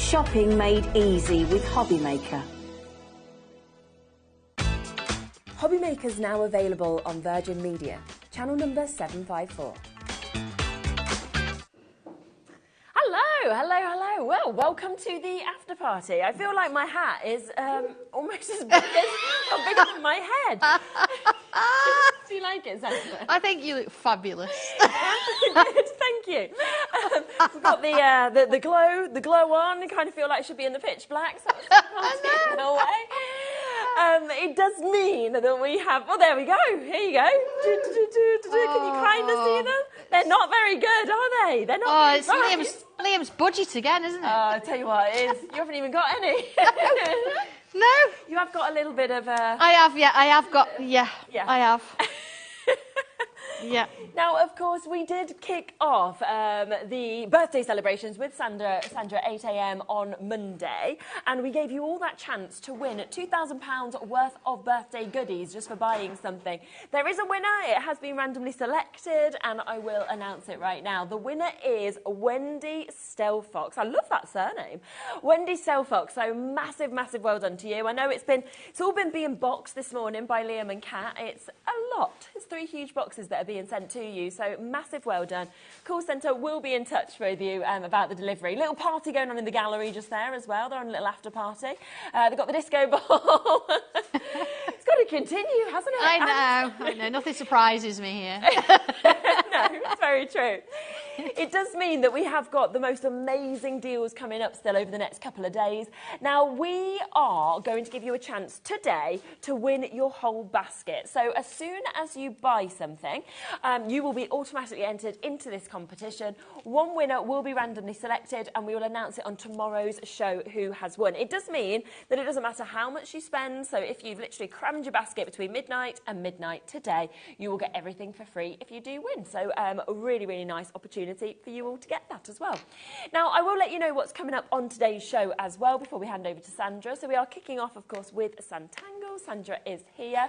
Shopping made easy with HobbyMaker. HobbyMaker is now available on Virgin Media, channel number 754. Hello. Well, welcome to the after party. I feel like my hat is almost as big bigger than my head. Do you like it, Sandra? I think you look fabulous. Good, thank you. We've got the glow on. I kind of feel like it should be in the pitch black, so it's in a way. It does mean that we have. Oh, there we go. Here you go. Can you kind of see them? They're not very good, are they? They're not. It's Liam's budget again, isn't it? I tell you what, it is. You haven't even got any. No. You have got a little bit of. I have. Yeah. I have. Yeah. Now, of course, we did kick off the birthday celebrations with Sandra at 8 a.m. on Monday, and we gave you all that chance to win £2,000 worth of birthday goodies just for buying something. There is a winner. It has been randomly selected, and I will announce it right now. The winner is Wendy Stelfox. I love that surname. Wendy Stelfox. So massive well done to you. I know it's all been being boxed this morning by Liam and Kat. It's a lot. It's 3 huge boxes that are being sent to you, so massive well done. Call centre will be in touch with you about the delivery. Little party going on in the gallery just there as well. They're on a little after party. They've got the disco ball. It's got to continue, hasn't it? I know. Nothing surprises me here. No, it's very true. It does mean that we have got the most amazing deals coming up still over the next couple of days. Now, we are going to give you a chance today to win your whole basket. So as soon as you buy something, you will be automatically entered into this competition. One winner will be randomly selected, and we will announce it on tomorrow's show who has won. It does mean that it doesn't matter how much you spend. So if you've literally crammed your basket between midnight and midnight today, you will get everything for free if you do win. So a really nice opportunity for you all to get that as well. Now, I will let you know what's coming up on today's show as well before we hand over to Sandra. So we are kicking off, of course, with Santangle. Sandra is here.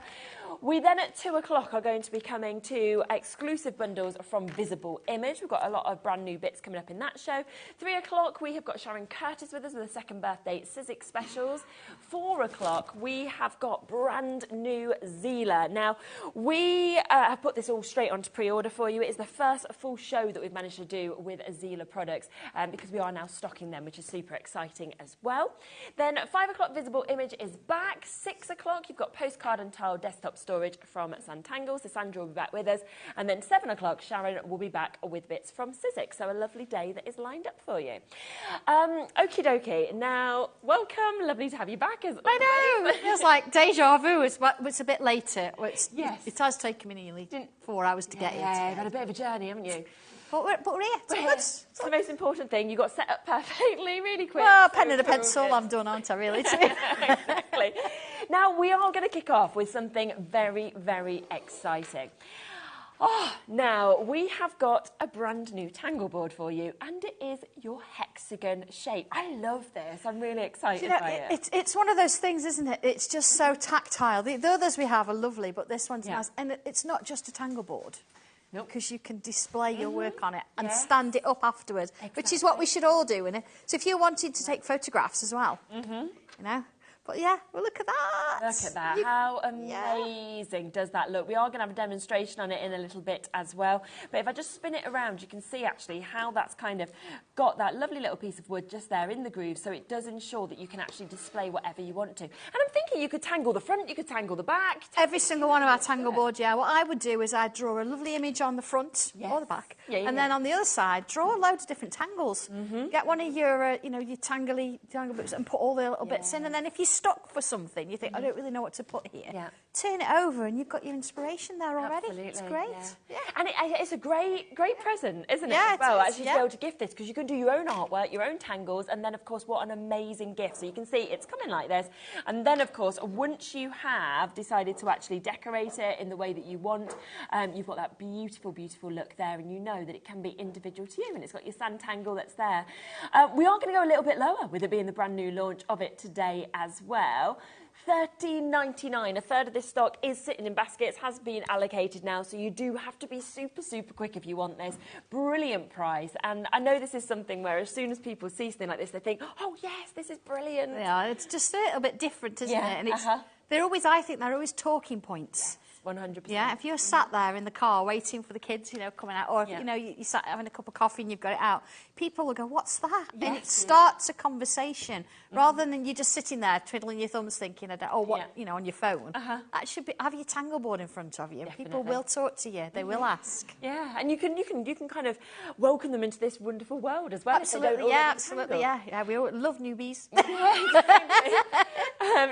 We then at 2 o'clock are going to be coming to exclusive bundles from Visible Image. We've got a lot of brand new bits coming up in that show. 3 o'clock, we have got Sharon Curtis with us with the second birthday Sizzix specials. 4 o'clock, we have got brand new Zila. Now, we have put this all straight onto pre-order for you. It is the first full show that we've managed to do with Zila products because we are now stocking them, which is super exciting as well. Then at 5 o'clock, Visible Image is back. 6 o'clock, you've got postcard and tile desktop storage from Santangle, so Sandra will be back with us. And then 7 o'clock, Sharon will be back with bits from Sizzix. So a lovely day that is lined up for you. Okie dokie. Now, welcome. Lovely to have you back. I know. It feels like deja vu. It's a bit later. Yes. It has taken me nearly 4 hours to get here. Yeah, you've had a bit of a journey, haven't you? But we're here. It's the most important thing. You got set up perfectly, really quick. Well, pen and a pencil, I'm done, aren't I, really? Exactly. Now, we are going to kick off with something very exciting. Now, we have got a brand new tangle board for you, and it is your hexagon shape. I love this. I'm really excited by it. It's one of those things, isn't it? It's just so tactile. The others we have are lovely, but this one's nice. And it's not just a tangle board. Because you can display your work on it and stand it up afterwards, which is what we should all do. So if you wanted to take photographs as well, you know. But yeah, well, look at that. Look at that. How amazing does that look? We are going to have a demonstration on it in a little bit as well. But if I just spin it around, you can see actually how that's kind of got that lovely little piece of wood just there in the groove. So it does ensure that you can actually display whatever you want to. And I'm thinking you could tangle the front, you could tangle the back. Every single one of our tangle boards, yeah. What I would do is I'd draw a lovely image on the front or the back. And then on the other side, draw loads of different tangles. Get one of your, your tangle books and put all the little bits in. And then if you stuck for something, you think, I don't really know what to put here. Turn it over and you've got your inspiration there already. Absolutely, it's great. Yeah. And it's a great present, isn't it? Yeah, as well, it is, actually to be able to gift this, because you can do your own artwork, your own tangles, and then of course what an amazing gift. So you can see it's coming like this, and then of course once you have decided to actually decorate it in the way that you want, you've got that beautiful look there, and you know that it can be individual to you, and it's got your sand tangle that's there. We are going to go a little bit lower with it being the brand new launch of it today as well. $13.99. A third of this stock is sitting in baskets, has been allocated now, so you do have to be super, super quick if you want this. Brilliant price. And I know this is something where as soon as people see something like this, they think, oh, yes, this is brilliant. Yeah, it's just a little bit different, isn't it? And it's, I think they're always talking points. 100%. Yeah, if you're sat there in the car waiting for the kids, you know, coming out, or if, you know, you sat having a cup of coffee and you've got it out, people will go, what's that? Yes, and it starts a conversation rather than you just sitting there twiddling your thumbs thinking, you know, on your phone. That should be, have your tangle board in front of you. Definitely. People will talk to you. They will ask. Yeah, and you can kind of welcome them into this wonderful world as well. Absolutely, yeah, absolutely, yeah. We all love newbies.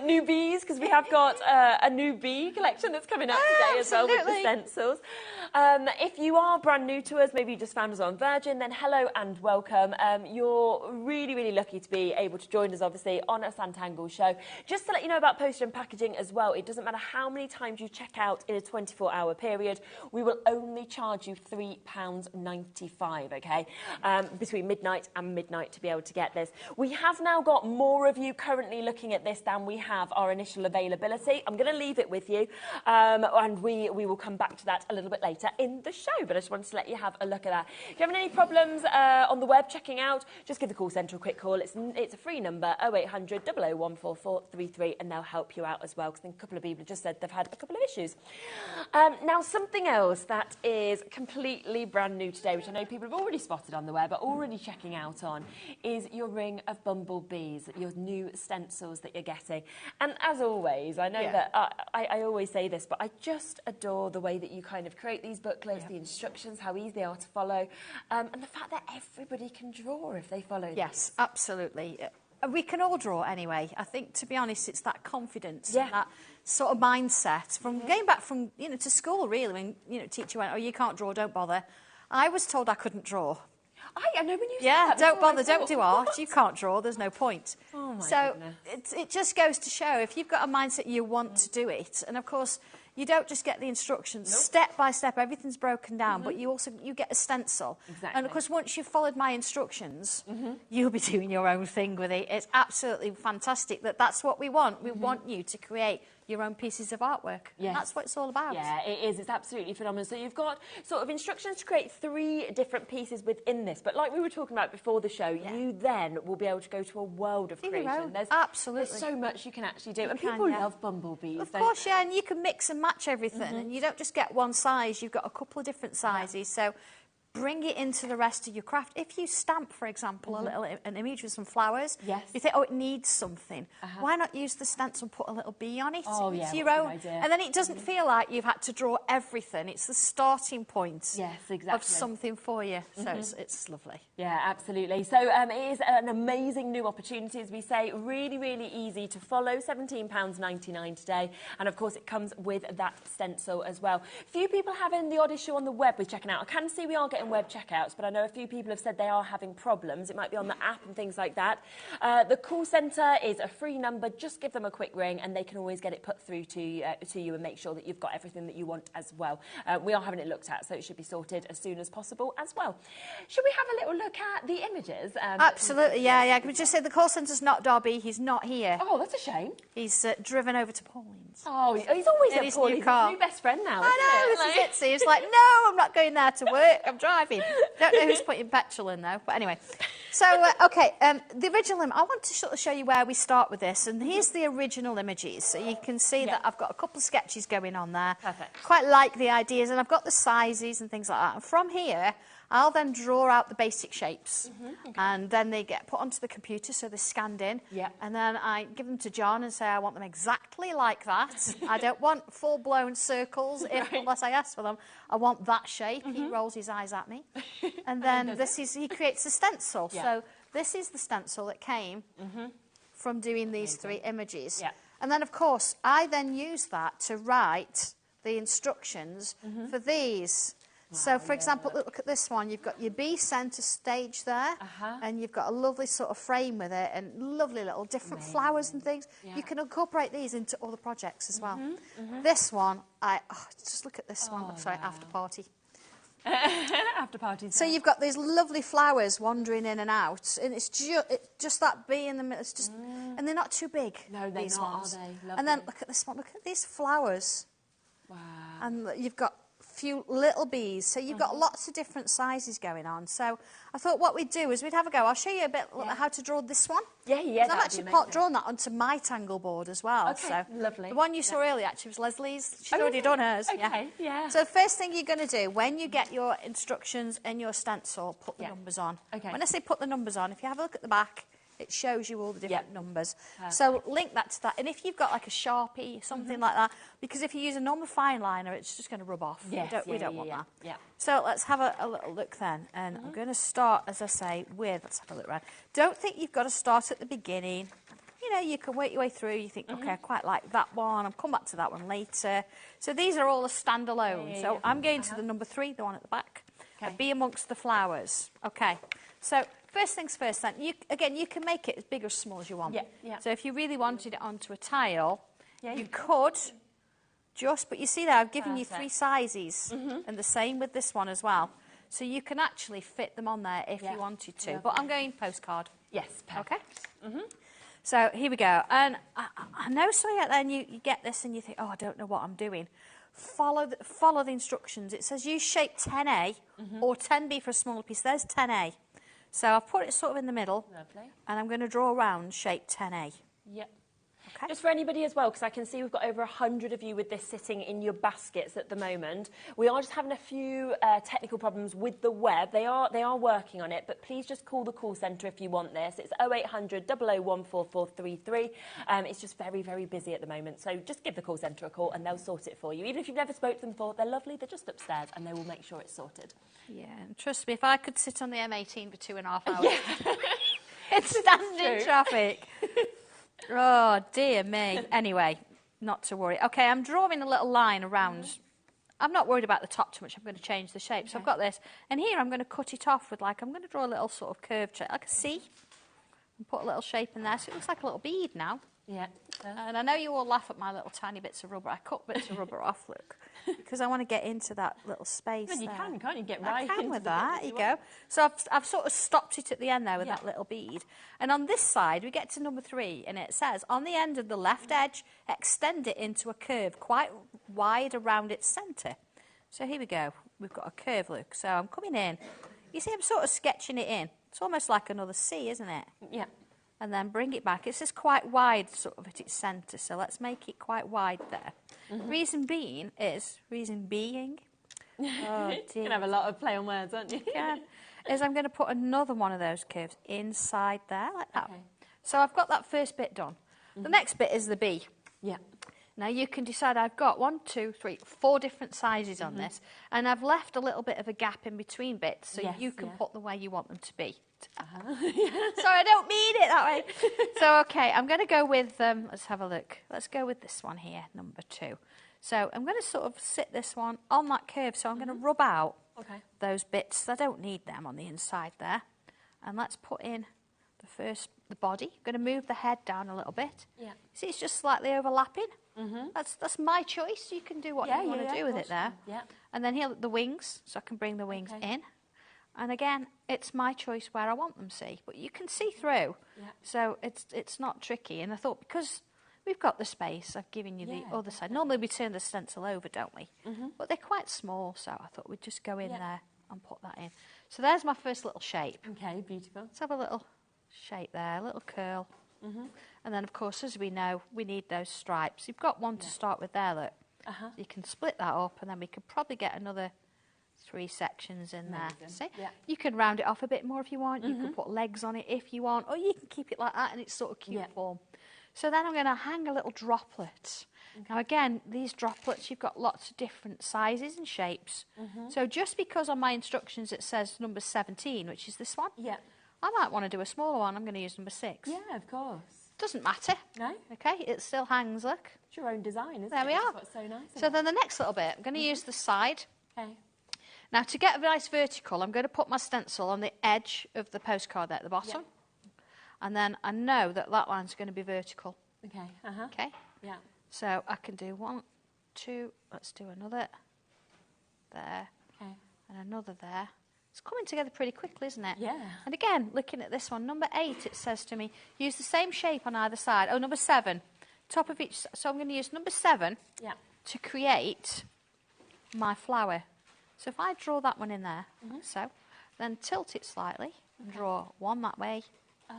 Newbies, because we have got a new bee collection that's coming up today as well with the stencils. If you are brand new to us, maybe you just found us on Virgin, then hello and welcome. You're really, really lucky to be able to join us, obviously, on a Sanntangle show. Just to let you know about postage and packaging as well, it doesn't matter how many times you check out in a 24-hour period, we will only charge you £3.95, okay, between midnight and midnight to be able to get this. We have now got more of you currently looking at this than we have our initial availability. I'm going to leave it with you, and we will come back to that a little bit later in the show, but I just wanted to let you have a look at that. If you're having any problems on the web checking out, just give the call centre a quick call. It's a free number, 0800 001 4433, and they'll help you out as well, because I think a couple of people have just said they've had a couple of issues. Now, something else that is completely brand new today, which I know people have already spotted on the web, are already checking out on, is your ring of bumblebees, your new stencils that you're getting. And as always, I know that I always say this, but I just adore the way that you kind of create these booklets, the instructions, how easy they are to follow, and the fact that everybody can draw if they follow them. Yes, absolutely. We can all draw anyway. I think, to be honest, it's that confidence and that sort of mindset from going back from, you know, to school, really, when, you know, teacher went, oh, you can't draw, don't bother. I was told I couldn't draw. I know when you said that don't before, bother, don't do art. You can't draw, there's no point. Oh, my so goodness. it just goes to show, if you've got a mindset you want to do it, and of course, you don't just get the instructions step by step, everything's broken down, but you get a stencil. Exactly. And of course, once you've followed my instructions, you'll be doing your own thing with it. It's absolutely fantastic that's what we want. We want you to create your own pieces of artwork. Yes. That's what it's all about. Yeah, it is. It's absolutely phenomenal. So you've got sort of instructions to create 3 different pieces within this. But like we were talking about before the show, you then will be able to go to a world of creation. Absolutely. There's so much you can actually do. And people love bumblebees. Of course, yeah, and you can mix and match everything. And you don't just get one size, you've got a couple of different sizes. So bring it into the rest of your craft. If you stamp, for example, an image with some flowers, you think, oh, it needs something. Why not use the stencil and put a little bee on it? Oh, it's yeah, your own. idea. And then it doesn't feel like you've had to draw everything. It's the starting point of something for you. So it's lovely. Yeah, absolutely. So it is an amazing new opportunity, as we say. Really, really easy to follow. £17.99 today. And, of course, it comes with that stencil as well. Few people having the odd issue on the web with checking out. I can see we are getting web checkouts, but I know a few people have said they are having problems. It might be on the app and things like that. The call centre is a free number. Just give them a quick ring and they can always get it put through to you and make sure that you've got everything that you want as well. We are having it looked at, so it should be sorted as soon as possible as well. Should we have a little look at the images? Absolutely, yeah. Can we just say the call centre's not Derby? He's not here. Oh, that's a shame. He's driven over to Pauline's. Oh, he's always at his Pauline's. new car. His new best friend now, I know, this is it. He's like, no, I'm not going there to work. I'm driving. Don't know who's putting petrol in, though. But anyway. So, the original image, I want to sort of show you where we start with this. And here's the original images. So you can see that I've got a couple of sketches going on there. Perfect. Quite like the ideas. And I've got the sizes and things like that. And from here, I'll then draw out the basic shapes. And then they get put onto the computer, so they're scanned in. And then I give them to John and say, I want them exactly like that. I don't want full-blown circles unless I ask for them. I want that shape. He rolls his eyes at me. And then he creates a stencil. So this is the stencil that came from doing these 3 images. And then, of course, I then use that to write the instructions for these. So, for example, look at this one. You've got your bee centre stage there, and you've got a lovely sort of frame with it, and lovely little different flowers and things. You can incorporate these into other projects as well. This one, just look at this one. Sorry, after party. After parties. So you've got these lovely flowers wandering in and out, and it's just that bee in the middle. It's just, and they're not too big. No, they're these not, ones. are they? Lovely. And then look at this one. Look at these flowers. Wow. And you've got a few little bees. So you've got lots of different sizes going on. So I thought what we'd do is we'd have a go. I'll show you a bit how to draw this one. Yeah. I've actually drawn that onto my tangle board as well. Okay, so lovely. The one you saw earlier actually was Leslie's. She's already done hers. Okay, yeah. So the first thing you're going to do, when you get your instructions and your stencil, put the numbers on. Okay. When I say put the numbers on, if you have a look at the back, it shows you all the different numbers. So link that to that. And if you've got like a Sharpie, something like that, because if you use a normal fine liner, it's just going to rub off. Yes, we don't want that. Yeah. So let's have a little look then. And I'm going to start, as I say, let's have a look around. Don't think you've got to start at the beginning. You know, you can work your way through. You think, okay, I quite like that one. I'll come back to that one later. So these are all a standalone. So I'm going to the number 3, the one at the back. Okay. Be amongst the flowers. Okay. So first things first then. You can make it as big or small as you want. Yeah. So if you really wanted it onto a tile, you could but you see there, I've given you 3 sizes. And the same with this one as well. So you can actually fit them on there if you wanted to. But I'm going postcard. Yes, perfect. Okay. So here we go. And I know something like that, and you get this and you think, oh, I don't know what I'm doing. Follow the instructions. It says use shape 10A or 10B for a smaller piece. There's 10A. So I've put it sort of in the middle. Lovely. And I'm going to draw around shape 10A. Yep. Okay. Just for anybody as well, because I can see we've got over 100 of you with this sitting in your baskets at the moment. We are just having a few technical problems with the web. They are working on it, but please just call the call centre if you want this. It's 0800 001 4433. It's just very, very busy at the moment. So just give the call centre a call and they'll sort it for you. Even if you've never spoke to them before, they're lovely. They're just upstairs and they will make sure it's sorted. Yeah, and trust me, if I could sit on the M18 for 2.5 hours, it's standing traffic. Oh, dear me. Anyway, not to worry. Okay, I'm drawing a little line around. I'm not worried about the top too much. I'm going to change the shape. So I've got this. And here I'm going to cut it off with I'm going to draw a little sort of curved shape, like a C. And put a little shape in there. So it looks like a little bead now. Yeah. And I know you all laugh at my little tiny bits of rubber. I cut bits of rubber off, look, because I want to get into that little space You there. can, can't you? Get right I can into with the that. bit You go. So I've sort of stopped it at the end there with Yeah. that little bead. And on this side, we get to number 3, and it says, on the end of the left edge, extend it into a curve quite wide around its centre. So here we go. We've got a curve, look. So I'm coming in. You see, I'm sort of sketching it in. It's almost like another C, isn't it? Yeah. And then bring it back. It's just quite wide sort of at its centre, so let's make it quite wide there. Reason being, oh dear. You can have a lot of play on words, aren't you? Yeah, is I'm going to put another one of those curves inside there, like that. Okay. So I've got that first bit done. The next bit is the B. Yeah. Now you can decide, I've got 1, 2, 3, 4 different sizes on this, and I've left a little bit of a gap in between bits, so you can put the way you want them to be. Sorry, I don't mean it that way. So, okay, I'm going to go with, let's have a look. Let's go with this one here, number 2. So I'm going to sort of sit this one on that curve, so I'm going to rub out those bits. I don't need them on the inside there. And let's put in the body. I'm going to move the head down a little bit. Yeah. See, it's just slightly overlapping. That's my choice. You can do what you want to do with it there. Yeah. And then here, the wings, so I can bring the wings in. And again, it's my choice where I want them, see. But you can see through, so it's not tricky. And I thought, because we've got the space, I've given you the other side. Normally we turn the stencil over, don't we? But they're quite small, so I thought we'd just go in there and put that in. So there's my first little shape. Okay, beautiful. Let's have a little shape there, a little curl. And then, of course, as we know, we need those stripes. You've got one to start with there, look. You can split that up, and then we could probably get another 3 sections in there. See? You can round it off a bit more if you want. You can put legs on it if you want, or you can keep it like that and it's sort of cute form. So then I'm going to hang a little droplet. Now again, these droplets, you've got lots of different sizes and shapes. So just because on my instructions it says number 17, which is this one, I might want to do a smaller one. I'm going to use number 6. Yeah, of course. Doesn't matter. No. Okay, it still hangs, look. It's your own design, isn't it? There we are. That's what's so nice. So then the next little bit, I'm going to use the side. Okay. Now, to get a nice vertical, I'm going to put my stencil on the edge of the postcard there at the bottom. And then I know that that line's going to be vertical. Okay. Okay? Yeah. So I can do 1, 2, let's do another. There. Okay. and another there. It's coming together pretty quickly, isn't it? Yeah. And again, looking at this one, number 8, it says to me, use the same shape on either side. Oh, number 7, top of each. So I'm going to use number 7 to create my flower. So if I draw that one in there, like so, then tilt it slightly and draw one that way,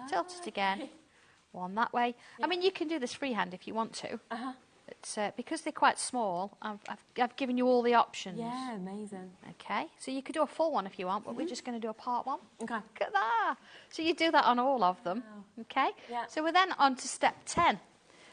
tilt it again, one that way. I mean, you can do this freehand if you want to. But because they're quite small, I've given you all the options. Yeah, amazing. Okay, so you could do a full one if you want, but we're just going to do a part one. Okay. Look at that. So you do that on all of them. Wow. Okay? Yeah. So we're then on to step 10.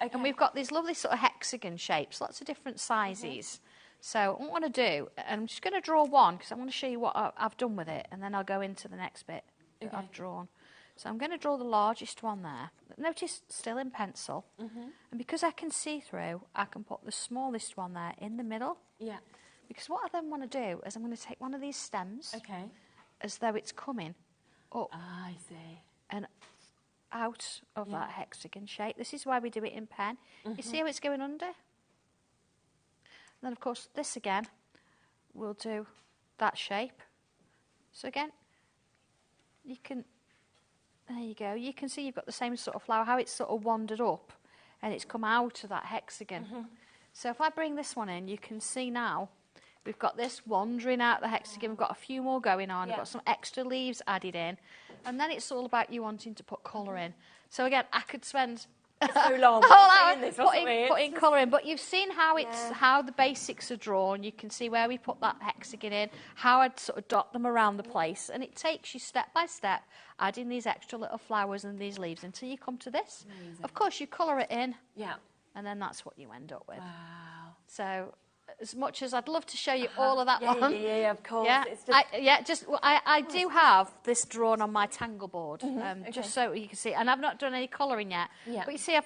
Okay. And we've got these lovely sort of hexagon shapes, lots of different sizes. So what I want to do, and I'm just going to draw one because I want to show you what I've done with it, and then I'll go into the next bit that I've drawn. So I'm going to draw the largest one there. Notice, still in pencil. And because I can see through, I can put the smallest one there in the middle. Yeah. Because what I then want to do is I'm going to take one of these stems, as though it's coming up. Ah, I see. And out of that hexagon shape. This is why we do it in pen. You see how it's going under? And then, of course, this again, we'll do that shape. So again, you can... There you go. You can see you've got the same sort of flower, how it's sort of wandered up and it's come out of that hexagon. So if I bring this one in, you can see now we've got this wandering out the hexagon. We've got a few more going on. We've got some extra leaves added in. And then it's all about you wanting to put colour in. So again, I could spend... so long putting colour in, but you've seen how how the basics are drawn. You can see where we put that hexagon in, how I'd sort of dot them around the place, and it takes you step by step, adding these extra little flowers and these leaves until you come to this. Amazing. Of course, you colour it in, and then that's what you end up with. Wow. So, as much as I'd love to show you all of that one. Yeah, of course. Yeah, it's just... I do have this drawn on my tangle board, just so you can see. And I've not done any colouring yet. Yeah. But you see,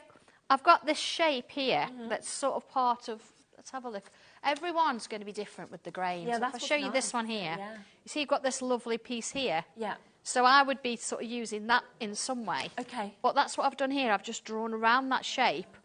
I've got this shape here that's sort of part of... Let's have a look. Everyone's going to be different with the grains. Yeah, so if I show you this one here, you see you've got this lovely piece here. Yeah. So I would be sort of using that in some way. Okay. But that's what I've done here. I've just drawn around that shape.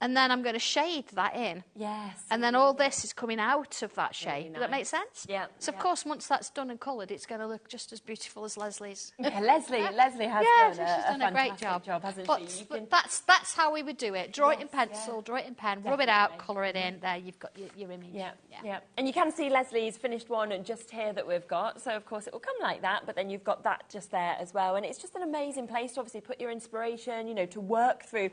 And then I'm going to shade that in. Yes. And then all this is coming out of that shape. Really nice. Does that make sense? Yeah. So, of course, once that's done and coloured, it's going to look just as beautiful as Leslie's. Yeah, Leslie has done a great job, hasn't she? But that's how we would do it. Draw it in pencil, draw it in pen, rub it out, colour it in. There, you've got your image. Yeah. And you can see Leslie's finished one just here that we've got. So, of course, it will come like that, but then you've got that just there as well. And it's just an amazing place to obviously put your inspiration, you know, to work through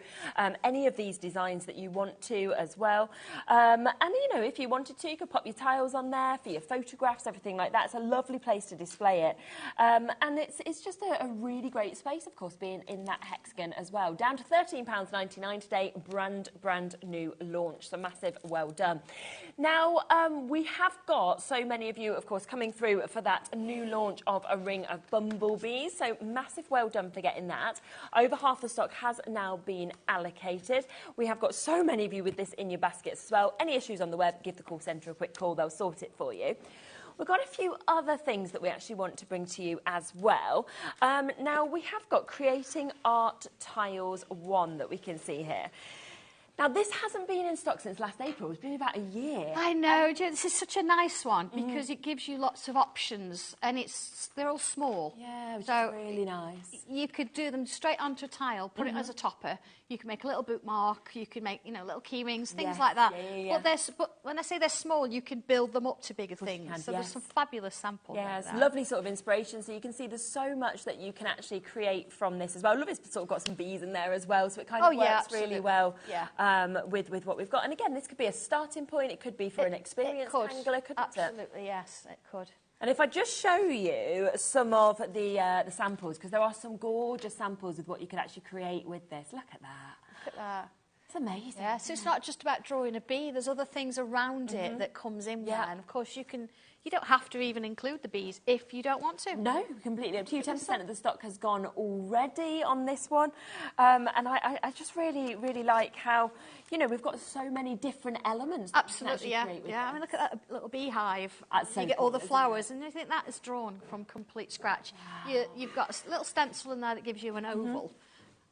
any of these designs that you want to as well. And, you know, if you wanted to, you could pop your tiles on there for your photographs, everything like that. It's a lovely place to display it. And it's just a really great space, of course, being in that hexagon as well. Down to £13.99 today, brand new launch. So massive well done. Now, we have got so many of you, of course, coming through for that new launch of a ring of bumblebees. So massive well done for getting that. Over half the stock has now been allocated. We have got so many of you with this in your baskets as well. Any issues on the web, give the call centre a quick call. They'll sort it for you. We've got a few other things that we actually want to bring to you as well. Now, we have got Creating Art Tiles 1 that we can see here. Now, this hasn't been in stock since last April. It's been about a year. I know. This is such a nice one because it gives you lots of options and they're all small. Yeah, which so is really nice. You could do them straight onto a tile, put it as a topper. You can make a little bookmark. You can make, you know, little key rings, things like that. But when I say they're small, you can build them up to bigger things. So there's some fabulous samples. Yeah, it's lovely sort of inspiration. So you can see there's so much that you can actually create from this as well. I love it's sort of got some bees in there as well, so it kind of works really well. With what we've got. And again, this could be a starting point. It could be for an experienced angler, couldn't it? Absolutely, yes, it could. And if I just show you some of the samples, because there are some gorgeous samples with what you could actually create with this. Look at that. Look at that. It's amazing. Yeah, so it's not just about drawing a bee. There's other things around it that comes in there. And, of course, you don't have to even include the bees if you don't want to. No, completely up to you. 10% of the stock has gone already on this one. And I just really, really like how, you know, we've got so many different elements. Absolutely, yeah. I mean, look at that little beehive. You get all the flowers, and I think that is drawn from complete scratch. Wow. You've got a little stencil in there that gives you an oval.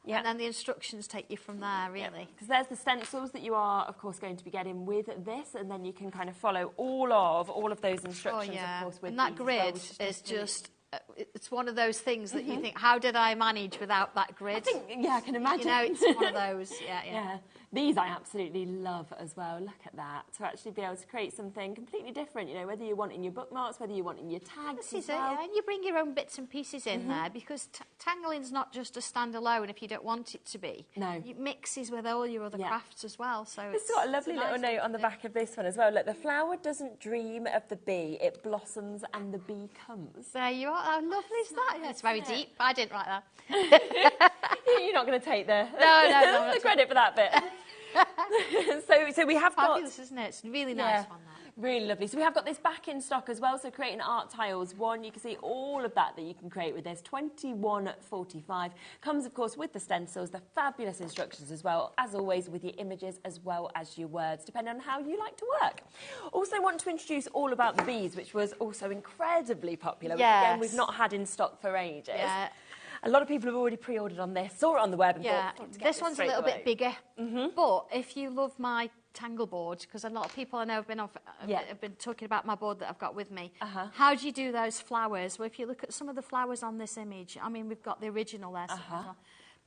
Yeah. And then the instructions take you from there, really. Because there's the stencils that you are, of course, going to be getting with this, and then you can kind of follow all of those instructions, of course, with and that these grid as well, is just... it's one of those things that you think, how did I manage without that grid? I think, I can imagine. You know, it's one of those, yeah. These I absolutely love as well. Look at that. To actually be able to create something completely different, you know, whether you want in your bookmarks, whether you want in your tags This is it, and you bring your own bits and pieces in there, because tangling's not just a standalone if you don't want it to be. No. It mixes with all your other crafts as well. So it's got a lovely little note on the back of this one as well. Look, the flower doesn't dream of the bee, it blossoms and the bee comes. There you are. How lovely is that? It's very deep. I didn't write that. You're not going to take the no, credit for that bit. so we have fabulous, isn't it? It's a really nice one, that. Really lovely. So we have got this back in stock as well. So creating art tiles, you can see all of that you can create with this. 21.45 comes, of course, with the stencils, the fabulous instructions as well, as always, with your images as well as your words, depending on how you like to work. Also want to introduce All About the Bees, which was also incredibly popular, which again we've not had in stock for ages. Yeah. A lot of people have already pre-ordered on this, saw it on the web and thought, this one's a little bit bigger. But if you love my tangle board, because a lot of people I know have been talking about my board that I've got with me. How do you do those flowers? Well, if you look at some of the flowers on this image, I mean, we've got the original there.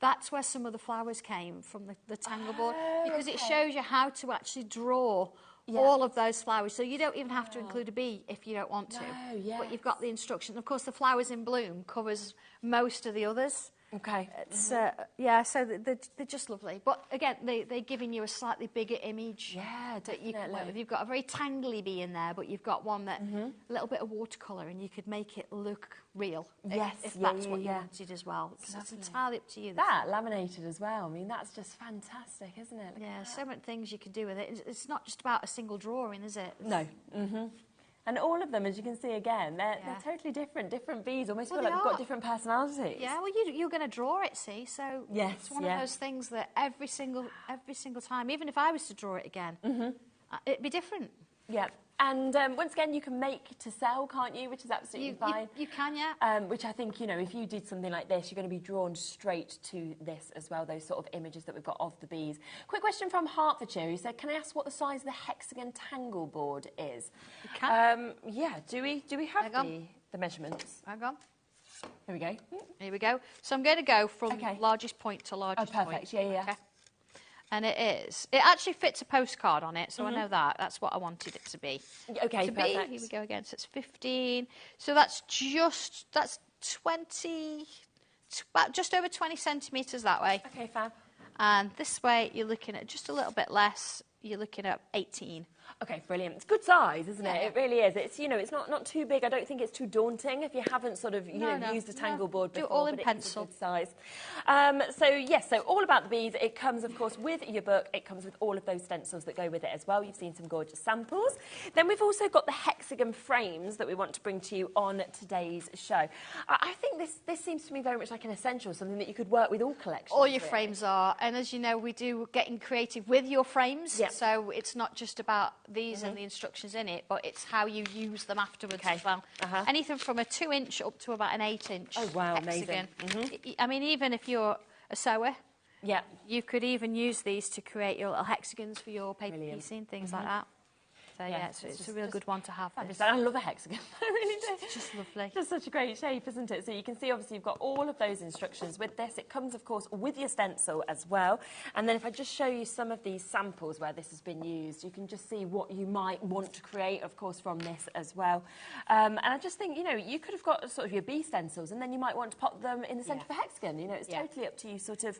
That's where some of the flowers came from, the tangle board, because it shows you how to actually draw all of those flowers. So you don't even have to include a bee if you don't want to. But you've got the instruction. Of course, the flowers in bloom covers most of the others. Okay. It's, so they're just lovely. But again, they're giving you a slightly bigger image. Yeah, that you can work with. You've got a very tangly bee in there, but you've got one that a little bit of watercolour, and you could make it look real. If that's what you wanted as well. It's entirely up to you. That laminated as well. I mean, that's just fantastic, isn't it? Look so many things you can do with it. It's not just about a single drawing, is it? No. And all of them, as you can see again, they're totally different bees. Almost feel like they've got different personalities. Yeah, well, you're going to draw it, see? So it's one of those things that every single time, even if I was to draw it again, it'd be different. Yeah. And once again, you can make to sell, can't you? Which is absolutely fine. You can, yeah. Which I think, you know, if you did something like this, you're going to be drawn straight to this as well, those sort of images that we've got of the bees. Quick question from Hertfordshire, who said, can I ask what the size of the hexagon tangle board is? You can. Yeah, do we have the measurements? Hang on. Here we go. Here we go. So I'm going to go from largest point to largest point. Oh, perfect. Yeah. Okay. And it actually fits a postcard on it, so I know that. That's what I wanted it to be. Okay, perfect. Here we go again. So it's 15. So that's 20, about just over 20 centimetres that way. Okay, fab. And this way, you're looking at just a little bit less. You're looking at 18. Okay, brilliant. It's good size, isn't it? It really is. It's, you know, it's not too big. I don't think it's too daunting if you haven't sort of, used a tangle board before. Do it all in but pencil. It's a good size. So All About the Bees, it comes, of course, with your book. It comes with all of those stencils that go with it as well. You've seen some gorgeous samples. Then we've also got the hexagon frames that we want to bring to you on today's show. I think this seems to me very much like an essential, something that you could work with all collections. All your frames are. And as you know, we do getting creative with your frames. Yep. So it's not just about these and the instructions in it, but it's how you use them afterwards as well. Anything from a 2-inch up to about an 8-inch hexagon. Amazing. I mean, even if you're a sewer, you could even use these to create your little hexagons for your paper piecing, things like that. So it's a real good one to have. I love a hexagon. I really do. It's just lovely. Just such a great shape, isn't it? So you can see, obviously, you've got all of those instructions with this. It comes, of course, with your stencil as well. And then if I just show you some of these samples where this has been used, you can just see what you might want to create, of course, from this as well. And I just think, you could have got sort of your bee stencils, and then you might want to pop them in the centre of a hexagon. It's totally up to you, sort of,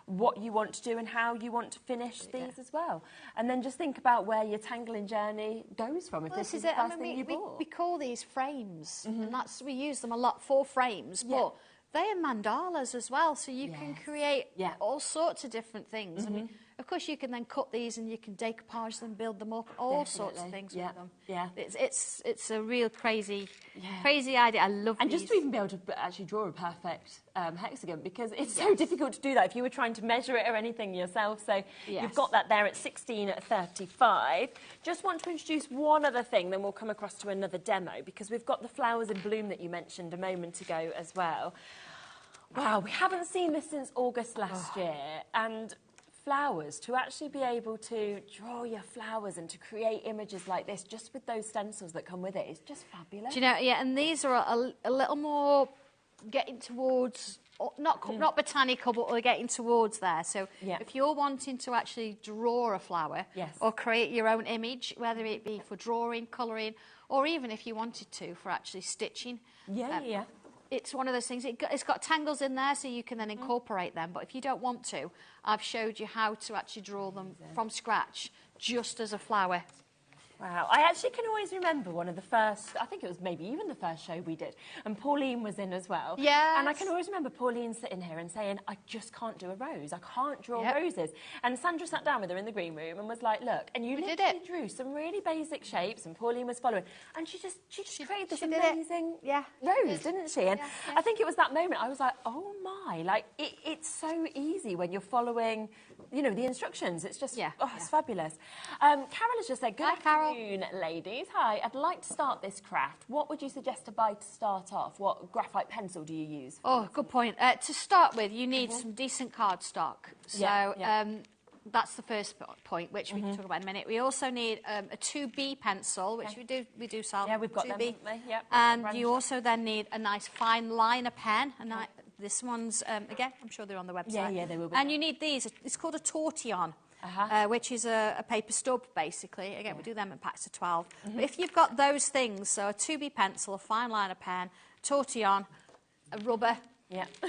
what you want to do and how you want to finish these as well. And then just think about where your tangling journey goes from. If this is the first thing you bought. We call these frames, and we use them a lot for frames, but they are mandalas as well, so you can create all sorts of different things. I mean, of course, you can then cut these and you can decoupage them, build them up, all sorts of things with them. Yeah, it's a real crazy idea. I love and these. just to even be able to actually draw a perfect hexagon, because it's so difficult to do that if you were trying to measure it or anything yourself. So you've got that there at 16.35. Just want to introduce one other thing, then we'll come across to another demo, because we've got the flowers in bloom that you mentioned a moment ago as well. Wow, we haven't seen this since August last year, and flowers, to actually be able to draw your flowers and to create images like this just with those stencils that come with it is just fabulous. Do you know, yeah, and these are a little more getting towards, not botanical, but we're getting towards there. So if you're wanting to actually draw a flower or create your own image, whether it be for drawing, colouring, or even if you wanted to for actually stitching. It's one of those things, it's got tangles in there so you can then incorporate them, but if you don't want to, I've showed you how to actually draw them from scratch, just as a flower. Wow, I actually can always remember one of the first, I think it was maybe even the first show we did, and Pauline was in as well. Yeah. And I can always remember Pauline sitting here and saying, I just can't do a rose, I can't draw roses. And Sandra sat down with her in the green room and was like, look, and you literally drew some really basic shapes, and Pauline was following, and she just created this amazing rose, didn't she? And I think it was that moment, I was like, oh my, like, it's so easy when you're following, you know, the instructions. It's just, it's fabulous. Carol has just said, good afternoon, ladies. Hi, I'd like to start this craft. What would you suggest to buy to start off? What graphite pencil do you use? Oh, good point. To start with, you need some decent cardstock. So that's the first point, which we can talk about in a minute. We also need a 2B pencil, which we do sell. Yeah, we've got 2B. Them. And you also then need a nice fine liner pen. This one's, again, I'm sure they're on the website. Yeah, they will be. And you need these. It's called a tortillon. Which is a paper stub, basically. Again, we do them in packs of 12. But if you've got those things, so a 2B pencil, a fine liner pen, tortillon, a rubber,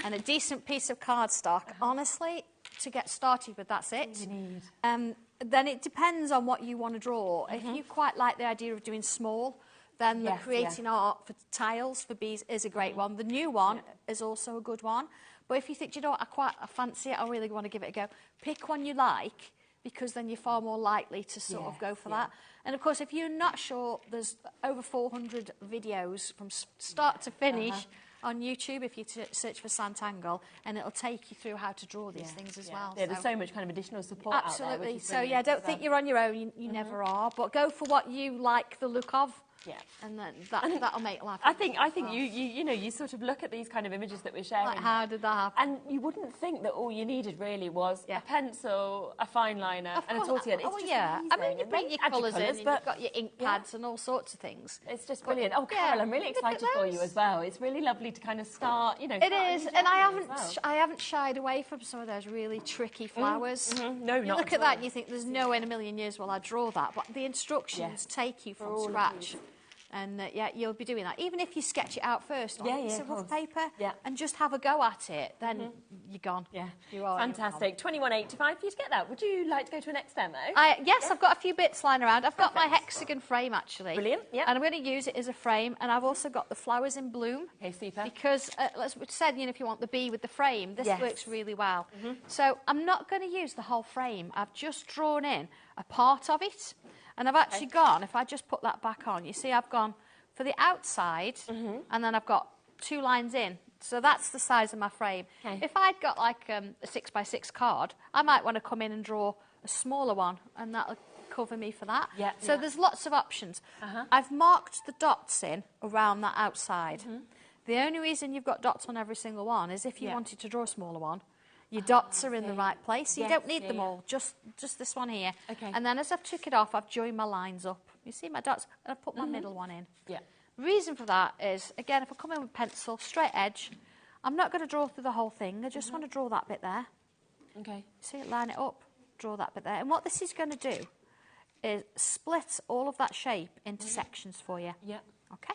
and a decent piece of cardstock, honestly, to get started with, that's it. You need. Then it depends on what you want to draw. If you quite like the idea of doing small, then the creating art for tiles, for bees, is a great one. The new one is also a good one. But if you think, you know what, I fancy it, I really want to give it a go, pick one you like, because then you're far more likely to sort of go for that. And of course, if you're not sure, there's over 400 videos from start to finish on YouTube if you search for Santangle, and it'll take you through how to draw these things as well. Yeah, there's so much kind of additional support out there. Absolutely. So yeah, don't think you're on your own. You never are, but go for what you like the look of. Yeah, and then that'll make life. I think you know, you sort of look at these kind of images that we're sharing. Like, how did that happen? And you wouldn't think that all you needed really was a pencil, a fine liner, and a tortilla. It's just amazing. I mean, you bring your colours in, you've got your ink pads and all sorts of things. It's just brilliant. Oh, Carol, I'm really excited for you as well. It's really lovely to kind of start, you know. It is, and I haven't shied away from some of those really tricky flowers. No, not you look at that and you think, there's no way in a million years will I draw that, but the instructions take you from scratch. And you'll be doing that. Even if you sketch it out first on a piece of rough paper and just have a go at it, then you're gone. Yeah, you are. Fantastic. 21.85 for you to get that. Would you like to go to a next demo? Yes, I've got a few bits lying around. I've got my hexagon frame, actually. Brilliant, yeah. And I'm going to use it as a frame. And I've also got the flowers in bloom. Okay, super. Because, as we said, you know, if you want the bee with the frame, this works really well. So I'm not going to use the whole frame. I've just drawn in a part of it. And I've actually gone, if I just put that back on, you see I've gone for the outside, and then I've got 2 lines in. So that's the size of my frame. Okay. If I'd got like a 6x6 card, I might want to come in and draw a smaller one, and that'll cover me for that. Yeah, so there's lots of options. I've marked the dots in around that outside. The only reason you've got dots on every single one is if you wanted to draw a smaller one. Your dots are in the right place. You don't need them all, just this one here. Okay. And then as I've took it off, I've joined my lines up. You see my dots? And I've put my middle one in. Yeah. Reason for that is, again, if I come in with pencil, straight edge, I'm not going to draw through the whole thing. I just want to draw that bit there. Okay. See, line it up, draw that bit there. And what this is going to do is split all of that shape into sections for you. Yeah. Okay.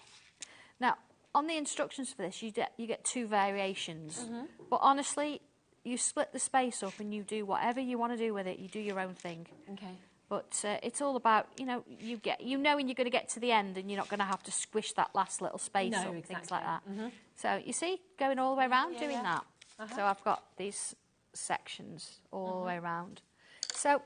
Now, on the instructions for this, you get 2 variations. But honestly, you split the space up and you do whatever you want to do with it. You do your own thing. Okay. But it's all about, you know, when you're going to get to the end and you're not going to have to squish that last little space up, things like that. So you see, going all the way around, doing that. So I've got these sections all the way around. So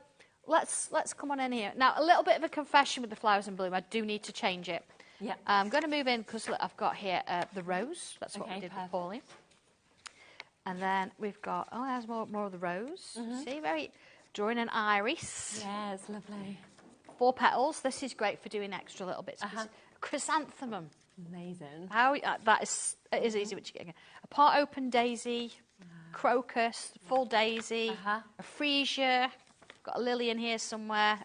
let's come on in here. Now, a little bit of a confession with the flowers in bloom. I do need to change it. Yeah. I'm going to move in because I've got here the rose. That's what we did with Pauline. And then we've got, there's more of the rose. See, drawing an iris. Yeah, it's lovely. 4 petals. This is great for doing extra little bits. Chrysanthemum. Amazing. How it is easy what you get. A part open daisy, crocus, full daisy, a freesia, got a lily in here somewhere.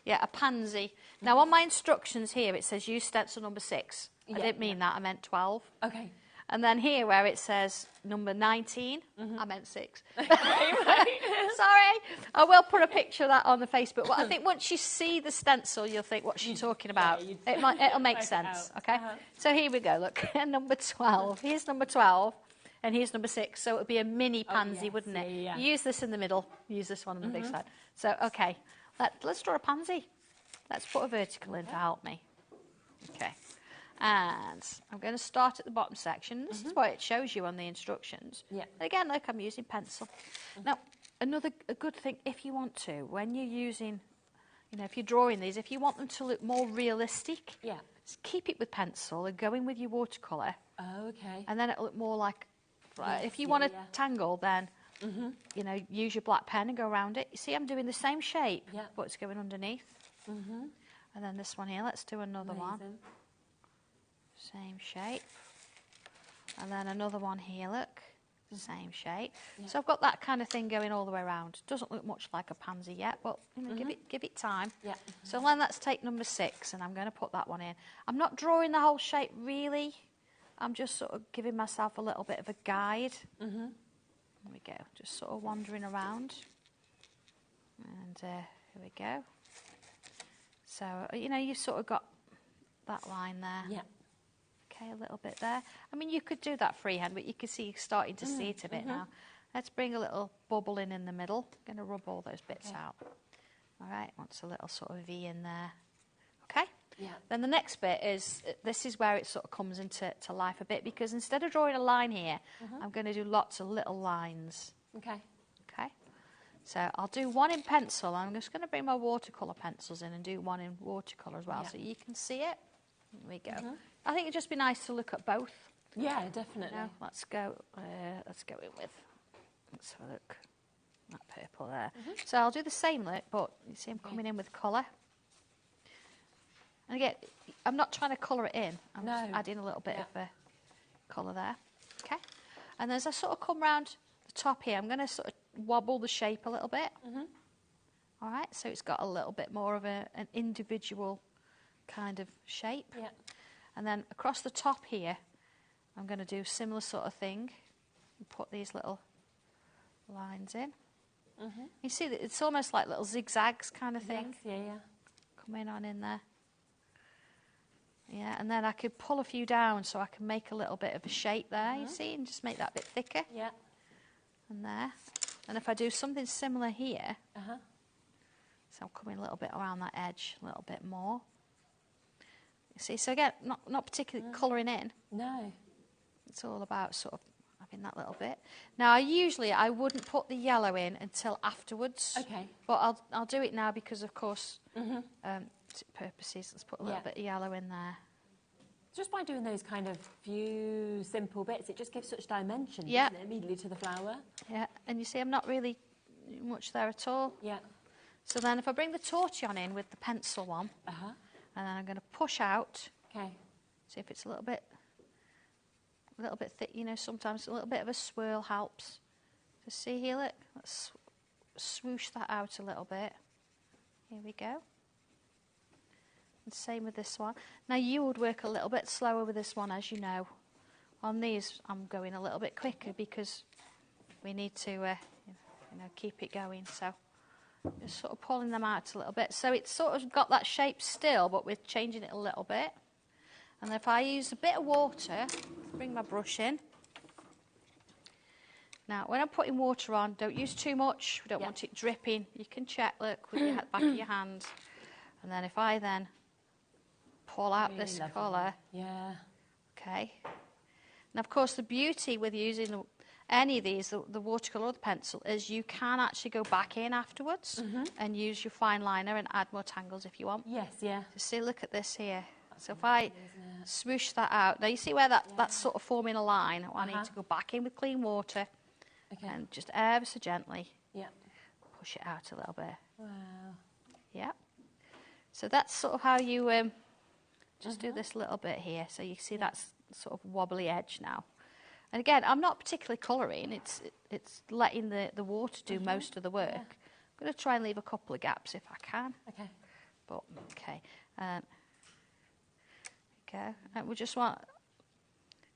Yeah, a pansy. Now on my instructions here it says use stencil number 6. I didn't mean that, I meant 12. Okay. And then here where it says number 19, I meant 6. Sorry. I will put a picture of that on the Facebook. Well, I think once you see the stencil, you'll think, what's she talking about? It'll make sense, okay? So here we go, look, number 12. Here's number 12, and here's number 6. So it would be a mini pansy, wouldn't it? Yeah. You use this in the middle, use this one on the big side. So, okay, let's draw a pansy. Let's put a vertical in to help me. Okay. And I'm going to start at the bottom section. This is what it shows you on the instructions. Yeah. Again, look, I'm using pencil. Now, a good thing, if you want to, when you're using, if you're drawing these, if you want them to look more realistic, just keep it with pencil and go in with your watercolour. Oh, okay. And then it'll look more like, if you want to tangle, then, use your black pen and go around it. You see, I'm doing the same shape, but it's going underneath. And then this one here, let's do another one. Same shape. And then another one here, look. Same shape. So I've got that kind of thing going all the way around. Doesn't look much like a pansy yet, but give it time. So then let's take number 6, and I'm going to put that one in. I'm not drawing the whole shape really. I'm just sort of giving myself a little bit of a guide. There we go. Just sort of wandering around. And here we go. So, you've sort of got that line there. A little bit there. I mean, you could do that freehand, but you can see you're starting to see it a bit now. Let's bring a little bubble in the middle. I'm going to rub all those bits out. All right, wants a little sort of V in there. Okay? Then the next bit is, this is where it sort of comes into life a bit, because instead of drawing a line here, I'm going to do lots of little lines. Okay? So I'll do one in pencil. I'm just going to bring my watercolour pencils in and do one in watercolour as well, so you can see it. Here we go. I think it'd just be nice to look at both. Yeah, definitely. Let's go in with, let's have a look, that purple there. So I'll do the same look, but you see I'm coming in with colour. And again, I'm not trying to colour it in. I'm just adding a little bit of colour there. Okay. And as I sort of come round the top here, I'm going to sort of wobble the shape a little bit. All right, so it's got a little bit more of an individual kind of shape. And then across the top here, I'm going to do a similar sort of thing. Put these little lines in. You see that it's almost like little zigzags kind of thing. Coming on in there. And then I could pull a few down so I can make a little bit of a shape there, you see, and just make that a bit thicker. And there. And if I do something similar here, so I'm coming a little bit around that edge, a little bit more. You see, so again, not particularly colouring in. No. It's all about sort of having that little bit. Now, I wouldn't put the yellow in until afterwards. Okay. But I'll do it now because, of course, purposes. Let's put a little bit of yellow in there. Just by doing those kind of few simple bits, it just gives such dimension, doesn't it, immediately to the flower? Yeah, and you see, I'm not really much there at all. So then if I bring the tortillon in with the pencil one, and then I'm going to push out. See if it's a little bit thick. Sometimes a little bit of a swirl helps. So see here, look. Let's swoosh that out a little bit. Here we go. And same with this one. Now you would work a little bit slower with this one, as you know. On these, I'm going a little bit quicker because we need to, keep it going. So. Just sort of pulling them out a little bit. So it's sort of got that shape still, but we're changing it a little bit. And if I use a bit of water, bring my brush in. Now, when I'm putting water on, don't use too much. We don't want it dripping. You can check, look, with the back of your hand. And then if I then pull out this colour. Okay. And of course, the beauty with using any of these, the watercolour or the pencil, is you can actually go back in afterwards and use your fine liner and add more tangles if you want. So see, look at this here. So if I swoosh that out, now you see where that's sort of forming a line. I need to go back in with clean water and just ever so gently push it out a little bit. So that's sort of how you just do this little bit here. So you see that's sort of wobbly edge now. And again, I'm not particularly colouring. It's letting the water do most of the work. I'm going to try and leave a couple of gaps if I can. Okay. But, okay. Okay. And we just want...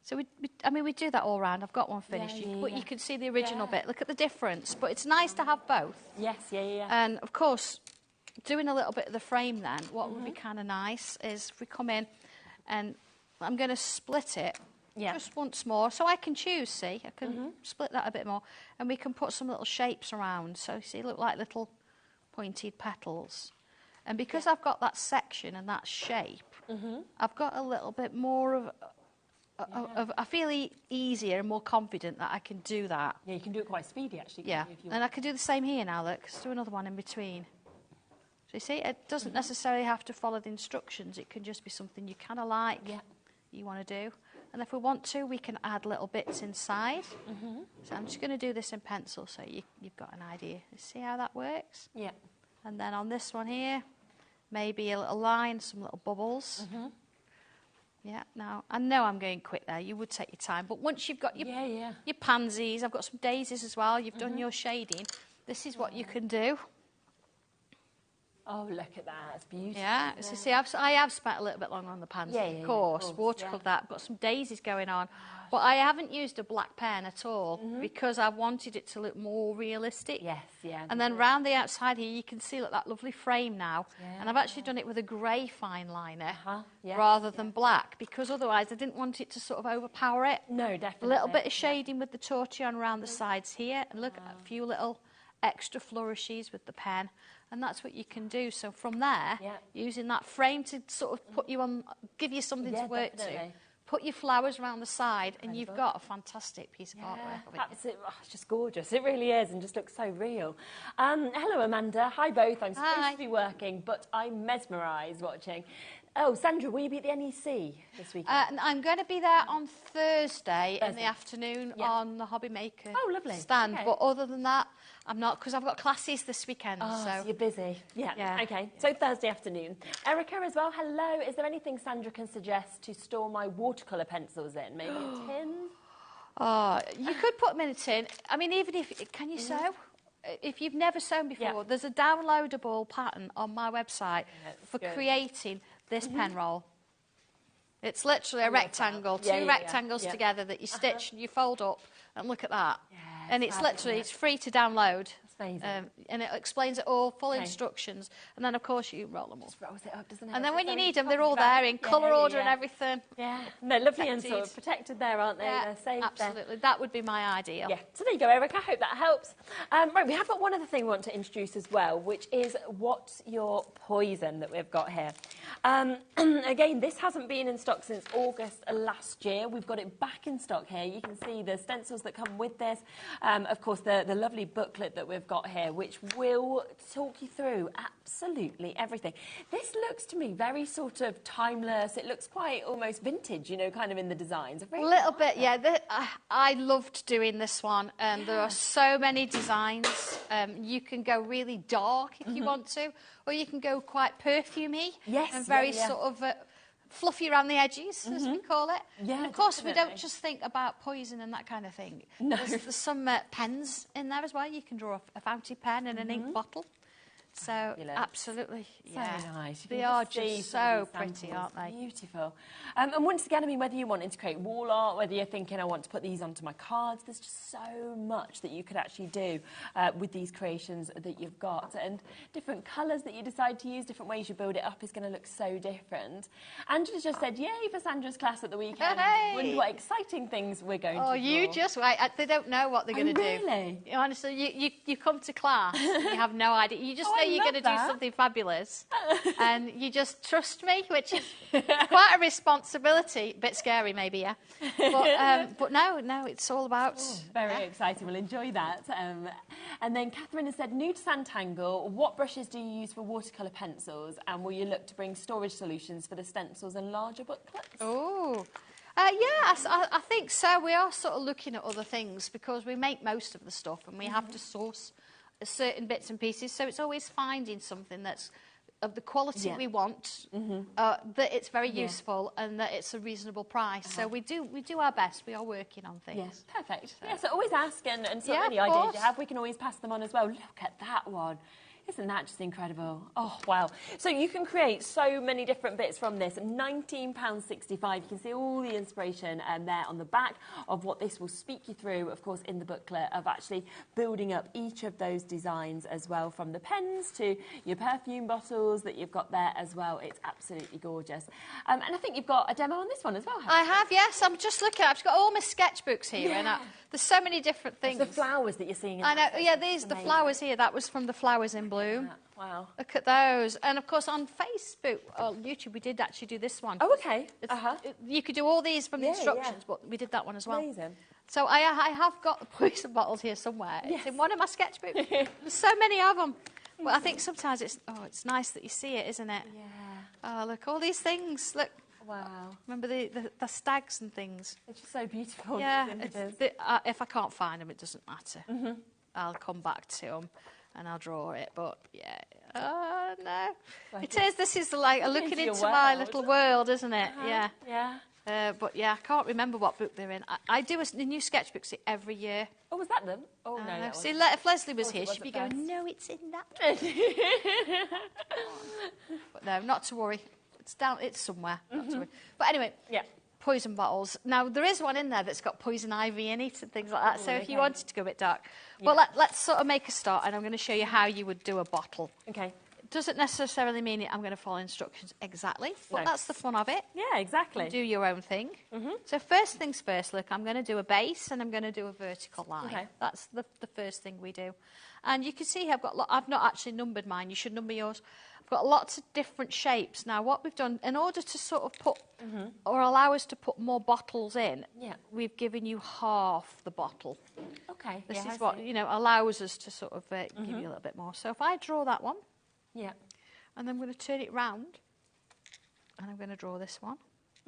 So, we do that all round. I've got one finished. But you can see the original bit. Look at the difference. But it's nice to have both. Yes, yeah. And, of course, doing a little bit of the frame then, what would be kind of nice is if we come in and I'm going to split it just once more. So I can choose, see? I can split that a bit more. And we can put some little shapes around. So, see, look like little pointed petals. And because I've got that section and that shape, I've got a little bit more of I feel easier and more confident that I can do that. Yeah, you can do it quite speedy, actually. Yeah, and I can do the same here now, look. Let's do another one in between. So you see, it doesn't necessarily have to follow the instructions. It can just be something you kind of like, you want to do. And if we want to, we can add little bits inside. So I'm just going to do this in pencil so you've got an idea. You see how that works? Yeah. And then on this one here, maybe a little line, some little bubbles. Yeah, now, I know I'm going quick there. You would take your time. But once you've got your pansies, I've got some daisies as well, you've done your shading, this is what you can do. Oh, look at that. It's beautiful. Yeah, so see, I have spent a little bit longer on the pansy, of course. Watercolour that. I've got some daisies going on. But I haven't used a black pen at all because I wanted it to look more realistic. Yes, yeah. And then round the outside here, you can see that lovely frame now. And I've actually done it with a grey fine liner rather than black because otherwise I didn't want it to sort of overpower it. No, definitely. A little bit of shading with the tortillon around the sides here. And look, a few little extra flourishes with the pen. And that's what you can do. So from there, using that frame to sort of put you on, give you something to work to. Put your flowers around the side and you've got a fantastic piece of artwork. It's just gorgeous. It really is and just looks so real. Hello, Amanda. Hi, both. I'm supposed to be working, but I'm mesmerised watching. Oh, Sandra, will you be at the NEC this weekend? I'm going to be there on Thursday in the afternoon on the HobbyMaker stand. But other than that, I'm not, because I've got classes this weekend. So you're busy. Yeah. Okay. So Thursday afternoon. Erica as well. Hello. Is there anything Sandra can suggest to store my watercolour pencils in? Maybe a tin? You could put them in a tin. I mean, even if... Can you sew? If you've never sewn before, there's a downloadable pattern on my website for creating this pen roll. It's literally a rectangle, two rectangles together that you stitch and you fold up, and look at that. And it's literally, it's free to download. Amazing. And it explains it all, full instructions. And then, of course, you roll them up. Just rolls it up, doesn't it? And then when you need them, they're all there in colour order and everything. Yeah. They're lovely and sort of protected there, aren't they? They're safe absolutely. There. That would be my ideal. Yeah. So there you go, Erica. I hope that helps. Right, we have got one other thing we want to introduce as well, which is What's Your Poison that we've got here. Again, this hasn't been in stock since August last year. We've got it back in stock here. You can see the stencils that come with this. Of course, the lovely booklet that we've got here, which will talk you through absolutely everything. This looks to me very sort of timeless. It looks quite almost vintage, you know, kind of in the designs. A little bit, yeah. I loved doing this one. There are so many designs. You can go really dark if you want to, or you can go quite perfumey and very sort of fluffy around the edges, as we call it. Yeah, and of course, we don't just think about poison and that kind of thing. No. There's some pens in there as well. You can draw a fountain pen and an ink bottle. So, absolutely, so nice. They are just so pretty, aren't they? Beautiful. And once again, I mean, whether you want to create wall art, whether you're thinking, I want to put these onto my cards, there's just so much that you could actually do with these creations that you've got. And different colours that you decide to use, different ways you build it up is going to look so different. Angela's just said, yay for Sandra's class at the weekend. Hey. Wonder what exciting things we're going to do. Oh, you just wait. They don't know what they're going to do. Really? Honestly, you come to class and you have no idea. You just know you're going to do something fabulous. And you just trust me, which is quite a responsibility. A bit scary, maybe, yeah. But no, it's all about... Very exciting. We'll enjoy that. And then Catherine has said, new to Sanntangle, what brushes do you use for watercolour pencils? And will you look to bring storage solutions for the stencils and larger booklets? Oh, yes, I think so. We are sort of looking at other things because we make most of the stuff and we have to source certain bits and pieces. So it's always finding something that's of the quality we want, that it's very useful and that it's a reasonable price. So we do our best. We are working on things. Yes, perfect. So always ask, and sort of any ideas you have, we can always pass them on as well. Look at that one. Isn't that just incredible? Oh, wow. So you can create so many different bits from this. £19.65. You can see all the inspiration there on the back of what this will speak you through, of course, in the booklet, of actually building up each of those designs as well, from the pens to your perfume bottles that you've got there as well. It's absolutely gorgeous. And I think you've got a demo on this one as well, haven't you? I have, yes. I'm just looking. I've got all my sketchbooks here. And there's so many different things. It's the flowers that you're seeing. I know. Yeah, the flowers here. That was from the Flowers in Bloom. Wow. Look at those. And of course on Facebook or YouTube we did actually do this one. Oh, okay. You could do all these from the instructions, but we did that one as well. Amazing. So I have got the poison bottles here somewhere. Yes. It's in one of my sketchbooks. There's so many of them. But I think sometimes it's nice that you see it, isn't it? Yeah. Oh, look, all these things. Look. Wow. Remember the stags and things? It's just so beautiful. Yeah. If I can't find them, it doesn't matter. I'll come back to them. And I'll draw it, but yeah, oh no, it is. This is like looking into my little world, isn't it? Yeah, yeah. But yeah, I can't remember what book they're in. I do a new sketchbook every year. Oh, was that them? Oh no. See, if Leslie was here, she'd be going, "No, it's in that." But no, not to worry. It's down. It's somewhere. Not to worry. But anyway, poison bottles. Now, there is one in there that's got poison ivy in it and things like that. So if you wanted to go a bit dark. Well, let's sort of make a start, and I'm going to show you how you would do a bottle. Okay. It doesn't necessarily mean I'm going to follow instructions exactly, but that's the fun of it. Yeah, exactly. You do your own thing. So first things first, look, I'm going to do a base and I'm going to do a vertical line. Okay. That's the first thing we do. And you can see I've not actually numbered mine. You should number yours. I've got lots of different shapes. Now, what we've done, in order to sort of put, or allow us to put more bottles in, we've given you half the bottle. Okay. This is what, allows us to sort of give you a little bit more. So if I draw that one, and I'm going to turn it round, and I'm going to draw this one.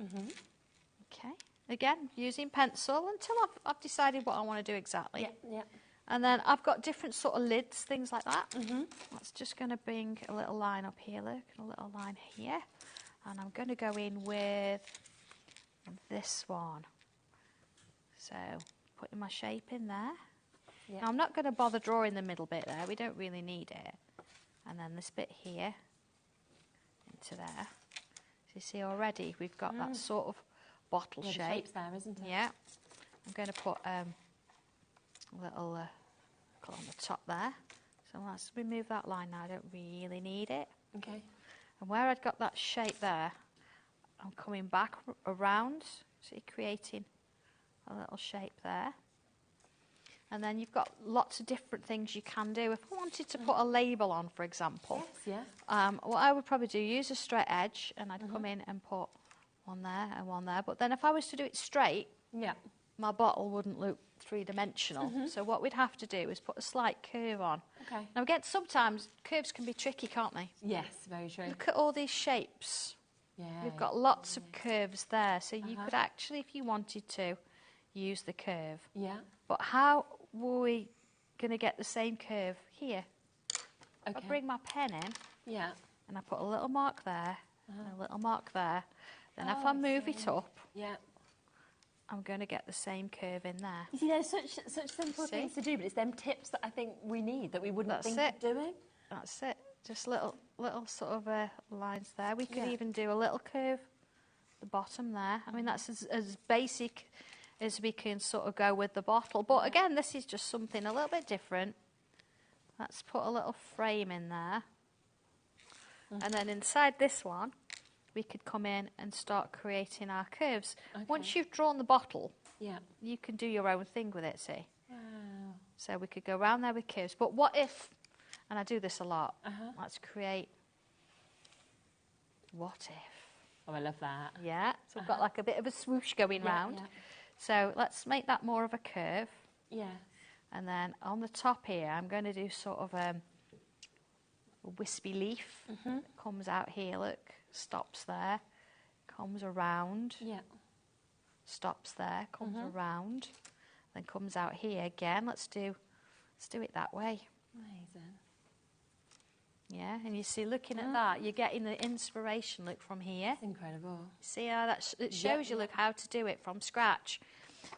Okay. Again, using pencil until I've decided what I want to do exactly. Yeah. And then I've got different sort of lids, things like that. That's just going to bring a little line up here, look, and a little line here. And I'm going to go in with this one. So, putting my shape in there. Now, I'm not going to bother drawing the middle bit there. We don't really need it. And then this bit here into there. So you see already we've got that sort of bottle shape. The shape's there, isn't it? Yeah. I'm going to put a little on the top there. So let's remove that line now. I don't really need it. Okay. And where I'd got that shape there, I'm coming back around, see, creating a little shape there. And then you've got lots of different things you can do. If I wanted to put a label on, for example, what I would probably do, use a straight edge, and I'd come in and put one there and one there. But then if I was to do it straight, my bottle wouldn't look three-dimensional. So what we'd have to do is put a slight curve on. Okay. Now again, sometimes curves can be tricky, can't they? Yes, very true. Look at all these shapes. Yeah. We've got lots of curves there. So you could actually, if you wanted to, use the curve. Yeah. But how were we going to get the same curve here? Okay. I bring my pen in. Yeah. And I put a little mark there and a little mark there. Then if I move it up, I'm going to get the same curve in there. You see, there's such simple things to do, but it's them tips that I think we need that we wouldn't think of doing. That's it. Just little sort of lines there. We could even do a little curve at the bottom there. I mean, that's as basic as we can sort of go with the bottle. But again, this is just something a little bit different. Let's put a little frame in there. And then inside this one, we could come in and start creating our curves. Okay. Once you've drawn the bottle, you can do your own thing with it, see? Wow. So we could go around there with curves. But what if, and I do this a lot, let's create what if. Oh, I love that. Yeah, so we've got like a bit of a swoosh going round. Yeah. So let's make that more of a curve. Yeah. And then on the top here, I'm going to do sort of a wispy leaf. That comes out here, look. Stops there, comes around, stops there, comes around, then comes out here again. Let's do it that way. Amazing. Yeah, and you see, looking at that, you're getting the inspiration, look, from here. That's incredible. See how it shows you, look, how to do it from scratch.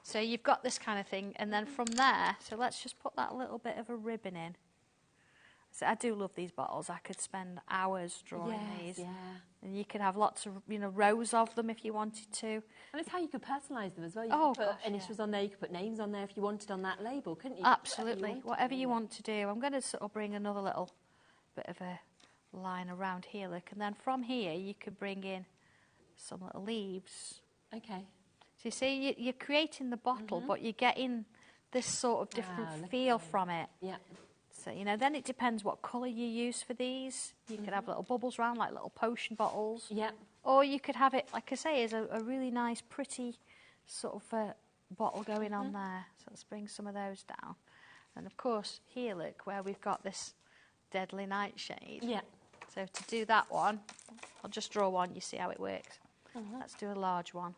So you've got this kind of thing, and then from there, so let's just put that little bit of a ribbon in. So I do love these bottles. I could spend hours drawing these. Yeah. And you could have lots of, rows of them if you wanted to. And it's how you could personalise them as well. You could put initials on there, you could put names on there if you wanted on that label, couldn't you? Absolutely. Whatever you want to do. I'm going to sort of bring another little bit of a line around here, look. And then from here, you could bring in some little leaves. Okay. So you see, you're creating the bottle, but you're getting this sort of different feel from it. Yeah. So, then it depends what colour you use for these. You could have little bubbles around, like little potion bottles. Yeah. Or you could have it, like I say, as a really nice, pretty sort of bottle going on there. So let's bring some of those down. And, of course, here, look, where we've got this deadly nightshade. Yeah. So to do that one, I'll just draw one, you see how it works. Let's do a large one.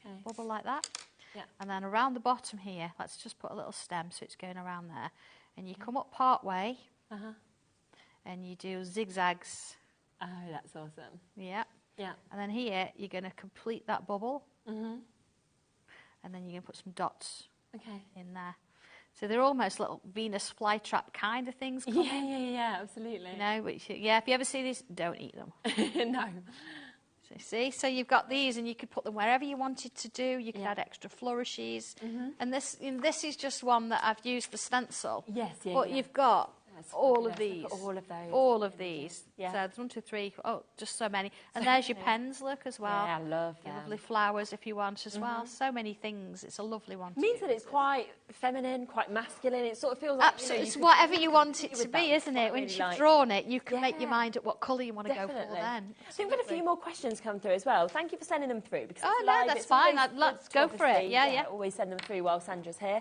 Okay. Bubble like that. Yeah. And then around the bottom here, let's just put a little stem so it's going around there. And you come up part way, and you do zigzags. Oh, that's awesome. Yeah. Yeah. And then here, you're going to complete that bubble. And then you're going to put some dots in there. So they're almost little Venus flytrap kind of things coming. Yeah, absolutely. Which, if you ever see these, don't eat them. No. So see, so you've got these, and you could put them wherever you wanted to do. You could add extra flourishes, and this is just one that I've used the stencil. Yes, but you've got all of these, all of these. Yeah. So there's 1, 2, 3. Oh, just so many. And there's your pens, look, as well. Yeah, I love them. Your lovely flowers if you want as well. So many things. It's a lovely one. It means that it's quite feminine, quite masculine. It sort of feels like absolutely. It's whatever you want it to be, isn't it? Once you've drawn it, you can make your mind up what colour you want to go for then. I think we've got a few more questions come through as well. Thank you for sending them through. Because no, that's fine. Let's go for it. Yeah. Always send them through while Sandra's here.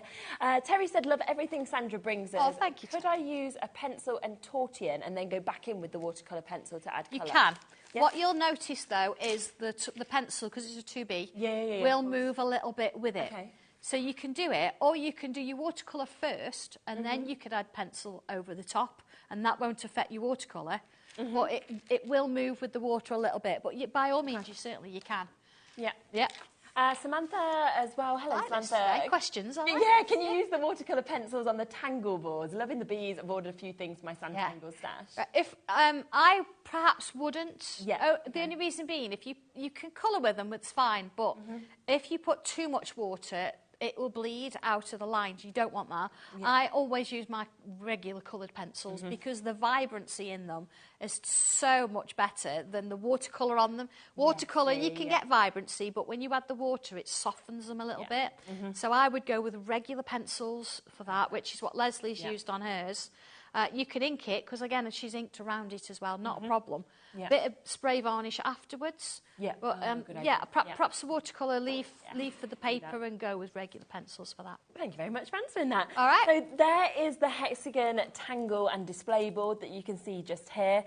Terry said, "Love everything Sandra brings us." Oh, thank you. Could I use a pencil and tortillon and then go back in with the watercolour pencil to add colour? You can. Yeah. What you'll notice, though, is the pencil, because it's a 2B, will move a little bit with it. Okay. So you can do it, or you can do your watercolour first, and then you could add pencil over the top, and that won't affect your watercolour. But it will move with the water a little bit. But by all means, you can. Yeah. Yeah. Samantha as well. Hello, Samantha. Questions? Yeah, can you use the watercolour pencils on the tangle boards? Loving the bees. I've ordered a few things for my Sanntangle stash. If I perhaps wouldn't. Yeah. The only reason being, if you can colour with them, it's fine. But if you put too much water, it will bleed out of the lines. You don't want that. Yeah. I always use my regular coloured pencils because the vibrancy in them is so much better than the watercolour on them. Watercolour, you can get vibrancy, but when you add the water, it softens them a little bit. So I would go with regular pencils for that, which is what Leslie's used on hers. You can ink it, because again, she's inked around it as well, not a problem. Yeah. Bit of spray varnish afterwards. Yeah, but perhaps the watercolour, leave for the paper and go with regular pencils for that. Thank you very much for answering that. All right. So there is the hexagon tangle and display board that you can see just here.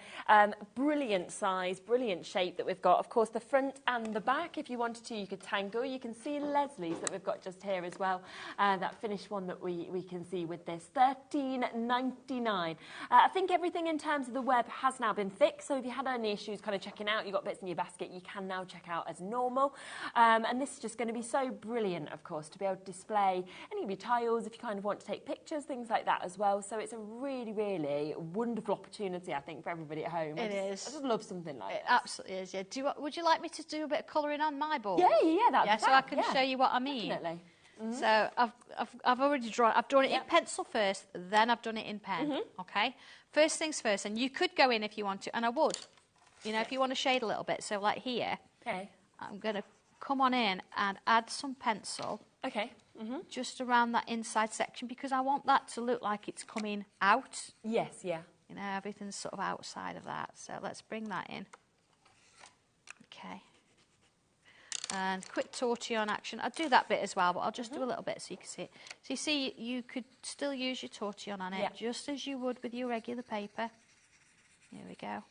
Brilliant size, brilliant shape that we've got. Of course, the front and the back, if you wanted to, you could tangle. You can see Leslie's that we've got just here as well. That finished one that we can see with this, $13.99. I think everything in terms of the web has now been fixed, so if you had any issues kind of checking out, you've got bits in your basket, you can now check out as normal. And this is just going to be so brilliant, of course, to be able to display any of your tiles if you kind of want to take pictures, things like that as well. So it's a really, really wonderful opportunity, I think, for everybody at home. It is. I just love something like this. It absolutely is, yeah. Would you like me to do a bit of colouring on my board? Yeah, that'd be so I can show you what I mean. Definitely. So I've already drawn. I've drawn it in pencil first, then I've done it in pen. Okay. First things first, and you could go in if you want to, and I would. If you want to shade a little bit. So like here, I'm going to come on in and add some pencil. Okay. Just around that inside section, because I want that to look like it's coming out. Yes. Yeah. Everything's sort of outside of that. So let's bring that in. Okay. And quick tortillon action. I'll do that bit as well, but I'll just do a little bit so you can see it. So you see, you could still use your tortillon on it, just as you would with your regular paper. Here we go.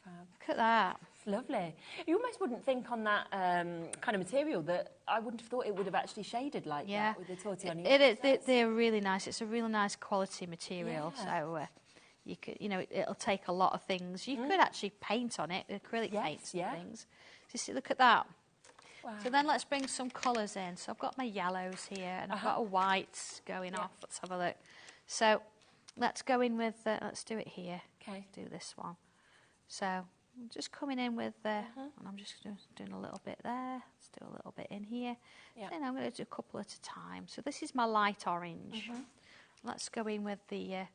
Look at that. It's lovely. You almost wouldn't think on that kind of material that I wouldn't have thought it would have actually shaded like that with the tortillon. It is. They're really nice. It's a really nice quality material. So You could, you know, it'll take a lot of things. You could actually paint on it, acrylic paints and things. So you see, look at that. Wow. So then let's bring some colours in. So I've got my yellows here, and I've got a white going off. Let's have a look. So let's go in with, let's do it here. Okay. Do this one. So I'm just coming in with, and I'm just doing a little bit there. Let's do a little bit in here. Then I'm going to do a couple at a time. So this is my light orange. Let's go in with the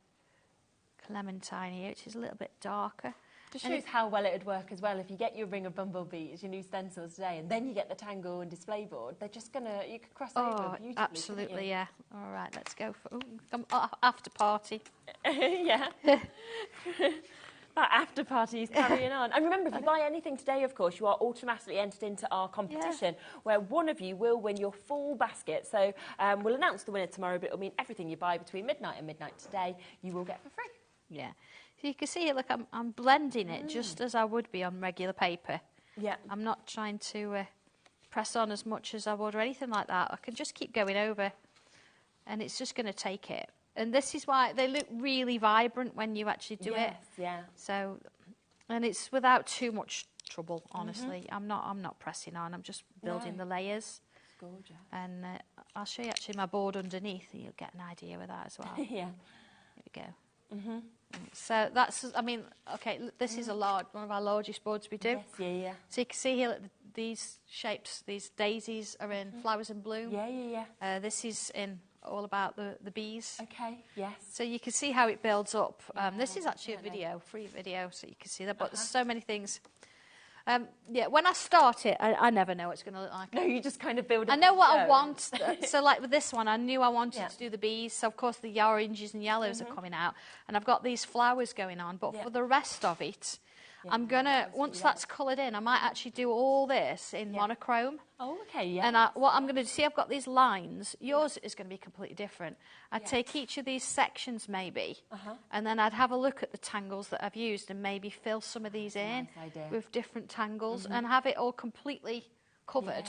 clementine here, which is a little bit darker. Just shows how well it would work as well if you get your ring of bumblebees, your new stencils today, and then you get the tangle and display board. They're just gonna, you could cross over beautifully. Absolutely, yeah. All right, let's go for after party. Yeah. That after party is carrying on. And remember, if you buy anything today, of course, you are automatically entered into our competition where one of you will win your full basket. So we'll announce the winner tomorrow, but it'll mean everything you buy between midnight and midnight today, you will get for free. Yeah. So you can see it, look, I'm blending it just as I would be on regular paper. Yeah. I'm not trying to press on as much as I would or anything like that. I can just keep going over and it's just going to take it. And this is why they look really vibrant when you actually do it. Yeah. So, and it's without too much trouble, honestly. I'm not pressing on. I'm just building the layers. It's gorgeous. And I'll show you actually my board underneath, and you'll get an idea of that as well. Yeah. Here we go. So that's, I mean, okay, this is one of our largest boards we do. Yes, So you can see here these shapes, these daisies are in flowers in bloom. This is in all about the bees. Okay, yes. So you can see how it builds up. This is actually a video, free video, so you can see that, but there's so many things. Yeah, when I start it, I never know what it's going to look like. No, you just kind of build it. I know what I want. So like with this one, I knew I wanted to do the bees. So of course the oranges and yellows are coming out. And I've got these flowers going on. But for the rest of it, I'm going to, once that's coloured in, I might actually do all this in monochrome. Oh, okay, yeah. And what I'm going to do, see, I've got these lines. Yours is going to be completely different. I'd take each of these sections maybe, and then I'd have a look at the tangles that I've used and maybe fill some of these in with different tangles and have it all completely covered.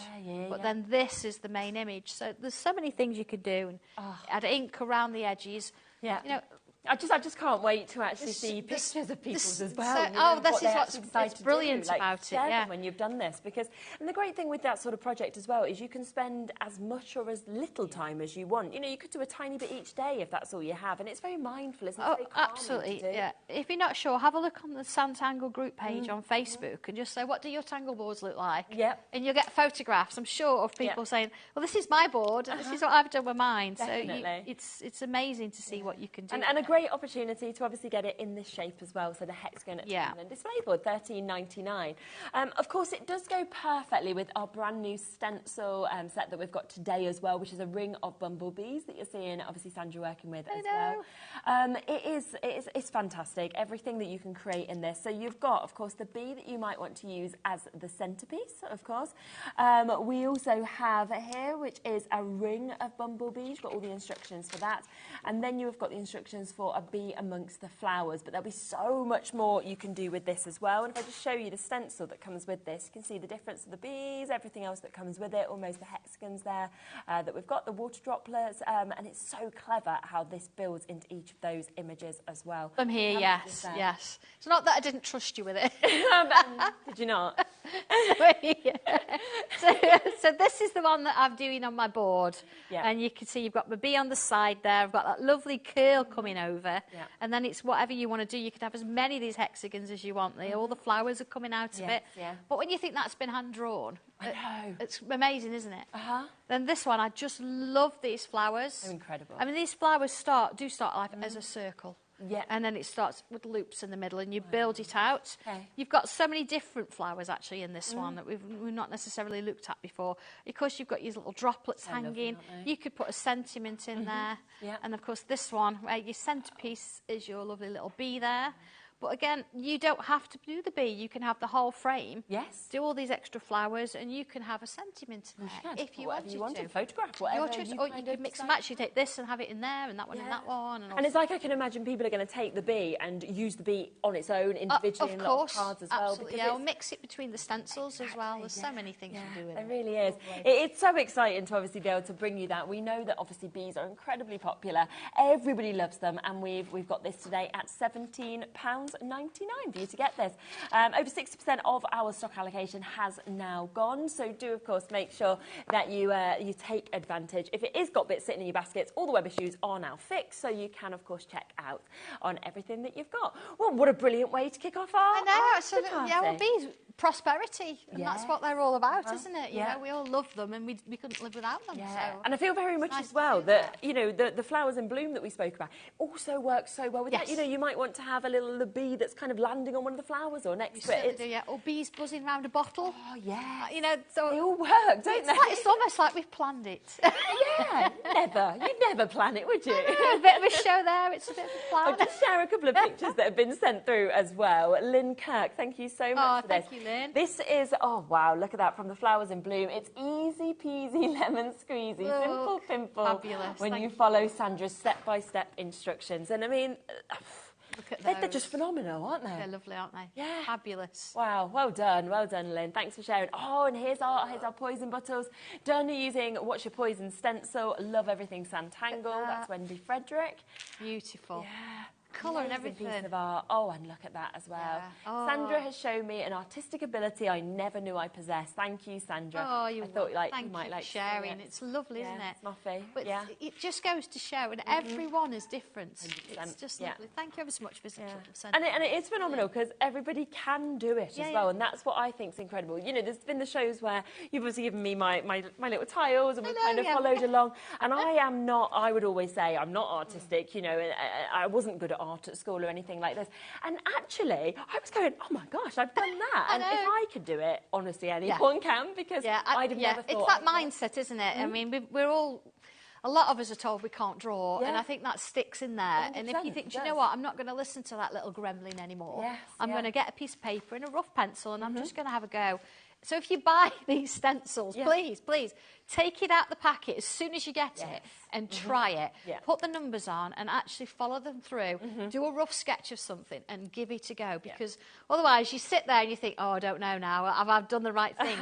But then this is the main image. So there's so many things you could do. And add ink around the edges. Yeah. You know, I just can't wait to actually see pictures of people's as well. So, this is what's brilliant about it. Yeah, when you've done this, and the great thing with that sort of project as well is you can spend as much or as little time as you want. You know, you could do a tiny bit each day if that's all you have, and it's very mindful, isn't it? Oh, absolutely. Yeah. If you're not sure, have a look on the Sandtangle group page on Facebook and just say, what do your tangle boards look like? Yep. And you'll get photographs, I'm sure, of people saying, well, this is my board, and this is what I've done with mine. Definitely. So it's amazing to see what you can do. And a great opportunity to obviously get it in this shape as well, so the hexagon and display board, $13.99. Of course, it does go perfectly with our brand new stencil set that we've got today as well, which is a ring of bumblebees that you're seeing, obviously Sandra working with as well. It's fantastic, everything that you can create in this. So you've got, of course, the bee that you might want to use as the centerpiece, of course. We also have here, which is a ring of bumblebees. You've got all the instructions for that. And then you've got the instructions for a bee amongst the flowers, but there'll be so much more you can do with this as well. And if I just show you the stencil that comes with this, you can see the difference of the bees, everything else that comes with it, almost the hexagons there that we've got, the water droplets, and it's so clever how this builds into each of those images as well. I'm here, yes. It's not that I didn't trust you with it. Did you not? So this is the one that I'm doing on my board, and you can see you've got the bee on the side there, I've got that lovely curl coming over, and then it's whatever you want to do. You can have as many of these hexagons as you want. All the flowers are coming out of it. But when you think that's been hand-drawn, it's amazing, isn't it? Then this one, I just love these flowers. They're incredible. I mean, these flowers do start life as a circle. Yeah. And then it starts with loops in the middle and you build it out. Okay. You've got so many different flowers actually in this one that we've not necessarily looked at before. Of course, you've got these little droplets hanging. You could put a sentiment in there. Yeah. And of course, this one, where your centerpiece is your lovely little bee there. But again, you don't have to do the bee. You can have the whole frame. Yes. Do all these extra flowers, and you can have a sentiment in there if you wanted to. Photograph, whatever. Your choice, or you could mix and match. You take this and have it in there, and that one in that one. And it's like I can imagine people are going to take the bee and use the bee on its own individually in a lot of cards as well. Absolutely, yeah. Or mix it between the stencils as well. There's so many things you do with it. There really is. It's so exciting to obviously be able to bring you that. We know that obviously bees are incredibly popular. Everybody loves them, and we've got this today at £17.99 for you to get this. Over 60% of our stock allocation has now gone, so do of course make sure that you take advantage. If it is got bits sitting in your baskets, all the web issues are now fixed, so you can of course check out on everything that you've got. Well, what a brilliant way to kick off our well, bees, prosperity, and that's what they're all about, isn't it? You know, we all love them, and we couldn't live without them. So and I feel very much as well that you know the flowers in bloom that we spoke about also works so well with that. You know, you might want to have a little bee that's kind of landing on one of the flowers or next to it. Or bees buzzing around a bottle. Oh yeah, you know, so they all work, don't they? It's almost like we've planned it. You'd never plan it, would you? A bit of a show there. It's a bit of a plan. I'll just share a couple of pictures that have been sent through as well. Lynn Kirk, thank you so much for this. Thank you, Lynn. This is, oh wow, look at that, from the flowers in bloom. It's easy peasy lemon squeezy, simple pimple. Fabulous. When you follow Sandra's step-by-step instructions. And I mean, look at they're just phenomenal, aren't they? They're lovely, aren't they? Yeah. Fabulous. Wow, well done, Lynn. Thanks for sharing. Oh, and here's our poison bottles. Done using What's Your Poison stencil. Love everything Santangle. That's Wendy Frederick. Beautiful. Yeah. Colour and everything. Piece of art. Oh, and look at that as well. Yeah. Oh. Sandra has shown me an artistic ability I never knew I possessed. Thank you, Sandra. Oh, I thought you might like sharing. it. It's lovely, isn't it? It's muffy. But it just goes to show, and everyone is different. 100%. It's just lovely. Thank you ever so much for and it is phenomenal because everybody can do it as well, and that's what I think is incredible. You know, there's been the shows where you've obviously given me my little tiles, and we've kind of followed along. And I would always say I'm not artistic. You know, I wasn't good at art at school or anything like this, and actually I was going, oh my gosh, I've done that, and if I could do it, honestly anyone can, because I'd have never thought. It's that mindset, isn't it? I mean, we're all, a lot of us are told we can't draw, and I think that sticks in there. And if you think, do you know what, I'm not going to listen to that little gremlin anymore. I'm going to get a piece of paper and a rough pencil, and I'm just going to have a go. So if you buy these stencils, please take it out the packet as soon as you get it and try it. Put the numbers on and actually follow them through. Do a rough sketch of something and give it a go, because otherwise you sit there and you think, oh, I don't know now, I've done the right thing.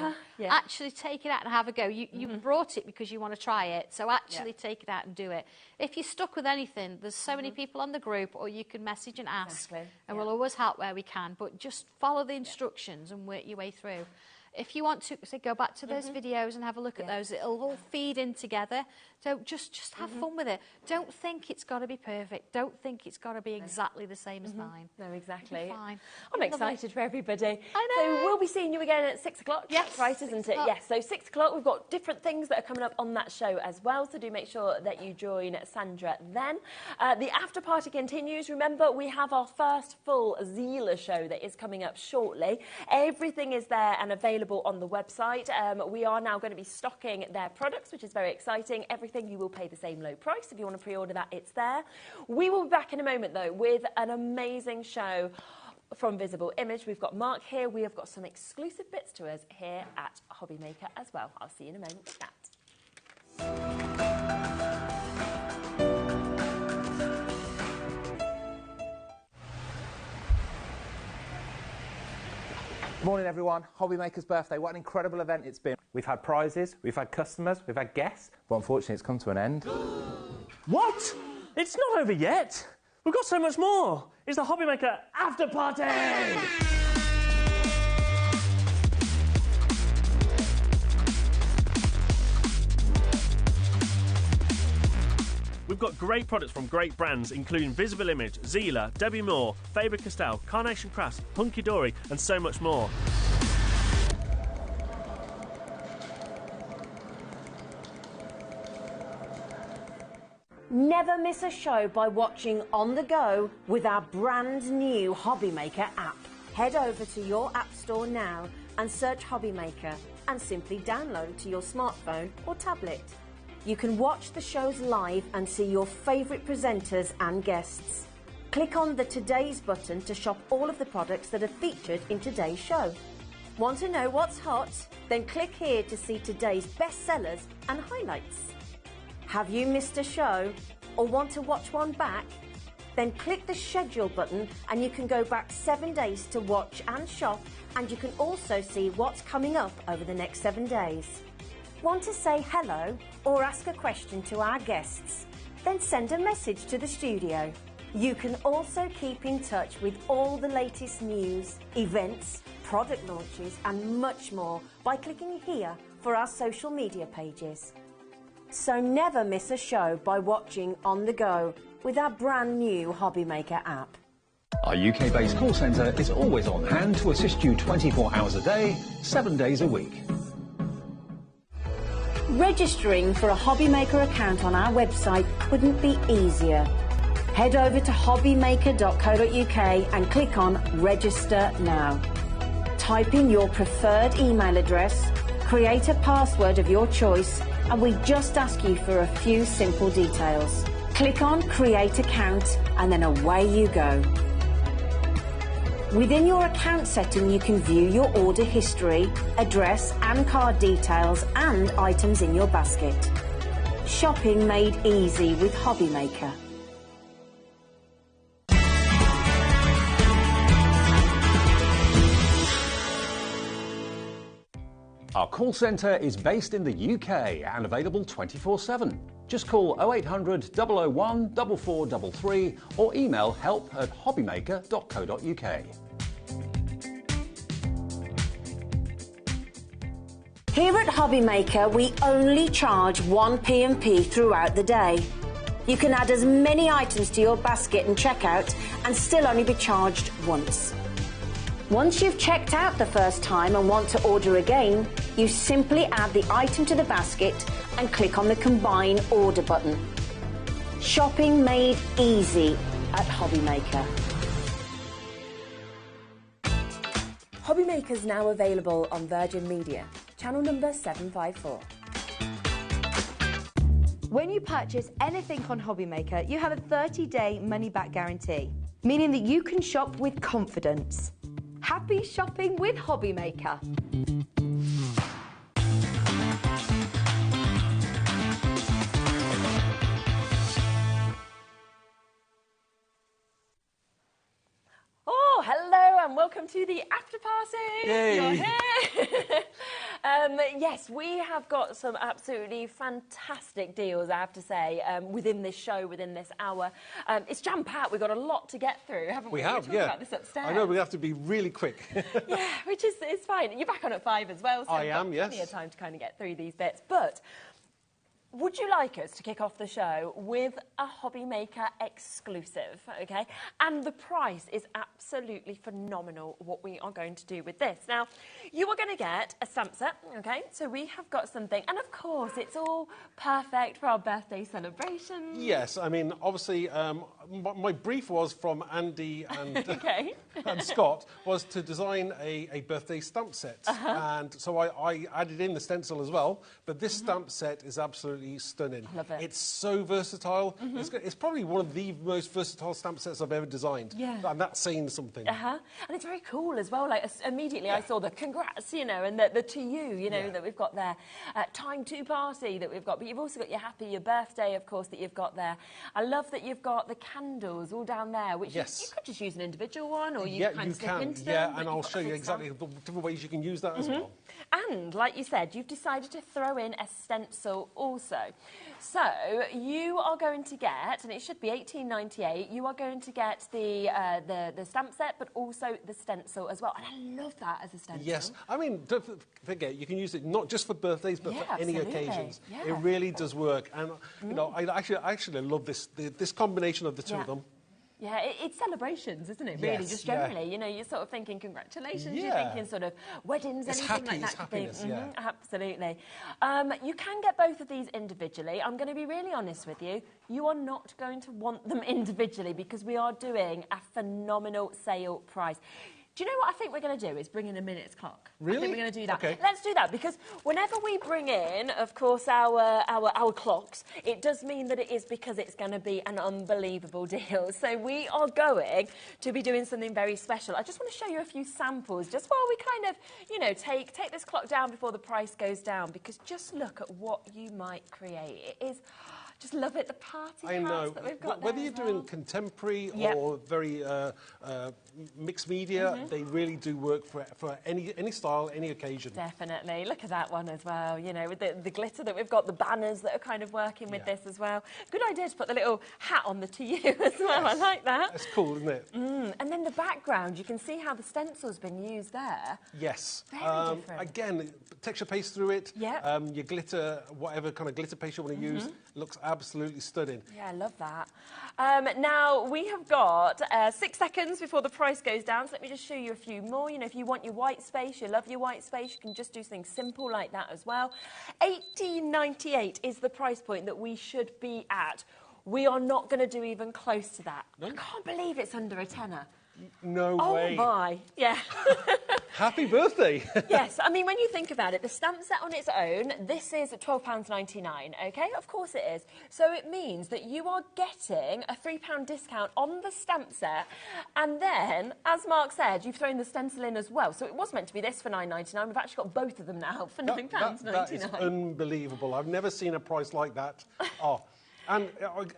Actually take it out and have a go. You brought it because you want to try it, so actually take it out and do it. If you're stuck with anything, there's so many people on the group, or you can message and ask, and we'll always help where we can, but just follow the instructions and work your way through. If you want to, say, go back to those videos and have a look at those, it'll all feed in together. So just have fun with it. Don't think it's got to be perfect. Don't think it's got to be exactly the same as mine. No, exactly. Fine. I'm excited for everybody. I know. So we'll be seeing you again at 6 o'clock. Yes. Right, isn't it? Yes. So 6 o'clock, we've got different things that are coming up on that show as well. So do make sure that you join Sandra then. The after party continues. Remember, we have our first full Zila show that is coming up shortly. Everything is there and available on the website. We are now going to be stocking their products, which is very exciting. Everything, you will pay the same low price. If you want to pre-order that, it's there. We will be back in a moment, though, with an amazing show from Visible Image. We've got Mark here. We have got some exclusive bits to us here at HobbyMaker as well. I'll see you in a moment with that. Morning everyone, HobbyMaker's birthday, what an incredible event it's been. We've had prizes, we've had customers, we've had guests, but unfortunately it's come to an end. What? It's not over yet. We've got so much more. It's the HobbyMaker after party! We've got great products from great brands, including Visible Image, Zila, Debbie Moore, Faber-Castell, Carnation Crafts, Hunky Dory, and so much more. Never miss a show by watching on the go with our brand new HobbyMaker app. Head over to your app store now and search HobbyMaker and simply download to your smartphone or tablet. You can watch the shows live and see your favourite presenters and guests. Click on the Today's button to shop all of the products that are featured in today's show. Want to know what's hot? Then click here to see today's bestsellers and highlights. Have you missed a show or want to watch one back? Then click the schedule button and you can go back 7 days to watch and shop, and you can also see what's coming up over the next 7 days. Want to say hello or ask a question to our guests? Then send a message to the studio. You can also keep in touch with all the latest news, events, product launches and much more by clicking here for our social media pages. So never miss a show by watching on the go with our brand new HobbyMaker app. Our UK-based call centre is always on hand to assist you 24 hours a day, 7 days a week. Registering for a HobbyMaker account on our website couldn't be easier. Head over to hobbymaker.co.uk and click on Register Now. Type in your preferred email address, create a password of your choice, and we just ask you for a few simple details. Click on Create Account and then away you go. Within your account setting, you can view your order history, address and card details and items in your basket. Shopping made easy with HobbyMaker. Our call centre is based in the UK and available 24/7. Just call 0800 001 4433 or email help@hobbymaker.co.uk. Here at HobbyMaker, we only charge 1 P&P throughout the day. You can add as many items to your basket and checkout and still only be charged once. Once you've checked out the first time and want to order again, you simply add the item to the basket and click on the Combine Order button. Shopping made easy at HobbyMaker. HobbyMaker's now available on Virgin Media, channel number 754. When you purchase anything on HobbyMaker, you have a 30-day money-back guarantee, meaning that you can shop with confidence. Happy shopping with HobbyMaker. Oh, hello and welcome to the after party. Yay. You're here. Yes, we have got some absolutely fantastic deals, I have to say, within this show, within this hour. It's jam-packed. We've got a lot to get through, haven't we? We have, talked about this upstairs. I know, we have to be really quick. Yeah, which is it's fine. You're back on at 5 as well, so I we've am, got yes. plenty of time to kind of get through these bits. But would you like us to kick off the show with a HobbyMaker exclusive, okay? And the price is absolutely phenomenal, what we are going to do with this. Now, you are going to get a stamp set, okay? So we have got something, and of course, it's all perfect for our birthday celebration. Yes, I mean, obviously, my brief was from Andy and, Okay. and Scott was to design a birthday stamp set. And so I added in the stencil as well, but this stamp set is absolutely stunning. Love it. It's so versatile. It's probably one of the most versatile stamp sets I've ever designed. Yeah. And that's saying something. And it's very cool as well. Like immediately I saw the congrats, you know, and the to you, you know, that we've got there. Time to party that we've got. But you've also got your happy, your birthday, of course, that you've got there. I love that you've got the candles all down there, which you could just use an individual one or you kind of slip into them. Yeah, and I'll show you exactly the different ways you can use that as well. And, like you said, you've decided to throw in a stencil also. So, you are going to get, and it should be $18.98, you are going to get the stamp set, but also the stencil as well. And I love that as a stencil. Yes. I mean, don't forget, you can use it not just for birthdays, but for any occasions. Yeah. It really does work. And, you know, I actually love this combination of the two of them. Yeah, it's celebrations, isn't it, really, just generally? You know, you're sort of thinking congratulations, you're thinking sort of weddings, anything like that. It's happiness, absolutely. You can get both of these individually. I'm going to be really honest with you. You are not going to want them individually because we are doing a phenomenal sale price. Do you know what I think we're going to do is bring in a minute's clock? Really? I think we're going to do that. Okay. Let's do that, because whenever we bring in, of course, our clocks, it does mean that it is because it's going to be an unbelievable deal. So we are going to be doing something very special. I just want to show you a few samples, just while we kind of, you know, take this clock down before the price goes down, because just look at what you might create. It is... Just love it, the party hats that we've got Whether there you're as well. doing contemporary or very mixed media, they really do work for any style, any occasion. Definitely. Look at that one as well, you know, with the glitter that we've got, the banners that are kind of working with this as well. Good idea to put the little hat on the TU as well. Yes. I like that. That's cool, isn't it? And then the background, you can see how the stencil's been used there. Yes. Very different. Again, texture paste through it. Yeah. Your glitter, whatever kind of glitter paste you want to use, looks absolutely stunning. Yeah, I love that. Now, we have got 6 seconds before the price goes down, so let me just show you a few more. You know, if you want your white space, you love your white space, you can just do something simple like that as well. $18.98 is the price point that we should be at. We are not going to do even close to that. No? I can't believe it's under a tenner. No way. Oh, my. Yeah. Happy birthday. Yes, I mean, when you think about it, the stamp set on its own, this is £12.99, OK? Of course it is. So it means that you are getting a £3 discount on the stamp set, and then, as Mark said, you've thrown the stencil in as well. So it was meant to be this for £9.99. We've actually got both of them now for £9.99. That is unbelievable. I've never seen a price like that. Oh. And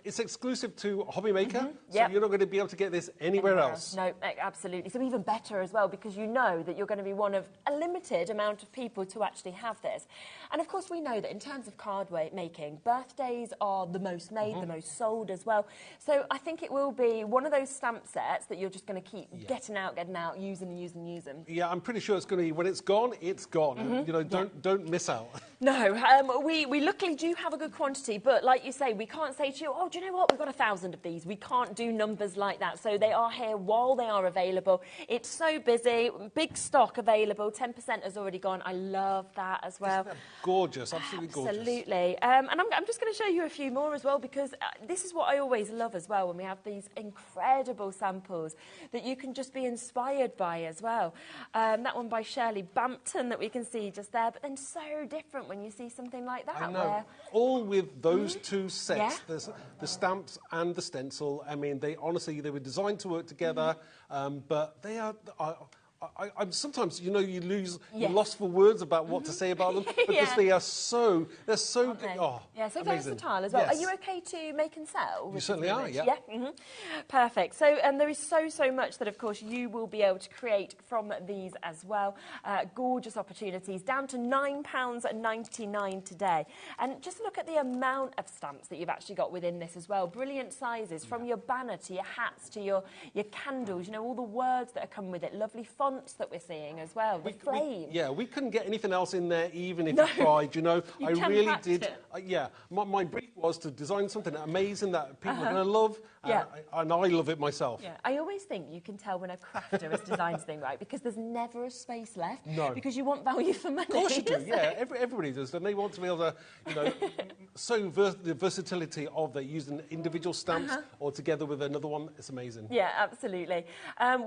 it's exclusive to HobbyMaker, so you're not going to be able to get this anywhere else. No, absolutely. So even better as well, because you know that you're going to be one of a limited amount of people to actually have this. And of course, we know that in terms of card making, birthdays are the most made, the most sold as well. So I think it will be one of those stamp sets that you're just going to keep getting out, using. Yeah, I'm pretty sure it's going to be, when it's gone, it's gone. You know, don't miss out. No, we luckily do have a good quantity, but like you say, we can't say to you, oh, do you know what, we've got 1,000 of these. We can't do numbers like that. So they are here while they are available. It's so busy, big stock available, 10% has already gone. I love that as well. Isn't that gorgeous, absolutely gorgeous. Absolutely. And I'm just going to show you a few more as well, because this is what I always love as well, when we have these incredible samples that you can just be inspired by as well. That one by Shirley Bampton that we can see just there, but then so different when you see something like that. I know. All with those two sets. The stamps and the stencil. I mean, they were designed to work together, but they are... I'm sometimes, you know, you're lost for words about what to say about them, because they're so good. Oh, yeah, so amazing. versatile as well. Yes. Are you okay to make and sell? You certainly are, yeah. Perfect. So there is so much that, of course, you will be able to create from these as well. Gorgeous opportunities, down to £9.99 today. And just look at the amount of stamps that you've actually got within this as well. Brilliant sizes, from your banner to your hats to your candles, you know, all the words that are coming with it. Lovely fonts that we're seeing as well, the flame. We couldn't get anything else in there, even if you tried, you know. You I really did. My brief was to design something amazing that people are going to love, and I love it myself. Yeah. I always think you can tell when a crafter has designed something right, because there's never a space left. No. Because you want value for money. Of course you do, yeah. Everybody does, and they want to be able to, you know, the versatility of they using individual stamps or together with another one. It's amazing. Yeah, absolutely.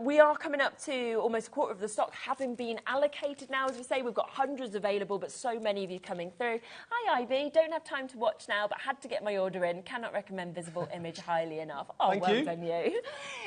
We are coming up to almost a quarter of the stock having been allocated now. As we say, we've got hundreds available, but so many of you coming through. Hi, Ivy. Don't have time to watch now, but had to get my order in. Cannot recommend Visible Image highly enough. Oh, well done you.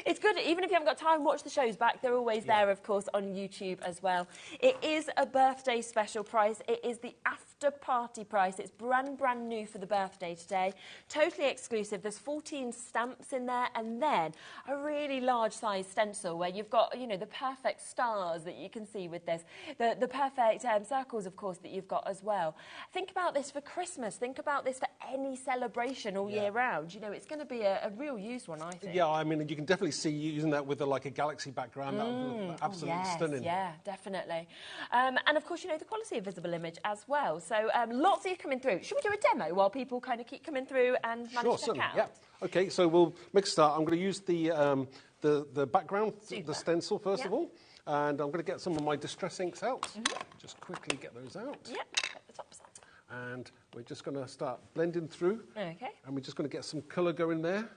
It's good. Even if you haven't got time, watch the shows back. They're always there, of course, on YouTube as well. It is a birthday special price. It is the after party price. It's brand new for the birthday today. Totally exclusive. There's 14 stamps in there, and then a really large size stencil where you've got, you know, the perfect stars that you can see with this, the perfect circles, of course, that you've got as well. Think about this for Christmas. Think about this for any celebration all year round. You know, it's going to be a real used one, I think. Yeah, I mean, you can definitely see using that with like a galaxy background. That would look absolutely stunning. Yeah, definitely. And of course, you know, the quality of Visible Image as well. So lots of you coming through. Should we do a demo while people kind of keep coming through and manage to check out? Yeah. Okay, so we'll make a start. I'm going to use the background, the stencil first of all. And I'm going to get some of my Distress inks out. Just quickly get those out. Yep, get the tops out. and we're just going to start blending through. Okay. And we're just going to get some colour going there.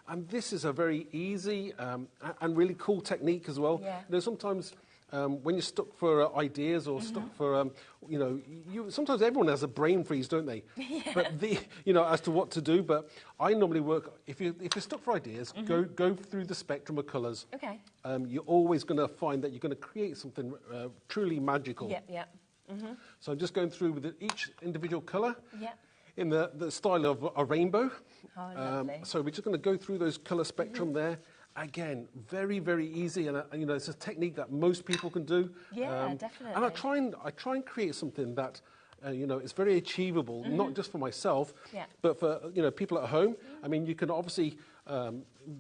And this is a very easy and really cool technique as well. Yeah. You know, sometimes when you're stuck for ideas or stuck for, you know, sometimes everyone has a brain freeze, don't they? Yeah. But you know, as to what to do. But I normally work, if you're stuck for ideas, go through the spectrum of colours. Okay. You're always going to find that you're going to create something truly magical. Yep, yep. So I'm just going through with each individual colour. Yep. In the style of a rainbow. Oh, lovely. So we're just going to go through those colour spectrum there. Again, very, very easy, and you know, it's a technique that most people can do. Yeah, definitely. And I try and create something that you know, is very achievable, not just for myself, but for you know, people at home. I mean, you can obviously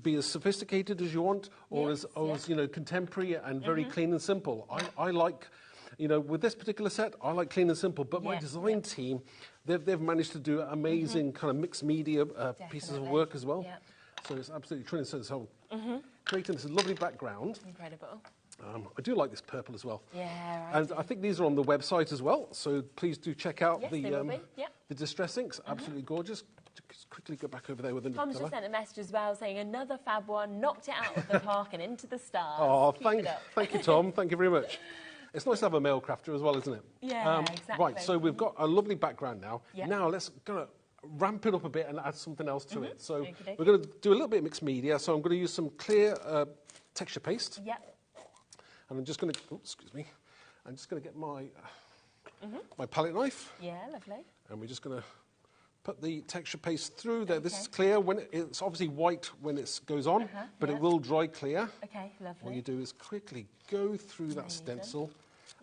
be as sophisticated as you want, or as you know, contemporary and very clean and simple. I like. You know, with this particular set, I like clean and simple, but my design team, they've managed to do amazing kind of mixed media pieces of work as well. Yeah. So it's absolutely tremendous. So creating this lovely background. Incredible. I do like this purple as well. Yeah, right. And I think these are on the website as well, so please do check out Yes, they will be. Yep. the distress inks. Absolutely gorgeous. Just quickly go back over there with another Tom's colour. just sent a message as well saying another fab one, knocked it out of the park and into the stars. Oh, Keep it up. thank you, Tom. Thank you very much. It's nice to have a male crafter as well, isn't it? Yeah, exactly. Right, so we've got a lovely background now. Yep. Now let's go ramp it up a bit and add something else to it. So Okey-dokey. we're going to do a little bit of mixed media. So I'm going to use some clear texture paste. Yep. And I'm just going to, excuse me, I'm just going to get my my palette knife. Yeah, lovely. And we're just going to put the texture paste through there. This is clear. When it's obviously white when it goes on, but it will dry clear. Okay, lovely. What you do is quickly go through that stencil.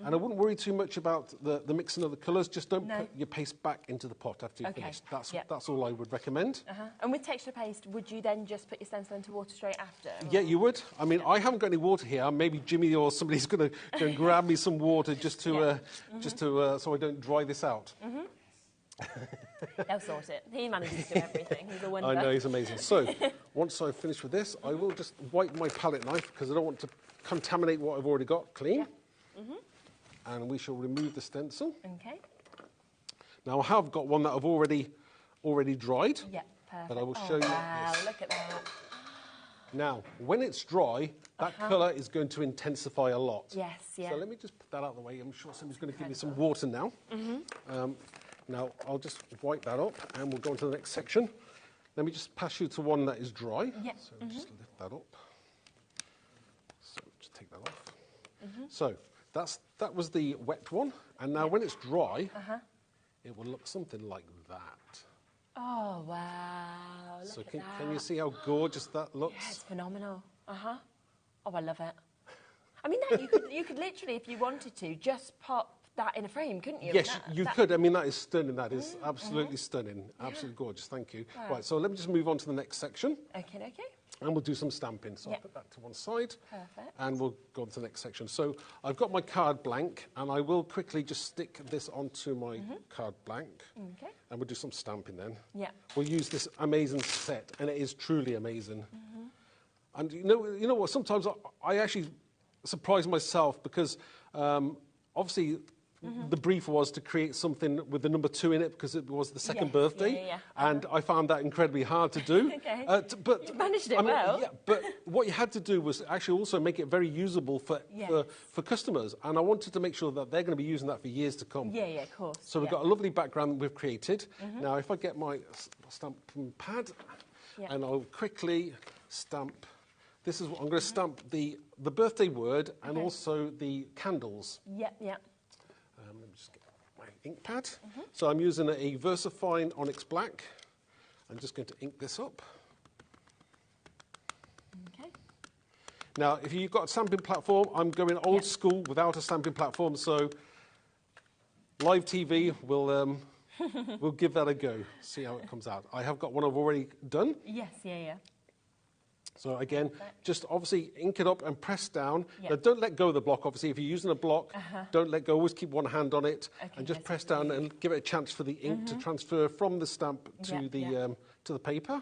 And I wouldn't worry too much about the mixing of the colours. Just don't put your paste back into the pot after you've finished. That's all I would recommend. And with texture paste, would you then just put your stencil into water straight after? Yeah, you would. I mean, I haven't got any water here. Maybe Jimmy or somebody's going to go and grab me some water just to so I don't dry this out. They'll sort it. He manages to do everything. He's a wonder. I know, he's amazing. So, once I've finished with this, I will just wipe my palette knife because I don't want to contaminate what I've already got clean. And we shall remove the stencil. Okay. Now, I have got one that I've already dried. Yeah, perfect. But I will show you Wow, this. look at that. Now, when it's dry, that colour is going to intensify a lot. Yes, yeah. So let me just put that out of the way. I'm sure somebody's going to give me some water now. Now, I'll just wipe that up and we'll go on to the next section. Let me just pass you to one that is dry. Yeah. So just lift that up. So just take that off. So that was the wet one. And now when it's dry, it will look something like that. Oh, wow. Look So at can that. you see how gorgeous that looks? Yeah, it's phenomenal. Oh, I love it. I mean, that, you could literally, if you wanted to, just pop that in a frame, couldn't you? Yes, you could. I mean, that is stunning. That is absolutely stunning. Absolutely gorgeous. Thank you. Wow. Right, so let me just move on to the next section. Okay. And we'll do some stamping. So I'll put that to one side. Perfect. And we'll go on to the next section. So I've got my card blank, and I will quickly just stick this onto my card blank. Okay. And we'll do some stamping then. Yeah. We'll use this amazing set, and it is truly amazing. And you know what? Sometimes I actually surprise myself because obviously the brief was to create something with the number 2 in it because it was the second birthday, and I found that incredibly hard to do. Okay. But you managed it well. Yeah, but what you had to do was actually also make it very usable for customers, and I wanted to make sure that they're going to be using that for years to come. Yeah, of course. So we've got a lovely background that we've created. Now, if I get my stamping pad, and I'll quickly stamp. This is what I'm going to stamp the birthday word and also the candles. Yep. Let me just get my ink pad. So I'm using a VersaFine Onyx Black. I'm just going to ink this up. Okay. Now, if you've got a stamping platform, I'm going old school without a stamping platform. So live TV will we'll give that a go. See how it comes out. I have got one I've already done. Yes. Yeah. So again, just obviously ink it up and press down. Now don't let go of the block, obviously. If you're using a block, don't let go. Always keep one hand on it and just press down and give it a chance for the ink to transfer from the stamp to the paper.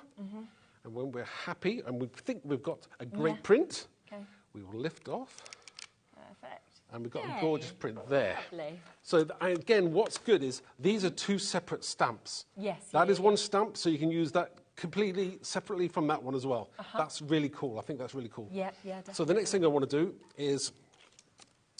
And when we're happy and we think we've got a great print, we will lift off. Perfect. And we've got a gorgeous print there. Lovely. So again, what's good is these are two separate stamps. Yes. That is one stamp, so you can use that completely separately from that one as well. That's really cool. I think that's really cool. Yeah, definitely. So the next thing I want to do is,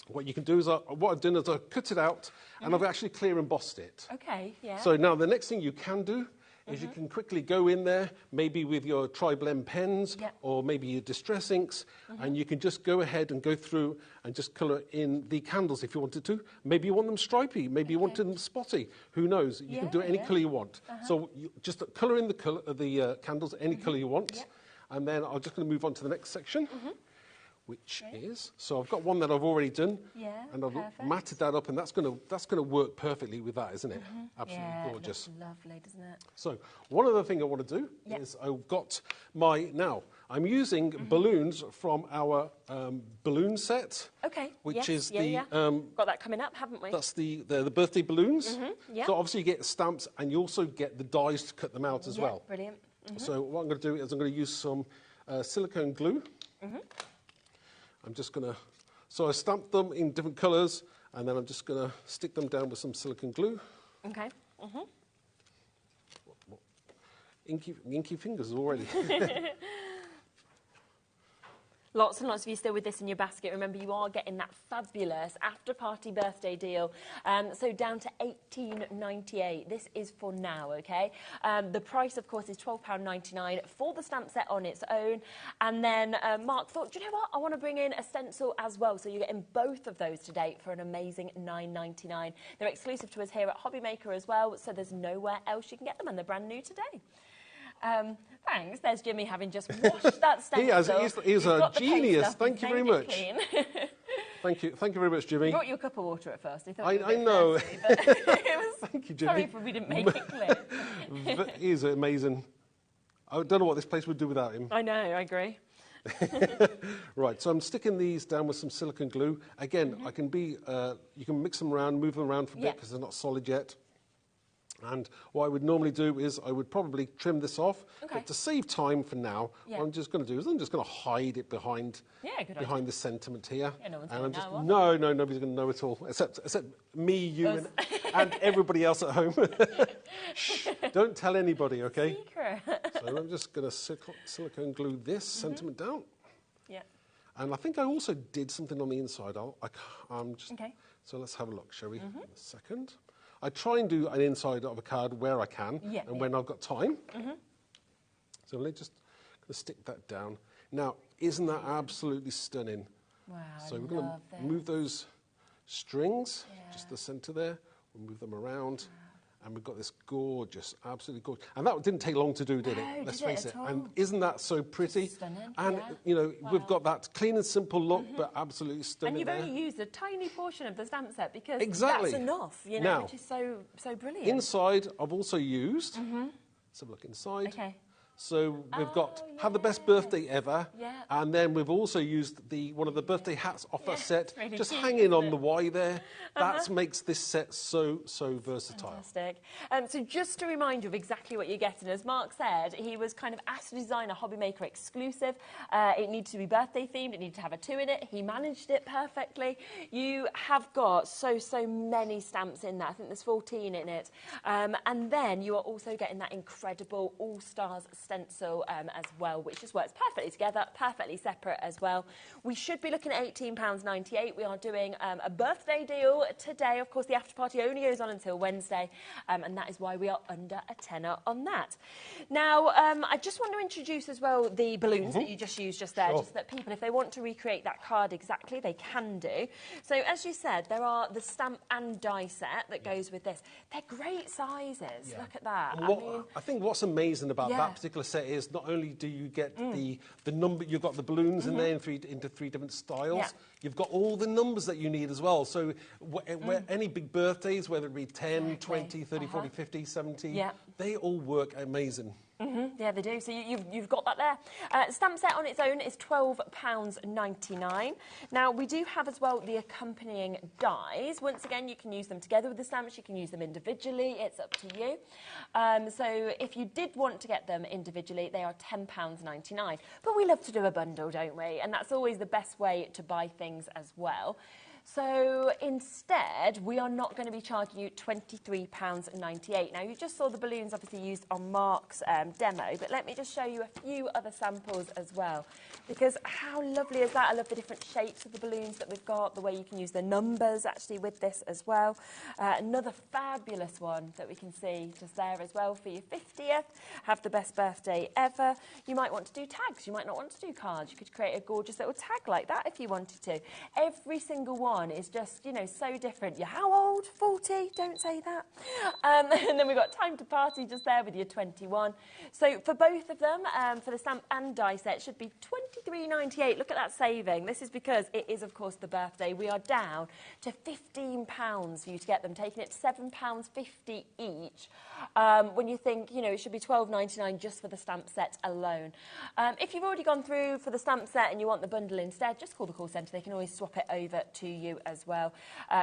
what you can do is, what I've done is I've cut it out and I've actually clear embossed it. Okay, yeah. So now the next thing you can do is you can quickly go in there, maybe with your tri-blend pens or maybe your distress inks, and you can just go ahead and go through and just colour in the candles if you wanted to. Maybe you want them stripy, maybe you want them spotty. Who knows? You can do it any colour you want. So you just colour in the candles any colour you want, and then I'm just going to move on to the next section. Which is, so I've got one that I've already done, and I've matted that up, and that's going to work perfectly with that, isn't it? Absolutely gorgeous. It looks lovely, doesn't it? So one other thing I want to do is I've got I'm using balloons from our balloon set. Okay. Which is got that coming up, haven't we? That's the birthday balloons. So obviously you get stamps, and you also get the dies to cut them out as well. Brilliant. So what I'm going to do is I'm going to use some silicone glue. I'm just going to, so I stamped them in different colours, and then I'm just going to stick them down with some silicone glue. Okay. Inky fingers already. Lots and lots of you still with this in your basket. Remember, you are getting that fabulous after-party birthday deal. So down to $18.98. This is for now, okay? The price, of course, is £12.99 for the stamp set on its own. And then Mark thought, do you know what? I want to bring in a stencil as well. So you're getting both of those today for an amazing $9.99. They're exclusive to us here at HobbyMaker as well, so there's nowhere else you can get them, and they're brand new today. Thanks. There's Jimmy having just washed that stencil. He's a genius. Thank you very much. Thank you very much, Jimmy. I brought you a cup of water at first. I know. Thirsty, but Thank you, Jimmy. Sorry if we didn't make it clear. He's amazing. I don't know what this place would do without him. I know, I agree. Right, so I'm sticking these down with some silicone glue. Again, I can you can mix them around, move them around for a bit because they're not solid yet. And what I would normally do is I would probably trim this off. But to save time for now, what I'm just going to do is I'm just going to hide it behind the sentiment here. Yeah, no one's and going to know. No, nobody's going to know at all, except me, you, and everybody else at home. Shh, don't tell anybody, okay? Secret. So I'm just going to silicone glue this sentiment down. Yeah. And I think I also did something on the inside. Okay. So let's have a look, shall we? In a second. I try and do an inside of a card where I can and when I've got time. So let's just stick that down. Now, isn't that absolutely stunning? Wow, so we're going to move those strings, just the centre there. We'll move them around. And we've got this gorgeous, absolutely gorgeous. And that didn't take long to do, did it? Let's face it. And isn't that so pretty? Stunning. And, you know, we've got that clean and simple look, but absolutely stunning. And you've there. only used a tiny portion of the stamp set because Exactly. that's enough, you know, Now, which is so brilliant. Inside, I've also used, let's have a look inside. Okay. So we've got Have the Best Birthday Ever, and then we've also used one of the birthday hats off that set, really just cute, hanging on isn't the Y there. That makes this set so versatile. Fantastic. So just to remind you of exactly what you're getting, as Mark said, he was kind of asked to design a HobbyMaker exclusive. It needed to be birthday themed, it needed to have a 2 in it. He managed it perfectly. You have got so many stamps in there. I think there's 14 in it. And then you are also getting that incredible All-Stars stencil as well, which just works perfectly together, perfectly separate as well. We should be looking at £18.98. We are doing a birthday deal today. Of course, the after party only goes on until Wednesday, and that is why we are under a tenner on that. Now, I just want to introduce as well the balloons that you just used just there, just that people, if they want to recreate that card exactly, they can do. So, as you said, there are the stamp and die set that goes with this. They're great sizes. Look at that. I think what's amazing about that particular set is not only do you get the number, you've got the balloons in there into 3 different styles, you've got all the numbers that you need as well. So any big birthdays, whether it be 10, 20, 30, 40, 50, 70, they all work amazing. Yeah, they do. So you've got that there. Stamp set on its own is £12.99. Now, we do have as well the accompanying dies. Once again, you can use them together with the stamps. You can use them individually. It's up to you. So if you did want to get them individually, they are £10.99. But we love to do a bundle, don't we? And that's always the best way to buy things as well. So instead, we are not going to be charging you £23.98. Now, you just saw the balloons obviously used on Mark's demo, but let me just show you a few other samples as well, because how lovely is that? I love the different shapes of the balloons that we've got, the way you can use the numbers actually with this as well. Another fabulous one that we can see just there as well for your 50th. Have the best birthday ever. You might want to do tags. You might not want to do cards. You could create a gorgeous little tag like that if you wanted to. Every single one is just, you know, so different. You're how old? 40? Don't say that. And then we've got time to party just there with your 21. So for both of them, for the stamp and die set, it should be £23.98. Look at that saving. This is because it is, of course, the birthday. We are down to £15 for you to get them, taking it to £7.50 each. When you think, you know, it should be £12.99 just for the stamp set alone. If you've already gone through for the stamp set and you want the bundle instead, just call the call centre. They can always swap it over to you as well.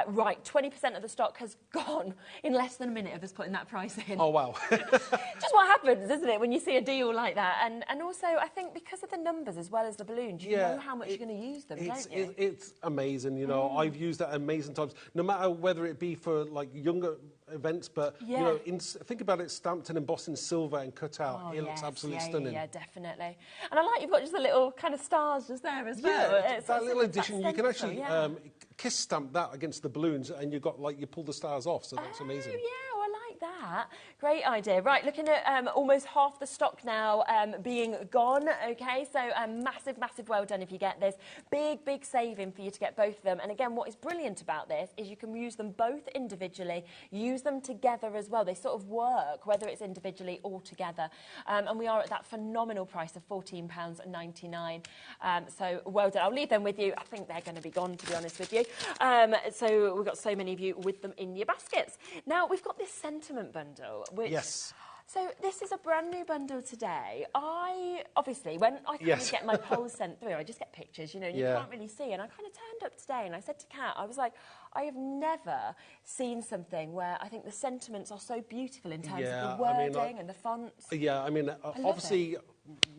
Right, 20% of the stock has gone in less than a minute of us putting that price in. Oh, wow. Just what happens, isn't it, when you see a deal like that? And also, I think because of the numbers as well as the balloons, you know how much you're going to use them, don't you? It's amazing, you know. I've used that amazing times, no matter whether it be for, like, younger events, but, you know, think about it stamped and embossed in silver and cut out. Oh, it looks absolutely stunning. Yeah, definitely. And I like you've got just the little kind of stars just there as well. Yeah, that little addition, you can actually kiss stamp that against the balloons and you've got, like, you pull the stars off, so that's amazing. Yeah, I like that. Great idea. Right, looking at almost half the stock now being gone, okay? So massive, massive well done if you get this. Big, big saving for you to get both of them. And again, what is brilliant about this is you can use them both individually, use them together as well. They sort of work, whether it's individually or together. And we are at that phenomenal price of £14.99. So well done. I'll leave them with you. I think they're going to be gone, to be honest with you. So we've got so many of you with them in your baskets. Now, we've got this sentiment bundle, which... Yes. So this is a brand new bundle today. Obviously, when I kind of get my polls sent through, I just get pictures, you know, and you can't really see. And I kind of turned up today and I said to Kat, I was like, I have never seen something where I think the sentiments are so beautiful in terms of the wording and the fonts. Yeah, I mean, obviously...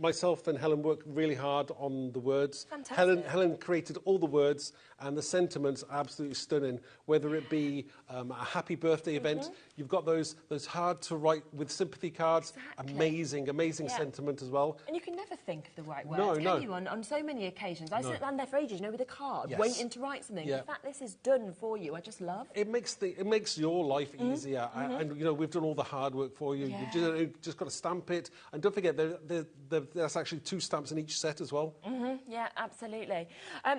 Myself and Helen worked really hard on the words. Fantastic. Helen created all the words and the sentiments are absolutely stunning. Whether it be a happy birthday event, you've got those hard to write with sympathy cards. Amazing sentiment as well. And you can never think of the right words, can you, on so many occasions? I sit down there for ages, you know, with a card, waiting to write something. The fact this is done for you, I just love. It makes your life easier. And, you know, we've done all the hard work for you. You've just got to stamp it. And don't forget, there's actually 2 stamps in each set as well. Yeah, absolutely.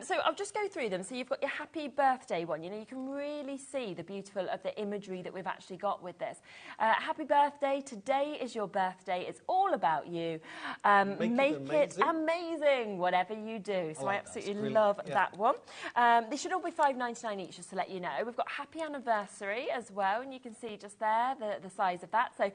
So I'll just go through them. So you've got your happy birthday one. You know, you can really see the beautiful of the imagery that we've actually got with this. Happy birthday. Today is your birthday. It's all about you. Make it amazing, whatever you do. So I absolutely love that one. They should all be £5.99 each, just to let you know. We've got happy anniversary as well, and you can see just there the size of that. So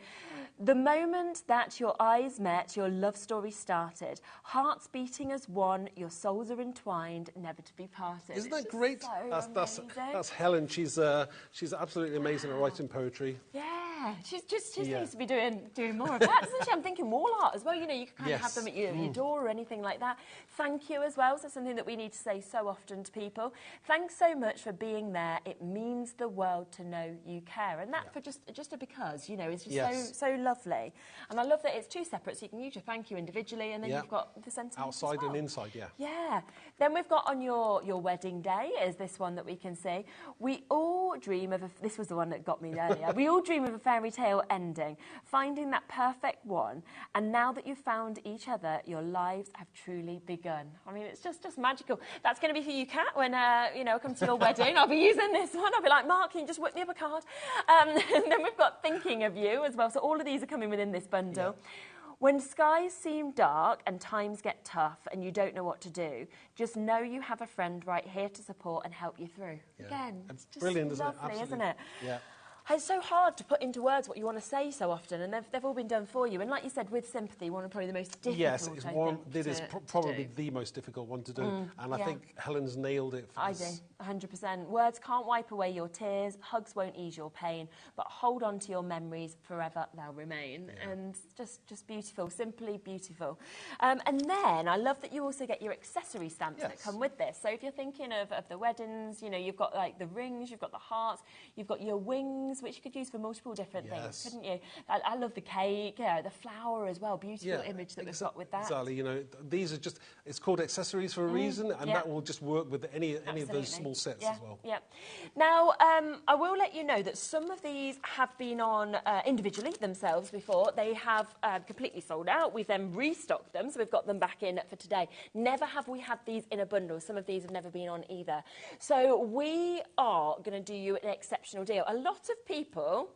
the moment that your eyes met, your love story started. Hearts beating as one, your souls are entwined, never to be parted. Isn't that great? That's Helen. She's absolutely amazing at writing poetry. Yeah, she needs to be doing more of that, doesn't she? I'm thinking wall art as well. You know, you can kind of have them at your door or anything like that. Thank you as well. So something that we need to say so often to people. Thanks so much for being there. It means the world to know you care, and that for just a because, you know, is just so lovely. And I love that it's 2 separate, so you can use your thank you individually, and then you've got the sentiment outside as well. and inside. Yeah. Then we've got on your wedding day is this one that we can see. We all dream of this was the one that got me earlier. We all dream of a fairy tale ending, finding that perfect one, and now that you've found each other, your lives have truly begun. I mean, it's just magical. That's going to be for you, Kat, when you know, come to your wedding. I'll be using this one. I'll be like, Mark, can you just whip me up a card? And then we've got thinking of you as well. So all of these are coming within this bundle. When skies seem dark and times get tough and you don't know what to do, just know you have a friend right here to support and help you through. Again, it's just brilliant, lovely, isn't it? Yeah. It's so hard to put into words what you want to say so often, and they've all been done for you. And like you said, with sympathy, one of probably the most difficult. Yes, it's probably the most difficult one to do, and I think Helen's nailed it. For I do, 100%. Words can't wipe away your tears, hugs won't ease your pain, but hold on to your memories, forever they'll remain. And just beautiful, simply beautiful. And then I love that you also get your accessory stamps that come with this. So if you're thinking of the weddings, you know, you've got like the rings, you've got the hearts, you've got your wings, which you could use for multiple different things, couldn't you? I love the cake, the flower as well. Beautiful image that we've got with that. Exactly. You know, these are just, it's called accessories for a reason, and that will just work with any of those small sets as well. Yeah. Now, I will let you know that some of these have been on individually themselves before. They have completely sold out. We've then restocked them, so we've got them back in for today. Never have we had these in a bundle. Some of these have never been on either. So we are going to do you an exceptional deal. A lot of people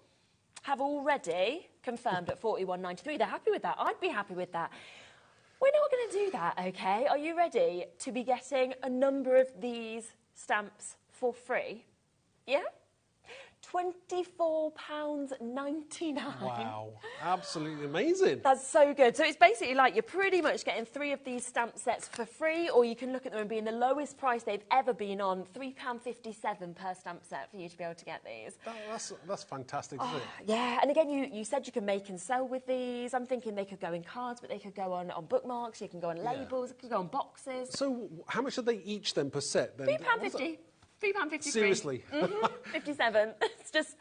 have already confirmed at $41.93. They're happy with that. I'd be happy with that. We're not going to do that, OK? Are you ready to be getting a number of these stamps for free? Yeah? £24.99. Wow, absolutely amazing. That's so good. So it's basically like you're pretty much getting 3 of these stamp sets for free, or you can look at them and being the lowest price they've ever been on, £3.57 per stamp set for you to be able to get these. That's fantastic, isn't it? Yeah, and again, you said you can make and sell with these. I'm thinking they could go in cards, but they could go on bookmarks, you can go on labels, it could go on boxes. So how much are they each then per set? Then? £3.50. £3.53. Seriously? 57. It's just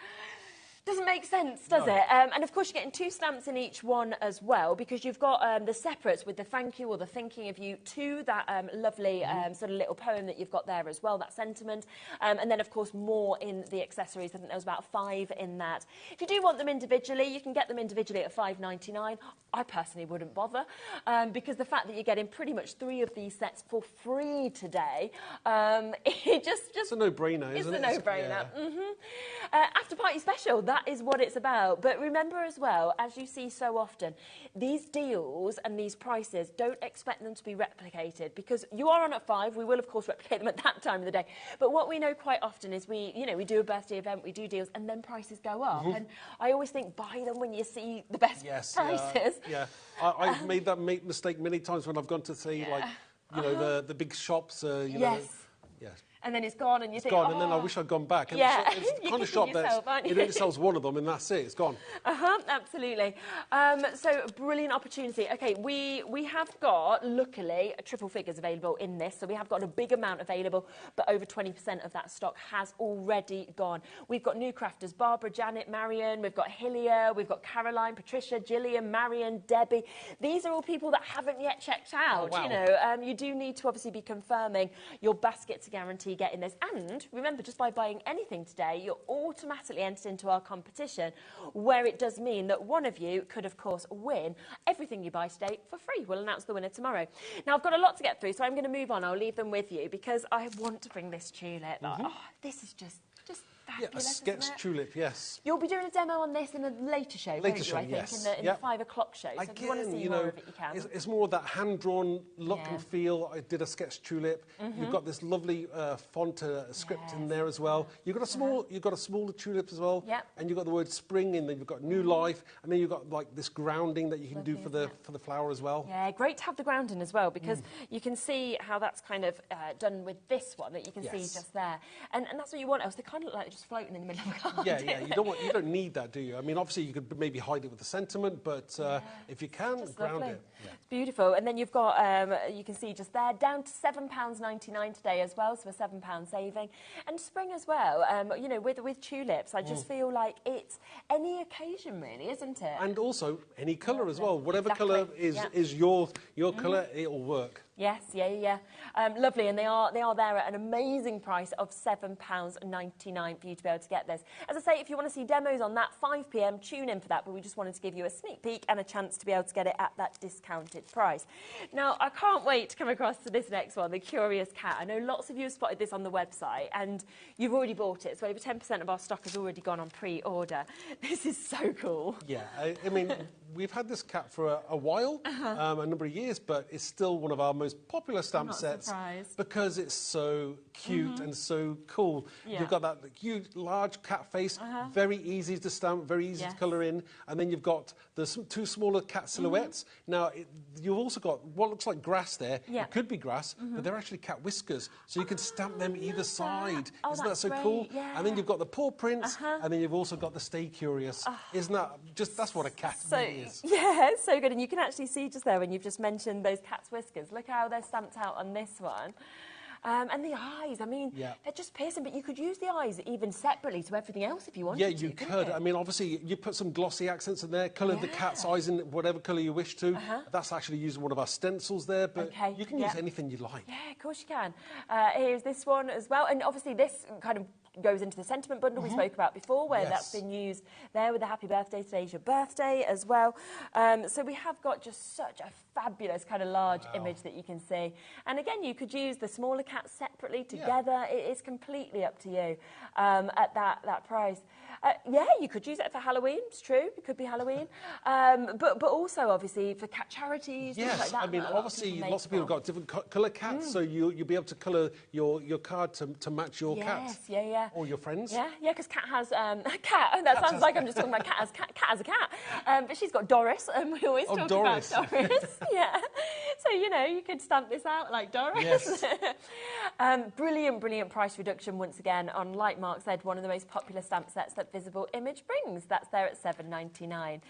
doesn't make sense, does it? And of course, you're getting 2 stamps in each one as well, because you've got the separates with the thank you or the thinking of you to that lovely sort of little poem that you've got there as well, that sentiment. And then, of course, more in the accessories. I think there was about 5 in that. If you do want them individually, you can get them individually at $5.99. I personally wouldn't bother, because the fact that you're getting pretty much 3 of these sets for free today, it just it's a no-brainer, isn't it? It's a no-brainer. After party special, that is what it's about. But remember as well, as you see so often, these deals and these prices, don't expect them to be replicated, because you are on at 5. We will, of course, replicate them at that time of the day. But what we know quite often is we do a birthday event, we do deals, and then prices go up. And I always think, buy them when you see the best prices. Yeah, I've made that mistake many times when I've gone to see, like, you know, the big shops, you know. Yes. And then it's gone, and you think, gone, and then I wish I'd gone back. And it's the kind of shop that it only sells one of them, and that's it. It's gone. Absolutely. So brilliant opportunity. Okay, we have got, luckily, triple figures available in this. So we have got a big amount available, but over 20% of that stock has already gone. We've got new crafters: Barbara, Janet, Marion. We've got Hillier. We've got Caroline, Patricia, Gillian, Marion, Debbie. These are all people that haven't yet checked out. Oh, wow. You know, you do need to obviously be confirming your basket to guarantee getting this. And remember, just by buying anything today, you're automatically entered into our competition, where it does mean that one of you could, of course, win everything you buy today for free. We'll announce the winner tomorrow. Now, I've got a lot to get through, so I'm going to move on. I'll leave them with you, because I want to bring this tulip. This is just fabulous, a sketch tulip, yes. You'll be doing a demo on this in a later show, won't you, I think, yes. in the 5 o'clock show. So if you want to see more of it, you can. It's more that hand-drawn look and feel. I did a sketch tulip. You've got this lovely font script in there as well. You've got a smaller tulip as well. And you've got the word spring, and then you've got new life, and then you've got like this grounding that you can do for the flower as well. Yeah, great to have the grounding as well, because you can see how that's kind of done with this one that you can see just there. And that's what you want, else they kind of look like they're just floating in the middle of a garden. Yeah, you don't need that, do you? I mean, obviously you could maybe hide it with the sentiment, but if you can, ground it. Yeah. It's beautiful. And then you've got, you can see just there, down to £7.99 today as well, so a £7 saving. And spring as well, you know, with tulips, I just feel like it's any occasion really, isn't it? And also any colour as well. Whatever colour is your colour, it'll work. Yes, yeah. Lovely, and they are there at an amazing price of £7.99 for you to be able to get this. As I say, if you want to see demos on that, 5 p.m, tune in for that, but we just wanted to give you a sneak peek and a chance to be able to get it at that discounted price. Now, I can't wait to come across to this next one, the Curious Cat. I know lots of you have spotted this on the website, and you've already bought it, so over 10% of our stock has already gone on pre-order. This is so cool. Yeah, I mean, we've had this cat for a while, a number of years, but it's still one of our most popular stamp sets surprised. because it's so cute and so cool. Yeah. You've got that huge, large cat face, very easy to stamp, very easy to colour in, and then you've got the two smaller cat silhouettes. Now, you've also got what looks like grass there. Yeah. It could be grass, but they're actually cat whiskers, so you can stamp them either side. Oh, Isn't that that's so great, cool? yeah. And then you've got the paw prints, and then you've also got the Stay Curious. Isn't that just, that's what a cat really is. Yeah, it's so good. And you can actually see just there when you've just mentioned those cat's whiskers. Look how they're stamped out on this one. And the eyes, I mean, they're just piercing, but you could use the eyes even separately to everything else if you wanted to. Yeah, you could. I mean, obviously, you put some glossy accents in there, colour the cat's eyes in whatever colour you wish to. That's actually using one of our stencils there, but you can use anything you like. Yeah, of course you can. Here's this one as well. And obviously this kind of goes into the sentiment bundle we spoke about before, where that's been used there with the happy birthday, today's your birthday as well. So we have got just such a fabulous kind of large image that you can see. And again, you could use the smaller cats separately together. It is completely up to you at that price. Yeah, you could use it for Halloween, it's true, it could be Halloween. But also, obviously, for cat charities, things like that. I mean, obviously, lots of people have got different colour cats, so you'll be able to colour your card to match your cats. Yeah. Or your friends. Yeah, because Cat has a cat. Oh, that sounds like I'm just talking about cat as a cat. But she's got Doris, and we always talk Doris. about Doris. Yeah. So, you know, you could stamp this out like Doris. Yes. Brilliant price reduction once again on, like Mark said, one of the most popular stamp sets that Visible Image brings. That's there at $7.99.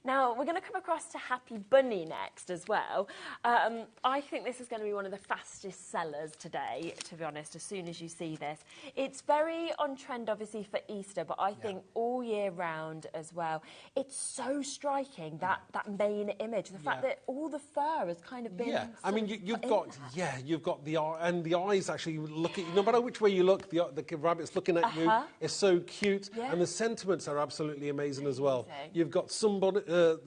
Now, we're going to come across to Happy Bunny next as well. I think this is going to be one of the fastest sellers today, to be honest, as soon as you see this. It's very on trend, obviously, for Easter, but I think all year round as well. It's so striking, that main image, the fact that all the fur has kind of been... Yeah, I mean, you've got the eye, and the eyes actually look at you. No matter which way you look, the rabbit's looking at you. It's so cute, and the sentiments are absolutely amazing as well. You've got somebody... I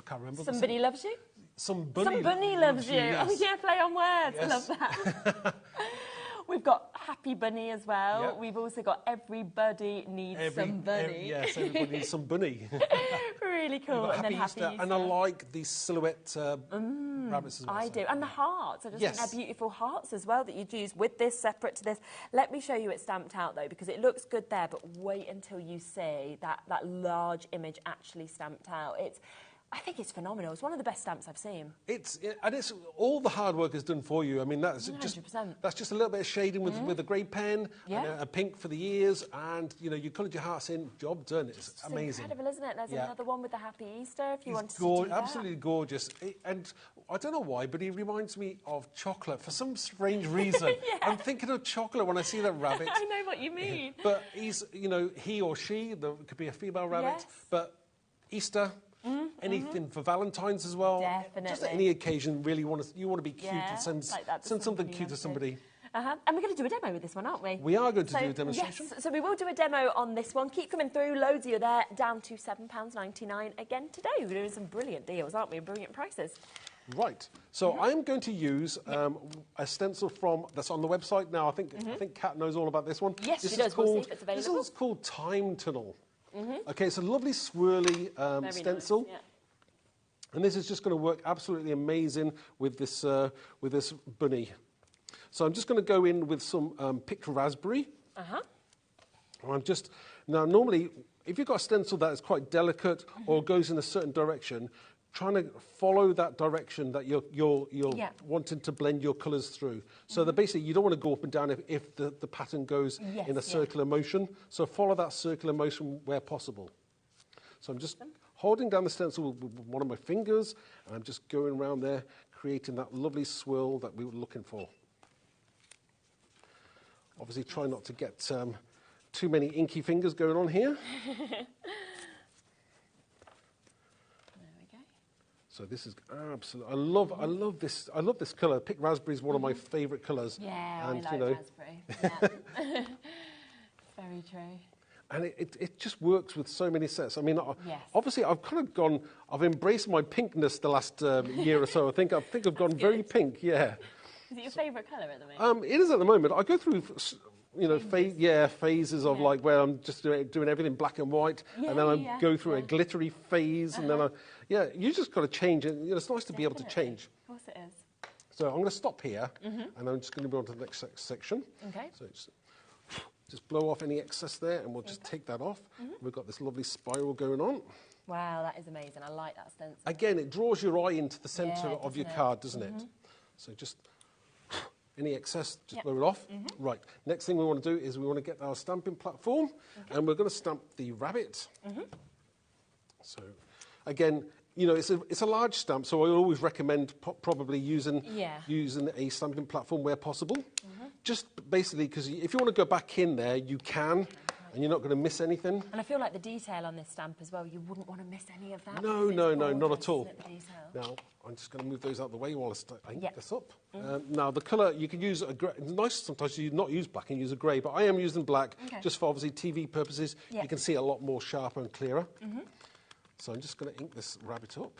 can't remember. Somebody loves you? Some bunny loves you. Yes. Oh, yeah, play on words. Yes. I love that. We've got Happy Bunny as well. Yep. We've also got Everybody Needs Some Bunny. Yes, everybody needs some bunny. Really cool. And then Happy Easter. And I like the silhouette rabbits as well. I do. And the hearts. I just think they're beautiful hearts as well that you'd use with this, separate to this. Let me show you it stamped out, though, because it looks good there, but wait until you see that large image actually stamped out. I think it's phenomenal. It's one of the best stamps I've seen. It's all the hard work is done for you. I mean, that's 100%. That's just a little bit of shading with a grey pen, and a pink for the ears, and you coloured your hearts in. Job done. It's amazing. Incredible, isn't it? There's another one with the Happy Easter if you wanted to do that. Absolutely gorgeous. And I don't know why, but he reminds me of chocolate for some strange reason. I'm thinking of chocolate when I see that rabbit. I know what you mean. But he's, he or she, there could be a female rabbit, but Easter. Anything for Valentine's as well. Definitely. Just any occasion, really, you want to be cute and send something cute to somebody. And we're going to do a demo with this one, aren't we? We are going to do a demonstration. Yes, so we will do a demo on this one. Keep coming through. Loads of you there, down to £7.99 again today. We're doing some brilliant deals, aren't we? Brilliant prices. Right. So I'm going to use a stencil that's on the website now. I think Kat knows all about this one. Yes, she does. We'll see if it's available. This one's called Time Tunnel. Okay, it's a lovely swirly stencil. Nice, and this is just going to work absolutely amazing with this bunny. So I'm just going to go in with some picked raspberry. Now normally, if you've got a stencil that is quite delicate or goes in a certain direction, trying to follow that direction that you're wanting to blend your colours through. So that basically you don't want to go up and down if the pattern goes in a circular motion. So follow that circular motion where possible. So I'm just holding down the stencil with one of my fingers, and I'm just going around there, creating that lovely swirl that we were looking for. Obviously try not to get too many inky fingers going on here. So this is absolutely. I love this. I love this colour. Picked raspberry is one of my favourite colours. Yeah, and, I like raspberry. Yeah. Very true. And it just works with so many sets. I mean, obviously, I've embraced my pinkness the last year or so. I think I've gone very pink. Yeah. Is it your favourite colour at the moment? It is at the moment. I go through. phases of like where I'm just doing everything black and white, and then I go through a glittery phase, and then you just got to change it. You know, it's nice to be able to change. Of course it is. So I'm going to stop here, and I'm just going to go on to the next section. Okay. So just blow off any excess there, and we'll just take that off. We've got this lovely spiral going on. Wow, that is amazing. I like that stencil. Again, it draws your eye into the centre of your card, doesn't it? So just any excess, just blow it off. Right, next thing we want to do is we want to get our stamping platform, and we're going to stamp the rabbit. So, again, you know, it's a large stamp, so I always recommend probably using a stamping platform where possible. Just basically, because if you want to go back in there, you can. And you're not going to miss anything. And I feel like the detail on this stamp as well, you wouldn't want to miss any of that. No, not at all. Now, I'm just going to move those out of the way while I ink this up. Now, the colour, you can use a grey. It's nice sometimes you not use black and use a grey, but I am using black just for obviously TV purposes. You can see it a lot more sharper and clearer. So I'm just going to ink this rabbit up.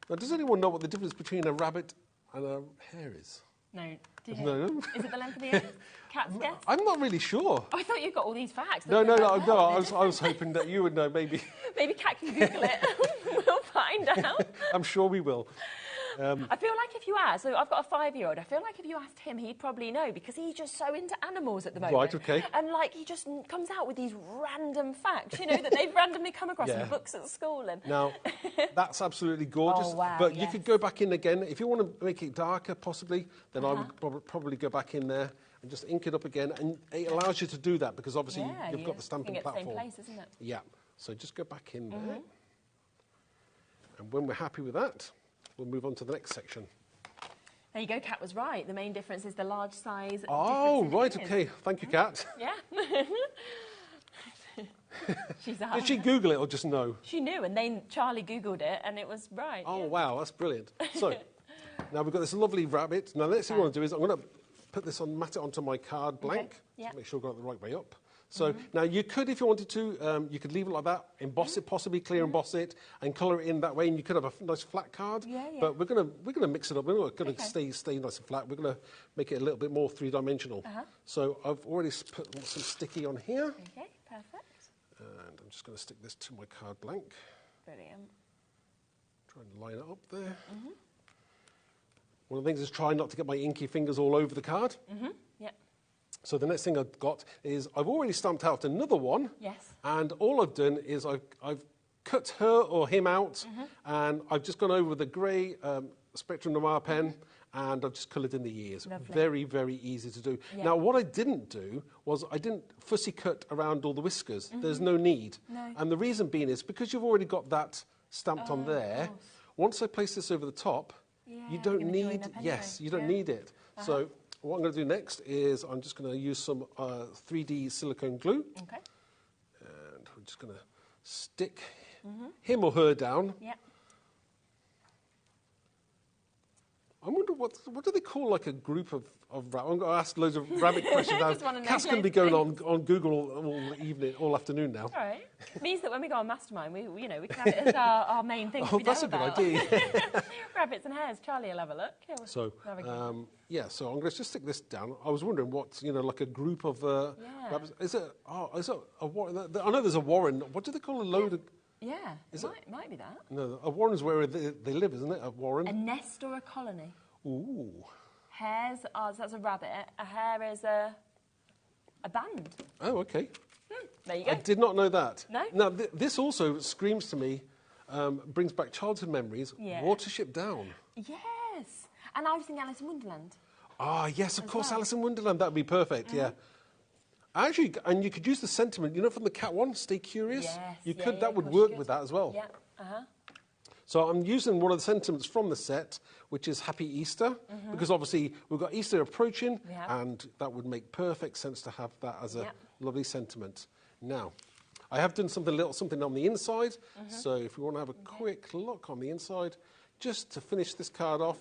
Now, does anyone know what the difference between a rabbit and a hare is? No. No. Is it the length of the ears? Cat's guess? I'm not really sure. Oh, I thought you got all these facts. No. I was hoping that you would know, maybe. Maybe Cat can Google it. We'll find out. I'm sure we will. I feel like if you ask, so I've got a 5-year-old, I feel like if you asked him, he'd probably know because he's just so into animals at the moment. Right, okay. And like he just comes out with these random facts, you know, that they've randomly come across in books at school. And now, that's absolutely gorgeous. Oh, wow, but you could go back in again. If you want to make it darker, possibly, then I would probably go back in there and just ink it up again. And it allows you to do that because obviously you've got the stamping platform. The same place, isn't it? Yeah. So just go back in there. And when we're happy with that, we'll move on to the next section. There you go, Kat was right. The main difference is the large size. Oh, right, okay. Thank you, Kat. Yeah. Did she Google it or just know? She knew, and then Charlie Googled it, and it was right. Oh, wow, that's brilliant. So, now we've got this lovely rabbit. Now, the next thing I want to do is I'm going to put this on, mat it onto my card blank. Make sure I've got it the right way up. So now you could, if you wanted to, you could leave it like that, emboss it, possibly clear emboss it, and colour it in that way, and you could have a nice flat card. But we're gonna mix it up. We're not gonna stay nice and flat. We're gonna make it a little bit more three-dimensional. So I've already put some sticky on here. Okay, perfect. And I'm just gonna stick this to my card blank. Brilliant. Try and line it up there. One of the things is try not to get my inky fingers all over the card. So the next thing I've got is I've already stamped out another one. And all I've done is I've cut her or him out, and I've just gone over with a grey Spectrum Noir pen, and I've just coloured in the ears. Lovely. Very, very easy to do. Now, what I didn't do was I didn't fussy cut around all the whiskers. There's no need. And the reason being is because you've already got that stamped on there, once I place this over the top, you don't need, you don't need it. So what I'm going to do next is I'm just going to use some 3D silicone glue. And I'm just going to stick him or her down. I wonder what do they call like a group of rabbits? I'm going to ask loads of rabbit questions now. Kat's going to be going on Google all afternoon now. All right. It means that when we go on Mastermind, we can have it as our main thing to be that's a good idea. Rabbits and hares. Charlie will have a look. So, so I'm going to just stick this down. I was wondering what, like a group of rabbits. Is it a warren? I know there's a warren. What do they call a load of... Might be that. No, a warren is where they live, isn't it? A warren. A nest or a colony. Ooh. Hares are, that's a rabbit. A hare is a band. Oh, okay. There you go. I did not know that. No? Now, this also screams to me, brings back childhood memories, Watership Down. Yes. And I was thinking Alice in Wonderland. Ah, yes, of course, Alice in Wonderland. That would be perfect, Actually, and you could use the sentiment, from the cat one, Stay Curious. Yes. You could, that would work with that as well. So I'm using one of the sentiments from the set, which is Happy Easter, because obviously we've got Easter approaching, and that would make perfect sense to have that as a lovely sentiment. Now, I have done something on the inside, so if we want to have a quick look on the inside, just to finish this card off,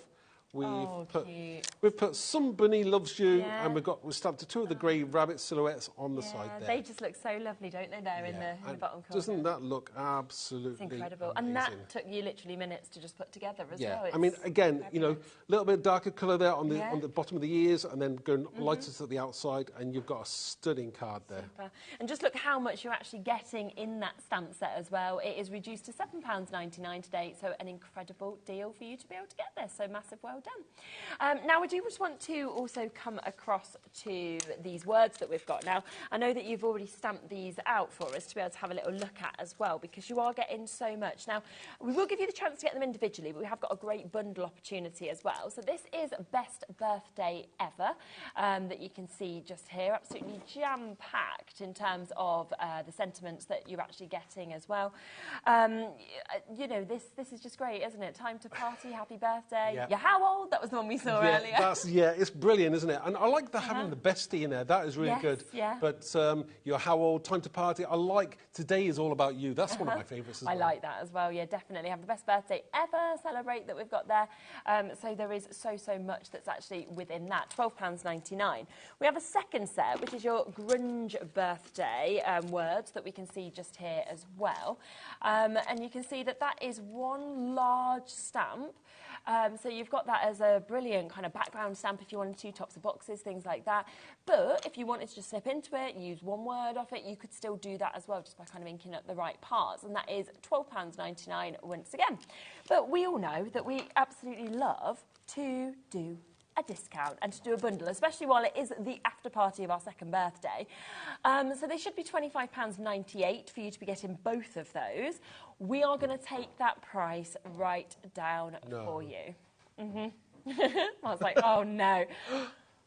We've put Somebody Loves You, and we've stamped two of the grey rabbit silhouettes on the side there. They just look so lovely, don't they, there in the bottom corner. Doesn't that look absolutely It's incredible. amazing. And that took you literally minutes to just put together as well. I mean, again, you know, a little bit darker colour there on the bottom of the ears, and then going lighter to the outside, and you've got a stunning card there. Super. And just look how much you're actually getting in that stamp set as well. It is reduced to £7.99 today, so an incredible deal for you to be able to get this. So massive well done. Now, I do just want to also come across to these words that we've got. Now, I know that you've already stamped these out for us to be able to have a little look at as well, because you are getting so much. Now, we will give you the chance to get them individually, but we have got a great bundle opportunity as well. So this is Best Birthday Ever, that you can see just here, absolutely jam-packed in terms of the sentiments that you're actually getting as well. You know, this is just great, isn't it? Time to party, happy birthday. You're how old? That was the one we saw earlier. It's brilliant, isn't it? And I like having the bestie in there. That is really good. Yeah. But you're how old? Time to party. I like Today Is All About You. That's one of my favourites as well. I like that as well. Yeah, definitely have the best birthday ever. Celebrate that we've got there. So there is so much that's actually within that. £12.99. We have a second set, which is your grunge birthday words that we can see just here as well. And you can see that that is one large stamp. So you've got that as a brilliant kind of background stamp if you wanted to, tops of boxes, things like that. But if you wanted to just slip into it, use one word off it, you could still do that as well, just by kind of inking up the right parts. And that is £12.99 once again. But we all know that we absolutely love to do a discount and to do a bundle, especially while it is the after party of our second birthday. So they should be £25.98 for you to be getting both of those. We are going to take that price right down for you. I was like, oh no.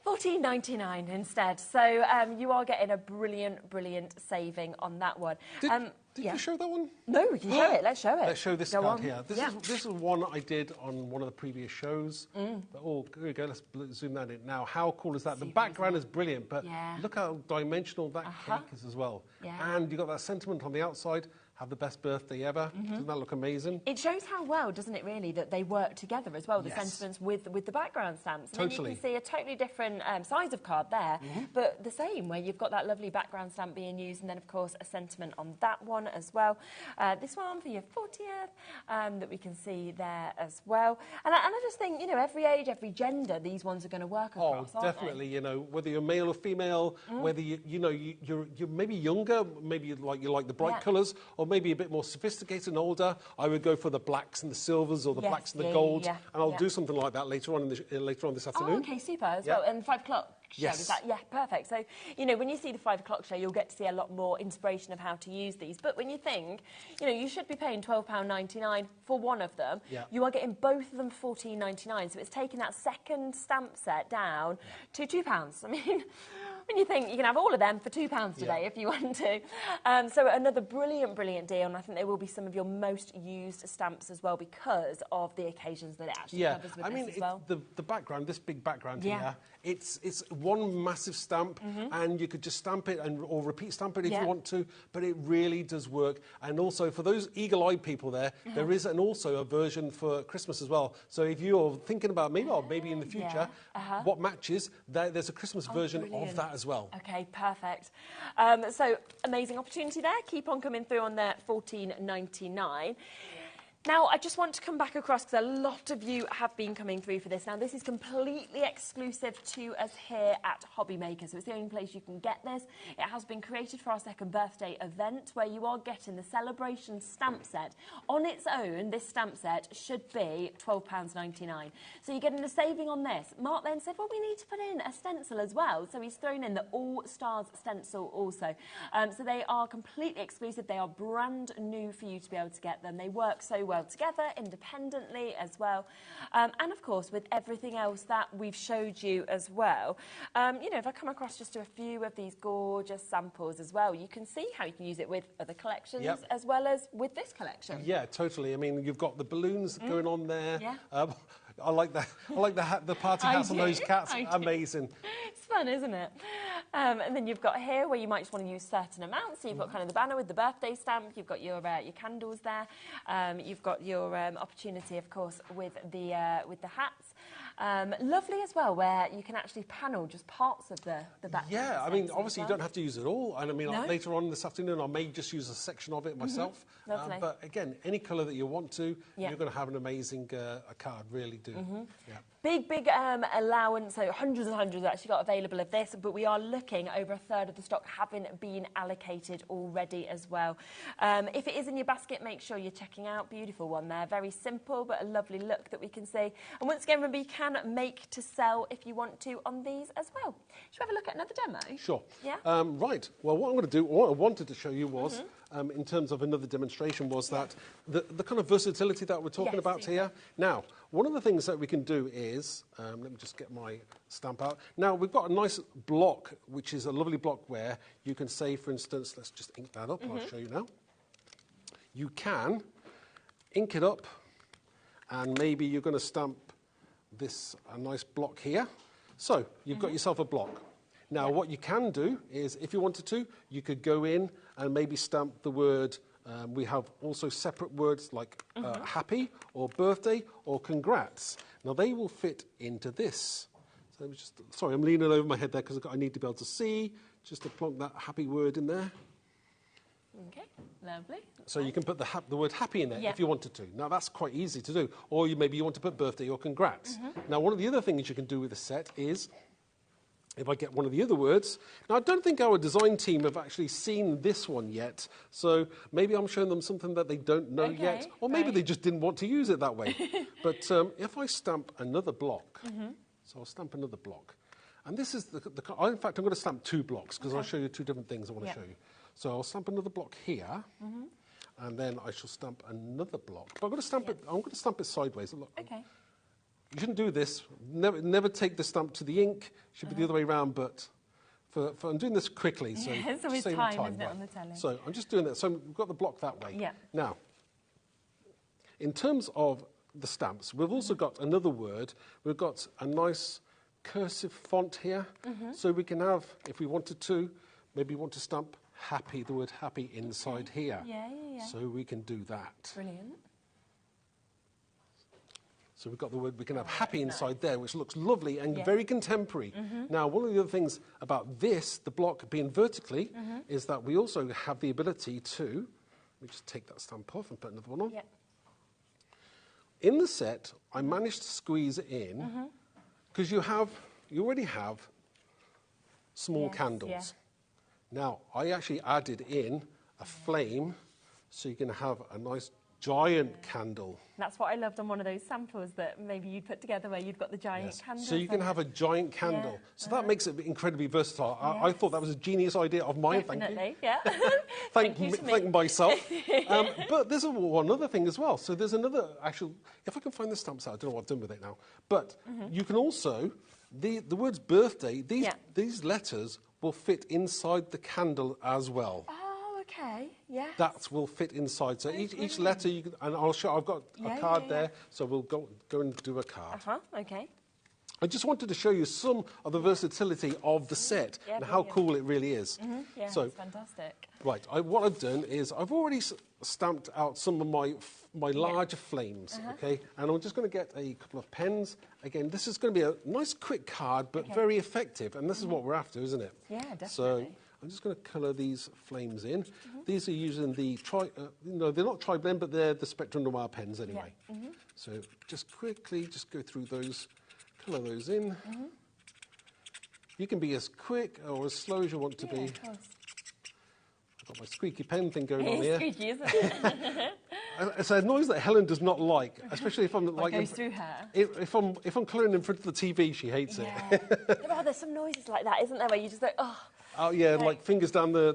£14.99 instead. So you are getting a brilliant saving on that one. Did you show that one? No, we can show it. Let's show it. Let's show this card here. This is one I did on one of the previous shows. Oh, here we go. Let's zoom that in. Now, how cool is that? The background is brilliant, but look how dimensional that cake is as well. And you've got that sentiment on the outside. Have the best birthday ever. Doesn't that look amazing? It shows how well, doesn't it, really, that they work together as well, the sentiments with the background stamps. And then you can see a totally different size of card there, but the same, where you've got that lovely background stamp being used, and then, of course, a sentiment on that one as well. This one for your 40th, that we can see there as well. And I just think, you know, every age, every gender, these ones are going to work across, aren't definitely. they? You know, whether you're male or female, whether you're maybe younger, maybe you like the bright colours, or maybe a bit more sophisticated and older, I would go for the blacks and the silvers, or the blacks and the golds, and I'll do something like that later on this afternoon. Oh, okay, super as well. And 5 o'clock show, is that? Yeah, perfect. So, you know, when you see the 5 o'clock show, you'll get to see a lot more inspiration of how to use these. But when you think, you know, you should be paying £12.99 for one of them, you are getting both of them £14.99. So it's taking that second stamp set down to £2. I mean, when you think you can have all of them for £2 today if you want to. So another brilliant deal, and I think they will be some of your most used stamps as well, because of the occasions that it actually covers with this as well. The background, this big background here, it's one massive stamp, and you could just stamp it or repeat stamp it if you want to, but it really does work. And also for those eagle-eyed people there is also a version for Christmas as well. So if you're thinking about maybe in the future what matches, there's a Christmas version of that as well. Okay, perfect. So amazing opportunity there. Keep on coming through on the £14.99. Now, I just want to come back across, because a lot of you have been coming through for this. Now, this is completely exclusive to us here at HobbyMaker, so it's the only place you can get this. It has been created for our second birthday event, where you are getting the celebration stamp set. On its own, this stamp set should be £12.99. So you're getting a saving on this. Mark then said, well, we need to put in a stencil as well. So he's thrown in the All Stars stencil also. So they are completely exclusive. They are brand new for you to be able to get them. They work so well together, independently as well, and of course with everything else that we've showed you as well. You know, if I come across just a few of these gorgeous samples as well, you can see how you can use it with other collections as well as with this collection. Yeah, totally. I mean, you've got the balloons going on there. I like that. I like the party hats on those cats. Amazing. It's fun, isn't it? And then you've got here where you might just want to use certain amounts. So you've got kind of the banner with the birthday stamp. You've got your candles there. You've got your opportunity, of course, with the hats. Lovely as well, where you can actually panel just parts of the back. Yeah, I mean, obviously you don't have to use it all. And I mean, later on this afternoon, I may just use a section of it myself. Lovely. But again, any colour that you want to, you're going to have an amazing a card, really do. Yeah. Big allowance, so hundreds and hundreds actually got available of this, but we are looking over a third of the stock having been allocated already as well. If it is in your basket, make sure you're checking out. Beautiful one there, very simple, but a lovely look that we can see. And once again, remember, you can make to sell if you want to on these as well. Should we have a look at another demo? Sure. Yeah. Right. Well, what I'm going to do, what I wanted to show you was, in terms of another demonstration, was that the kind of versatility that we're talking about here. Now, one of the things that we can do is, let me just get my stamp out. Now, we've got a nice block, which is a lovely block where you can say, for instance, let's just ink that up, I'll show you now. You can ink it up, and maybe you're going to stamp this a nice block here. So, you've got yourself a block. Now, what you can do is, if you wanted to, you could go in and maybe stamp the word. We have also separate words like happy or birthday or congrats. Now, they will fit into this. So let me just, sorry, I'm leaning over my head there because I need to be able to see, just to plonk that happy word in there. Okay, lovely. So you can put the word happy in there if you wanted to. Now, that's quite easy to do. Or maybe you want to put birthday or congrats. Now, one of the other things you can do with the set is, if I get one of the other words. Now, I don't think our design team have actually seen this one yet, so maybe I'm showing them something that they don't know yet, or maybe they just didn't want to use it that way. But if I stamp another block, so I'll stamp another block, and this is in fact, I'm going to stamp two blocks, because I'll show you two different things I want to show you. So I'll stamp another block here, and then I shall stamp another block. But I'm going to stamp it. I'm going to stamp it sideways. Look, okay. You shouldn't do this. Never take the stamp to the ink. It should be the other way around, but I'm doing this quickly, so it's always save time, time, isn't it, on the telly? So I'm just doing that. So we've got the block that way. Yeah. Now, in terms of the stamps, we've also got another word. We've got a nice cursive font here, so we can have, if we wanted to, maybe want to stamp happy, the word happy inside here. Yeah. So we can do that. Brilliant. So we've got the word, we can have happy inside there, which looks lovely and very contemporary. Now, one of the other things about this, the block being vertically, is that we also have the ability to, let me just take that stamp off and put another one on. Yeah. In the set, I managed to squeeze it in, because you already have small candles. Yeah. Now, I actually added in a flame, so you can have a nice giant candle. That's what I loved on one of those samples that maybe you'd put together where you'd got the giant candle. So you can have a giant candle. Yeah. So that makes it incredibly versatile. I thought that was a genius idea of mine. Definitely, thank you. yeah. Thank myself. But there's one other thing as well. So there's another actual, if I can find the stamps out, I don't know what I've done with it now. But you can also, the words birthday, these letters will fit inside the candle as well. Okay, yeah. That will fit inside. So each letter, you can, and I'll show. I've got a card there, so we'll go and do a card. Okay. I just wanted to show you some of the versatility of the set and how cool it really is. Yeah, so, it's fantastic. Right, what I've done is I've already stamped out some of my larger flames, okay? And I'm just going to get a couple of pens. Again, this is going to be a nice quick card, but very effective. And this is what we're after, isn't it? Yeah, definitely. So I'm just going to colour these flames in. These are using the, they're not tri-blend, but they're the Spectrum Noir pens anyway. So just quickly, just go through those, colour those in. You can be as quick or as slow as you want to be. Of course. I've got my squeaky pen thing going on It's here. squeaky, isn't it? It's a noise that Helen does not like, especially if I'm What goes through her? If I'm colouring in front of the TV, she hates it. There's some noises like that, isn't there, where you just go, oh. Oh yeah, like fingers down the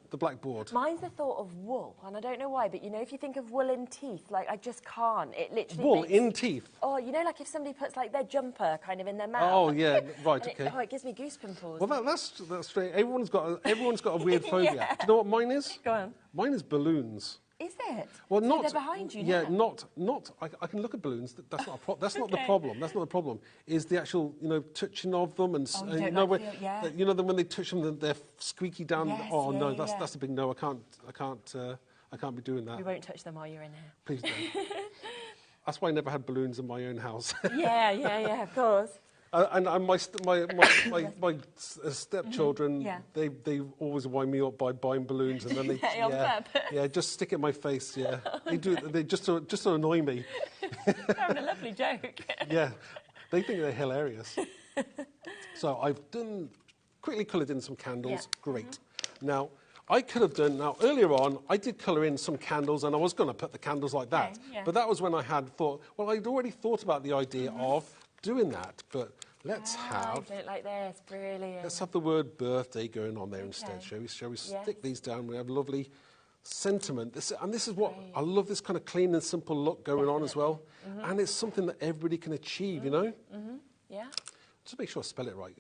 the blackboard. Mine's the thought of wool, and I don't know why, but you know, if you think of wool in teeth, like I just can't. It literally wool makes... in teeth. Oh, you know, like if somebody puts like their jumper kind of in their mouth. Oh yeah, right, okay. It gives me goosebumps. Well, that's strange. Everyone's got a weird phobia. Do you know what mine is? Go on. Mine is balloons. Is it? Well, so not they're behind you. Yeah, now. not. I can look at balloons. That's not a problem. That's not the problem. That's not the problem. Is the actual touching of them and you know when they touch them, they're squeaky down. Yes, that's a big no. I can't be doing that. We won't touch them while you're in here. Please don't. That's why I never had balloons in my own house. Yeah, of course. And my stepchildren, they always wind me up by buying balloons, and then they on purpose. just stick it in my face. Yeah, they just to annoy me. Having a lovely joke. Yeah, they think they're hilarious. So I've quickly coloured in some candles. Great. Now I could have done. Now earlier on, I did colour in some candles, and I was going to put the candles like that. But that was when I had thought. Well, I'd already thought about the idea of doing that, but let's have. I don't like this. Brilliant. Let's have the word birthday going on there instead. Shall we stick these down? We have lovely sentiment. This is what I love. This kind of clean and simple look going on as well, and it's something that everybody can achieve. You know. Yeah. Just make sure I spell it right.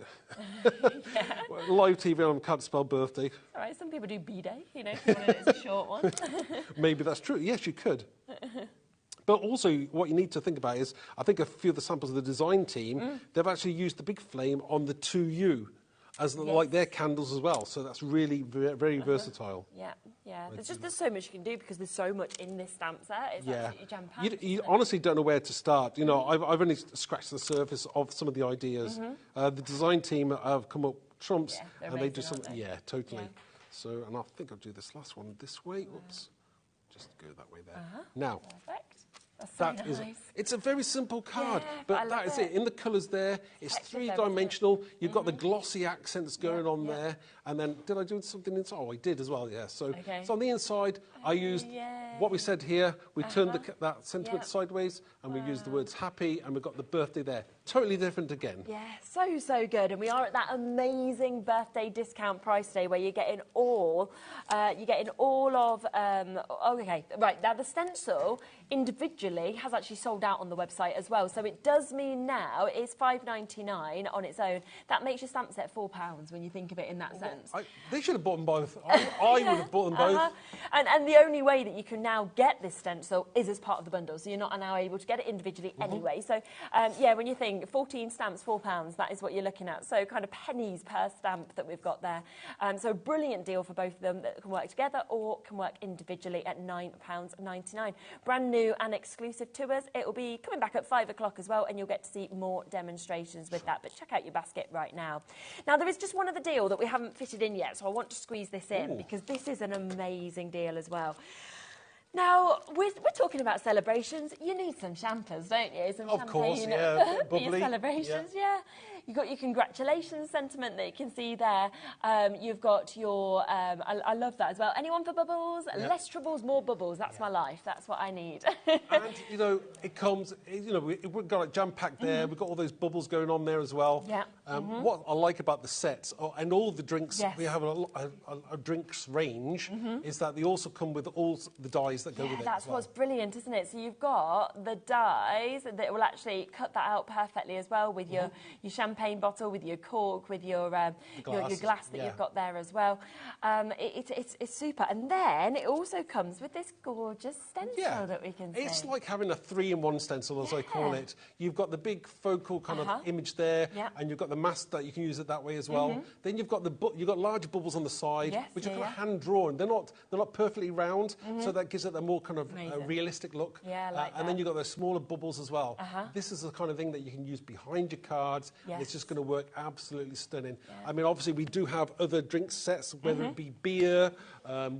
Live TV, I can't spell birthday. All right. Some people do B-Day. You know, if you want it as a short one. Maybe that's true. Yes, you could. But also, what you need to think about is, I think a few of the samples of the design team, they've actually used the big flame on the 2U as like their candles as well. So that's really very versatile. Yeah. There's so much you can do because there's so much in this stamp set. It's absolutely jam-packed. You honestly don't know where to start. You know, I've only scratched the surface of some of the ideas. The design team have come up trumps, and they do something. Yeah, totally. So, and I think I'll do this last one this way. Oops. Just go that way there. Now, perfect. That's so nice. It's a very simple card, Yeah, but that is it. In the colours there, it's three-dimensional. You've got the glossy accents going on there, and then did I do something inside? Oh, I did as well. Yeah. So on the inside, I used what we said here. We turned that sentiment sideways, and we used the words happy, and we've got the birthday there. Totally different again. Yeah, so good. And we are at that amazing birthday discount price today where you're getting all of. Okay, right now the stencil individually has actually sold out on the website as well. So it does mean now it's $5.99 on its own. That makes your stamp set £4 when you think of it in that sense. They should have bought them both. I would have bought them both. And the only way that you can now get this stencil is as part of the bundle. So you're not now able to get it individually anyway. So when you think 14 stamps, £4, that is what you're looking at. So kind of pennies per stamp that we've got there. So a brilliant deal for both of them that can work together or can work individually at £9.99. Brand new and exclusive to us. It will be coming back at 5 o'clock as well, and you'll get to see more demonstrations with that. But check out your basket right now. Now, there is just one other deal that we haven't fitted in yet, so I want to squeeze this in because this is an amazing deal as well. Now, we're talking about celebrations. You need some champers, don't you? Some of course, champagne bubbly. For your celebrations, You've got your congratulations sentiment that you can see there. You've got your, I love that as well. Anyone for bubbles? Less troubles, more bubbles. That's my life. That's what I need. And, you know, it comes, you know, we've got it jam-packed there. We've got all those bubbles going on there as well. Yeah. What I like about the sets, and all the drinks, we have a drinks range, is that they also come with all the dies that go with it. That's what's brilliant, isn't it? So you've got the dies that will actually cut that out perfectly as well with your champagne bottle, with your cork, with your glass that you've got there as well. It's super. And then it also comes with this gorgeous stencil that we can see. It's like having a 3-in-1 stencil, as I call it. You've got the big focal kind of image there, and you've got the mask that you can use it that way as well. Then you've got large bubbles on the side, which are kind of hand drawn. They're not perfectly round, so that gives it a more kind of realistic look. Yeah, I like that. And then you've got those smaller bubbles as well. This is the kind of thing that you can use behind your cards. It's just going to work absolutely stunning. I mean, obviously, we do have other drink sets, whether it be beer,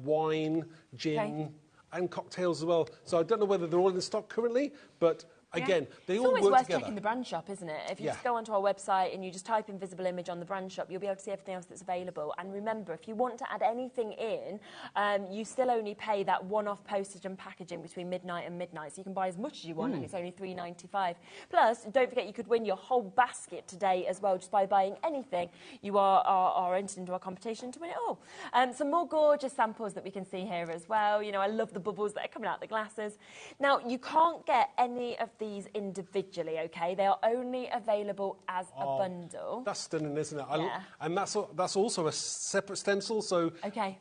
wine, gin, and cocktails as well. So I don't know whether they're all in stock currently, but again, they all work together. It's always worth checking the brand shop, isn't it? If you just go onto our website and you just type Invisible Image on the brand shop, you'll be able to see everything else that's available. And remember, if you want to add anything in, you still only pay that one-off postage and packaging between midnight and midnight. So you can buy as much as you want, and it's only $3.95. Plus, don't forget you could win your whole basket today as well just by buying anything. You are entered into our competition to win it all. Some more gorgeous samples that we can see here as well. You know, I love the bubbles that are coming out the glasses. Now, you can't get any of these individually, okay? They are only available as a bundle. That's stunning, isn't it? And that's also a separate stencil, so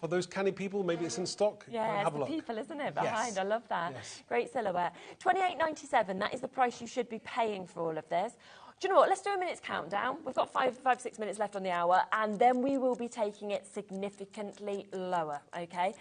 for those canny people, maybe it's in stock. Yeah, have a it's look. the people, isn't it, behind? I love that. Yes. Great silhouette. $28.97, that is the price you should be paying for all of this. Do you know what? Let's do a minute's countdown. We've got 6 minutes left on the hour, and then we will be taking it significantly lower, okay?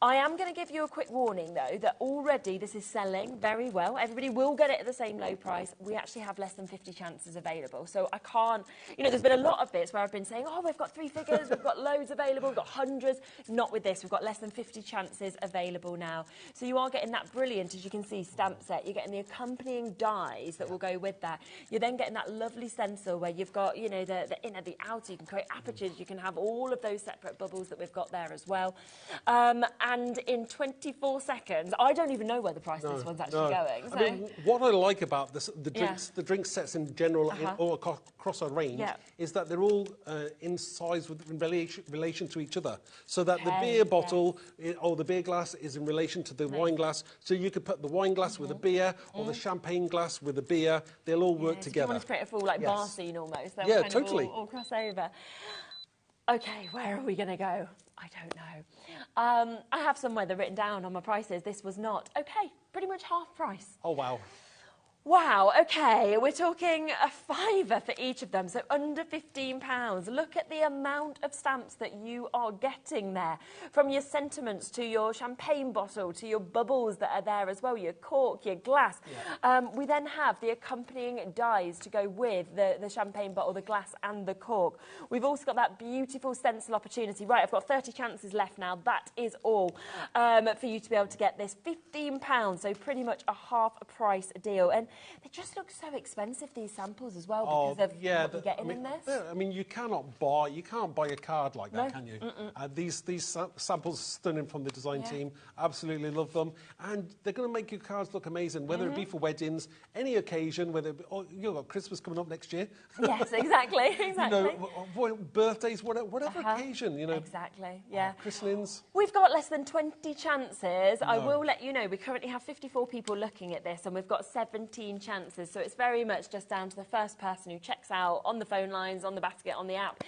I am going to give you a quick warning, though, that already this is selling very well. Everybody will get it at the same low price. We actually have less than 50 chances available. So I can't, you know, there's been a lot of bits where I've been saying, oh, we've got 3 figures, we've got loads available, we've got hundreds. Not with this. We've got less than 50 chances available now. So you are getting that brilliant, as you can see, stamp set. You're getting the accompanying dies that will go with that. You're then getting that lovely stencil where you've got, you know, the inner, the outer. You can create apertures. You can have all of those separate bubbles that we've got there as well. And in 24 seconds, I don't even know where the price of this one's actually going. So. I mean, what I like about this, the drink sets in general, or across our range, is that they're all in size in relation to each other. So that the beer bottle or the beer glass is in relation to the wine glass. So you could put the wine glass with a beer or the champagne glass with a beer. They'll all work together. You want to create a full bar scene almost. They'll kind totally. Of all cross over. Okay, where are we going to go? I don't know. I have somewhere they're written down on my prices. This was not. Okay, pretty much half price. Oh, wow. Wow, okay, we're talking a £5 for each of them, so under £15. Look at the amount of stamps that you are getting there, from your sentiments to your champagne bottle to your bubbles that are there as well, your cork, your glass. We then have the accompanying dies to go with the champagne bottle, the glass and the cork. We've also got that beautiful stencil opportunity. Right, I've got 30 chances left now. That is all for you to be able to get this. £15, so pretty much a half price deal. And they just look so expensive, these samples as well, because of what you're getting in this. I mean, you can't buy a card like that, can you? These samples are stunning from the design team. Absolutely love them, and they're going to make your cards look amazing, whether it be for weddings, any occasion, you've got Christmas coming up next year. Yes, exactly. You know, birthdays, whatever occasion, you know. Exactly. Yeah. Christenings. We've got less than 20 chances. I will let you know we currently have 54 people looking at this, and we've got 17 chances, so it's very much just down to the first person who checks out on the phone lines, on the basket, on the app,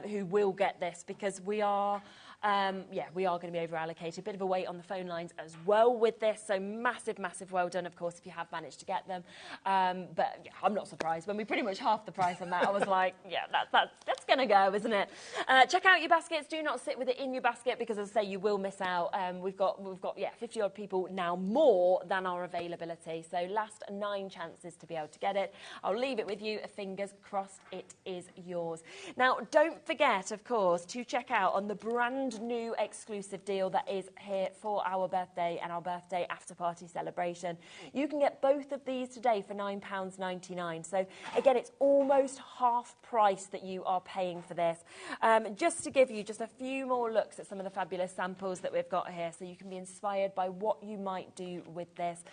who will get this, because we are going to be over allocated. A bit of a wait on the phone lines as well with this, so massive well done, of course, if you have managed to get them. But yeah, I'm not surprised. When we pretty much half the price on that, I was like, yeah, that's going to go, isn't it? Check out your baskets. Do not sit with it in your basket, because, as I say, you will miss out. We've got 50 odd people now, more than our availability. So last 9 chances to be able to get it. I'll leave it with you. Fingers crossed, it is yours. Now, don't forget, of course, to check out on the brand new exclusive deal that is here for our birthday and our birthday after party celebration. You can get both of these today for £9.99. So again, it's almost half price that you are paying for this. Just to give you just a few more looks at some of the fabulous samples that we've got here, so you can be inspired by what you might do with this.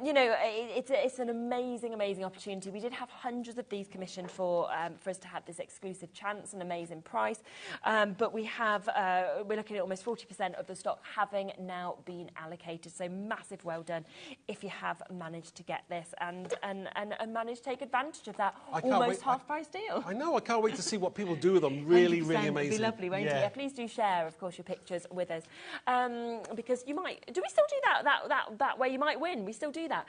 You know, it's an amazing opportunity. We did have hundreds of these commissioned for us to have this exclusive chance, an amazing price. But we have we're looking at almost 40% of the stock having now been allocated. So massive well done if you have managed to get this and managed to take advantage of that almost half price deal. I know, I can't wait to see what people do with them. Really amazing. It'll be lovely, won't it? Yeah, please do share, of course, your pictures with us. Because you might, do we still do that where you might win? We still do that.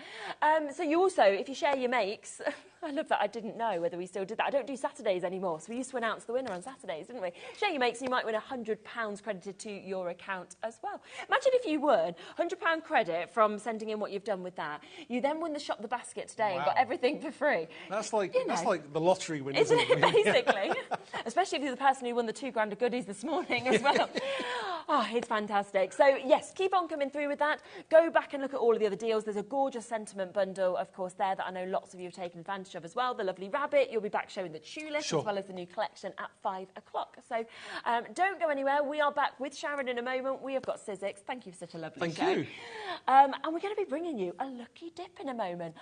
So you also, if you share your makes, I love that. I didn't know whether we still did that. I don't do Saturdays anymore, so we used to announce the winner on Saturdays, didn't we? Share your makes, and you might win £100 credited to your account as well. Imagine if you won £100 credit from sending in what you've done with that. You then win the shop the basket today and got everything for free. That's like the lottery win, isn't it? Basically. Especially if you're the person who won the £2 of goodies this morning as well. Oh, it's fantastic. So, yes, keep on coming through with that. Go back and look at all of the other deals. There's a gorgeous sentiment bundle, of course, there that I know lots of you have taken advantage of as well. The lovely rabbit. You'll be back showing the tulip as well as the new collection at 5 o'clock. So, don't go anywhere. We are back with Sharon in a moment. We have got Sizzix. Thank you for such a lovely show. Thank you. And we're going to be bringing you a lucky dip in a moment.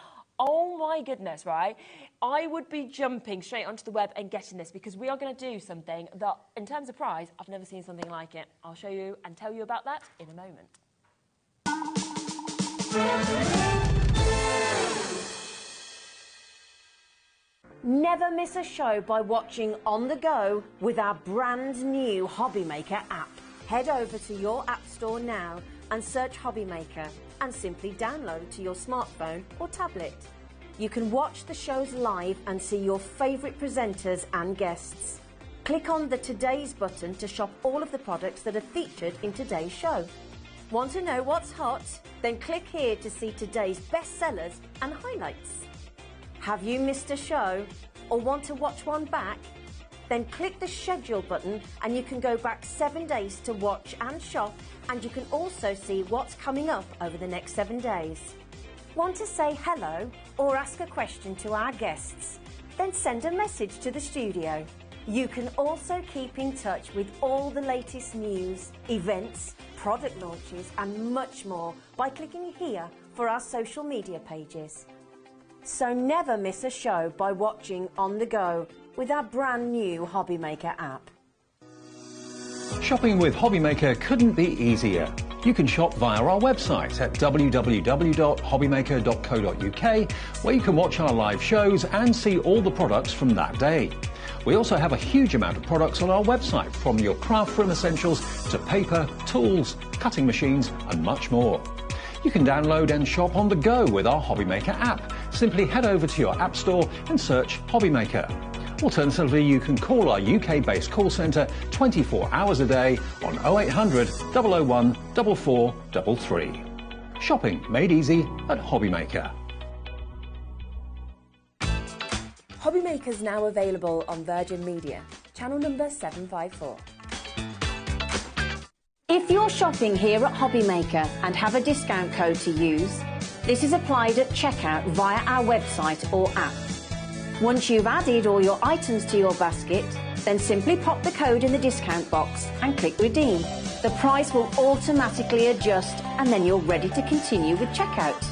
Oh my goodness, right? I would be jumping straight onto the web and getting this, because we are going to do something that, in terms of prize, I've never seen something like it. I'll show you and tell you about that in a moment. Never miss a show by watching on the go with our brand new HobbyMaker app. Head over to your app store now and search HobbyMaker and simply download to your smartphone or tablet. You can watch the shows live and see your favourite presenters and guests. Click on the Today's button to shop all of the products that are featured in today's show. Want to know what's hot? Then click here to see today's bestsellers and highlights. Have you missed a show or want to watch one back? Then click the schedule button and you can go back 7 days to watch and shop, and you can also see what's coming up over the next 7 days. Want to say hello or ask a question to our guests? Then send a message to the studio. You can also keep in touch with all the latest news, events, product launches and much more by clicking here for our social media pages. So never miss a show by watching on the go with our brand new HobbyMaker app. Shopping with HobbyMaker couldn't be easier. You can shop via our website at www.hobbymaker.co.uk, where you can watch our live shows and see all the products from that day. We also have a huge amount of products on our website, from your craft room essentials to paper, tools, cutting machines and much more. You can download and shop on the go with our HobbyMaker app. Simply head over to your app store and search HobbyMaker. Alternatively, you can call our UK-based call centre 24 hours a day on 0800 001 4433. Shopping made easy at HobbyMaker. HobbyMaker's now available on Virgin Media, channel number 754. If you're shopping here at HobbyMaker and have a discount code to use, this is applied at checkout via our website or app. Once you've added all your items to your basket, then simply pop the code in the discount box and click redeem. The price will automatically adjust and then you're ready to continue with checkout.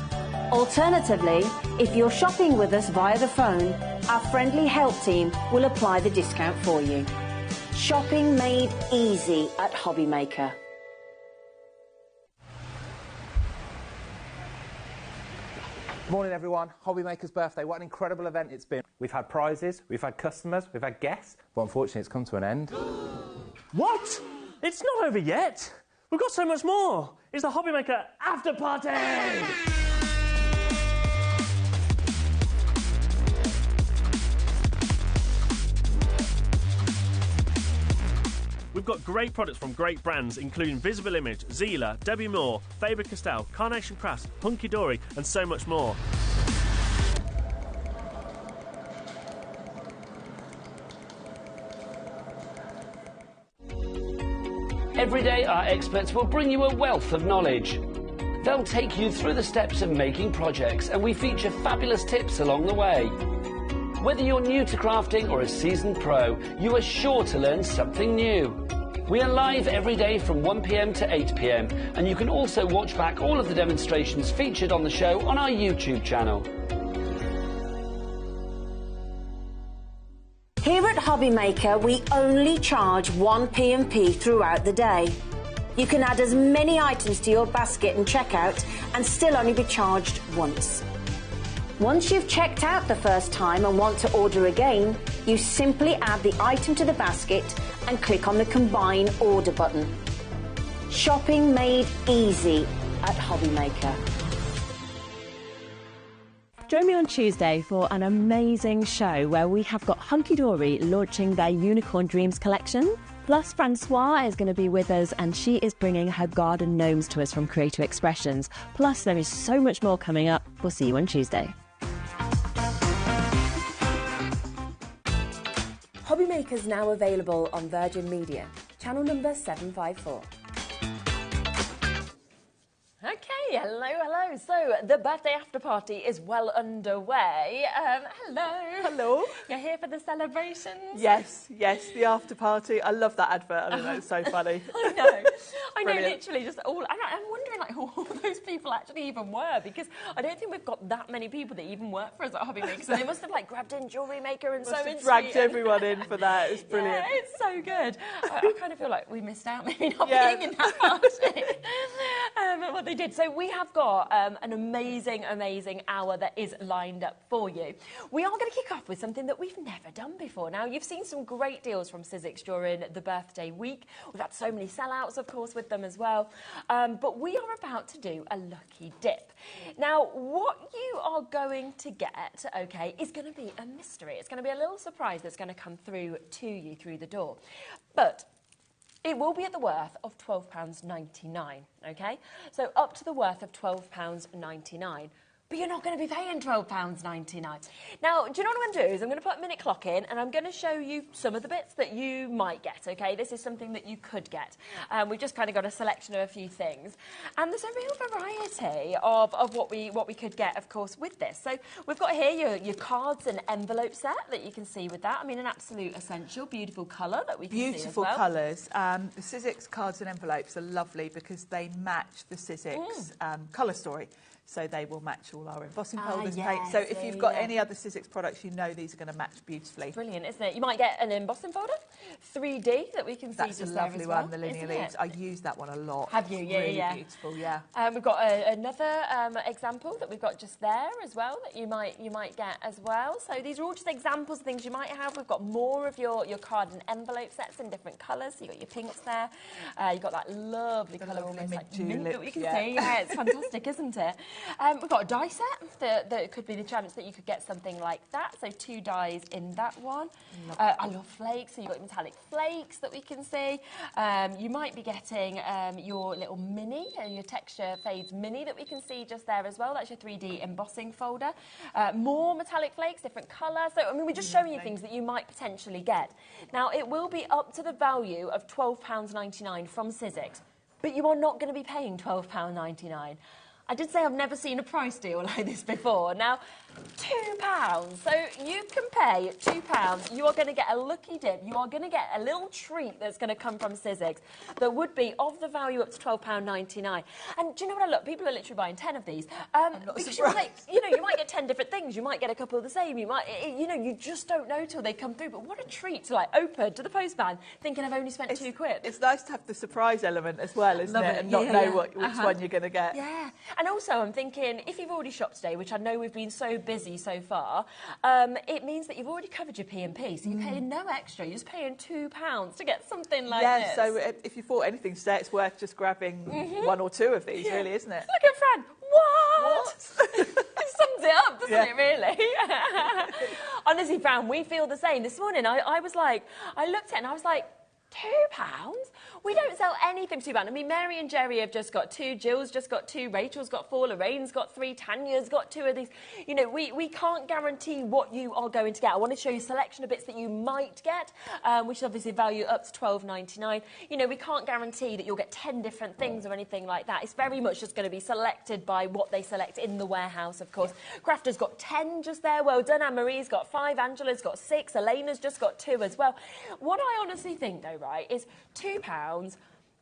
Alternatively, if you're shopping with us via the phone, our friendly help team will apply the discount for you. Shopping made easy at HobbyMaker. Morning everyone, HobbyMaker's birthday. What an incredible event it's been. We've had prizes, we've had customers, we've had guests, but unfortunately it's come to an end. What? It's not over yet. We've got so much more. It's the HobbyMaker after party. We've got great products from great brands, including Visible Image, Zila, Debbie Moore, Faber-Castell, Carnation Crafts, Hunky Dory, and so much more. Every day, our experts will bring you a wealth of knowledge. They'll take you through the steps of making projects, and we feature fabulous tips along the way. Whether you're new to crafting or a seasoned pro, you are sure to learn something new. We are live every day from 1 p.m. to 8 p.m, and you can also watch back all of the demonstrations featured on the show on our YouTube channel. Here at HobbyMaker, we only charge 1 P&P throughout the day. You can add as many items to your basket and checkout and still only be charged once. Once you've checked out the first time and want to order again, you simply add the item to the basket and click on the Combine Order button. Shopping made easy at HobbyMaker. Join me on Tuesday for an amazing show where we have got Hunky Dory launching their Unicorn Dreams collection. Plus, Francois is going to be with us and she is bringing her garden gnomes to us from Creative Expressions. Plus, there is so much more coming up. We'll see you on Tuesday. HobbyMaker's now available on Virgin Media, channel number 754. Okay, hello. So the birthday after party is well underway. Hello. You're here for the celebrations? Yes, the after party. I love that advert. I mean, it's so funny. I know, literally just all. I'm wondering like who all those people actually even were, because I don't think we've got that many people that even work for us at HobbyMaker. So they must have like grabbed in Jewellery Maker and must so have dragged everyone in for that. It's brilliant. Yeah, it's so good. I kind of feel like we missed out maybe not being in that party. What they did. So we have got an amazing hour that is lined up for you. We are going to kick off with something that we've never done before. Now, you've seen some great deals from Sizzix during the birthday week. We've had so many sellouts, of course, with them as well. But we are about to do a lucky dip. Now, what you are going to get, okay, is going to be a mystery. It's going to be a little surprise that's going to come through to you through the door. But it will be at the worth of £12.99, okay? So up to the worth of £12.99. But you're not going to be paying £12.99. Now, do you know what I'm going to do is I'm going to put a minute clock in and I'm going to show you some of the bits that you might get, OK? This is something that you could get. We've just kind of got a selection of a few things. And there's a real variety of what we could get, of course, with this. So we've got here your cards and envelope set that you can see with that. I mean, an absolute essential, beautiful colour that we can see as well. Beautiful colours. The Sizzix cards and envelopes are lovely because they match the Sizzix colour story. So they will match all our embossing folders. Yes, so if you've got any other Sizzix products, you know these are going to match beautifully. Brilliant, isn't it? You might get an embossing folder, 3D, that we can see That's just a there lovely as well, one, the linear leaves. I use that one a lot. Have you? Yeah, really yeah. Beautiful, yeah. We've got another example that we've got just there as well that you might get as well. So these are all just examples of things you might have. We've got more of your card and envelope sets in different colours. So you've got your pinks there. You've got that lovely colour, almost like mint that we can see. Yeah, it's fantastic, isn't it? We've got a die set that could be the chance that you could get something like that. So 2 dies in that one. I love flakes, so you've got metallic flakes that we can see. You might be getting your little mini, your texture fades mini that we can see just there as well. That's your 3D embossing folder. More metallic flakes, different colour. So, I mean, we're just showing you things that you might potentially get. Now, it will be up to the value of £12.99 from Sizzix, but you are not going to be paying £12.99. I did say I've never seen a price deal like this before. Now, £2. So you can pay £2. You are going to get a lucky dip. You are going to get a little treat that's going to come from Sizzix that would be of the value up to £12.99. And do you know what I love? People are literally buying 10 of these. Because you might get 10 different things. You might get a couple of the same. You might, you just don't know till they come through. But what a treat to open to the postman thinking I've only spent £2. It's nice to have the surprise element as well, isn't it? And not know which one you're going to get. Yeah. And also, I'm thinking, if you've already shopped today, which I know we've been so busy so far, it means that you've already covered your P&P, so you're paying no extra. You're just paying £2 to get something like this. Yeah, so if you bought anything today, it's worth just grabbing 1 or 2 of these, really, isn't it? Look at Fran. What? It sums it up, doesn't it, really? Honestly, Fran, we feel the same. This morning, I was like, I looked at it and I was like, £2? We don't sell anything for £2. I mean, Mary and Jerry have just got 2, Jill's just got 2, Rachel's got 4, Lorraine's got 3, Tanya's got 2 of these. You know, we can't guarantee what you are going to get. I want to show you a selection of bits that you might get, which is obviously value up to £12.99. You know, we can't guarantee that you'll get 10 different things or anything like that. It's very much just going to be selected by what they select in the warehouse, of course. Crafter's got 10 just there. Well done. Anne-Marie's got 5, Angela's got 6, Elena's just got 2 as well. What I honestly think, though, right, is £2.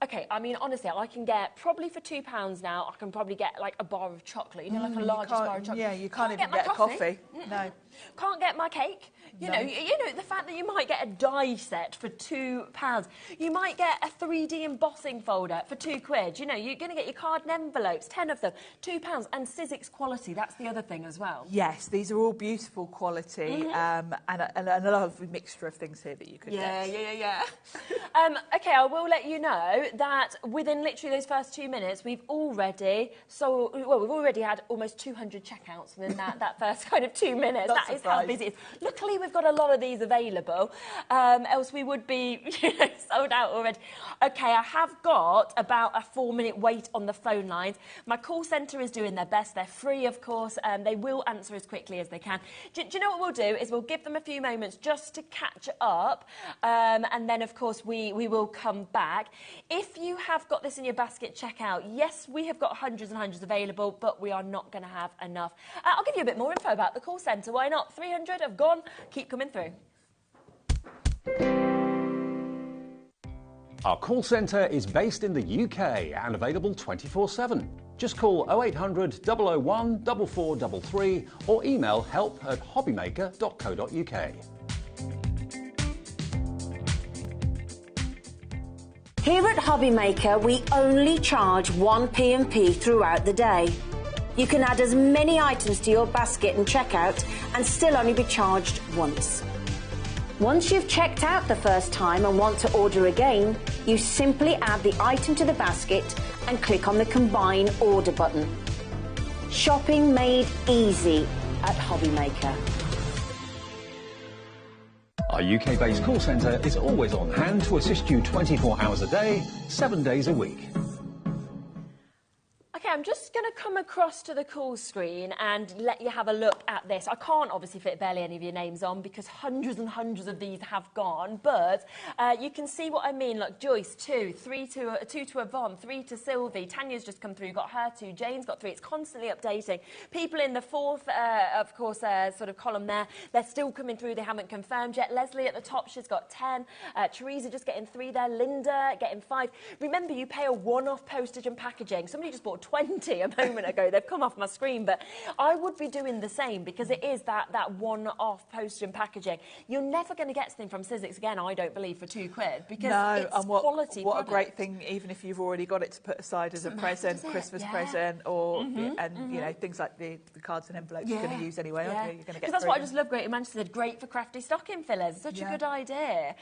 Okay, I mean, honestly, I can get, probably for £2 now, I can probably get like a bar of chocolate, you know, like a largest bar of chocolate. Yeah, you can't even get a coffee. No. Can't get my cake. You know, the fact that you might get a die set for £2. You might get a 3D embossing folder for £2. You know, you're going to get your card and envelopes, 10 of them, £2. And Sizzix quality, that's the other thing as well. Yes, these are all beautiful quality and a lovely mixture of things here that you could get. Yeah. OK, I will let you know that within literally those first 2 minutes, we've already had almost 200 checkouts within that first kind of 2 minutes. That is how busy it is. Luckily, we've got a lot of these available, else we would be sold out already. OK, I have got about a 4-minute wait on the phone lines. My call centre is doing their best. They're free, of course. They will answer as quickly as they can. Do you know what we'll do is we'll give them a few moments just to catch up, and then, of course, we will come back. If you have got this in your basket checkout, yes, we have got hundreds and hundreds available, but we are not going to have enough. I'll give you a bit more info about the call centre. Why not? 300 have gone. Keep coming through. Our call centre is based in the UK and available 24/7. Just call 0800 001 4433 or email help@hobbymaker.co.uk. Here at HobbyMaker, we only charge 1 P&P throughout the day. You can add as many items to your basket and checkout and still only be charged once. Once you've checked out the first time and want to order again, you simply add the item to the basket and click on the Combine Order button. Shopping made easy at HobbyMaker. Our UK-based call centre is always on hand to assist you 24 hours a day, 7 days a week. Okay, I'm just going to come across to the call screen and let you have a look at this. I can't obviously fit barely any of your names on because hundreds and hundreds of these have gone, but you can see what I mean. Look, Joyce, 2 to Yvonne, 3 to Sylvie, Tanya's just come through, got her 2, Jane's got 3. It's constantly updating. People in the 4th, of course, sort of column there, they're still coming through, they haven't confirmed yet. Leslie at the top, she's got 10. Teresa just getting 3 there. Linda getting 5. Remember, you pay a one-off postage and packaging. Somebody just bought 20 a moment ago. They've come off my screen, but I would be doing the same because it is that one-off postage and packaging. You're never going to get something from Sizzix again, I don't believe, for £2 because it's quality what product. A great thing, even if you've already got it to put aside as a present, Christmas present, or you know, things like the cards and envelopes you're going to use anyway, aren't you? You're going to get. That's what I just love. Great in Manchester said, great for crafty stocking fillers. Such a good idea.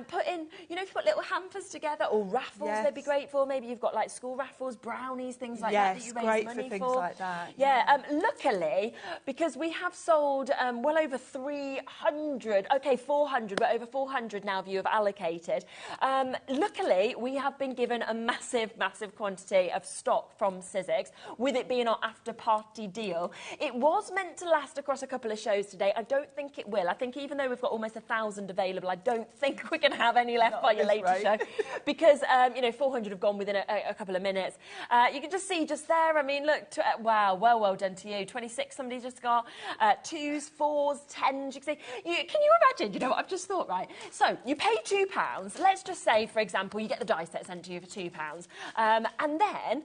Put in, you know, if you put little hampers together or raffles, they'd be great for. Maybe you've got like school raffles, brownies, things like that you raise great money for things like that. Luckily, because we have sold well over 300, okay, 400, but over 400 now you have allocated. Luckily, we have been given a massive quantity of stock from Sizzix, with it being our after-party deal. It was meant to last across a couple of shows today. I don't think it will. I think even though we've got almost 1,000 available, I don't think we're going to have any left by your later show, because, you know, 400 have gone within a couple of minutes. You can just see just there, I mean, look, wow, well done to you. 26 somebody just got, 2s, 4s, 10s, you can see. Can you imagine, you know what I've just thought, right? So, you pay £2, let's just say, for example, you get the die set sent to you for £2, and then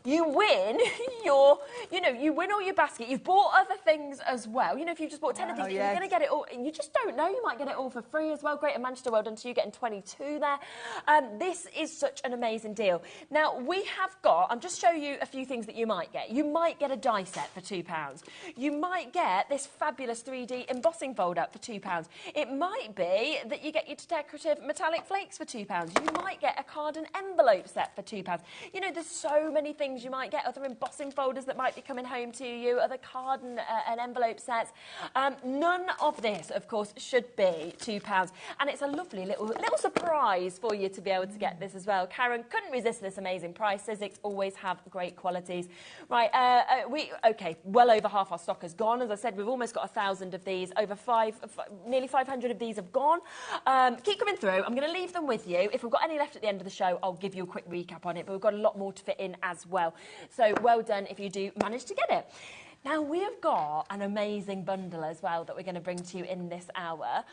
you win you win all your basket. You've bought other things as well. You know, if you've just bought 10 of these, you're going to get it all. You just don't know. You might get it all for free as well. Great in Manchester, well done to you, getting 22 there. This is such an amazing deal. Now, we have got, I'm just showing you a few things that you might get. You might get a die set for £2. You might get this fabulous 3D embossing fold up for £2. It might be that you get your decorative metallic flakes for £2. You might get a card and envelope set for £2. You know, there's so many things you might get, other embossing folders that might be coming home to you, other card and envelope sets. None of this, of course, should be £2, and it's a lovely little surprise for you to be able to get this as well. Karen couldn't resist this amazing price. Sizzix always have great qualities. Right, well over half our stock has gone. As I said, we've almost got 1,000 of these. Nearly 500 of these have gone. Keep coming through. I'm going to leave them with you. If we've got any left at the end of the show, I'll give you a quick recap on it, but we've got a lot more to fit in as well. So well done if you do manage to get it. Now, we have got an amazing bundle as well that we're going to bring to you in this hour.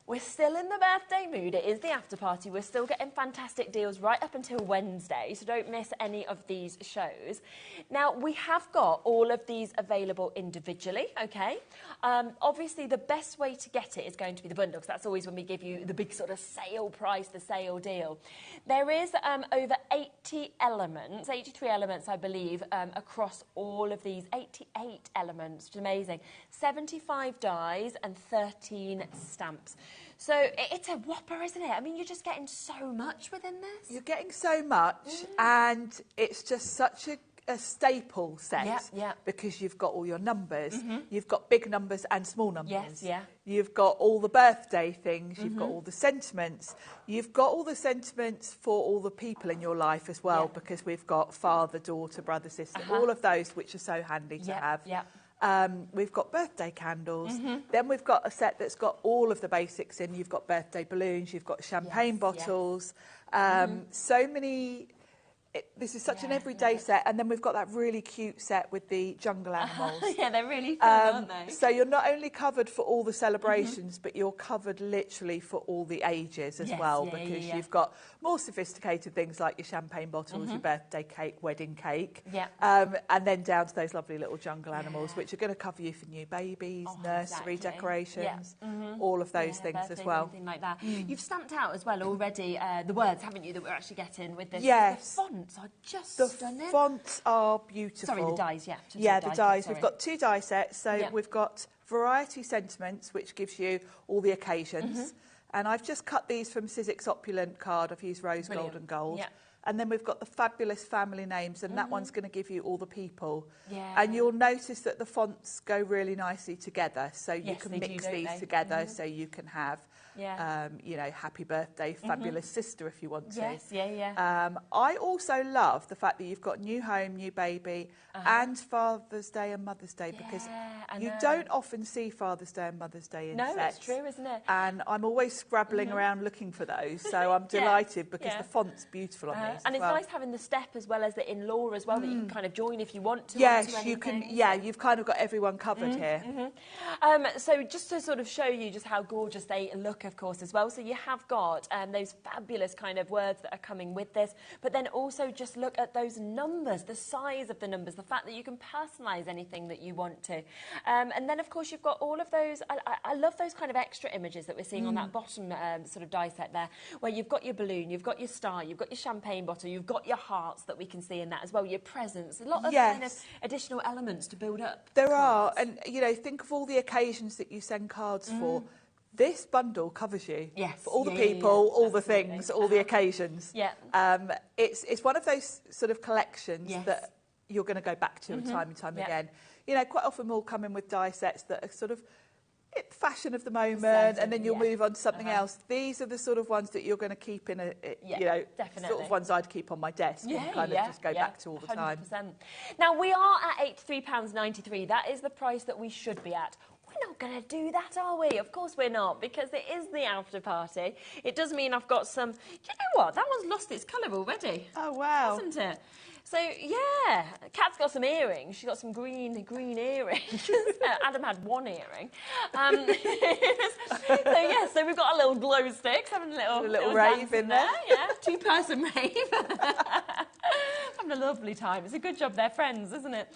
We're still in the birthday mood. It is the after party. We're still getting fantastic deals right up until Wednesday, so don't miss any of these shows. Now, we have got all of these available individually, okay? Obviously, the best way to get it is going to be the bundle, because that's always when we give you the big sort of sale price, the sale deal. There is over 80 elements, 83 elements, I believe, across all of these, 88 elements, which is amazing. 75 dies and 13 stamps. So it's a whopper, isn't it? I mean, you're just getting so much within this. You're getting so much, and it's just such a staple set because you've got all your numbers. You've got big numbers and small numbers. You've got all the birthday things. You've got all the sentiments. You've got all the sentiments for all the people in your life as well, because we've got father, daughter, brother, sister, all of those, which are so handy to have. We've got birthday candles. Then we've got a set that's got all of the basics in. You've got birthday balloons. You've got champagne bottles. So many. This is such an everyday set. And then we've got that really cute set with the jungle animals. Yeah, they're really fun, aren't they? So you're not only covered for all the celebrations, but you're covered literally for all the ages as well, because you've got more sophisticated things like your champagne bottles, your birthday cake, wedding cake, and then down to those lovely little jungle animals, which are going to cover you for new babies, nursery decorations, all of those things as well. Anything like that. You've stamped out as well already the words, haven't you, that we're actually getting with this? Yes. The fonts are just stunning. The fonts are beautiful. Sorry, the dies, the dies. We've got 2 die sets. So we've got Variety Sentiments, which gives you all the occasions. And I've just cut these from Sizzix Opulent card. I've used rose gold and gold. And then we've got the fabulous family names, and that one's going to give you all the people. And you'll notice that the fonts go really nicely together, so you can mix these together, so you can have you know, happy birthday, fabulous sister if you want to. Yes, yeah. I also love the fact that you've got new home, new baby, and Father's Day and Mother's Day, because you don't often see Father's Day and Mother's Day in sets. No, it's true, isn't it? And I'm always scrabbling around looking for those, so I'm delighted because the font's beautiful on these. And it's nice having the step as well as the in-law as well, that you can kind of join if you want to. Yes, you can. Yeah, you've kind of got everyone covered here. So just to sort of show you just how gorgeous they look, of course, as well. So you have got those fabulous kind of words that are coming with this, but then also just look at those numbers, the size of the numbers, the fact that you can personalise anything that you want to. And then, of course, you've got all of those. I love those kind of extra images that we're seeing on that bottom sort of die set there, where you've got your balloon, you've got your star, you've got your champagne bottle, you've got your hearts that we can see in that as well, your presents, a lot of kind of additional elements to build up. There are, and you know, think of all the occasions that you send cards for. This bundle covers you for all the people, all the things, all the occasions. It's one of those sort of collections that you're going to go back to time and time again. You know, quite often we'll come in with die sets that are sort of fashion of the moment, and then you'll move on to something else. These are the sort of ones that you're going to keep in you know, sort of ones I'd keep on my desk and kind of just go back to all the 100%. Time. Now, we are at £83.93. That is the price that we should be at. We're not going to do that, are we? Of course we're not, because it is the after party. It does mean I've got some... You know what? That one's lost its colour already. Oh, wow. Hasn't it? So, yeah, Kat's got some earrings. She's got some green earrings. Adam had one earring. So we've got a little glow sticks, having a little rave in there. Yeah, two-person rave. Having a lovely time. It's a good job they're friends, isn't it?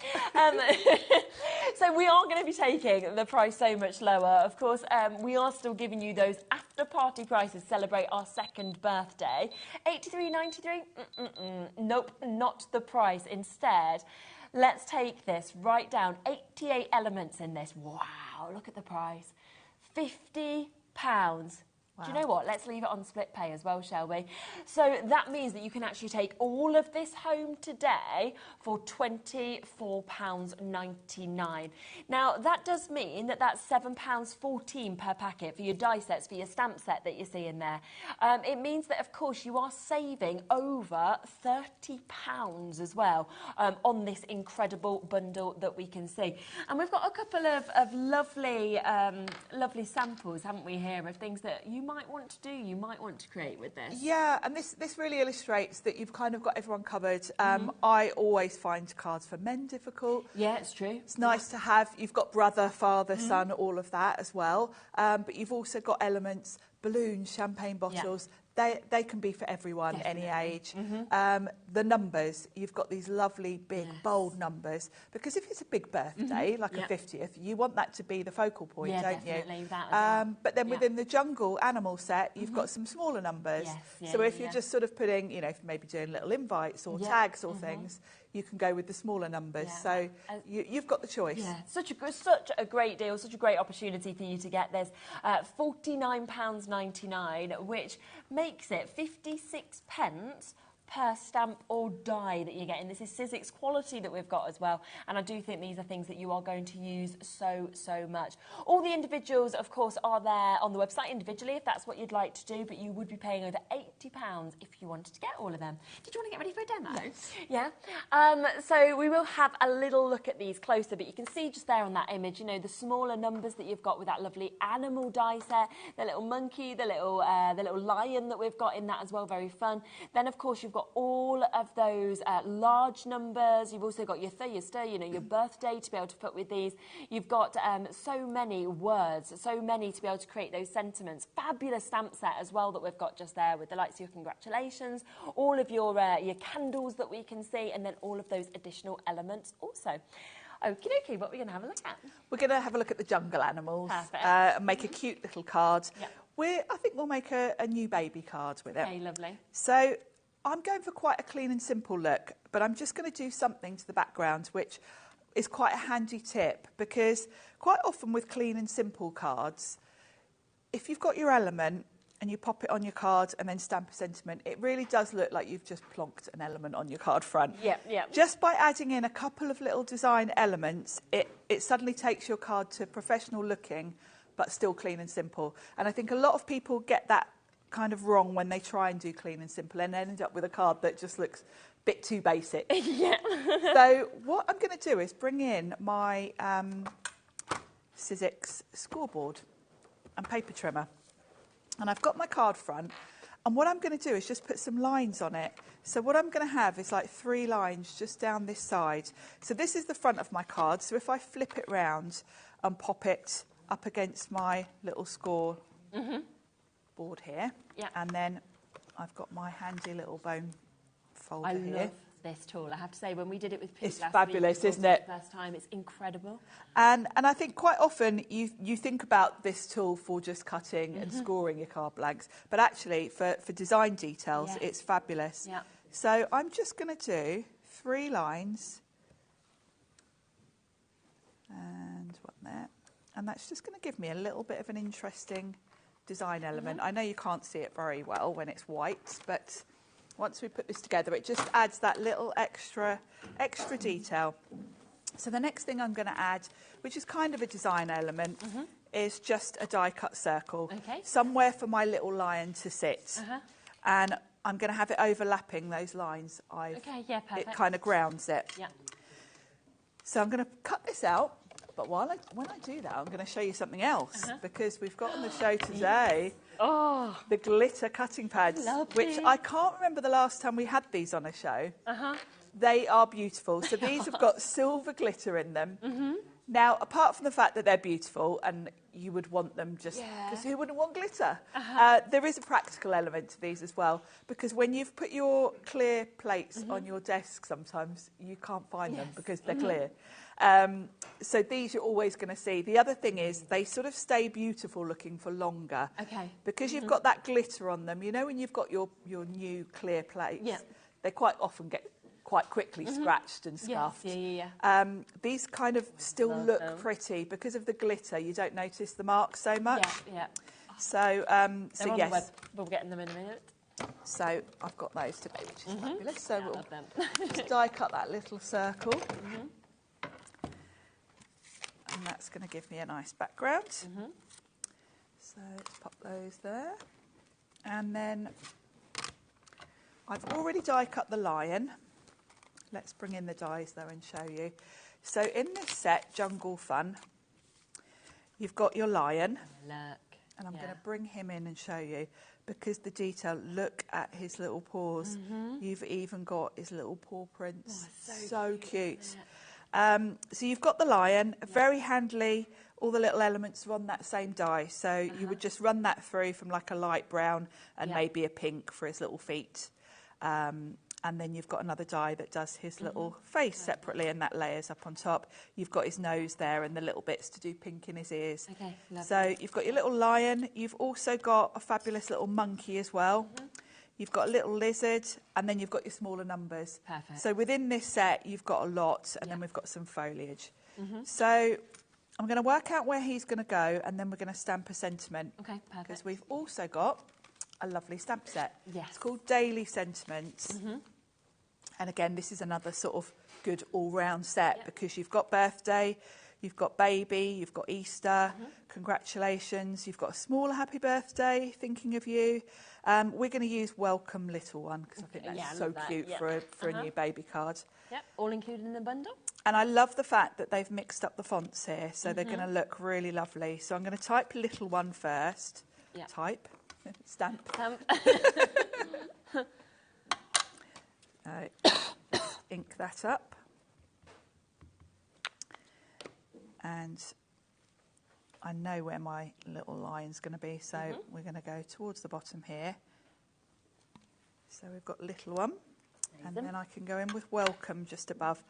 So we are going to be taking the price so much lower. Of course, we are still giving you those after-party prices to celebrate our second birthday. $83.93? Nope, not the price. Instead, let's take this right down. 88 elements in this. Wow, look at the price. £50. Wow. Do you know what? Let's leave it on split pay as well, shall we? So that means that you can actually take all of this home today for £24.99. Now, that does mean that that's £7.14 per packet for your die sets, for your stamp set that you see in there. It means that, of course, you are saving over £30 as well on this incredible bundle that we can see. And we've got a couple of lovely, lovely samples, haven't we, here, of things that you might want to do, you might want to create with this. Yeah, and this really illustrates that you've kind of got everyone covered. I always find cards for men difficult. Yeah, it's true. It's nice to have, you've got brother, father, son, all of that as well. But you've also got elements, balloons, champagne bottles. They can be for everyone, any age. The numbers, you've got these lovely, big, bold numbers. Because if it's a big birthday, like a 50th, you want that to be the focal point, don't you? But then within the jungle animal set, you've got some smaller numbers. So if you're just sort of putting, you know, maybe doing little invites or tags or things, you can go with the smaller numbers. So you've got the choice. Yeah, such a great deal, such a great opportunity for you to get this. £49.99, which makes it 56 pence per stamp or die that you're getting. This is Sizzix quality that we've got as well, and I do think these are things that you are going to use so much. All the individuals, of course, are there on the website individually if that's what you'd like to do, but you would be paying over £80 if you wanted to get all of them. Did you want to get ready for a demo? Yes. Yeah. So we will have a little look at these closer, but you can see just there on that image, you know, the smaller numbers that you've got with that lovely animal die set, the little monkey, the little lion that we've got in that as well, very fun. Then, of course, you've got all of those large numbers. You've also got your Thursday, you know, your birthday to be able to put with these. You've got so many words, so many to be able to create those sentiments. Fabulous stamp set as well that we've got just there with the likes of your congratulations, all of your candles that we can see, and then all of those additional elements also. Okie dokie, what are we going to have a look at? We're going to have a look at the jungle animals and make a cute little card. I think we'll make a new baby card with it. Okay, lovely. So I'm going for quite a clean and simple look, but I'm just going to do something to the background which is quite a handy tip, because quite often with clean and simple cards, if you've got your element and you pop it on your card and then stamp a sentiment, it really does look like you've just plonked an element on your card front. Just by adding in a couple of little design elements, it suddenly takes your card to professional looking, but still clean and simple. And I think a lot of people get that kind of wrong when they try and do clean and simple and end up with a card that just looks a bit too basic. Yeah. So what I'm going to do is bring in my Sizzix scoreboard and paper trimmer. And I've got my card front. And what I'm going to do is just put some lines on it. So what I'm going to have is like 3 lines just down this side. So this is the front of my card. So if I flip it round and pop it up against my little score board here. Yeah. And then I've got my handy little bone folder I here. love this tool. I have to say, when we did it with Pete It's last fabulous, week, isn't it? The first time, it's incredible. And I think quite often you think about this tool for just cutting and scoring your card blanks, but actually for design details, it's fabulous. Yeah. So I'm just going to do 3 lines and one there, and that's just going to give me a little bit of an interesting design element. I know you can't see it very well when it's white, but once we put this together, it just adds that little extra detail. So the next thing I'm going to add, which is kind of a design element, is just a die cut circle. Okay. Somewhere for my little lion to sit. And I'm going to have it overlapping those lines. Okay, yeah, perfect. It kind of grounds it. Yeah. So I'm going to cut this out. But when I do that, I'm going to show you something else, because we've got on the show today the glitter cutting pads, which I can't remember the last time we had these on a show. They are beautiful. So these have got silver glitter in them. Now, apart from the fact that they're beautiful and you would want them just because who wouldn't want glitter? There is a practical element to these as well, because when you've put your clear plates on your desk, sometimes you can't find them because they're clear. So these you're always going to see. The other thing is they sort of stay beautiful looking for longer. Okay. Because you've got that glitter on them. You know when you've got your new clear plates, they quite often get quite quickly scratched and scuffed. These kind of still look pretty because of the glitter. You don't notice the marks so much. So, so yes. Web. We'll get them in a minute. So I've got those today, which is fabulous. So we'll just die cut that little circle. And that's going to give me a nice background. So let's pop those there. And then I've already die cut the lion. Let's bring in the dies though and show you. So in this set, Jungle Fun, you've got your lion. Look. And I'm going to bring him in and show you, because the detail, look at his little paws. You've even got his little paw prints. So cute. So you've got the lion, very handily. All the little elements are on that same die. So you would just run that through from like a light brown and maybe a pink for his little feet. And then you've got another die that does his little face separately, and that layers up on top. You've got his nose there and the little bits to do pink in his ears. Okay, lovely. So you've got your little lion. You've also got a fabulous little monkey as well. You've got a little lizard, and then you've got your smaller numbers. Perfect. So within this set, you've got a lot, and then we've got some foliage. So I'm going to work out where he's going to go, and then we're going to stamp a sentiment. Okay, perfect. Because we've also got a lovely stamp set. Yes. It's called Daily Sentiments. And again, this is another sort of good all-round set, because you've got birthday, you've got baby, you've got Easter, congratulations, you've got a smaller happy birthday, thinking of you. We're going to use welcome little one, because I think that's so cute for a new baby card. Yep, all included in the bundle. And I love the fact that they've mixed up the fonts here, so they're going to look really lovely. So I'm going to type little one first. Type. Stamp. Ink that up. And I know where my little line's going to be, so we're going to go towards the bottom here. So we've got little one, and then I can go in with welcome just above.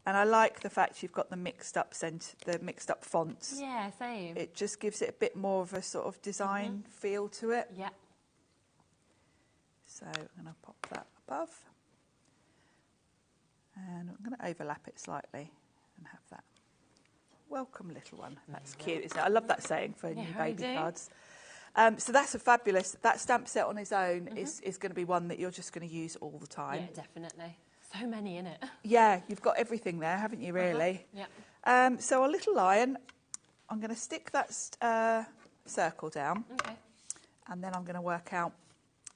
And I like the fact you've got the mixed up fonts. Yeah, same. It just gives it a bit more of a sort of design feel to it. Yeah. So I'm going to pop that above. And I'm going to overlap it slightly and have that. Welcome, little one. That's cute, isn't it? I love that saying for new baby cards. So that's a fabulous, that stamp set on its own is going to be one that you're just going to use all the time. Yeah, definitely. So many in it. Yeah, you've got everything there, haven't you, really? Yeah. So our little lion, I'm going to stick that circle down. Okay. And then I'm going to work out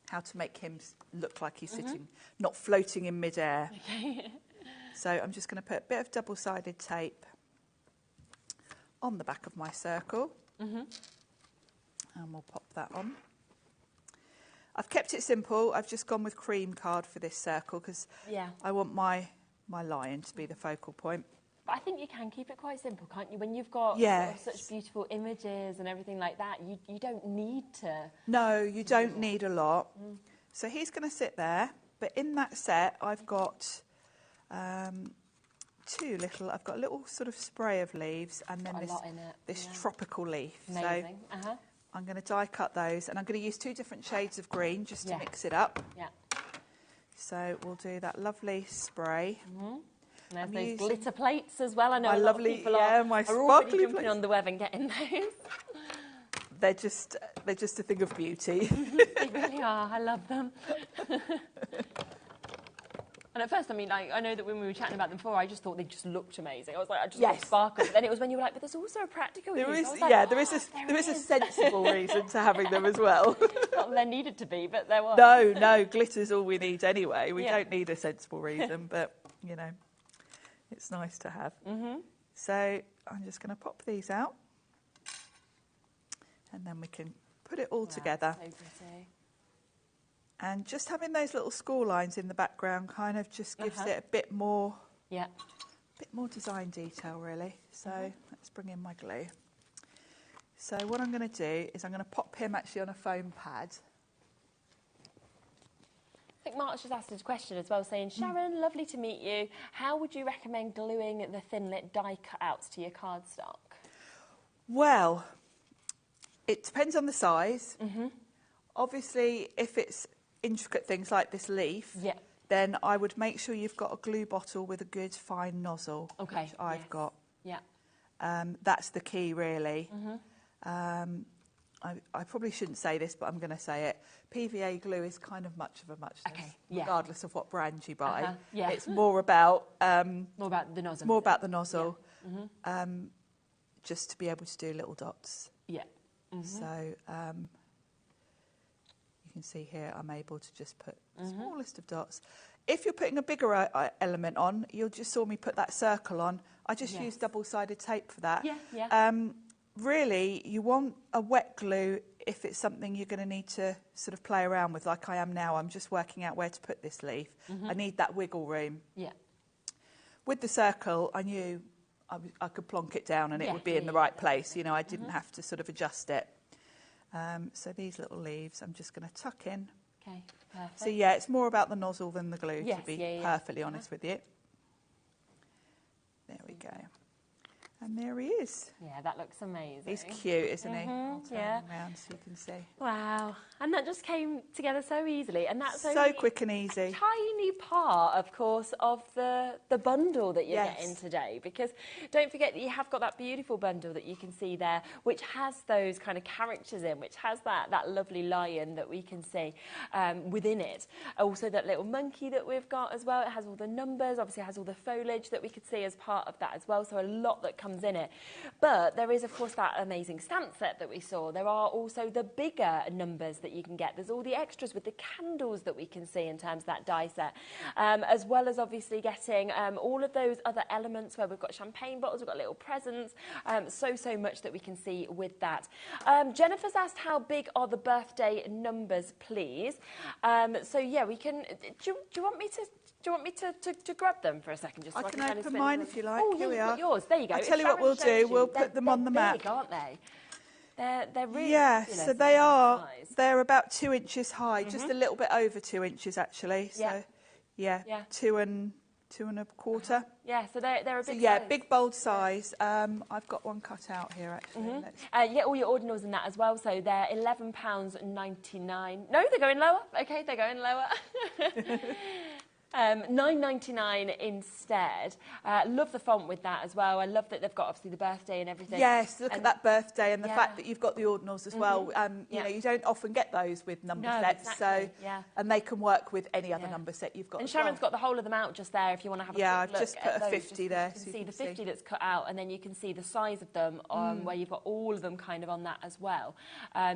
how to make him look like he's sitting, not floating in midair. Okay. So I'm just going to put a bit of double-sided tape on the back of my circle. And we'll pop that on. I've kept it simple. I've just gone with cream card for this circle because I want my lion to be the focal point. But I think you can keep it quite simple, can't you? When you've got such beautiful images and everything like that, you don't need to... No, you don't need a lot. So he's going to sit there. But in that set, I've got I've got a little sort of spray of leaves and then this tropical leaf. Amazing. So I'm going to die cut those and I'm going to use 2 different shades of green just to mix it up. Yeah. So we'll do that lovely spray. And there's those glitter plates as well. I know my a lot of people are already jumping on the web and getting those. They're just a thing of beauty. They really are. I love them. And at first, I mean, I know that when we were chatting about them before, I just thought they just looked amazing. I was like, I just love sparkles. But then it was when you were like, but there's also a practical use. There is a sensible reason to having them as well. Not that there needed to be, but there was. No, glitter's all we need anyway. We don't need a sensible reason, but, you know, it's nice to have. So I'm just going to pop these out. And then we can put it all together. So pretty. And just having those little score lines in the background kind of just gives it a bit more design detail, really. So let's bring in my glue. So what I'm going to do is I'm going to pop him actually on a foam pad. I think Mark's just asked us a question as well, saying, Sharon, lovely to meet you. How would you recommend gluing the thin-lit die cutouts to your cardstock? Well, it depends on the size. Obviously, if it's intricate things like this leaf, then I would make sure you've got a glue bottle with a good fine nozzle, which I've got. That's the key, really. I probably shouldn't say this, but I'm going to say it. PVA glue is kind of much of a muchness, regardless of what brand you buy. It's more about the nozzle. More about the nozzle, just to be able to do little dots. So you can see here I'm able to just put the smallest of dots. If you're putting a bigger element on, you'll just saw me put that circle on. I just use double-sided tape for that. Really, you want a wet glue if it's something you're going to need to sort of play around with, like I am now. I'm just working out where to put this leaf. I need that wiggle room. With the circle, I knew I could plonk it down and it would be in the right place. You know, I didn't have to sort of adjust it. So these little leaves, I'm just going to tuck in. Okay, perfect. So yeah, it's more about the nozzle than the glue, to be perfectly honest with you. There we go. And there he is. Yeah, that looks amazing. He's cute, isn't he? I'll turn him around so you can see. Wow. And that just came together so easily. And that's so quick and easy. A tiny part, of course, of the bundle that you're getting today. Because don't forget that you have got that beautiful bundle that you can see there, which has those kind of characters in, which has that lovely lion that we can see within it. Also that little monkey that we've got as well. It has all the numbers. Obviously, it has all the foliage that we could see as part of that as well. So a lot that comes in it. But there is, of course, that amazing stamp set that we saw. There are also the bigger numbers that you can get. There's all the extras with the candles that we can see in terms of that die set, as well as obviously getting all of those other elements where we've got champagne bottles, we've got little presents, so much that we can see with that. Jennifer's asked how big are the birthday numbers, please. So yeah, we can. Do you want me to? Do you want me to grab them for a second? Just so I can open mine if you like. Oh, here we are. Yours. There you go. I'll tell you what we'll do. We'll put them on the map. Big, aren't they? They're really so they are. They're about 2 inches high, just a little bit over 2 inches actually. So 2 and 2.25. Yeah, so they're a big. So yeah, big bold size. I've got one cut out here actually. You get all your ordinals in that as well. So they're £11.99. No, they're going lower. Okay, they're going lower. $9.99 instead. Love the font with that as well. I love that they've got obviously the birthday and everything. Yes, look at that birthday and the fact that you've got the ordinals as well. You know, you don't often get those with number sets, exactly. and they can work with any other number set you've got. And Sharon's got the whole of them out just there if you want to have a quick I've look just put at a those, 50 there. You can see the 50 that's cut out, and then you can see the size of them where you've got all of them kind of on that as well.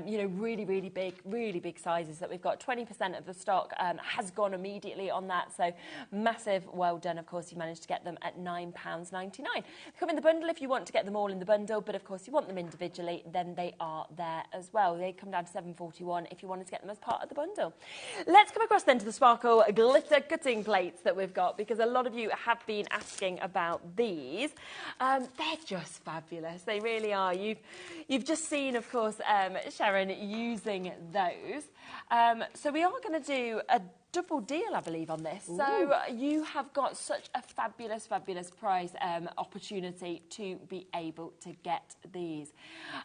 You know, really big sizes that we've got. 20% of the stock has gone immediately on that, so massive well done. Of course, you managed to get them at £9.99. They come in the bundle if you want to get them all in the bundle, but of course you want them individually, then they are there as well. They come down to £7.41 if you wanted to get them as part of the bundle. Let's come across then to the Sparkle glitter cutting plates that we've got, because a lot of you have been asking about these. They're just fabulous. They really are. You've just seen, of course, Sharon using those. So we are going to do a double deal, I believe, on this. Ooh. So you have got such a fabulous price opportunity to be able to get these.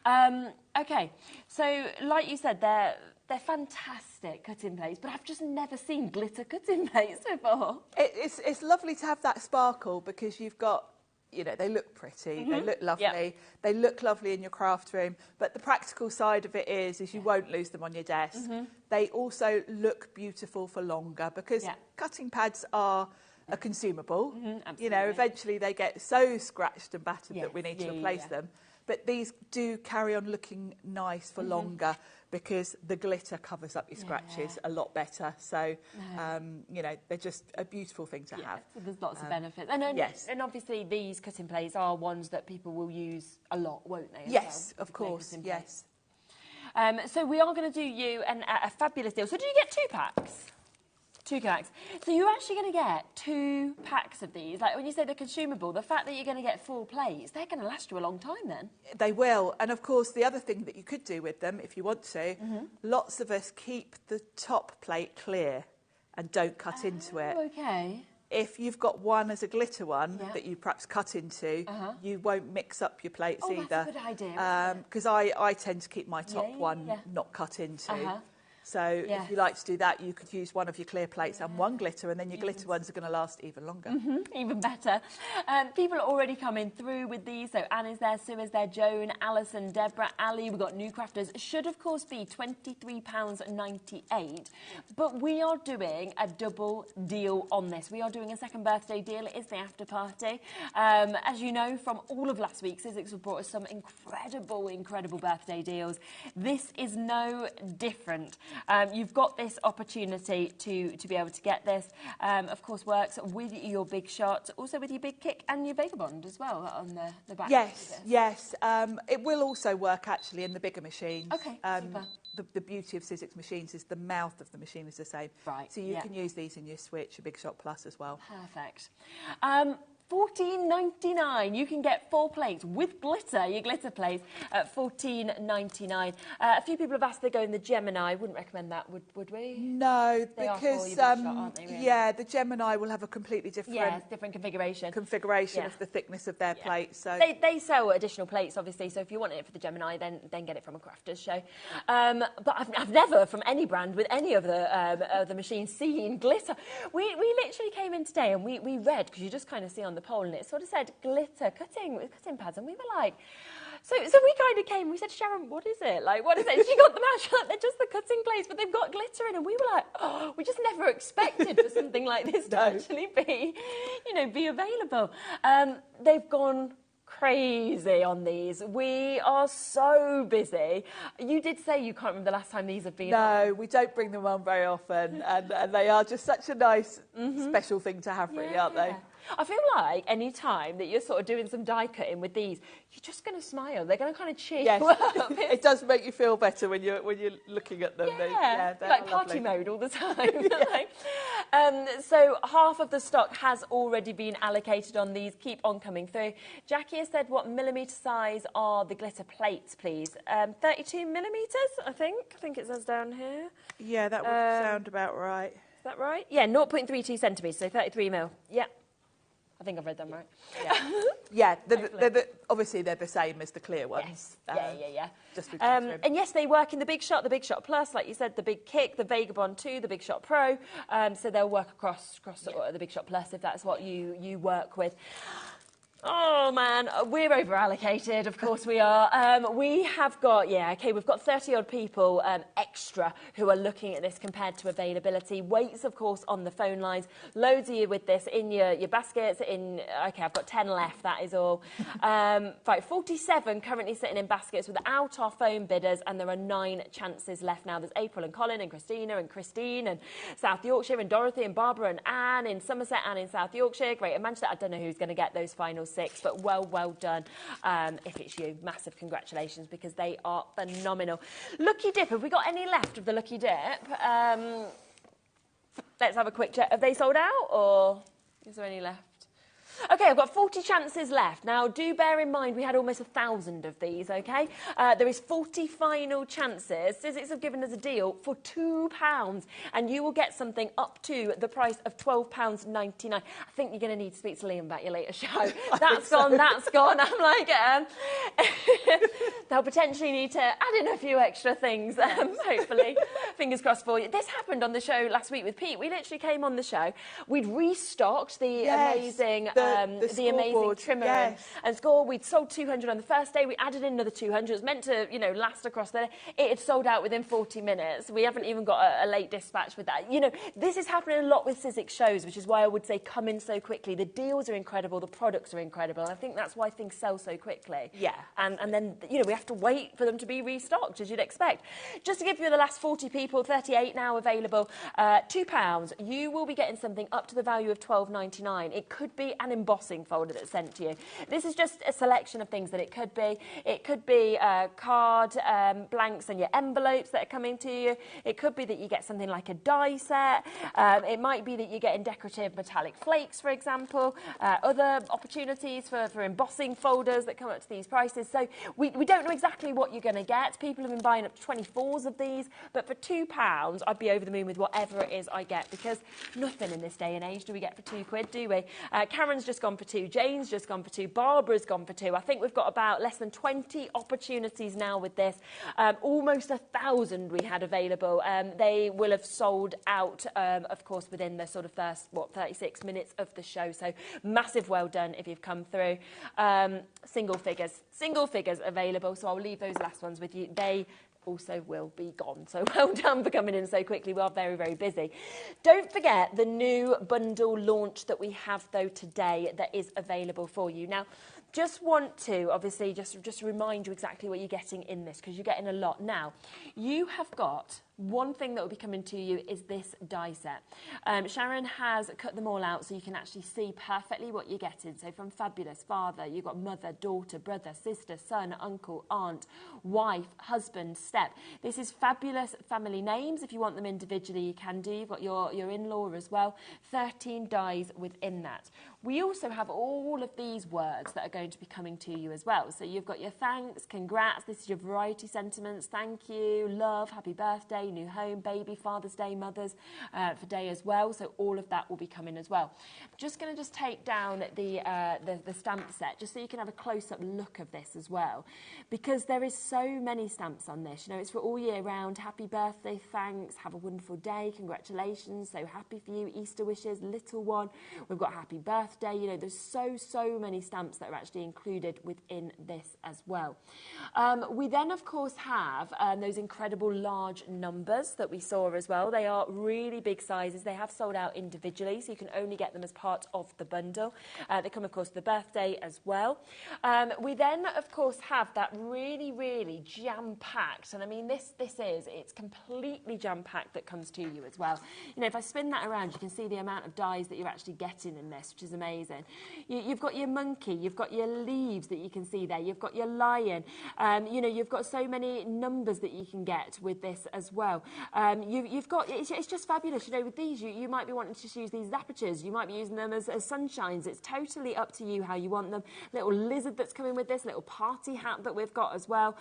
Okay, so like you said, they're fantastic cutting plates, but I've just never seen glitter cutting plates before. It's lovely to have that sparkle, because you've got, you know, they look pretty, they look lovely, they look lovely in your craft room, but the practical side of it is you won't lose them on your desk. They also look beautiful for longer, because cutting pads are a consumable. You know, eventually they get so scratched and battered that we need to replace them. But these do carry on looking nice for longer, because the glitter covers up your scratches a lot better. So, you know, they're just a beautiful thing to have. So there's lots of benefits. And obviously these cutting plates are ones that people will use a lot, won't they? Yes, of course, yes. So we are going to do you a fabulous deal. So do you get 2 packs? 2 packs. So you're actually going to get 2 packs of these. Like when you say they're consumable, the fact that you're going to get 4 plates, they're going to last you a long time then. They will. And of course, the other thing that you could do with them, if you want to, lots of us keep the top plate clear and don't cut into it. Okay. If you've got one as a glitter one that you perhaps cut into, you won't mix up your plates either. That's a good idea. Because I tend to keep my top one not cut into. So if you like to do that, you could use one of your clear plates and one glitter, and then your glitter ones are going to last even longer. Even better. People are already coming through with these. So Anne is there, Sue is there, Joan, Alison, Deborah, Ali. We've got new crafters. Should, of course, be £23.98. But we are doing a double deal on this. We are doing a second birthday deal. It is the after party. As you know from all of last week, Sizzix have brought us some incredible birthday deals. This is no different. You've got this opportunity to be able to get this. Of course, works with your Big Shot, also with your Big Kick and your Vagabond as well on the back. Yes. It will also work actually in the bigger machines. Okay, super. The beauty of Sizzix machines is the mouth of the machine is the same. Right. So you can use these in your Switch, your Big Shot Plus as well. Perfect. $14.99. You can get 4 plates with glitter, your glitter plates, at $14.99. A few people have asked they go in the Gemini. Wouldn't recommend that, would we? No, they because are for your Big Shot, aren't they, really? The Gemini will have a completely different different configuration of the thickness of their plates. So they sell additional plates, obviously. So if you want it for the Gemini, then get it from a crafters show. But I've never, from any brand with any of the machines, seen glitter. We literally came in today and we read, because you just kind of see on the poll, and it sort of said glitter cutting pads, and we were like, so we kind of came, we said, Sharon, what is it? Like, what is it? She got them out, she's like, they're just the cutting plates, but they've got glitter in, and we were like, oh, we just never expected for something like this to actually be available. They've gone crazy on these. We are so busy. You did say you can't remember the last time these have been on. No, we don't bring them on very often, and they are just such a nice special thing to have, really, aren't they? I feel like any time that you're sort of doing some die cutting with these, you're just going to smile. They're going to kind of cheer you up. It does make you feel better when you're looking at them. They're like party mode all the time. So half of the stock has already been allocated on these. Keep on coming through. Jackie has said, what millimetre size are the glitter plates, please? 32 millimetres, I think. I think it says down here. Yeah, that would sound about right. Is that right? Yeah, 0.32 centimetres, so 33 mil. Yeah. I think I've read them right. Yeah, obviously they're the same as the clear ones. Yes. Just and yes, they work in the Big Shot Plus, like you said, the Big Kick, the Vagabond 2, the Big Shot Pro. So they'll work across the Big Shot Plus if that's what you work with. Oh, man, we're over-allocated, of course we are. We have got, we've got 30-odd people extra who are looking at this compared to availability. Waits, of course, on the phone lines. Loads of you with this in your baskets. I've got 10 left, that is all. Right, 47 currently sitting in baskets without our phone bidders, and there are 9 chances left now. There's April and Colin and Christina and Christine and South Yorkshire and Dorothy and Barbara and Anne in Somerset and in South Yorkshire. Greater Manchester. I don't know who's going to get those final 6, but well done if it's you. Massive congratulations, because they are phenomenal. Lucky Dip, have we got any left of the Lucky Dip? Let's have a quick check. Have they sold out, or is there any left? Okay, I've got 40 chances left. Now, do bear in mind we had almost 1,000 of these, okay? There is 40 final chances. Sizzix have given us a deal for £2, and you will get something up to the price of £12.99. I think you're going to need to speak to Liam about your later show. That's gone. I'm like, they'll potentially need to add in a few extra things, hopefully. Fingers crossed for you. This happened on the show last week with Pete. We literally came on the show. We'd restocked the amazing... the amazing trimmer and score. We'd sold 200 on the first day. We added in another 200. It was meant to, last across the day. It had sold out within 40 minutes. We haven't even got a late dispatch with that. This is happening a lot with Sizzix shows, which is why I would say come in so quickly. The deals are incredible. The products are incredible. And I think that's why things sell so quickly. Yeah. And then, we have to wait for them to be restocked, as you'd expect. Just to give you the last 40 people, 38 now available, £2. You will be getting something up to the value of £12.99. It could be an embossing folder that's sent to you. This is just a selection of things that it could be. It could be card blanks and your envelopes that are coming to you. It could be that you get something like a die set. It might be that you're getting decorative metallic flakes, for example. Other opportunities for embossing folders that come up to these prices. So we don't know exactly what you're going to get. People have been buying up to 24s of these, but for £2, I'd be over the moon with whatever it is I get, because nothing in this day and age do we get for £2, do we? Karen's just gone for 2, Jane's just gone for 2, Barbara's gone for 2. I think we've got about less than 20 opportunities now with this. Almost 1,000 we had available. They will have sold out, of course, within the sort of first, 36 minutes of the show. So massive well done if you've come through. Single figures available. So I'll leave those last ones with you. They also will be gone. So well done for coming in so quickly. We are very, very busy. Don't forget the new bundle launch that we have, though, today that is available for you. Now, just want to, obviously, just remind you exactly what you're getting in this, because you're getting a lot. Now, you have got... one thing that will be coming to you is this die set. Sharon has cut them all out so you can actually see perfectly what you're getting. So from fabulous father, you've got mother, daughter, brother, sister, son, uncle, aunt, wife, husband, step. This is fabulous family names. If you want them individually, you can do. You've got your in-law as well. 13 dies within that. We also have all of these words that are going to be coming to you as well. So you've got your thanks, congrats, this is your variety sentiments, thank you, love, happy birthday, new home, baby, Father's Day, Mother's for day as well. So all of that will be coming as well. I'm just going to just take down the stamp set just so you can have a close-up look of this as well, because there is so many stamps on this. It's for all year round. Happy birthday, thanks, have a wonderful day, congratulations, so happy for you, Easter wishes, little one. We've got happy birthday. There's so many stamps that are actually included within this as well. We then, of course, have those incredible large numbers that we saw as well. They are really big sizes. They have sold out individually, so you can only get them as part of the bundle. They come, of course, to the birthday as well. We then, of course, have that really jam-packed, and I mean, it's completely jam-packed that comes to you as well. If I spin that around, you can see the amount of dies that you're actually getting in this, which is amazing. You've got your monkey, you've got your leaves that you can see there, you've got your lion, you've got so many numbers that you can get with this as well. well. You've got, it's just fabulous. You know, with these, you might be wanting to use these as apertures. You might be using them as sunshines. It's totally up to you how you want them. Little lizard that's coming with this, little party hat that we've got as well.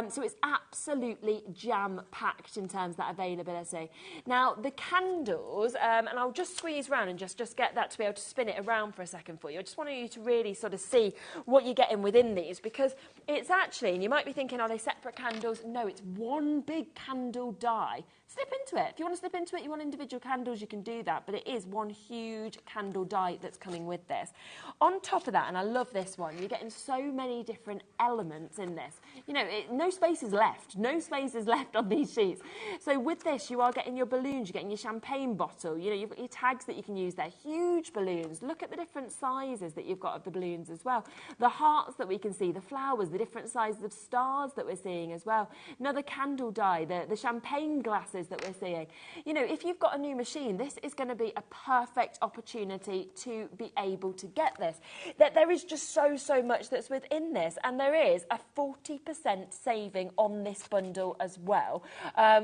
So it's absolutely jam-packed in terms of that availability. Now, the candles, and I'll just squeeze around and just get that to be able to spin it around for a second for you. I just want you to really sort of see what you're getting within these, because it's actually, and you might be thinking, are they separate candles? No, it's one big candle die. Slip into it. If you want to slip into it, you want individual candles, you can do that, but it is one huge candle die that's coming with this. On top of that, and I love this one, you're getting so many different elements in this. You know, no space is left. No space is left on these sheets. So with this, you are getting your balloons, you're getting your champagne bottle, you know, you've got your tags that you can use there, huge balloons. Look at the different sizes that you've got of the balloons as well. The hearts that we can see, the flowers, the different sizes of stars that we're seeing as well. Another candle die, the champagne glasses that we're seeing. You know, if you've got a new machine, this is going to be a perfect opportunity to be able to get this. There is just so much that's within this, and there is a 40% saving on this bundle as well,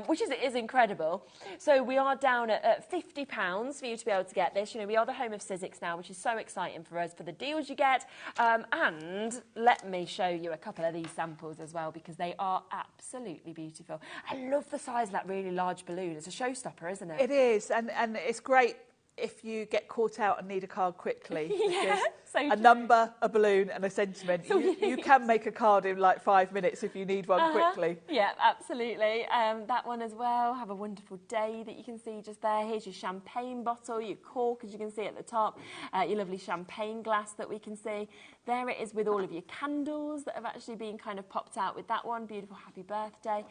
which is incredible. So we are down at £50 for you to be able to get this. You know, we are the home of Sizzix now, which is so exciting for us, for the deals you get. And let me show you a couple of these samples as well, because they are absolutely beautiful. I love the size of that really large balloon. It's a showstopper, isn't it? It is, and it's great if you get caught out and need a card quickly. Yeah, so a number, a balloon and a sentiment. You can make a card in like 5 minutes if you need one quickly. Yeah, absolutely. That one as well. Have a wonderful day that you can see just there. Here's your champagne bottle, your cork, as you can see at the top, your lovely champagne glass that we can see. There it is with all of your candles that have actually been kind of popped out with that one. Beautiful happy birthday.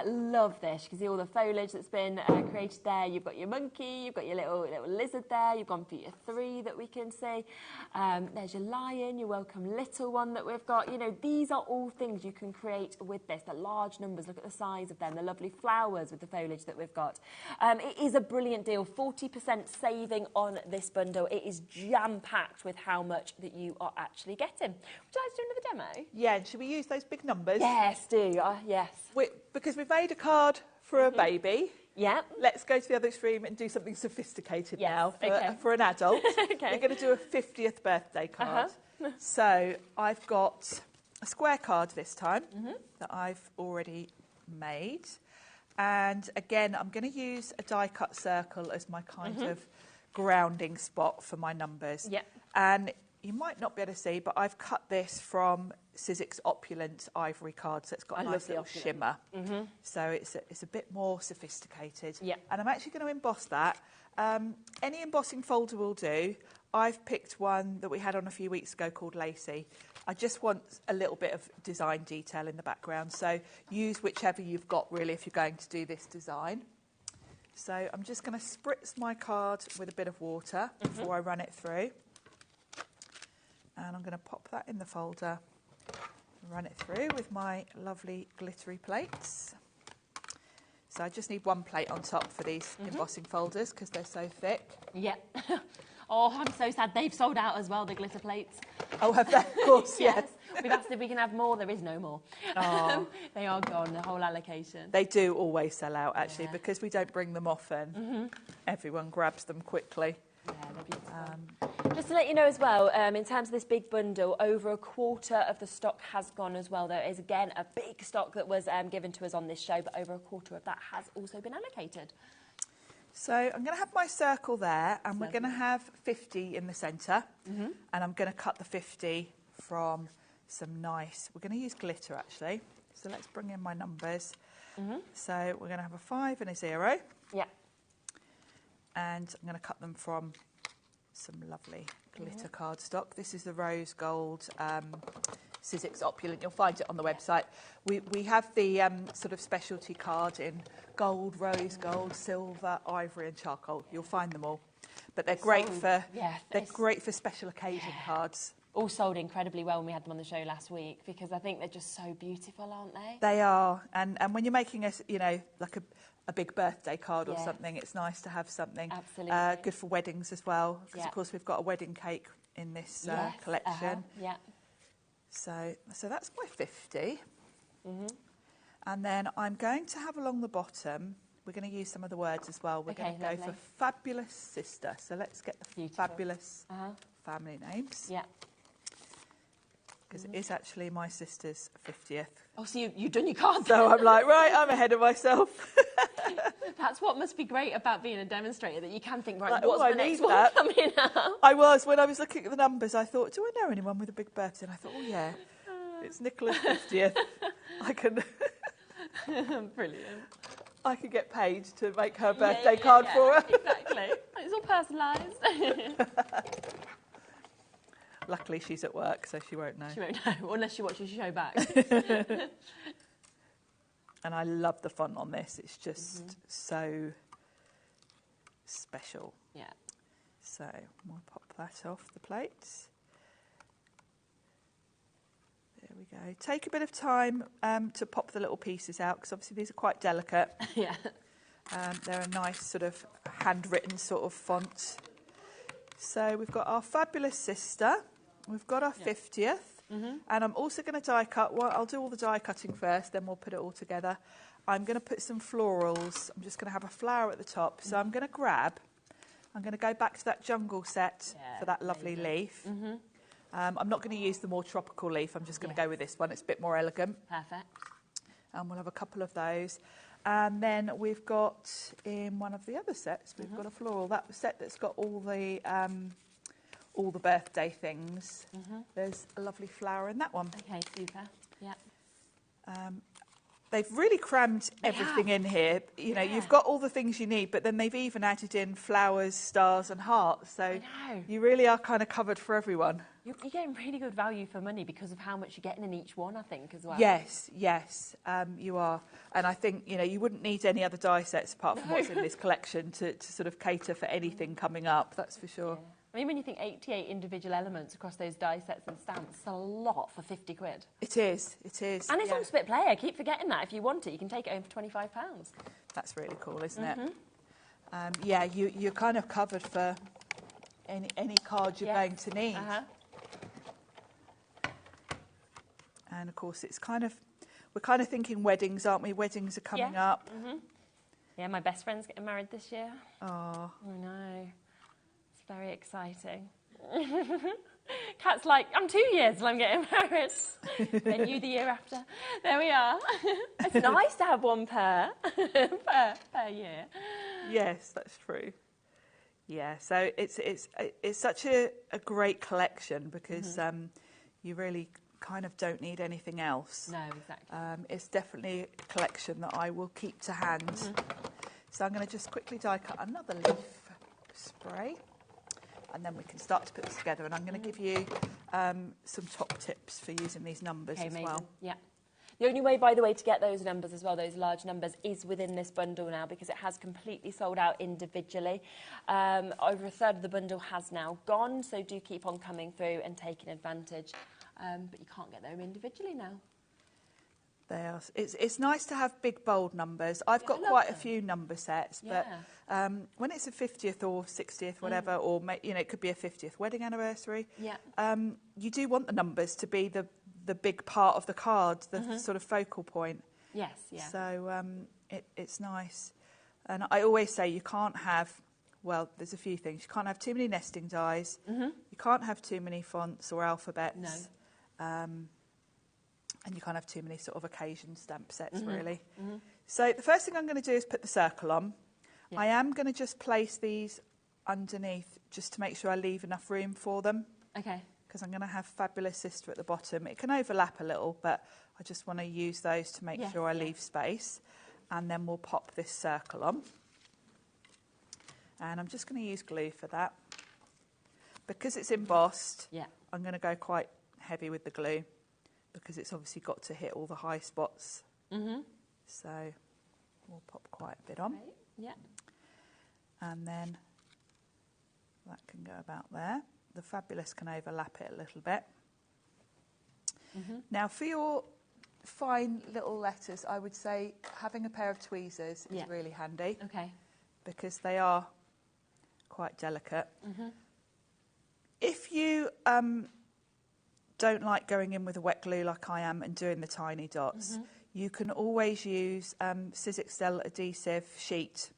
Love this. You can see all the foliage that's been created there. You've got your monkey, you've got your little lizard there. You've gone for your 3 that we can see. There's your lion, your welcome little one that we've got. You know, these are all things you can create with this. The large numbers, look at the size of them, the lovely flowers with the foliage that we've got. It is a brilliant deal, 40% saving on this bundle. It is jam-packed with how much that you are actually getting. Would you like to do another demo? Yeah, and should we use those big numbers? Yes, do. Yes. Because we've made a card for a baby. Yeah. Let's go to the other extreme and do something sophisticated now for an adult. Okay. We're going to do a 50th birthday card. So I've got a square card this time that I've already made. And again, I'm going to use a die cut circle as my kind of grounding spot for my numbers. Yep. And you might not be able to see, but I've cut this from Sizzix Opulent Ivory card, so it's got a nice little shimmer. So it's a bit more sophisticated. Yep. And I'm actually going to emboss that. Any embossing folder will do. I've picked one that we had on a few weeks ago called Lacy. I just want a little bit of design detail in the background, so use whichever you've got really if you're going to do this design. So I'm just going to spritz my card with a bit of water before I run it through. And I'm going to pop that in the folder and run it through with my lovely glittery plates. So I just need one plate on top for these embossing folders because they're so thick. Yep. Oh, I'm so sad. They've sold out as well, the glitter plates. Oh, have they? Of course, yes. We've asked if we can have more. There is no more. Oh. They are gone, the whole allocation. They do always sell out, actually, because we don't bring them often. Everyone grabs them quickly. Yeah, they're beautiful. Just to let you know as well, in terms of this big bundle, over a quarter of the stock has gone as well. There is, again, a big stock that was given to us on this show, but over a quarter of that has also been allocated. So I'm going to have my circle there, and we're going to have 50 in the centre, and I'm going to cut the 50 from some nice... We're going to use glitter, actually. So let's bring in my numbers. So we're going to have a 5 and a 0. Yeah. And I'm going to cut them from some lovely glitter cardstock. This is the rose gold Sizzix Opulent. You'll find it on the website. We have the sort of specialty card in gold, rose gold, silver, ivory and charcoal. You'll find them all. But they're great for special occasion cards. All sold incredibly well when we had them on the show last week because I think they're just so beautiful, aren't they? They are. And when you're making like a big birthday card or something, it's nice to have something. Absolutely. Good for weddings as well, because of course we've got a wedding cake in this collection. Yeah. So that's my 50. And then I'm going to have along the bottom we're going to use some of the words as well. We're going to go for fabulous sister. So let's get the fabulous family names. Yeah. Because it is actually my sister's 50th. Oh, so you've done your cards. So I'm like, right, I'm ahead of myself. That's what must be great about being a demonstrator, that you can think, right, like, what's the next one coming up? When I was looking at the numbers, I thought, do I know anyone with a big birthday? And I thought, oh, yeah, it's Nicola's 50th. I can... Brilliant. I could get paid to make her birthday card for her. Exactly. It's all personalised. Luckily, she's at work, so she won't know. She won't know, unless she watches the show back. And I love the font on this. It's just so special. Yeah. So we'll pop that off the plates. There we go. Take a bit of time to pop the little pieces out, because obviously these are quite delicate. Yeah. They're a nice sort of handwritten sort of font. So we've got our fabulous sister. We've got our 50th. And I'm also going to die cut. Well, I'll do all the die cutting first, then we'll put it all together. I'm going to put some florals. I'm just going to have a flower at the top. So I'm going to go back to that jungle set for that lovely leaf. I'm not going to use the more tropical leaf. I'm just going to go with this one. It's a bit more elegant. Perfect. And we'll have a couple of those. And then we've got, in one of the other sets, we've got a floral. That set that's got all the birthday things. There's a lovely flower in that one. Okay, super. Yeah. They've really crammed everything in here. You know, you've got all the things you need, but then they've even added in flowers, stars and hearts. So you really are kind of covered for everyone. You're getting really good value for money because of how much you're getting in each one, I think, as well. Yes, you are. And I think, you know, you wouldn't need any other die sets apart from what's in this collection to sort of cater for anything coming up, that's for sure. Yeah. I mean, when you think 88 individual elements across those die sets and stamps, it's a lot for 50 quid. It is. And it's on Split Play. I keep forgetting that. If you want it, you can take it home for £25. That's really cool, isn't it? You're kind of covered for any card you're going to need. And, of course, we're kind of thinking weddings, aren't we? Weddings are coming up. Yeah, my best friend's getting married this year. Oh. I know. Very exciting. Kat's like, I'm 2 years till I'm getting married. Then you the year after. There we are. It's nice to have one per year. Yes, that's true. Yeah, so it's such a great collection because you really kind of don't need anything else. No, exactly. It's definitely a collection that I will keep to hand. So I'm going to just quickly die cut another leaf spray. And then we can start to put this together. And I'm going to give you some top tips for using these numbers as well. Yeah. The only way, by the way, to get those numbers as well, those large numbers, is within this bundle now because it has completely sold out individually. Over a third of the bundle has now gone, so do keep on coming through and taking advantage. But you can't get them individually now. It's nice to have big, bold numbers. I've got quite a few number sets, but when it's a 50th or 60th, whatever, or it could be a 50th wedding anniversary, you do want the numbers to be the big part of the card, the sort of focal point. Yes, yeah. So it's nice. And I always say you can't have, well, there's a few things. You can't have too many nesting dies. You can't have too many fonts or alphabets. No. And you can't have too many sort of occasion stamp sets, really. So the first thing I'm going to do is put the circle on. Yeah. I am going to just place these underneath just to make sure I leave enough room for them. Okay. Because I'm going to have Fabulous Sister at the bottom. It can overlap a little, but I just want to use those to make sure I leave space. And then we'll pop this circle on. And I'm just going to use glue for that. Because it's embossed, I'm going to go quite heavy with the glue, because it's obviously got to hit all the high spots. So we'll pop quite a bit on. Okay. Yeah. And then that can go about there. The Fabulous can overlap it a little bit. Now for your fine little letters, I would say having a pair of tweezers is really handy. Okay. Because they are quite delicate. If you don't like going in with a wet glue like I am and doing the tiny dots, you can always use Sizzixtel adhesive sheet.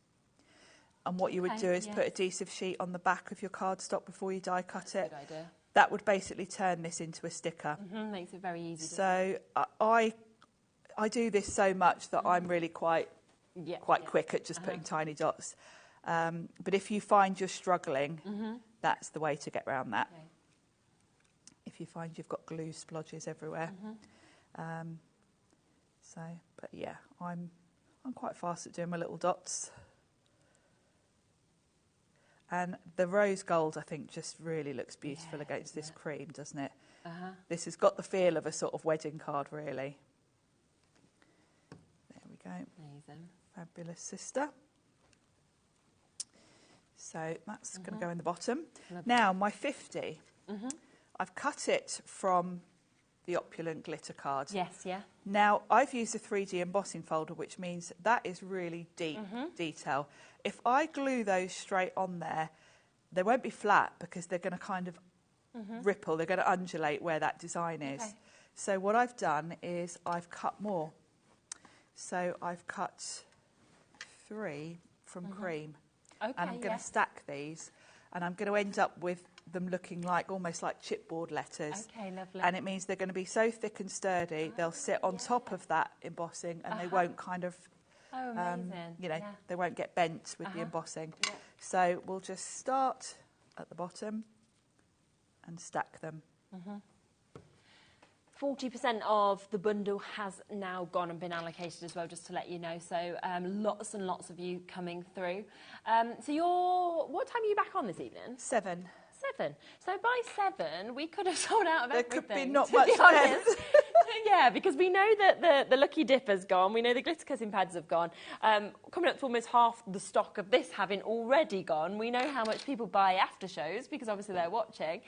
And what you would do is put adhesive sheet on the back of your cardstock before you die cut it. Good idea. That would basically turn this into a sticker. Makes it very easy. So I do this so much that I'm really quite quick at just putting tiny dots. But if you find you're struggling, that's the way to get around that. Okay. If you find you've got glue splodges everywhere. But yeah, I'm quite fast at doing my little dots. And the rose gold, I think, just really looks beautiful against this cream, doesn't it? This has got the feel of a sort of wedding card, really. There we go. Amazing. Fabulous, sister. So that's going to go in the bottom. Lovely. Now, my 50, I've cut it from the Opulent glitter card. Yes, yeah. Now, I've used a 3D embossing folder, which means that is really deep detail. If I glue those straight on there, they won't be flat because they're going to kind of ripple, they're going to undulate where that design is. Okay. So what I've done is I've cut more. So I've cut 3 from cream. Okay, and I'm going to stack these, and I'm going to end up with them looking like almost like chipboard letters. Okay, lovely. And it means they're going to be so thick and sturdy, they'll sit on top of that embossing, and they won't kind of, they won't get bent with the embossing. Yeah. So we'll just start at the bottom and stack them. 40% of the bundle has now gone and been allocated as well, just to let you know. So lots and lots of you coming through. What time are you back on this evening? 7. 7. So by 7, we could have sold out of everything. There could be not much left. Yeah, because we know that the Lucky Dipper's gone. We know the glitter cutting pads have gone. Coming up to almost half the stock of this having already gone. We know how much people buy after shows because obviously they're watching.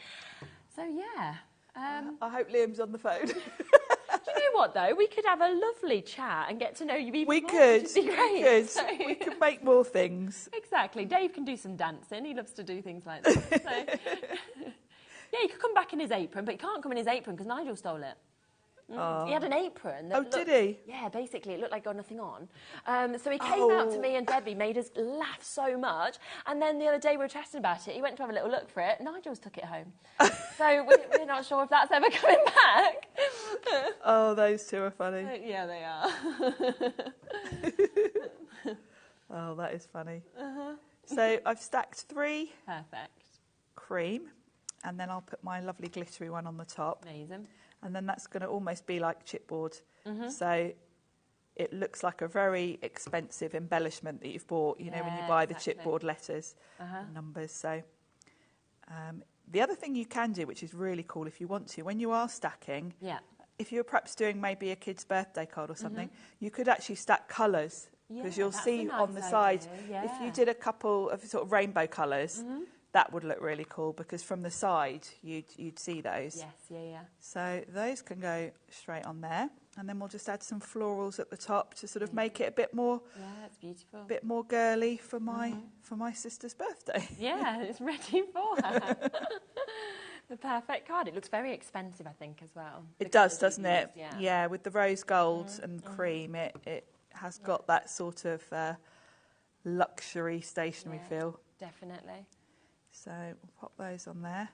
So yeah. I hope Liam's on the phone. Do you know what, though? We could have a lovely chat and get to know you even more. Could. Which would be great. We could. So, we could make more things. Exactly. Dave can do some dancing. He loves to do things like that. So, yeah, he could come back in his apron, but he can't come in his apron because Nigel stole it. He had an apron. Did he? Yeah, basically, it looked like got nothing on. So he came out to me and Debbie, made us laugh so much. And then the other day we were chatting about it. He went to have a little look for it. Nigel's took it home. So we're not sure if that's ever coming back. Oh, those two are funny. Yeah, they are. Oh, that is funny. So I've stacked 3. Perfect. Cream. And then I'll put my lovely glittery one on the top. Amazing. And then that's going to almost be like chipboard. So it looks like a very expensive embellishment that you've bought, you know, when you buy the chipboard letters and numbers. So the other thing you can do, which is really cool if you want to, when you are stacking, if you're perhaps doing maybe a kid's birthday card or something, you could actually stack colours because you'll see on the side, if you did a couple of sort of rainbow colours, that would look really cool because from the side you'd see those. Yes, yeah. So those can go straight on there, and then we'll just add some florals at the top to sort of make it a bit more. Yeah, that's beautiful. A bit more girly for my sister's birthday. Yeah, it's ready for her. The perfect card. It looks very expensive, I think, as well. It does, doesn't it? Yeah, with the rose gold and cream, it has got that sort of luxury stationery feel. Definitely. So we'll pop those on there.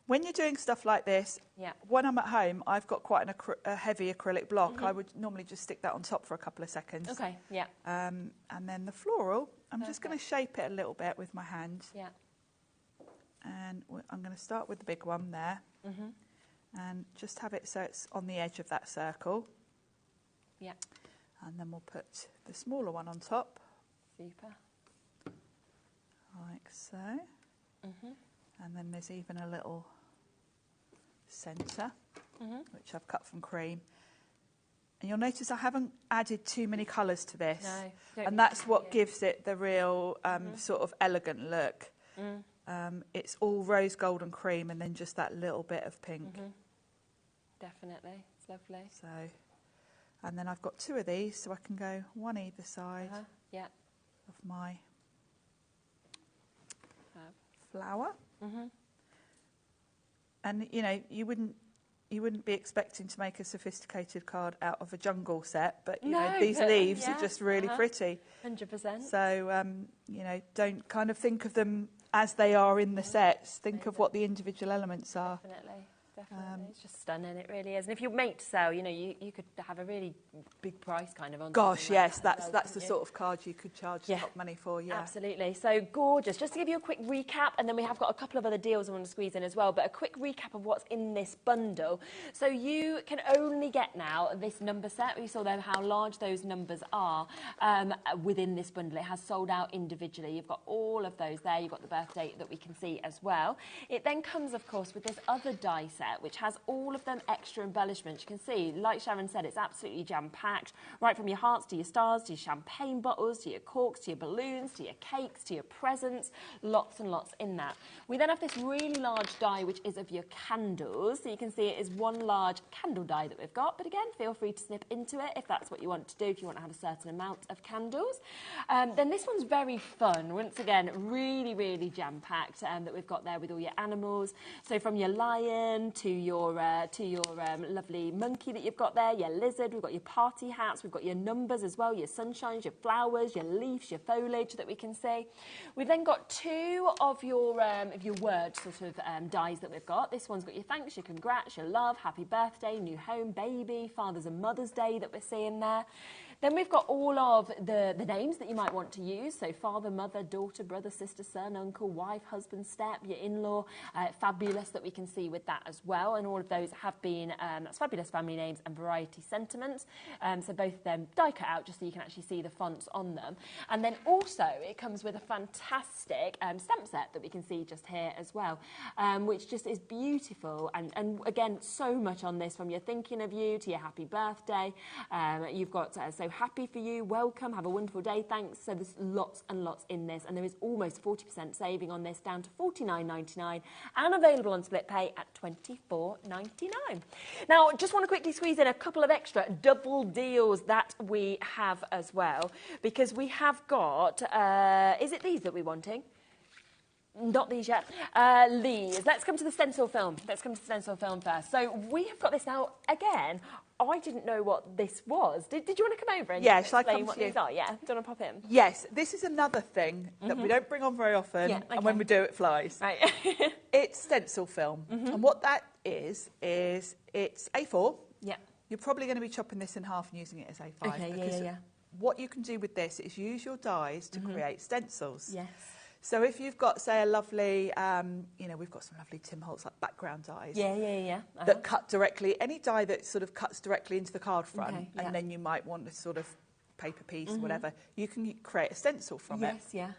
When you're doing stuff like this, when I'm at home, I've got quite a heavy acrylic block. I would normally just stick that on top for a couple of seconds. Okay, yeah. And then the floral, I'm just going to shape it a little bit with my hand. Yeah. And I'm going to start with the big one there. And just have it so it's on the edge of that circle. Yeah. And then we'll put the smaller one on top. Super. Like so. And then there's even a little centre, which I've cut from cream. And you'll notice I haven't added too many colours to this. No, and that's what gives it the real sort of elegant look. It's all rose gold and cream and then just that little bit of pink. Definitely. It's lovely. So, and then I've got 2 of these, so I can go one either side of my flower. And you know, you wouldn't you wouldn't be expecting to make a sophisticated card out of a jungle set, but you No, know, these but, leaves yeah, are just really pretty. 100%. So, you know, don't kind of think of them as they are in the sets. Think of what the individual elements are. Definitely. It's just stunning, it really is. And if you make to sell, you know, you could have a really big price kind of on. Gosh, yes, that's that's the sort of card you could charge top money for, yeah. Absolutely. So gorgeous. Just to give you a quick recap, and then we have got a couple of other deals I want to squeeze in as well, but a quick recap of what's in this bundle. So you can only get now this number set. We saw there how large those numbers are within this bundle. It has sold out individually. You've got all of those there. You've got the birthday that we can see as well. It then comes, of course, with this other die set, which has all of them extra embellishments. You can see, like Sharon said, it's absolutely jam-packed, right from your hearts to your stars, to your champagne bottles, to your corks, to your balloons, to your cakes, to your presents, lots and lots in that. We then have this really large die, which is of your candles. So you can see it is one large candle die that we've got, but again, feel free to snip into it if that's what you want to do, if you want to have a certain amount of candles. Then this one's very fun. Once again, really, really jam-packed that we've got there with all your animals. So from your lion to your lovely monkey that you've got there, your lizard, we've got your party hats, we've got your numbers as well, your sunshines, your flowers, your leaves, your foliage that we can see. We've then got two of your word sort of dies that we've got. This one's got your thanks, your congrats, your love, happy birthday, new home, baby, Father's and Mother's Day that we're seeing there. Then we've got all of the names that you might want to use. So father, mother, daughter, brother, sister, son, uncle, wife, husband, step, your in-law. Fabulous that we can see with that as well. And all of those have been, that's fabulous family names and variety sentiments. So both of them die cut out just so you can actually see the fonts on them. And then also it comes with a fantastic stamp set that we can see just here as well, which just is beautiful. And again, so much on this, from your thinking of you to your happy birthday. You've got so happy for you, welcome, have a wonderful day, thanks. So there's lots and lots in this, and there is almost 40% saving on this, down to $49.99, and available on split pay at $24.99. Now, just want to quickly squeeze in a couple of extra double deals that we have as well, because we have got, is it these that we're wanting? Not these yet. These. Let's come to the stencil film. Let's come to the stencil film first. So we have got this now. Again, I didn't know what this was. Did you want to come over and explain what these are? Yeah. Do you want to pop in? Yes. This is another thing that we don't bring on very often, and when we do, it flies. Right. It's stencil film. And what that is it's A4. Yeah. You're probably going to be chopping this in half and using it as A5. Okay, yeah. What you can do with this is use your dies to create stencils. Yes. So if you've got, say, a lovely, you know, we've got some lovely Tim Holtz like background dies. That cut directly, any die that sort of cuts directly into the card front, and then you might want a sort of paper piece or whatever, you can create a stencil from it. Yes, yeah.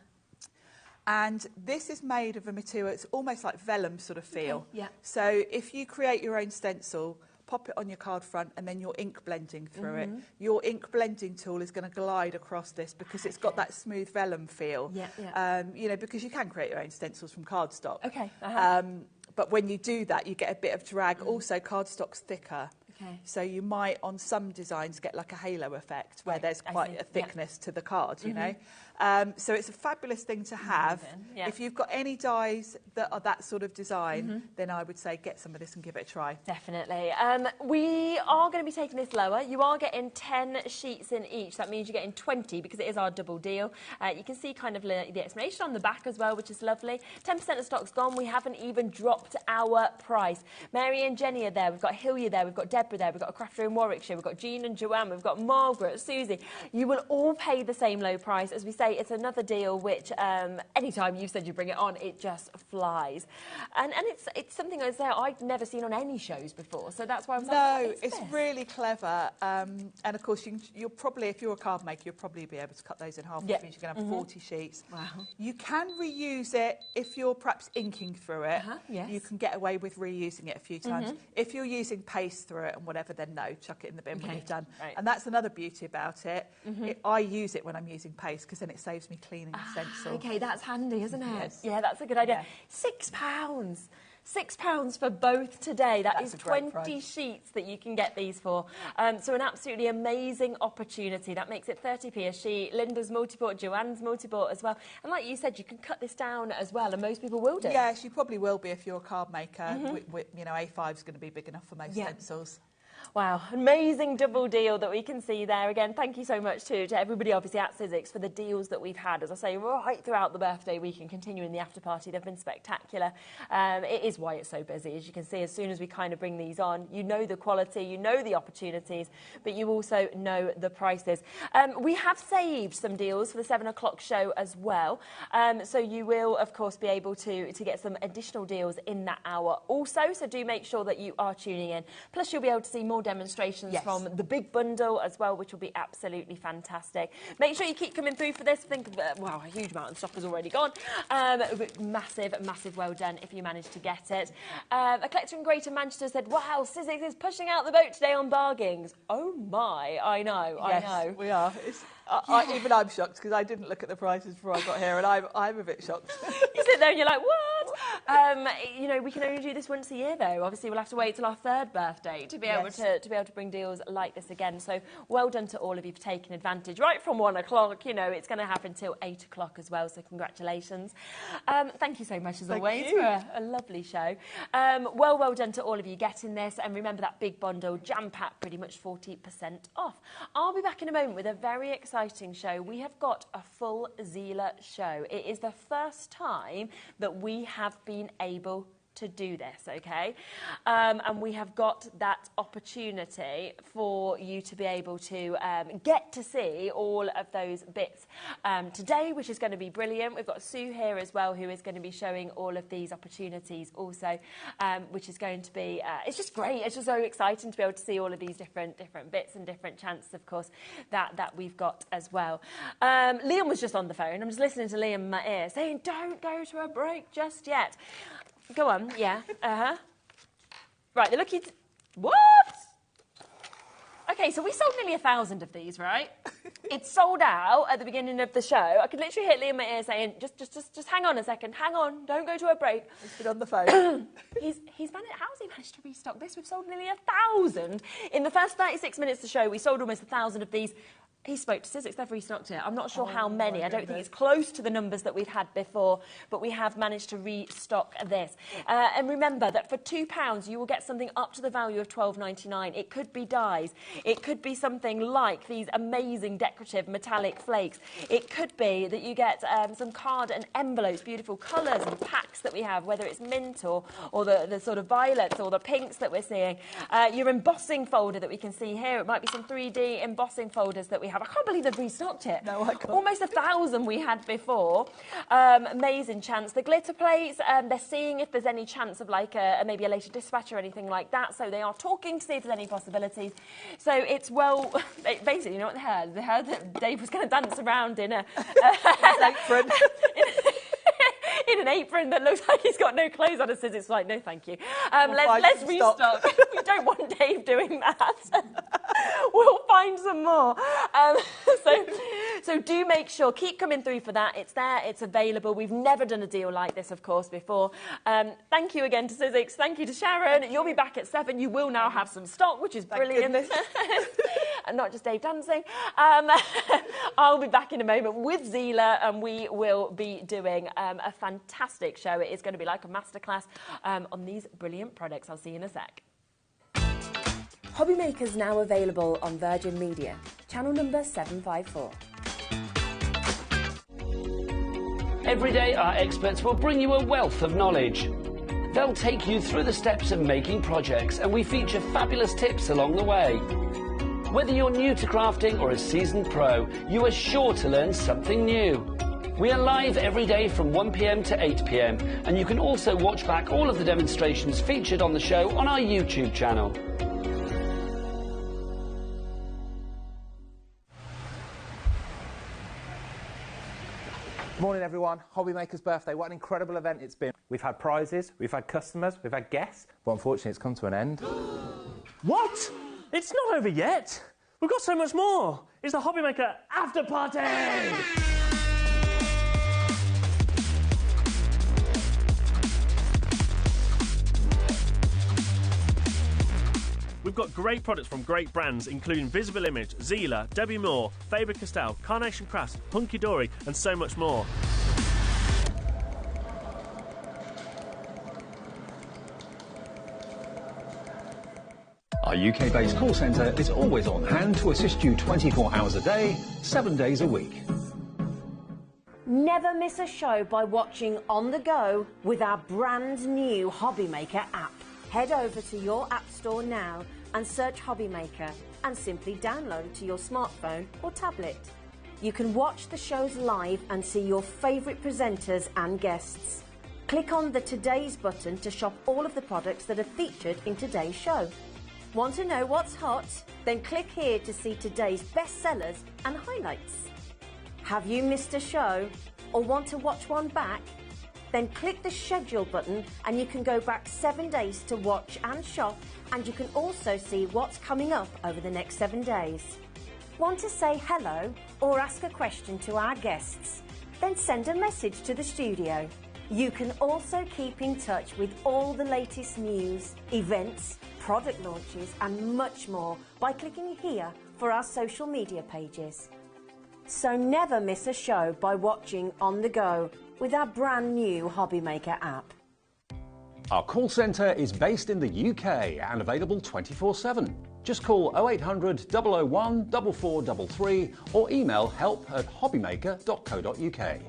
And this is made of a material, it's almost like vellum sort of feel. Okay, yeah. So if you create your own stencil, pop it on your card front, and then you're ink blending through it. Your ink blending tool is going to glide across this because it's got that smooth vellum feel. You know, because you can create your own stencils from cardstock. Okay. But when you do that, you get a bit of drag. Also, cardstock's thicker. Okay. So you might, on some designs, get like a halo effect where there's quite a thickness to the card, you know. So it's a fabulous thing to have. If you've got any dies that are that sort of design, then I would say get some of this and give it a try. Definitely. We are going to be taking this lower. You are getting 10 sheets in each. That means you're getting 20 because it is our double deal. You can see kind of the explanation on the back as well, which is lovely. 10% of stock's gone. We haven't even dropped our price. Mary and Jenny are there. We've got Hilya there. We've got Deborah there. We've got a crafter in Warwickshire. We've got Jean and Joanne. We've got Margaret, Susie. You will all pay the same low price. As we say, it's another deal which anytime you said you bring it on, it just flies. And it's something I've never seen on any shows before. So that's why I was like, it's really clever. And of course, you'll probably, if you're a card maker, you'll probably be able to cut those in half, which means you're going to have 40 sheets. Wow. You can reuse it if you're perhaps inking through it. Yes. You can get away with reusing it a few times. If you're using paste through it and whatever, then no, chuck it in the bin when you've done. Right. And that's another beauty about it. I use it when I'm using paste because then it saves me cleaning the stencil. Okay, that's handy, isn't it? Yes. Yeah, that's a good idea. £6. £6 for both today. That's 20 sheets that you can get these for. So an absolutely amazing opportunity. That makes it 30p a sheet. Linda's multi-bought, Joanne's multi-bought as well. And like you said, you can cut this down as well, and most people will do. Yes, you probably will be if you're a card maker. You know, A5 is going to be big enough for most stencils. Wow, amazing double deal that we can see there. Again, thank you so much to everybody, obviously, at Sizzix for the deals that we've had, as I say, right throughout the birthday week and continuing the after party. They've been spectacular. It is why it's so busy. As you can see, as soon as we kind of bring these on, you know the quality, you know the opportunities, but you also know the prices. We have saved some deals for the 7 o'clock show as well. So you will, of course, be able to get some additional deals in that hour also. So do make sure that you are tuning in. Plus, you'll be able to see more demonstrations from the big bundle as well, which will be absolutely fantastic. Make sure you keep coming through for this. Think of, wow, a huge amount of stock has already gone. Massive well done if you managed to get it. A collector in Greater Manchester said, wow, Sizzix is pushing out the boat today on bargains. Oh my, I know. Yes, we are. Even I'm shocked because I didn't look at the prices before I got here, and I'm a bit shocked. You sit there and you're like, what? You know, we can only do this once a year, though. Obviously, we'll have to wait till our 3rd birthday to be able to bring deals like this again. So well done to all of you for taking advantage. Right from 1 o'clock, you know, it's going to happen till 8 o'clock as well. So congratulations. Thank you so much as always for a lovely show. Well done to all of you getting this. And remember that big bundle, jam-packed, pretty much 40% off. I'll be back in a moment with a very exciting show. We have got a full Zila show. It is the first time that we have been able to do this, okay? And we have got that opportunity for you to be able to get to see all of those bits today, which is going to be brilliant. We've got Sue here as well, who is going to be showing all of these opportunities also, which is going to be, it's just great. It's just so exciting to be able to see all of these different bits and different chances, of course, that we've got as well. Liam was just on the phone. I'm just listening to Liam in my ear saying, don't go to a break just yet. Go on, yeah, Right, they're looking... What? Okay, so we sold nearly 1,000 of these, right? It's sold out at the beginning of the show. I could literally hit Liam in my ear saying, just hang on a second, hang on, don't go to a break. He's been on the phone. How's he managed to restock this? We've sold nearly 1,000. In the first 36 minutes of the show, we sold almost 1,000 of these. He spoke to Sizzix, they've restocked it. I'm not sure how many. I don't think it's close to the numbers that we've had before, but we have managed to restock this. And remember that for £2, you will get something up to the value of £12.99. It could be dies. It could be something like these amazing decorative metallic flakes. It could be that you get some card and envelopes, beautiful colours and packs that we have, whether it's mint or the sort of violets or the pinks that we're seeing. Your embossing folder that we can see here. It might be some 3D embossing folders that we have. I can't believe they've restocked it. No, I can't. Almost 1,000 we had before. Amazing chance. The glitter plates, they're seeing if there's any chance of like maybe a later dispatch or anything like that. So they are talking to see if there's any possibilities. So it's basically, you know what they heard? They heard that Dave was going to dance around in a apron. In an apron that looks like he's got no clothes on. It's like, no, thank you. Let's restock. We don't want Dave doing that. We'll find some more. So do make sure, keep coming through for that. It's there, it's available. We've never done a deal like this, of course, before. Thank you again to Sizzix. Thank you to Sharon. You'll be back at 7. You will now have some stock, which is brilliant. And not just Dave dancing. I'll be back in a moment with Zila, and we will be doing a fantastic show. It is going to be like a masterclass on these brilliant products. I'll see you in a sec. HobbyMaker's now available on Virgin Media, channel number 754. Every day, our experts will bring you a wealth of knowledge. They'll take you through the steps of making projects, and we feature fabulous tips along the way. Whether you're new to crafting or a seasoned pro, you are sure to learn something new. We are live every day from 1 p.m. to 8 p.m, and you can also watch back all of the demonstrations featured on the show on our YouTube channel. Morning everyone, HobbyMaker's birthday, what an incredible event it's been. We've had prizes, we've had customers, we've had guests, but unfortunately it's come to an end. What? It's not over yet. We've got so much more. It's the HobbyMaker after party! We've got great products from great brands including Visible Image, Zila, Debbie Moore, Faber-Castell, Carnation Crafts, Hunky Dory and so much more. Our UK-based call centre is always on hand to assist you 24 hours a day, 7 days a week. Never miss a show by watching on the go with our brand new HobbyMaker app. Head over to your app store now and search HobbyMaker and simply download to your smartphone or tablet. You can watch the shows live and see your favourite presenters and guests. Click on the Today's button to shop all of the products that are featured in today's show. Want to know what's hot? Then click here to see today's bestsellers and highlights. Have you missed a show or want to watch one back? Then click the schedule button and you can go back 7 days to watch and shop, and you can also see what's coming up over the next 7 days. Want to say hello or ask a question to our guests? Then send a message to the studio. You can also keep in touch with all the latest news, events, product launches and much more by clicking here for our social media pages. So never miss a show by watching on the go with our brand new HobbyMaker app. Our call centre is based in the UK and available 24/7. Just call 0800 001 4433 or email help@hobbymaker.co.uk.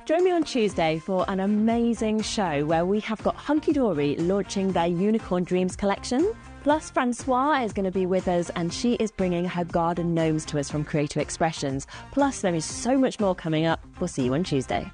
Join me on Tuesday for an amazing show where we have got Hunky Dory launching their Unicorn Dreams collection. Plus, Francoise is going to be with us and she is bringing her garden gnomes to us from Creative Expressions. Plus, there is so much more coming up. We'll see you on Tuesday.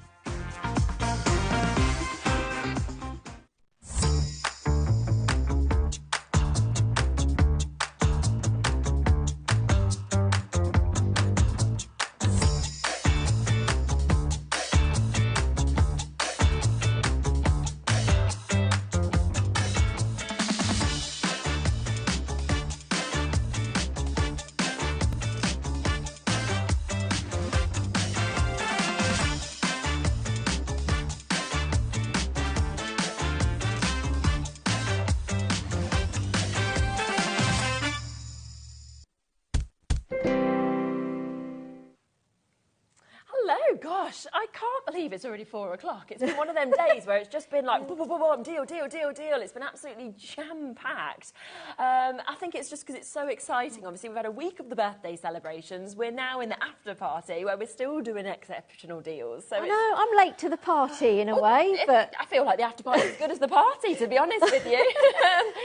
Gosh, I can't believe it's already 4 o'clock. It's been one of them days where it's just been like, boom, boom, boom, boom, deal, deal, deal, deal. It's been absolutely jam-packed. I think it's just because it's so exciting. Obviously, we've had a week of the birthday celebrations. We're now in the after party where we're still doing exceptional deals. So I know, I'm late to the party in a way, but... I feel like the after party is as good as the party, to be honest with you.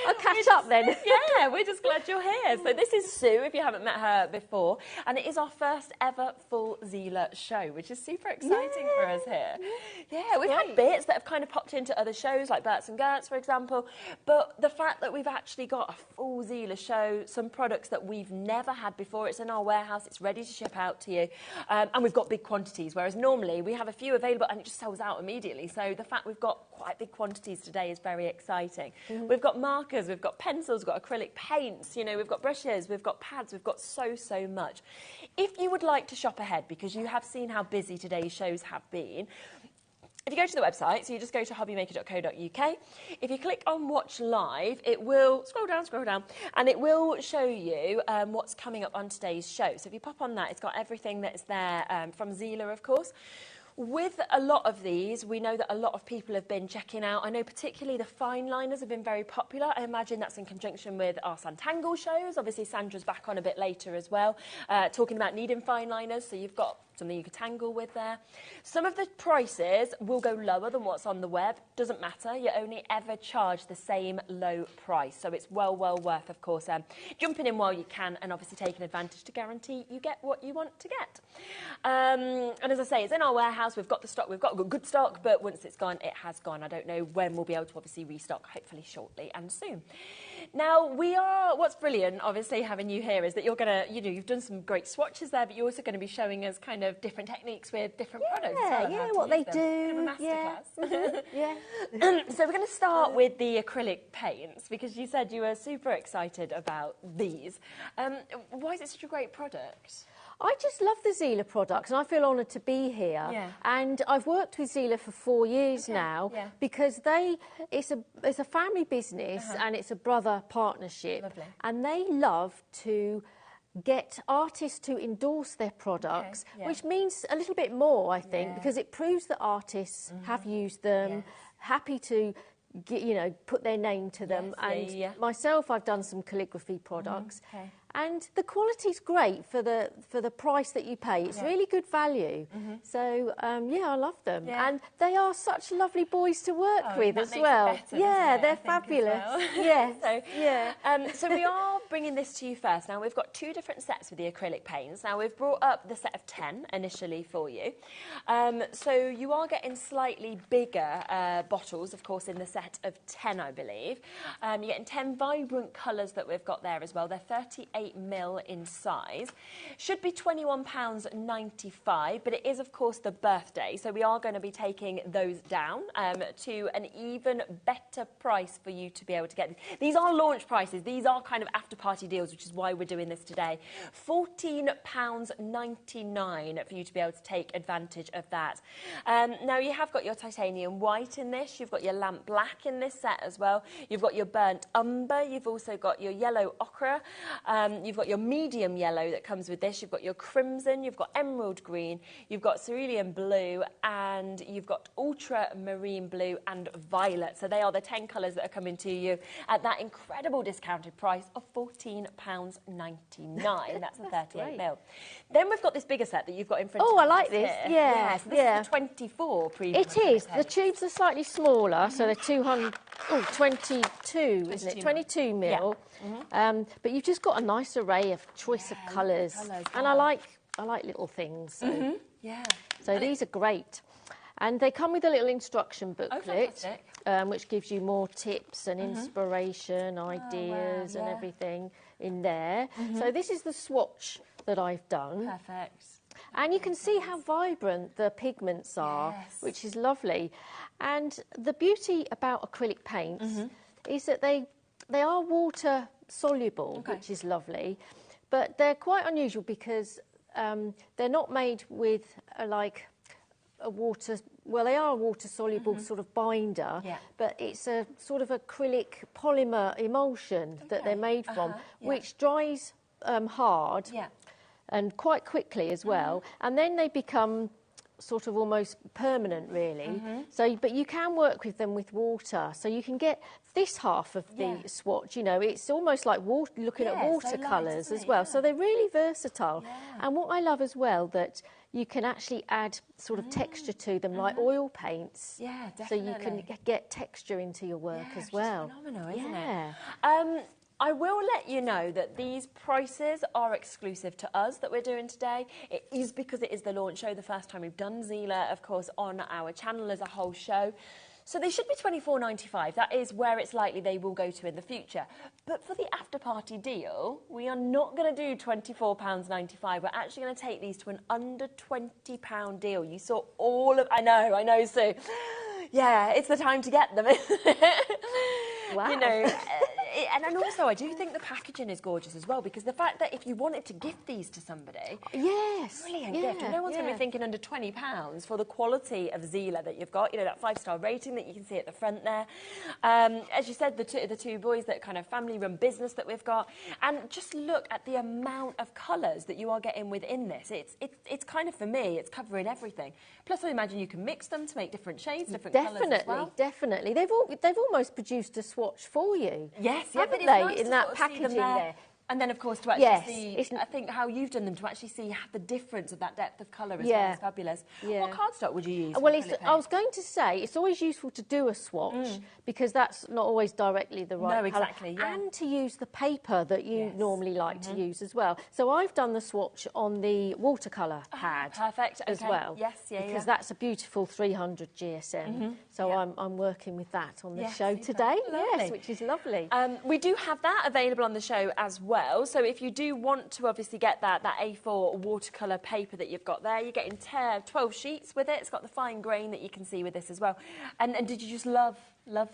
I'll catch up then. Yeah, we're just glad you're here. So this is Sue, if you haven't met her before, and it is our first ever full Zila show, which is super exciting for us here. Yeah, we've had bits that have kind of popped into other shows like Berts and Gerts, for example, but the fact that we've actually got a full Zila show, some products that we've never had before, it's in our warehouse, it's ready to ship out to you, and we've got big quantities, whereas normally we have a few available and it just sells out immediately. So the fact we've got quite big quantities today is very exciting. We've got markers, we've got pencils, we've got acrylic paints, you know, we've got brushes, we've got pads, we've got so much. If you would like to shop ahead, because you have seen how busy today's shows have been, if you go to the website, so you just go to hobbymaker.co.uk, if you click on Watch Live, it will scroll down, and it will show you what's coming up on today's show. So if you pop on that, it's got everything that's there from Zila, of course. With a lot of these, we know that a lot of people have been checking out. I know particularly the fine liners have been very popular. I imagine that's in conjunction with our Santangle shows. Obviously, Sandra's back on a bit later as well, talking about needing fine liners. So you've got something you could tangle with there. Some of the prices will go lower than what's on the web. Doesn't matter. You only ever charge the same low price. So it's well worth, of course, jumping in while you can and obviously taking advantage to guarantee you get what you want to get. And as I say, it's in our warehouse. We've got the stock. We've got good stock, but once it's gone, it has gone. I don't know when we'll be able to obviously restock, hopefully shortly and soon. Now, what's brilliant, obviously, having you here is that you're going to, you've done some great swatches there, but you're also going to be showing us kind of different techniques with different products. Yeah, what they do. Yeah. So we're going to start with the acrylic paints, because you said you were super excited about these. Why is it such a great product? I just love the Zila products, and I feel honoured to be here. Yeah. And I've worked with Zila for 4 years now because it's a family business and it's a brother partnership. Lovely. And they love to get artists to endorse their products, which means a little bit more, I think, because it proves that artists have used them, happy to put their name to them. And myself, I've done some calligraphy products. And the quality's great for the price that you pay. It's really good value. So, I love them. And they are such lovely boys to work with as well. They're fabulous. So we are bringing this to you first. Now, we've got 2 different sets with the acrylic paints. Now, we've brought up the set of 10 initially for you. So you are getting slightly bigger bottles, of course, in the set of 10, I believe. You're getting 10 vibrant colours that we've got there as well. They're 38ml in size. Should be £21.95, but it is, of course, the birthday, so we are going to be taking those down to an even better price for you to be able to get these. These are launch prices. These are kind of after-party deals, which is why we're doing this today. £14.99 for you to be able to take advantage of that. Now, you have got your titanium white in this. You've got your lamp black in this set as well. You've got your burnt umber. You've also got your yellow ochre. You've got your medium yellow that comes with this. You've got your crimson. You've got emerald green. You've got cerulean blue. And you've got ultramarine blue and violet. So they are the 10 colours that are coming to you at that incredible discounted price of £14.99. That's a 38ml. Then we've got this bigger set that you've got in front of us. Oh, I like this. Here. Yes, so this is the 24 premium. It is. The tubes are slightly smaller, so they're 22, isn't it? 22ml. But you've just got a nice array of choice of colours. And I like little things. So, so these are great. And they come with a little instruction booklet, which gives you more tips and inspiration, ideas and everything in there. So this is the swatch that I've done. Perfect. And you can see how vibrant the pigments are, which is lovely. And the beauty about acrylic paints is that they are water soluble, which is lovely. But they're quite unusual because they're not made with like a water. Well, they are a water-soluble sort of binder, but it's a sort of acrylic polymer emulsion that they're made from, which dries hard and quite quickly as well, and then they become sort of almost permanent, really. So, but you can work with them with water, so you can get this half of the swatch. It's almost like looking at watercolours as well. So they're really versatile. And what I love as well that you can actually add sort of texture to them, like oil paints. Yeah, definitely. So you can get texture into your work as well. It's phenomenal, isn't it? I will let you know that these prices are exclusive to us that we're doing today. It is because it is the launch show, the first time we've done Zila, of course, on our channel as a whole show. So they should be £24.95. That is where it's likely they will go to in the future. But for the after-party deal, we are not going to do £24.95. We're actually going to take these to an under £20 deal. You saw all of... I know, Sue. Yeah, it's the time to get them, isn't it? Wow. And also, I do think the packaging is gorgeous as well, because the fact that if you wanted to gift these to somebody... Brilliant gift. And no one's going to be thinking under £20 for the quality of Zila that you've got, that 5-star rating that you can see at the front there. As you said, the two boys, that kind of family-run business that we've got. And just look at the amount of colours that you are getting within this. It's kind of, for me, it's covering everything. Plus, I imagine you can mix them to make different shades, different colours as well. Definitely. They've almost produced a swatch for you. Yes, haven't but they, nice in that packaging there. And then, of course, to actually see, I think, how you've done them, to actually see the difference of that depth of colour as well is fabulous. What cardstock would you use? Well, I was going to say, it's always useful to do a swatch, because that's not always directly the right colour. Exactly, And to use the paper that you normally like to use as well. So I've done the swatch on the watercolour pad as well. Because that's a beautiful 300 GSM. So I'm working with that on the show today. Yes, which is lovely. We do have that available on the show as well. well. So if you do want to obviously get that A4 watercolour paper that you've got there, you're getting 12 sheets with it. It's got the fine grain that you can see with this as well. And did you just love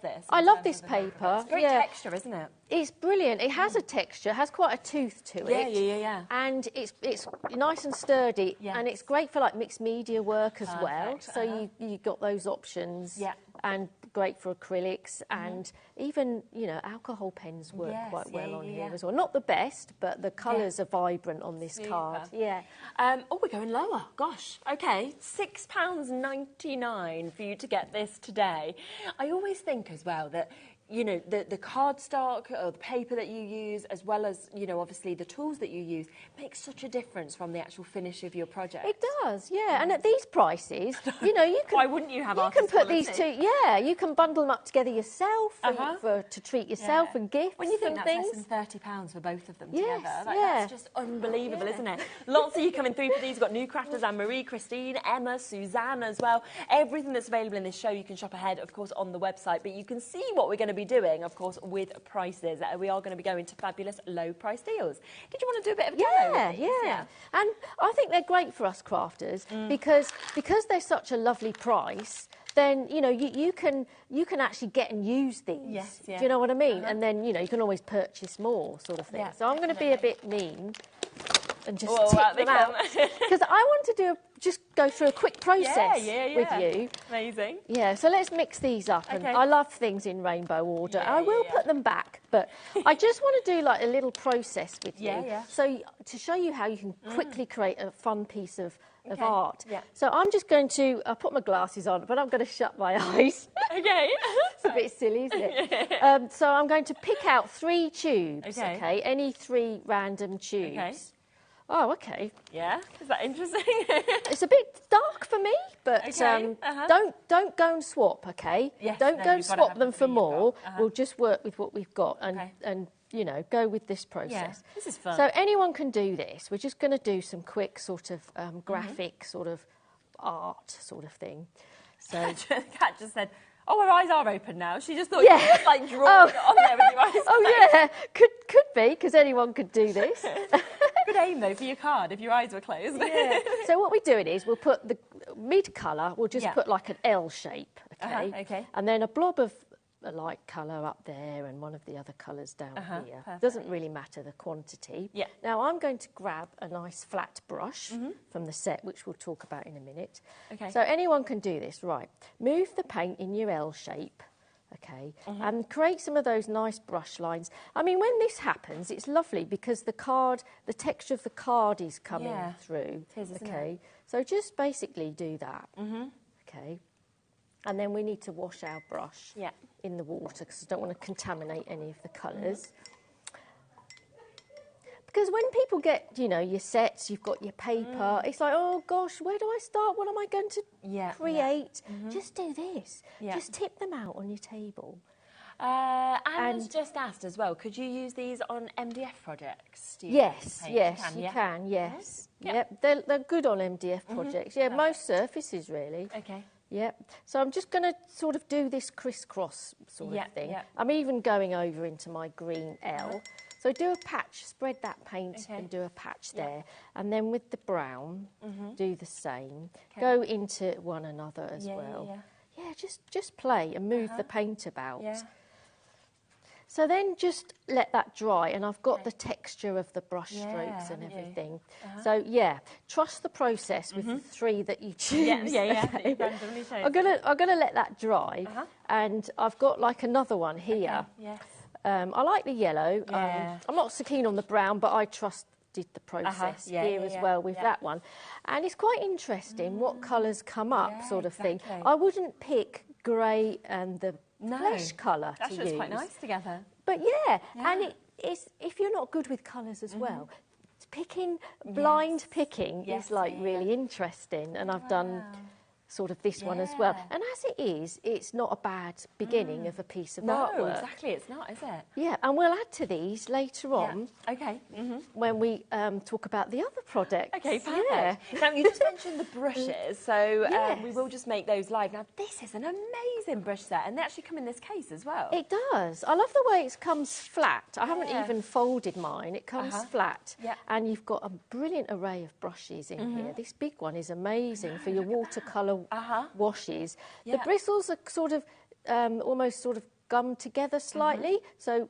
this? I love this paper. It's great texture, isn't it? It's brilliant. It has a texture, has quite a tooth to it. Yeah. And it's nice and sturdy, and it's great for like mixed media work as well. So you got those options. Yeah. And great for acrylics, and even, you know, alcohol pens work quite well on here as well. Not the best, but the colours are vibrant on this card. Yeah. Oh, we're going lower. Gosh. Okay, £6.99 for you to get this today. I always think as well that, you know, the cardstock or the paper that you use, as well as, you know, obviously the tools that you use, makes such a difference from the actual finish of your project. It does, yeah. And at these prices, you know, you can... Why wouldn't you have artist quality? You can put these two, you can bundle them up together yourself to treat yourself and gifts. When you think and that's things. less than £30 for both of them together, that's just unbelievable, isn't it? Lots of you coming through for these. We've got new crafters, Anne-Marie, Christine, Emma, Suzanne as well. Everything that's available in this show, you can shop ahead, of course, on the website. But you can see what we're going to be doing, of course, with prices. We are going to be going to fabulous low price deals. Did you want to do a bit of a demo? Yeah. And I think they're great for us crafters because they're such a lovely price. Then, you know, you can actually get and use these. Yes, Do you know what I mean? And then, you know, you can always purchase more, sort of thing. Yeah, so I'm going to be a bit mean and just tip them out, because I want to just go through a quick process with you. Amazing. Yeah, so let's mix these up. And I love things in rainbow order. I will put them back, but I just want to do like a little process with you. So to show you how you can quickly create a fun piece of art. So I'm just going to, I'll put my glasses on, but I'm going to shut my eyes. Okay. It's a bit silly, isn't it? So I'm going to pick out 3 tubes, okay? Any 3 random tubes. Okay. Oh, okay. Yeah, is that interesting? It's a bit dark for me, but don't go and swap, okay? Yes, don't go and swap them for more. Uh-huh. We'll just work with what we've got and you know, go with this process. Yeah, this is fun. So anyone can do this. We're just going to do some quick sort of graphic sort of art sort of thing. So Kat just said, oh, her eyes are open now. She just thought you were like drawing it on there with your eyes closed. Oh, yeah. Could be, because anyone could do this. Good aim, though, for your card if your eyes were closed. Yeah. So what we're doing is we'll put the mid-colour, we'll just put like an L shape, okay? Okay. And then a blob of a light colour up there and one of the other colours down here. Perfect. Doesn't really matter the quantity. Yeah. Now I'm going to grab a nice flat brush from the set, which we'll talk about in a minute. Okay. So anyone can do this, right? Move the paint in your L shape. Okay, and create some of those nice brush lines. I mean, when this happens, it's lovely because the texture of the card is coming through. It is, isn't okay, it? so just basically do that. Okay, and then we need to wash our brush in the water because I don't want to contaminate any of the colours. Because when people get, you know, your sets, you've got your paper, it's like, oh gosh, where do I start? What am I going to create? Just do this. Just tip them out on your table. Anna's just asked as well, could you use these on MDF projects? Yes, you can, yes. Yep, they're good on MDF projects. Yeah, most surfaces really. Okay. Yep. So I'm just going to sort of do this crisscross sort of thing. I'm even going over into my green L. So do a patch, spread that paint and do a patch there. And then with the brown, do the same. Go into one another as well. Yeah, just play and move the paint about. So then just let that dry, and I've got the texture of the brush strokes and everything. So yeah, trust the process with the 3 that you choose. Okay. I'm gonna let that dry, and I've got like another one here. Yes. I like the yellow. I'm not so keen on the brown, but I trusted the process here as well with that one. And it's quite interesting what colours come up, sort of thing. I wouldn't pick grey and the flesh colour to use. That's quite nice together. But and it's if you're not good with colours as well, blind picking is like really interesting. And I've done sort of this one as well. And as it is, it's not a bad beginning of a piece of artwork. No, exactly, it's not, is it? Yeah, and we'll add to these later on. Okay. When we talk about the other products. Okay, perfect. Yeah. Now, you just mentioned the brushes, so we will just make those live. Now, this is an amazing brush set, and they actually come in this case as well. It does. I love the way it comes flat. I haven't even folded mine. It comes flat. Yeah. And you've got a brilliant array of brushes in here. This big one is amazing for your watercolour washes. The bristles are sort of almost sort of gummed together slightly, so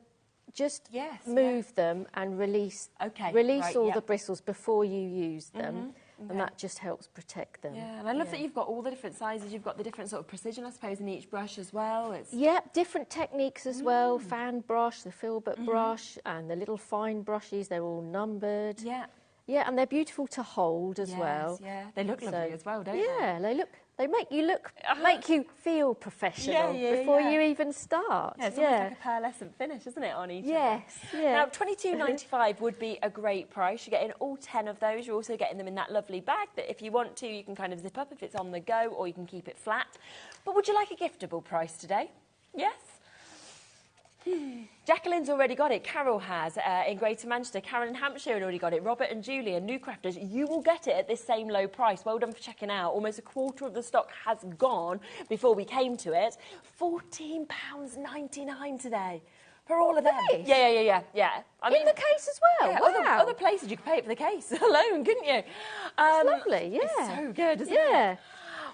just move them and release all the bristles before you use them. And that just helps protect them. Yeah, and I love that you've got all the different sizes. You've got the different sort of precision, I suppose, in each brush as well. Different techniques as well. Fan brush, the filbert brush, and the little fine brushes. They're all numbered. Yeah, and they're beautiful to hold as well. Yeah, they look lovely as well, don't they? Yeah, they make you feel professional before you even start. Yeah, it's almost like a pearlescent finish, isn't it, on each of them? Now, $22.95 would be a great price. You're getting all 10 of those. You're also getting them in that lovely bag that if you want to, you can kind of zip up if it's on the go, or you can keep it flat. But would you like a giftable price today? Yes? Jacqueline's already got it. Carol has in Greater Manchester. Karen in Hampshire had already got it. Robert and Julie and New Crafters, you will get it at this same low price. Well done for checking out. Almost a quarter of the stock has gone before we came to it. £14.99 today. For all of them. Yeah. I mean, in the case as well. Yeah, wow. Other places you could pay it for the case alone, couldn't you? It's lovely, yeah. It's so good, isn't it?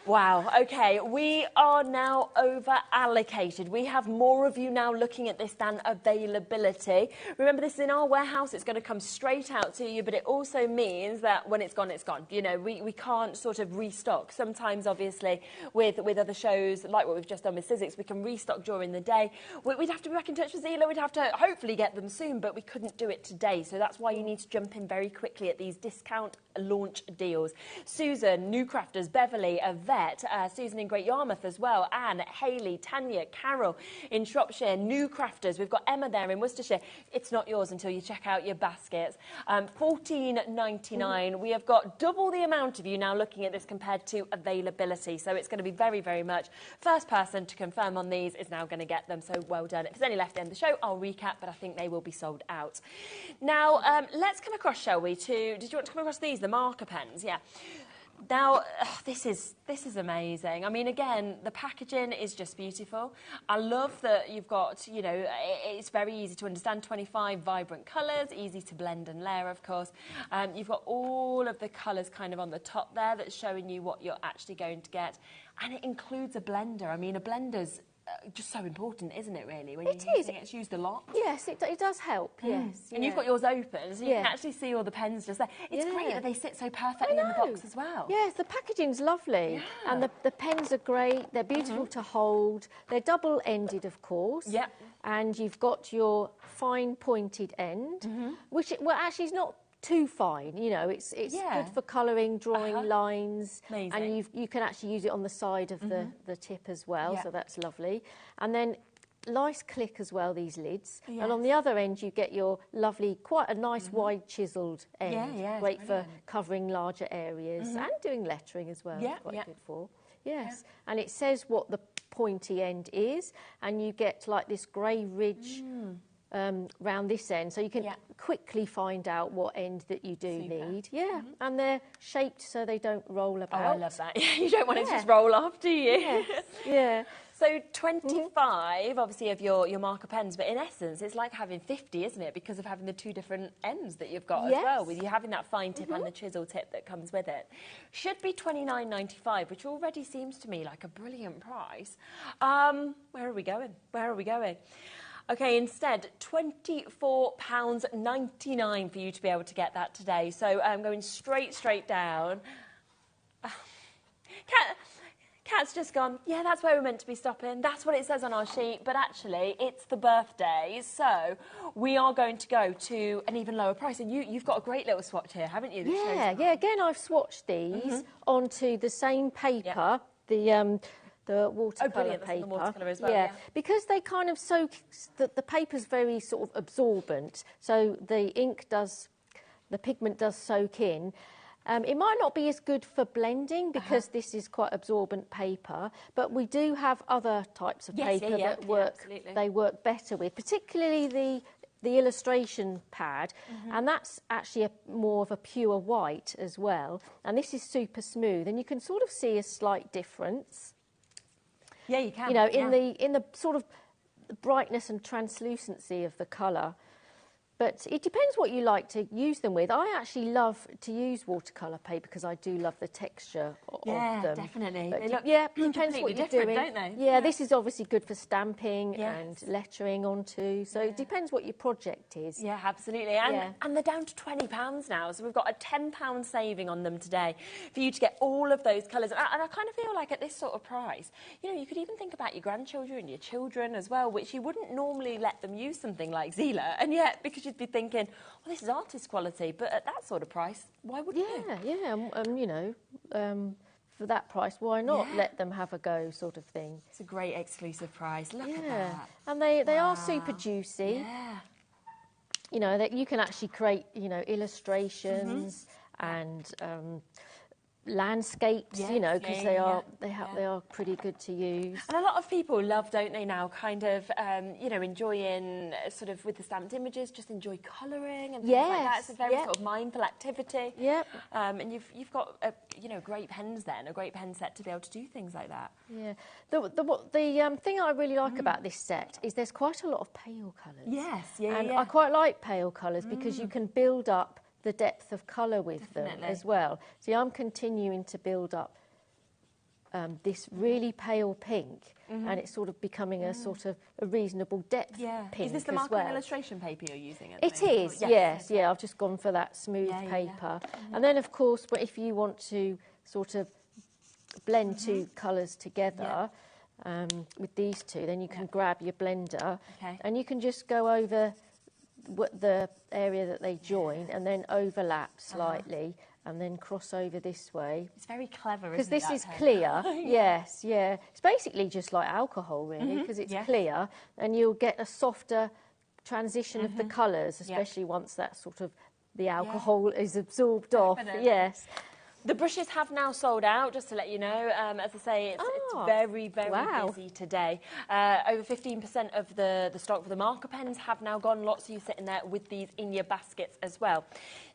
Wow, okay, we are now over allocated. We have more of you now looking at this than availability. Remember, this is in our warehouse. It's going to come straight out to you, but it also means that when it's gone, it's gone. You know, we can't sort of restock. Sometimes, obviously, with other shows, like what we've just done with Sizzix, we can restock during the day. We'd have to be back in touch with Zila. We'd have to hopefully get them soon, but we couldn't do it today. So that's why you need to jump in very quickly at these discount launch deals. Susan, New Crafters, Beverly, Yvette, Susan in Great Yarmouth as well, Anne, Hayley, Tanya, Carol in Shropshire, New Crafters. We've got Emma there in Worcestershire. It's not yours until you check out your baskets. $14.99. We have got double the amount of you now looking at this compared to availability. So it's going to be very, very much. First person to confirm on these is now going to get them. So well done. If there's any left at the end of the show, I'll recap, but I think they will be sold out. Now, let's come across, shall we, to... Did you want to come across these? The marker pens, yeah. Now, this is amazing. I mean, again, the packaging is just beautiful. I love that you've got, you know, it's very easy to understand, 25 vibrant colours, easy to blend and layer, of course. You've got all of the colours kind of on the top there that's showing you what you're actually going to get. And it includes a blender. I mean, a blender's just so important, isn't it, really? When it is. It's used a lot. Yes, it does help, yes. And you've got yours open, so you can actually see all the pens just there. It's great that they sit so perfectly in the box as well. Yes, the packaging's lovely. And the pens are great. They're beautiful to hold. They're double-ended, of course. Yeah. And you've got your fine pointed end, which, well, actually is not too fine, you know, it's good for colouring, drawing lines. Amazing. And you can actually use it on the side of the tip as well, so that's lovely. And then nice click as well, these lids. And on the other end you get your lovely, quite a nice wide chiselled end. Great for covering larger areas and doing lettering as well. Quite good for. Yes. And it says what the pointy end is, and you get like this grey ridge round this end, so you can quickly find out what end that you do need. And they're shaped so they don't roll about. Oh, I love that. You don't want it to just roll off, do you? Yes. So 25, obviously, of your marker pens, but in essence, it's like having 50, isn't it? Because of having the two different ends that you've got as well, with you having that fine tip and the chisel tip that comes with it. Should be $29.95, which already seems to me like a brilliant price. Where are we going? Where are we going? Okay, instead, £24.99 for you to be able to get that today. So I'm going straight down. Kat's just gone, yeah, that's where we're meant to be stopping. That's what it says on our sheet. But actually, it's the birthdays. So we are going to go to an even lower price. And you've got a great little swatch here, haven't you? Yeah. Again, I've swatched these onto the same paper, the watercolour paper. The watercolour as well, because they kind of soak, the paper's very sort of absorbent, so the pigment does soak in, It might not be as good for blending because this is quite absorbent paper, but we do have other types of paper that work. They work better with, particularly the illustration pad, and that's actually more of a pure white as well. And this is super smooth, and you can sort of see a slight difference. Yeah, you can. You know, in the sort of brightness and translucency of the colour. But it depends what you like to use them with. I actually love to use watercolour paper because I do love the texture of them. Yeah, definitely. But They look depends what you're different, doing. don't they? Yeah, this is obviously good for stamping and lettering onto. So it depends what your project is. Yeah, absolutely. And they're down to £20 now. So we've got a £10 saving on them today for you to get all of those colours. And I kind of feel like at this sort of price, you know, you could even think about your grandchildren and your children as well, which you wouldn't normally let them use something like Zila. And yet, because you'd be thinking, well, this is artist quality, but at that sort of price, why wouldn't you? Yeah, you know, for that price, why not let them have a go, sort of thing. It's a great exclusive price. Look at that. And they are super juicy. Yeah. You know, that you can actually create, you know, illustrations and landscapes, you know, because they are pretty good to use. And a lot of people love, don't they, now, kind of, you know, enjoying sort of with the stamped images, just enjoy colouring and things like that. It's a very sort of mindful activity. Yep. And you've got, you know, great pens then, a great pen set to be able to do things like that. Yeah. The thing I really like about this set is there's quite a lot of pale colours. Yes, and I quite like pale colours because you can build up the depth of colour with them as well. See, I'm continuing to build up this really pale pink, and it's sort of becoming a sort of a reasonable depth pink. Is this the marker and illustration paper you're using? It is, yes. Yeah, I've just gone for that smooth paper. And then, of course, if you want to sort of blend two colours together with these two, then you can grab your blender and you can just go over the area that they join and then overlap slightly and then cross over this way. It's very clever, because this is clear. Yes, yeah. It's basically just like alcohol, really, because it's clear, and you'll get a softer transition of the colours, especially once that sort of the alcohol is absorbed off. Yes. The brushes have now sold out, just to let you know. As I say, it's very, very busy today. Over 15% of the stock for the marker pens have now gone. Lots of you sitting there with these in your baskets as well.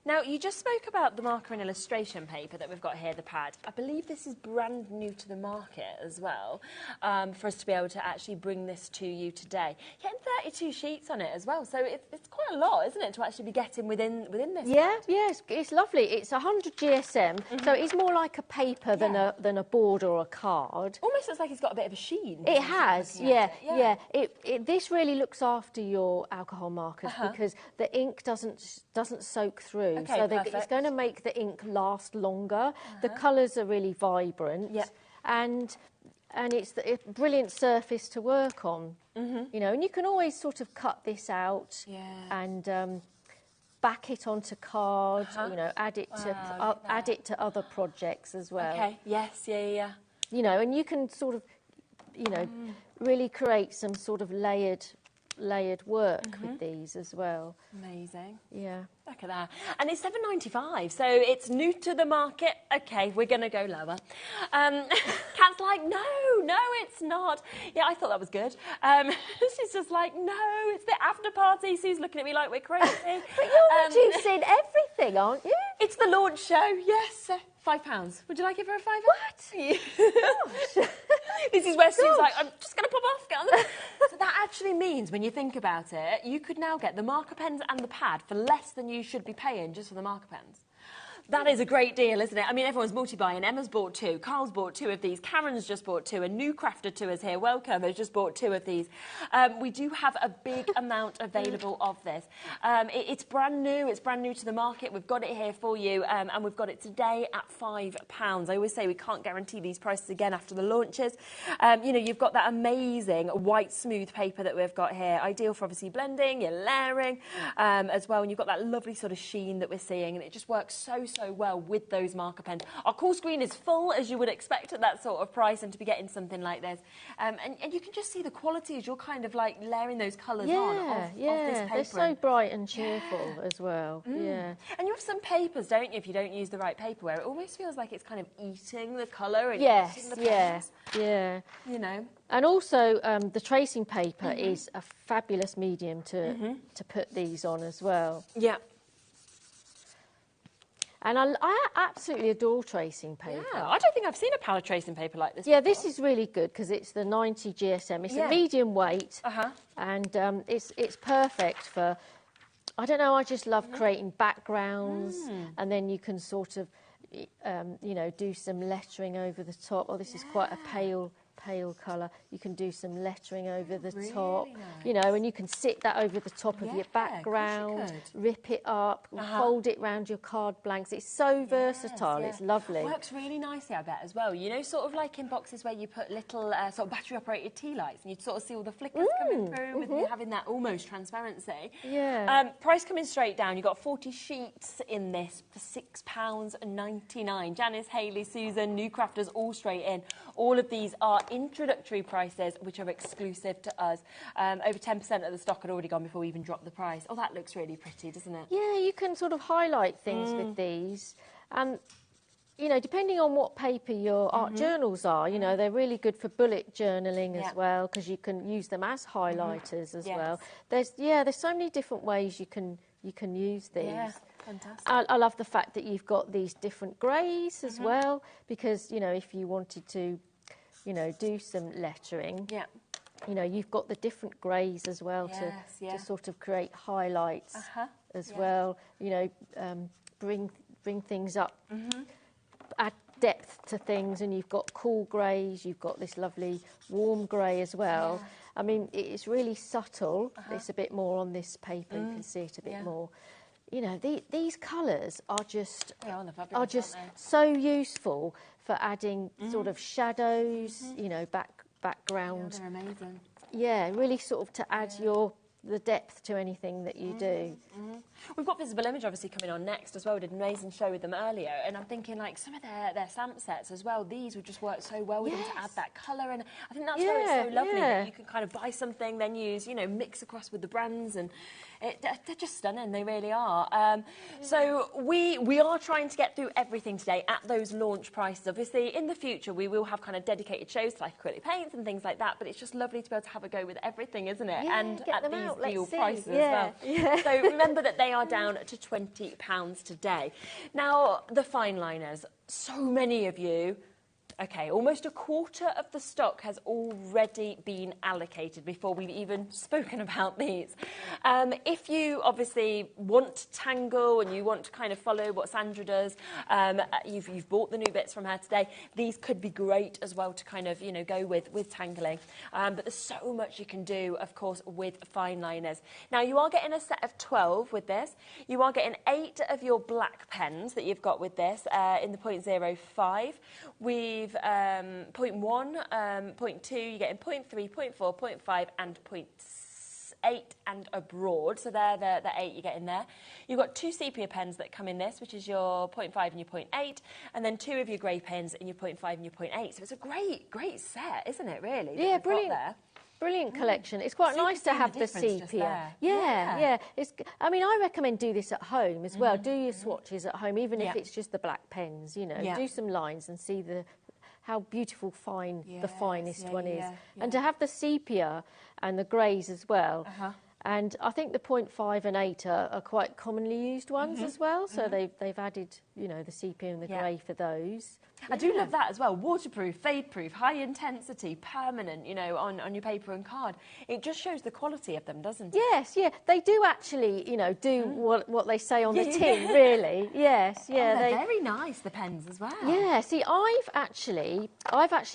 Now, you just spoke about the marker and illustration paper that we've got here, the pad. I believe this is brand new to the market as well, for us to be able to actually bring this to you today. Getting 32 sheets on it as well, so it's quite a lot, isn't it, to actually be getting within this? Yeah, it's lovely. It's 100 GSM, so it's more like a paper than a board or a card. Almost looks like it's got a bit of a sheen. It has, yeah. This really looks after your alcohol markers because the ink doesn't soak through. So it's going to make the ink last longer. The colours are really vibrant, and it's a brilliant surface to work on. You know, and you can always sort of cut this out and back it onto cards. You know, add it to other projects as well. Okay. Yes. Yeah. You know, and you can sort of, you know, really create some sort of layered work with these as well. Amazing. Yeah. Look at that. And it's £7.95, so it's new to the market. OK, we're going to go lower. Kat's like, no, it's not. Yeah, I thought that was good. She's just like, no, it's the after party. Sue's looking at me like we're crazy. But you're reducing everything, aren't you? It's the launch show, yes. £5. Would you like it for a fiver? What? Gosh. This is where Sue's like, I'm just going to pop off. Get on the... So that actually means, when you think about it, you could now get the marker pens and the pad for less than you should be paying just for the marker pens. That is a great deal, isn't it? I mean, everyone's multi-buying. Emma's bought 2, Carl's bought 2 of these, Karen's just bought 2, a new crafter to us here, Welcome, has just bought 2 of these. We do have a big amount available of this. It's brand new to the market. We've got it here for you, and we've got it today at £5. I always say we can't guarantee these prices again after the launches. You know, you've got that amazing white smooth paper that we've got here, ideal for obviously blending, your layering as well, and you've got that lovely sort of sheen that we're seeing, and it just works so so well with those marker pens. Our call screen is full, as you would expect at that sort of price, and to be getting something like this. And you can just see the quality as you're kind of like layering those colours on of this paper. They're so bright and cheerful as well. Yeah. And you have some papers, don't you, if you don't use the right paper, where it almost feels like it's kind of eating the colour and eating the pens. Yeah. You know. And also, the tracing paper is a fabulous medium to put these on as well. Yeah. And I absolutely adore tracing paper. Yeah, I don't think I've seen a palette tracing paper like this Yeah, before. this is really good because it's the 90 GSM. It's a medium weight, and it's perfect for, I don't know, I just love creating backgrounds, and then you can sort of, you know, do some lettering over the top. Oh, this is quite a pale colour. You can do some lettering over the top, you know, and you can sit that over the top of your background, rip it up, fold it round your card blanks. It's so versatile. It's lovely. Works really nicely, I bet, as well. You know, sort of like in boxes where you put little sort of battery-operated tea lights, and you'd sort of see all the flickers coming through with you having that almost transparency. Yeah. Price coming straight down. You've got 40 sheets in this for £6.99. Janice, Hayley, Susan, new crafters, all straight in. All of these are introductory prices, which are exclusive to us. Over 10% of the stock had already gone before we even dropped the price. Oh, that looks really pretty, doesn't it? Yeah, you can sort of highlight things with these. And, you know, depending on what paper your art journals are, you know, they're really good for bullet journaling as well, because you can use them as highlighters as well. There's so many different ways you can use these. Yeah, fantastic. I love the fact that you've got these different greys as well, because, you know, if you wanted to, you know, do some lettering, you know, you've got the different greys as well to sort of create highlights as well. You know, bring things up, add depth to things, and you've got cool greys. You've got this lovely warm grey as well. I mean, it's really subtle. It's a bit more on this paper. You can see it a bit more. You know, these colours are just so useful for adding sort of shadows, you know, background. Yeah, they're amazing. Yeah, really sort of to add the depth to anything that you do. We've got Visible Image obviously coming on next as well. We did an amazing show with them earlier, and I'm thinking like some of their stamp sets as well, these would just work so well with them to add that colour, and I think that's where it's so lovely that you can kind of buy something, then use, you know, mix across with the brands, and they're just stunning, they really are. So we are trying to get through everything today at those launch prices. Obviously in the future we will have kind of dedicated shows to like acrylic paints and things like that, but it's just lovely to be able to have a go with everything, isn't it? And get at them these out. deal Let's see. prices as well. So remember that they are down to £20 today. Now the fine liners, so many of you. Okay, almost a quarter of the stock has already been allocated before we've even spoken about these. If you obviously want to tangle and you want to kind of follow what Sandra does, you've bought the new bits from her today, these could be great as well to kind of, you know, go with tangling. But there's so much you can do, of course, with fine liners. Now, you are getting a set of 12 with this. You are getting 8 of your black pens that you've got with this in the 0.05. We've 0.1, 0.2, you're getting 0.3, 0.4, 0.5 and 0.8 and abroad. So they're the 8 you're getting there. You've got 2 sepia pens that come in this, which is your 0.5 and your 0.8, and then 2 of your grey pens in your 0.5 and your 0.8. So it's a great set, isn't it, really? Yeah, brilliant. Brilliant collection. It's quite nice to have the sepia. Yeah. I mean, I recommend do this at home as well. Do your swatches at home, even if it's just the black pens, you know. Do some lines and see how beautiful the finest one is. And to have the sepia and the greys as well. And I think the 0.5 and 8 are quite commonly used ones as well. So they've added, you know, the sepia and the grey for those. I do love that as well. Waterproof, fade-proof, high intensity, permanent, you know, on your paper and card. It just shows the quality of them, doesn't it? Yes, they do actually, you know, do what they say on the tin, really. Yes, they're very nice, the pens as well. Yeah, see, I've actually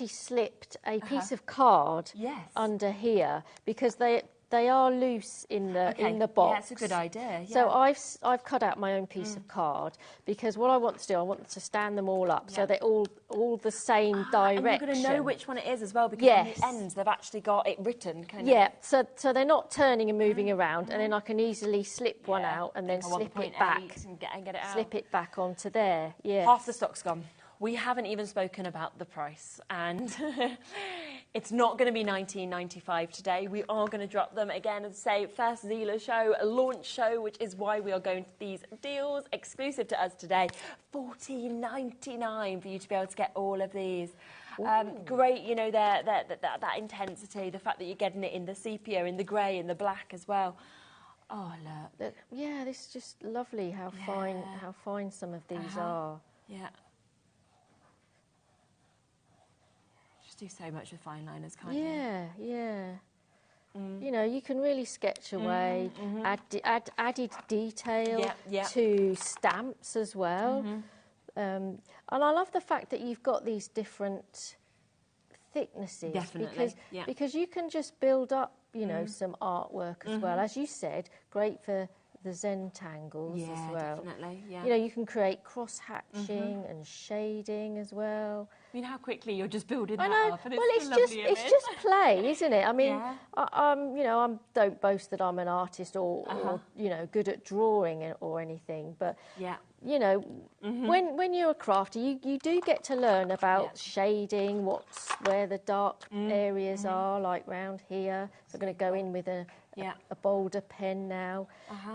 slipped a piece of card under here because they they are loose in the box. Yeah, that's a good idea. Yeah. So I've cut out my own piece of card, because what I want to do, I want to stand them all up so they're all the same direction. And you're going to know which one it is as well, because on the ends they've actually got it written. Yeah, so they're not turning and moving around, and then I can easily slip one out and then slip it back. And get it out. Slip it back onto there. Yeah. Half the stock's gone. We haven't even spoken about the price, and it's not going to be $19.95 today. We are going to drop them again, as I say, first Zila show, a launch show, which is why we are going to these deals exclusive to us today. $14.99 for you to be able to get all of these. Great, you know, that intensity, the fact that you're getting it in the sepia, in the grey, in the black as well. Oh, look. Yeah, this is just lovely how fine some of these are. Yeah. Just do so much with fine liners, can't you? Yeah. You know, you can really sketch away, add added detail to stamps as well. And I love the fact that you've got these different thicknesses. Definitely, because you can just build up, you know, some artwork as well. As you said, great for the Zentangles as well. Definitely, You know, you can create cross-hatching and shading as well. I mean, how quickly you're just building I that know. up. And Well, it's just play, isn't it? I mean, you know, I don't boast that I'm an artist or you know, good at drawing or anything, but you know, when you're a crafter, you do get to learn about shading, where the dark areas are, like round here. So I'm going to go in with a bolder pen now.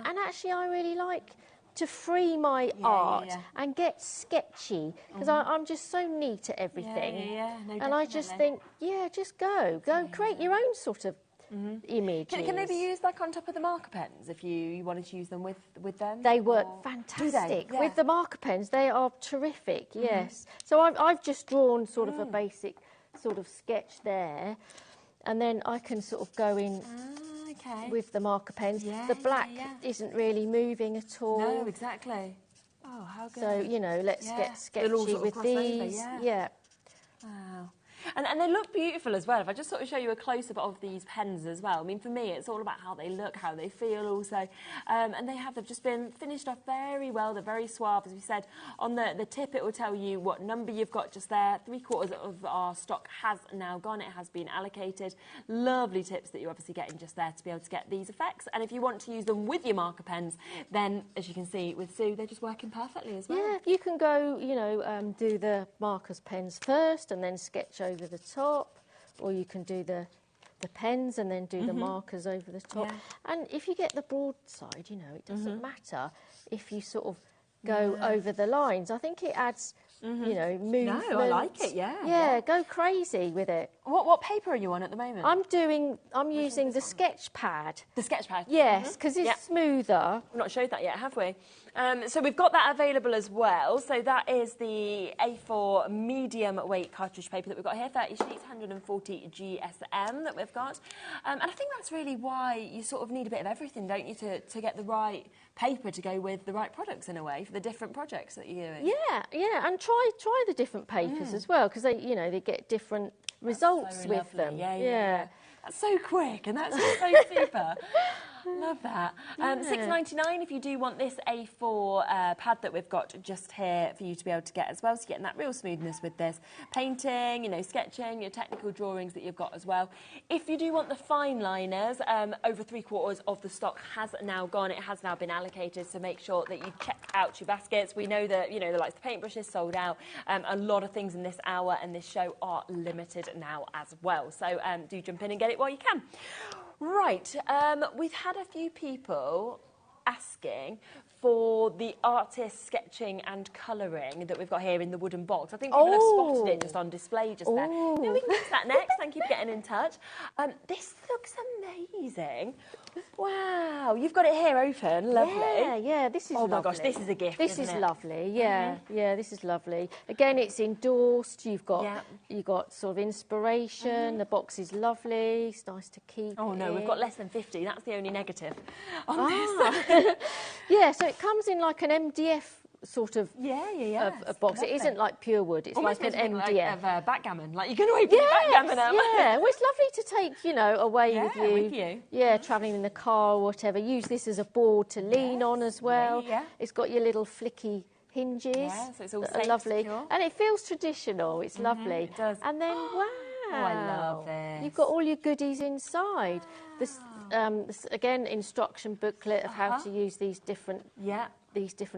And actually, I really like to free my art and get sketchy, because I'm just so neat at everything. No, and I just think, just go create your own sort of images. Can they be used like on top of the marker pens if you wanted to use them with them? They work fantastic. With the marker pens, they are terrific, yes. So I've just drawn sort of a basic sort of sketch there, and then I can sort of go in with the marker pens. The black isn't really moving at all. No, exactly. Oh, how good. So, you know, let's get sketchy with these. Wow. And they look beautiful as well. If I just sort of show you a close-up of these pens as well. I mean, for me, it's all about how they look, how they feel also. And they've just been finished off very well. They're very suave. As we said, on the tip, it will tell you what number you've got just there. 3/4 of our stock has now gone. It has been allocated. Lovely tips that you're obviously getting just there to be able to get these effects. And if you want to use them with your marker pens, then, as you can see with Sue, they're just working perfectly as well. Yeah, you can go, you know, do the markers pens first and then sketch over the top, or you can do the pens and then do the markers over the top. And if you get the broad side, you know, it doesn't matter if you sort of go over the lines. I think it adds, you know, movement. No, I like it, Yeah, go crazy with it. What paper are you on at the moment? I'm using the sketch pad. The sketch pad? Yes, because it's smoother. We've not showed that yet, have we? So we've got that available as well. So that is the A4 medium weight cartridge paper that we've got here, 30 sheets, 140 GSM that we've got. And I think that's really why you sort of need a bit of everything, don't you, to get the right paper to go with the right products in a way for the different projects that you're doing. Yeah, and try the different papers as well, because they get different results with lovely. them. Yeah. That's so quick and that's so super. Love that. $6.99 if you do want this A4 pad that we've got just here for you to be able to get as well. So you're getting that real smoothness with this. Painting, you know, sketching, your technical drawings that you've got as well. If you do want the fine liners, over 3/4 of the stock has now gone. It has now been allocated, so make sure that you check out your baskets. We know that, you know, the likes of the paintbrushes sold out. A lot of things in this hour and this show are limited now as well. So do jump in and get it while you can. Right, we've had a few people asking for the artist sketching and colouring that we've got here in the wooden box. I think people have spotted it just on display just there. No, we can get to that next. Thank you for getting in touch. This looks amazing. Wow, you've got it here open. Lovely. Yeah, this is lovely. Oh my gosh, this is a gift, This isn't is it? lovely, yeah, this is lovely. Again, it's endorsed. You've got sort of inspiration. The box is lovely. It's nice to keep. Oh no, we've got less than 50. That's the only negative on this. Yeah, so it comes in like an MDF sort of a box. It isn't like pure wood. It's almost like an MDF. Like of backgammon. Like you're going to open backgammon up. Yeah, well, it's lovely to take, you know, away with you. Yeah, travelling in the car or whatever. Use this as a board to lean on as well. It's got your little flicky hinges. Yeah, so it's all safe, lovely. Secure. And it feels traditional. It's lovely. It does. And then, wow. Oh, I love this. You've got all your goodies inside. This, again, instruction booklet of how to use these different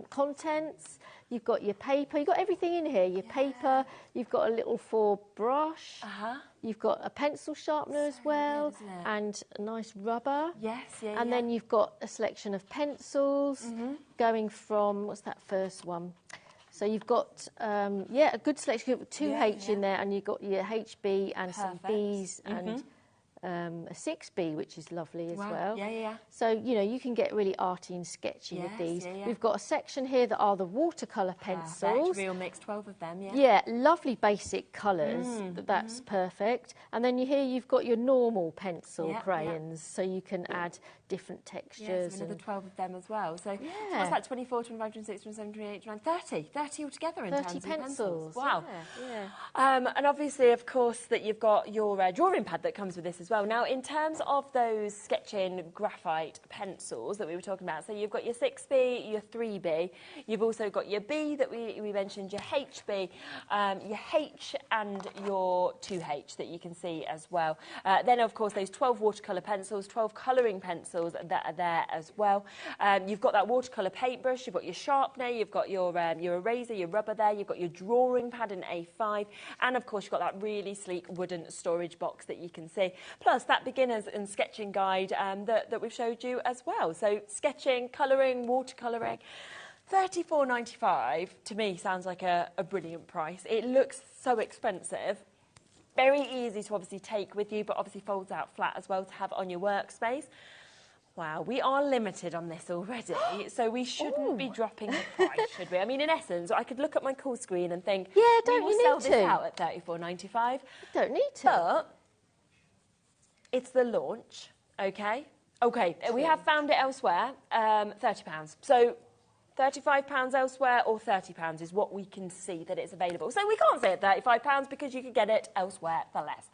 contents. You've got your paper. You've got everything in here. Your paper. You've got a little 4 brush. You've got a pencil sharpener as well, and a nice rubber. And then you've got a selection of pencils going from, what's that first one? So you've got, a good selection. You've got 2H in there, and you've got your HB and some Bs and a 6B, which is lovely as well. So, you know, you can get really arty and sketchy with these. We've got a section here that are the watercolour pencils. Real mix, 12 of them, Yeah, lovely basic colours. That's perfect. And then here you've got your normal pencil crayons, so you can add different textures. So another 12 of them as well. So what's that, 24, 25, 26, 27, 28, 29, 30 altogether in 30 terms pencils. Of pencils. Wow. And obviously, of course, that you've got your drawing pad that comes with this as well. Now, in terms of those sketching graphite pencils that we were talking about, so you've got your 6B, your 3B, you've also got your B that we mentioned, your HB, your H and your 2H that you can see as well. Then, of course, those 12 watercolour pencils, 12 colouring pencils that are there as well. You've got that watercolour paintbrush, you've got your sharpener, you've got your eraser, your rubber there, you've got your drawing pad in A5, and of course you've got that really sleek wooden storage box that you can see. Plus that beginners and sketching guide that we've showed you as well. So sketching, colouring, watercolouring. $34.95 to me sounds like a brilliant price. It looks so expensive. Very easy to obviously take with you, but obviously folds out flat as well to have on your workspace. Wow, we are limited on this already, so we shouldn't be dropping the price, should we? I mean, in essence, I could look at my call screen and think, don't we you will need sell this out at $34.95. Don't need to. But it's the launch, okay? Okay, we have found it elsewhere, £30. So £35 elsewhere or £30 is what we can see that it's available. So we can't say at £35 because you could get it elsewhere for less.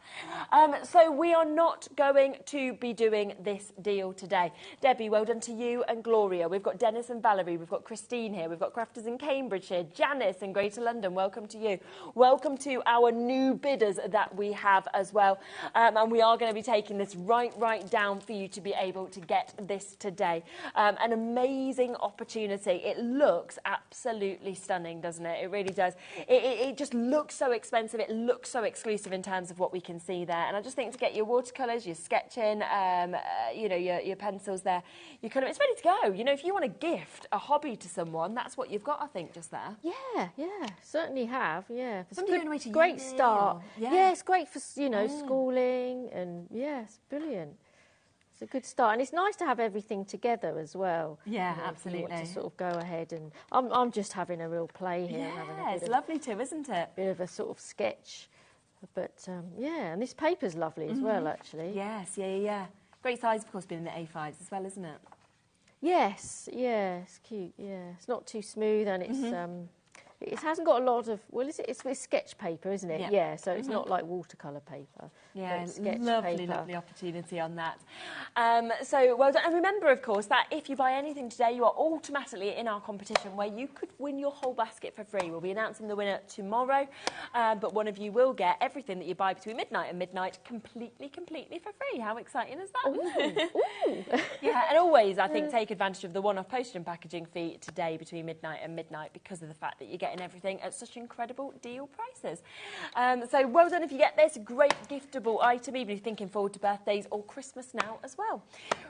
So we are not going to be doing this deal today. Debbie, well done to you and Gloria. We've got Dennis and Valerie. We've got Christine here. We've got Crafters in Cambridgeshire. Janice in Greater London. Welcome to you. Welcome to our new bidders that we have as well. And we are going to be taking this right down for you to be able to get this today. An amazing opportunity. It looks absolutely stunning, doesn't it? It really does. It just looks so expensive. It looks so exclusive in terms of what we can see there. And I just think to get your watercolours, your sketching, you know, your pencils there, you kind of, it's ready to go. You know, if you want to gift a hobby to someone, that's what you've got, I think, just there. Yeah, certainly have. Yeah, it's a great start. Yeah, it's great for, you know, schooling, and it's brilliant. It's a good start, and it's nice to have everything together as well. Yeah, you know, absolutely. If you want to sort of go ahead, and I'm just having a real play here. Yeah, it's lovely too, isn't it? Bit of a sort of sketch, but and this paper's lovely as well, actually. Yes, yeah. Great size, of course, being in the A5s as well, isn't it? Yes, it's cute. Yeah, it's not too smooth, and it's it hasn't got a lot of, it's sketch paper, isn't it? Yeah, so it's not like watercolour paper. Yeah, sketch lovely paper. Opportunity on that. So well done. And remember, of course, that if you buy anything today, you are automatically in our competition where you could win your whole basket for free. We'll be announcing the winner tomorrow, but one of you will get everything that you buy between midnight and midnight completely for free. How exciting is that? Ooh. Yeah, and always, I think, take advantage of the one-off postage and packaging fee today between midnight and midnight because of the fact that you get everything at such incredible deal prices. So well done if you get this great giftable item, even if you're thinking forward to birthdays or Christmas now as well.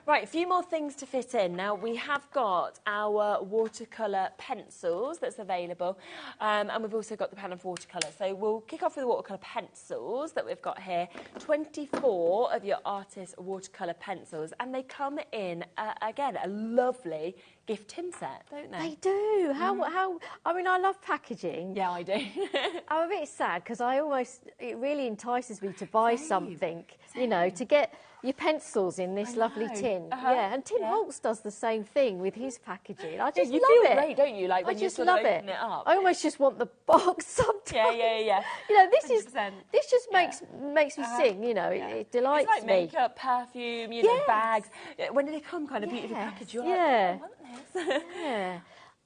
Right, a few more things to fit in. Now, we have got our watercolour pencils that's available, and we've also got the pan of watercolour. So we'll kick off with the watercolour pencils that we've got here. 24 of your artist watercolour pencils, and they come in, again, a lovely gift tin set, don't they? They do. How I mean, I love packaging. Yeah, I do. I'm a bit sad because it really entices me to buy something, you know, to get your pencils in this lovely tin. Yeah, and Tim Holtz does the same thing with his packaging. I just you love feel it. great, don't you? Like when you sort of open it up. I almost just want the box sometimes. Yeah. You know, this 100%. just makes me sing. You know, it delights it's like me. makeup, perfume, you know, bags. When do they come kind of beautifully packaged? You're like, oh, I want this.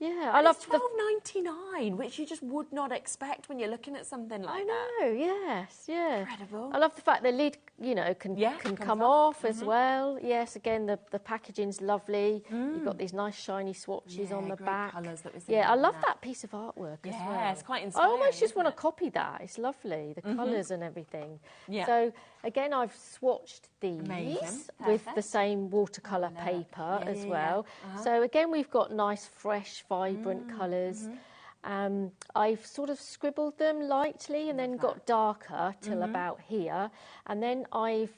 Yeah, I love £12.99, which you just would not expect when you're looking at something like that. I know, yes. Incredible. I love the fact the lid, you know, can come off as well. Yes, again, the packaging's lovely. You've got these nice shiny swatches on the back. Colours that I love that piece of artwork as well. Yeah, it's quite inspiring. I almost just want to copy that. It's lovely, the colours and everything. Yeah. So, again, I've swatched these with the same watercolour paper as well. So, again, we've got nice, fresh, vibrant colours. I've sort of scribbled them lightly and then got darker till about here, and then I've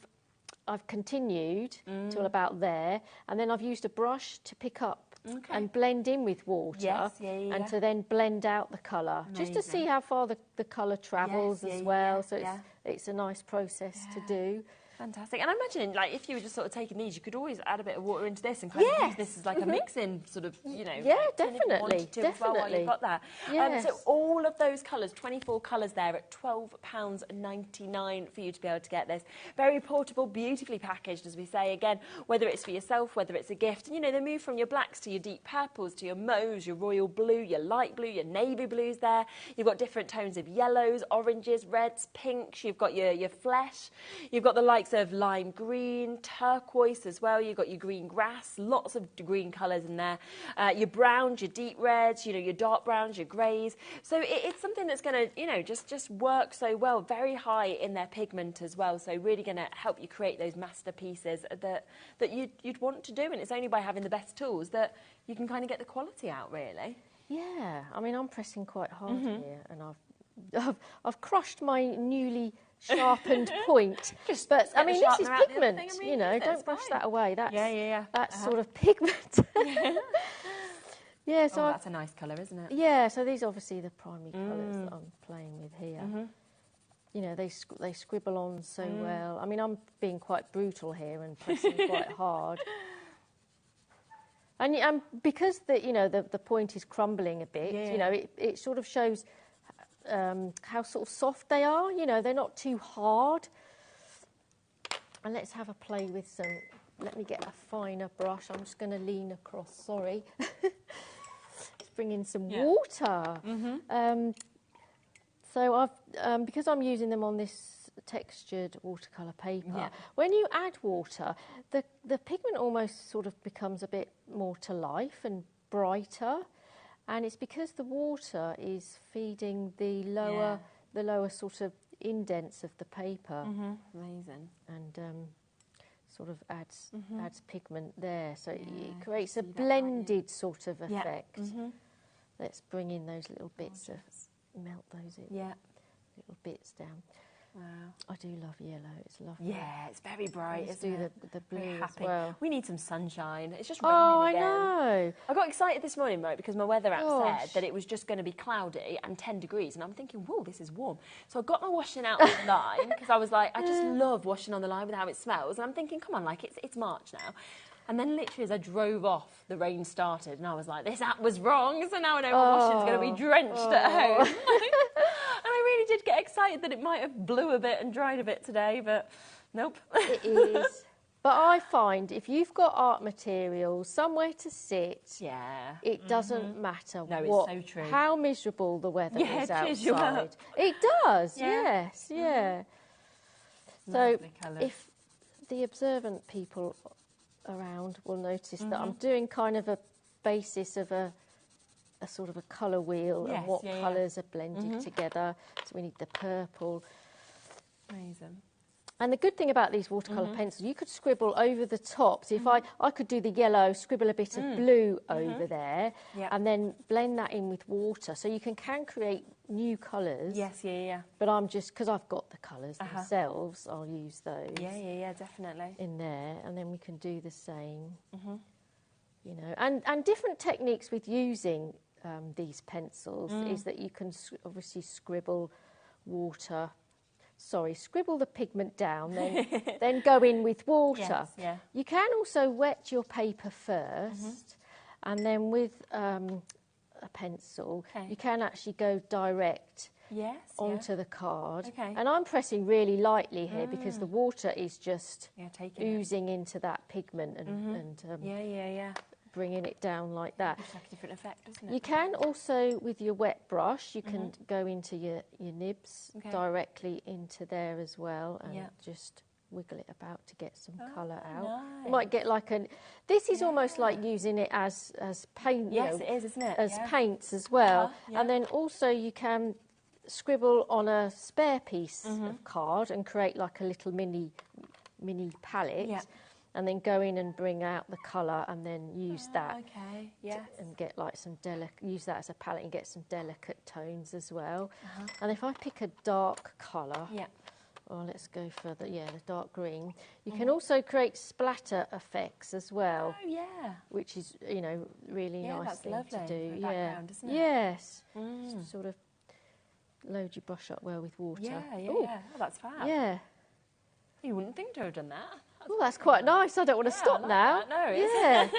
continued till about there, and then I've used a brush to pick up and blend in with water and to then blend out the colour, just to see how far the colour travels as well. So it's a nice process to do. Fantastic. And I'm imagining, like, if you were just sort of taking these, you could always add a bit of water into this and kind of use this as like a mix-in sort of, you know. Yeah, definitely. As well while you've got that. Yes. So all of those colours, 24 colours there at £12.99 for you to be able to get this. Very portable, beautifully packaged, as we say. Again, whether it's for yourself, whether it's a gift. And, you know, they move from your blacks to your deep purples, to your mauves, your royal blue, your light blue, your navy blues there. You've got different tones of yellows, oranges, reds, pinks. You've got your flesh. You've got the likes of lime green, turquoise as well. You've got your green grass, lots of green colours in there. Your browns, your deep reds, you know, your dark browns, your greys. So it's something that's going to, you know, just work so well. Very high in their pigment as well. So really going to help you create those masterpieces that you'd want to do. And it's only by having the best tools that you can kind of get the quality out, really. Yeah, I mean, I'm pressing quite hard here, and I've crushed my newly sharpened point. But I mean, this is pigment. You know, don't brush that away. That's that's sort of pigment. Yeah, so that's a nice colour, isn't it? Yeah, so these are obviously the primary colours that I'm playing with here. You know, they scribble on so well. I mean, I'm being quite brutal here and pressing quite hard. And because the point is crumbling a bit, you know, it sort of shows how sort of soft they are. You know, they're not too hard. And let's have a play with some. Let me get a finer brush. I'm just going to lean across. Sorry. Let's bring in some water. So I've because I'm using them on this textured watercolour paper. When you add water, the pigment almost sort of becomes a bit more to life and brighter. And it's because the water is feeding the lower sort of indents of the paper. Amazing. And sort of adds pigment there. So it creates a blended sort of effect. Let's bring in those little bits melt those in. Little bits down. Wow. I do love yellow. It's lovely. Yeah, it's very bright. Let's do the blue as well. We need some sunshine. It's just raining again. I know. I got excited this morning, right, because my weather app said that it was just going to be cloudy and 10 degrees. And I'm thinking, whoa, this is warm. So I got my washing out on the line because I was like, I just love washing on the line with how it smells. And I'm thinking, come on, like, it's March now. And then literally as I drove off, the rain started. And I was like, this app was wrong. So now I know my washing's going to be drenched at home. And I really did get excited that it might have blew a bit and dried a bit today, but nope. It is. But I find if you've got art materials, somewhere to sit, it doesn't matter it's so true. How miserable the weather is cheers you outside. up. It does, yes. So if the observant people around will notice that I'm doing kind of a basis of a sort of a colour wheel and what colours are blended together. So we need the purple. Amazing. And the good thing about these watercolour pencils, you could scribble over the top. So if I could do the yellow, scribble a bit of blue over there, and then blend that in with water. So you can create new colours. But I'm just, because I've got the colours themselves, I'll use those. Definitely. In there, and then we can do the same. You know, and different techniques with using these pencils is that you can obviously scribble the pigment down, then go in with water. Yes, yeah. You can also wet your paper first, and then with a pencil, you can actually go direct onto the card. Okay. And I'm pressing really lightly here because the water is just oozing into that pigment and bringing it down like that. It's like a different effect, doesn't it? You can also, with your wet brush, you can go into your nibs directly into there as well and just wiggle it about to get some colour out. Nice. You might get like this is almost like using it as paint. Yes, it is, isn't it? As paints as well. And then also you can scribble on a spare piece of card and create like a little mini palette. And then go in and bring out the colour and then use that. Okay, yes. And get like some use that as a palette and get some delicate tones as well. And if I pick a dark colour, let's go further, the dark green. You can also create splatter effects as well. Oh, yeah. Which is, really nice thing to do. For the background, isn't it? Yes. Just sort of load your brush up well with water. Yeah. Ooh. Oh, that's fab. Yeah. You wouldn't think to have done that. Oh, that's quite nice. I don't want to stop like now. That. No, it's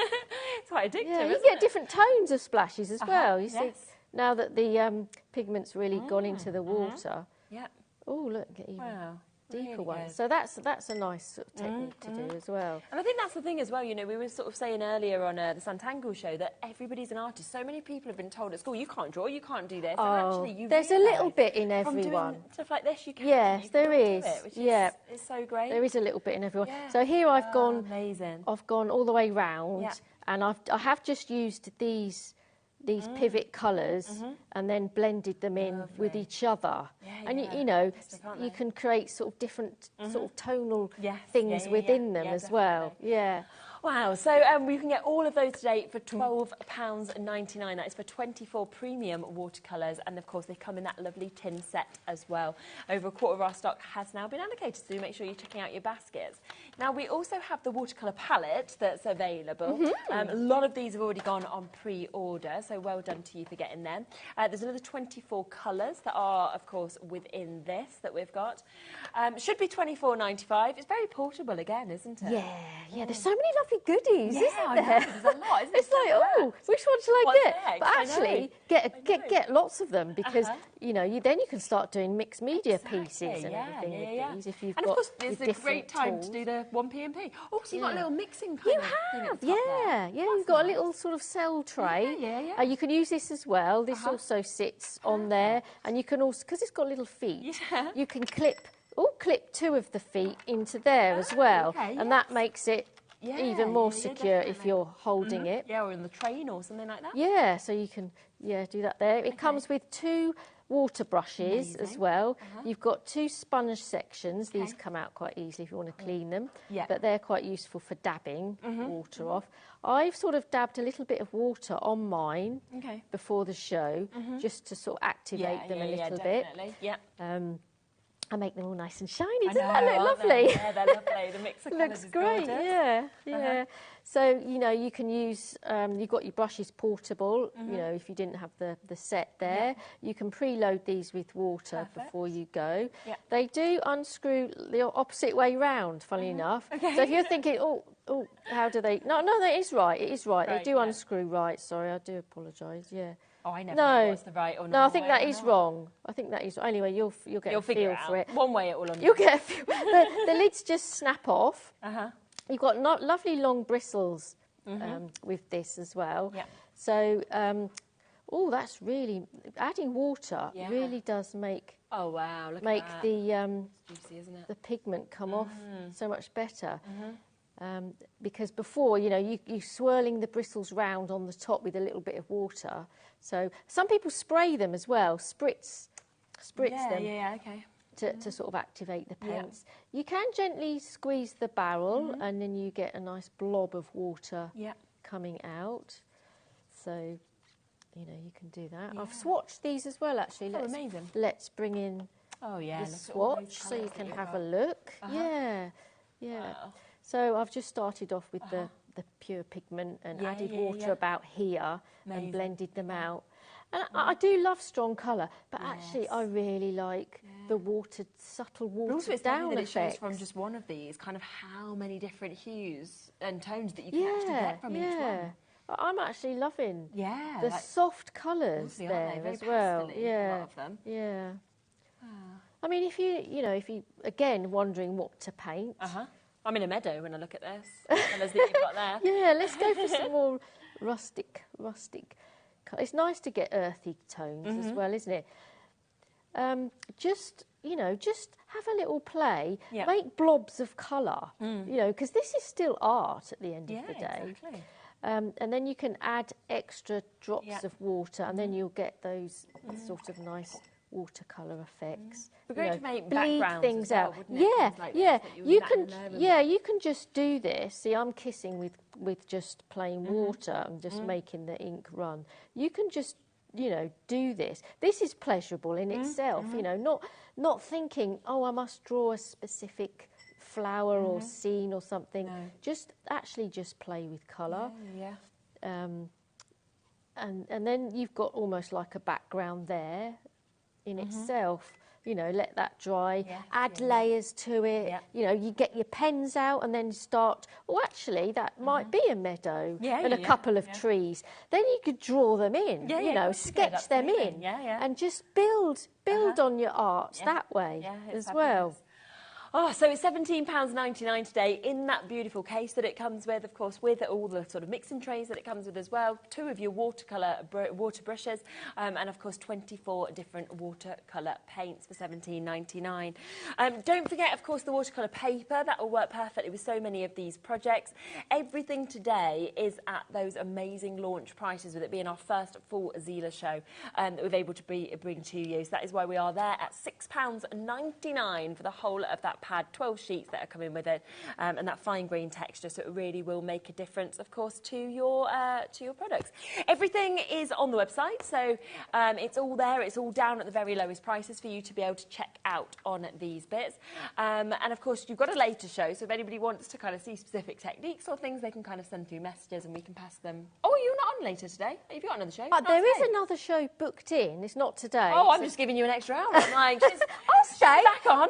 quite addictive, yeah, you isn't get it? different tones of splashes as well. You see, yes. now that the pigment's really gone into the water. Yeah. Oh, look, get even deeper really one. good. So that's a nice sort of technique to do as well. And I think that's the thing as well, we were sort of saying earlier on the Santangle show that everybody's an artist. So many people have been told at school, you can't draw, you can't do this. Oh, and actually you there's a little bit in from everyone. doing stuff like this, you can. Yes, you there can is. Do it, which is so great. There is a little bit in everyone. Yeah. So here I've gone. Amazing. I've gone all the way round, Yeah. and I have just used these pivot colours and then blended them in with each other. And you can create sort of different sort of tonal things within them as well. Yeah. Wow, so we can get all of those today for £12.99. That is for 24 premium watercolours, and of course they come in that lovely tin set as well. Over a quarter of our stock has now been allocated, so make sure you're checking out your baskets. Now we also have the watercolour palette that's available. A lot of these have already gone on pre-order, so well done to you for getting them. There's another 24 colours that are, of course, within this that we've got. Should be £24.95. It's very portable again, isn't it? Yeah. There's so many lovely goodies, isn't I there? know, there's a lot, isn't It's like, oh, which one shall I What's get? next? But actually, get lots of them because then you can start doing mixed media pieces and everything with these. If you've and got of course, it's a great time tools. to do the 1p&p. Oh, so you've got a little mixing kind You of thing at have, the top yeah. there. You've got a little sort of cell tray. Yeah. You can use this as well. This also sits on there, and you can also, because it's got little feet, you can clip 2 of the feet into there as well, and that makes it even more secure if you're holding it. Yeah, or in the train or something like that. Yeah, so you can do that there. It comes with 2 water brushes as well. You've got 2 sponge sections. These come out quite easily if you want to clean them, but they're quite useful for dabbing water off. I've sort of dabbed a little bit of water on mine before the show just to sort of activate them a little bit. Yeah. I make them all nice and shiny. Doesn't that look lovely? Yeah, they're lovely. The mix of colours looks is great. gorgeous. Yeah. So you can use. You've got your brushes portable. If you didn't have the set there, you can preload these with water before you go. Yeah. They do unscrew the opposite way round. Funnily enough. Okay. So if you're thinking, oh, how do they? No, that is right. It is right. They do unscrew right. Sorry, I do apologise. Yeah. Oh, I never know what's the right or not. No, I think that is wrong. I think that is. Anyway, you'll get a feel for it. One way it will. You'll get a feel. The lids just snap off. You've got lovely long bristles with this as well. Yeah. So, that's really adding water really does make. Oh wow! Make the juicy, isn't it? The pigment come off so much better. Because before, you swirling the bristles round on the top with a little bit of water. So some people spray them as well, spritz them. Yeah, okay. To sort of activate the paints. You can gently squeeze the barrel and then you get a nice blob of water coming out. So, you can do that. Yeah. I've swatched these as well, actually. Amazing. Let's bring in the swatch so you can have a look. Yeah. Wow. So I've just started off with the pure pigment and added water about here and blended them out. And I do love strong colour, but actually I really like the subtle watered down that it effects. shows from just one of these, kind of how many different hues and tones that you can actually get from each one. I'm actually loving the the soft colours there as well. A lot of them. Yeah. I mean, if you again wondering what to paint. I'm in a meadow when I look at this. The colours that you've got there. Yeah, let's go for some more rustic. It's nice to get earthy tones as well, isn't it? Just have a little play. Make blobs of colour. Because this is still art at the end of the day. Exactly. And then you can add extra drops of water, and then you'll get those sort of nice watercolour effects. We're going to make bleed backgrounds things as well, out. wouldn't it? Like You can. You can just do this. See, I'm kissing with just plain water and just making the ink run. You can just do this. This is pleasurable in itself. Not thinking, oh, I must draw a specific flower or scene or something. No. Just play with colour. And then you've got almost like a background there in itself. Let that dry, add layers to it. You get your pens out and then start, actually, that might be a meadow and a couple of trees. Then you could draw them in, sketch them in and just build on your art that way as well. Oh, so it's £17.99 today in that beautiful case that it comes with, of course, with all the sort of mixing trays that it comes with as well, 2 of your water brushes, and of course 24 different watercolour paints for £17.99. Don't forget, of course, the watercolour paper. That will work perfectly with so many of these projects. Everything today is at those amazing launch prices, with it being our first full Zila show that we've able to bring to you. So that is why we are there at £6.99 for the whole of that pad, 12 sheets that are coming with it, and that fine grain texture, so it really will make a difference, of course, to your products. Everything is on the website, so it's all there. It's all down at the very lowest prices for you to be able to check out on these bits. And of course, you've got a later show, so if anybody wants to kind of see specific techniques or things, they can kind of send through messages and we can pass them. Oh, you're not on later today? Have you got another show? There is another show booked in. It's not today. Oh, I'm just giving you an extra hour. I'm like, I'll stay back on.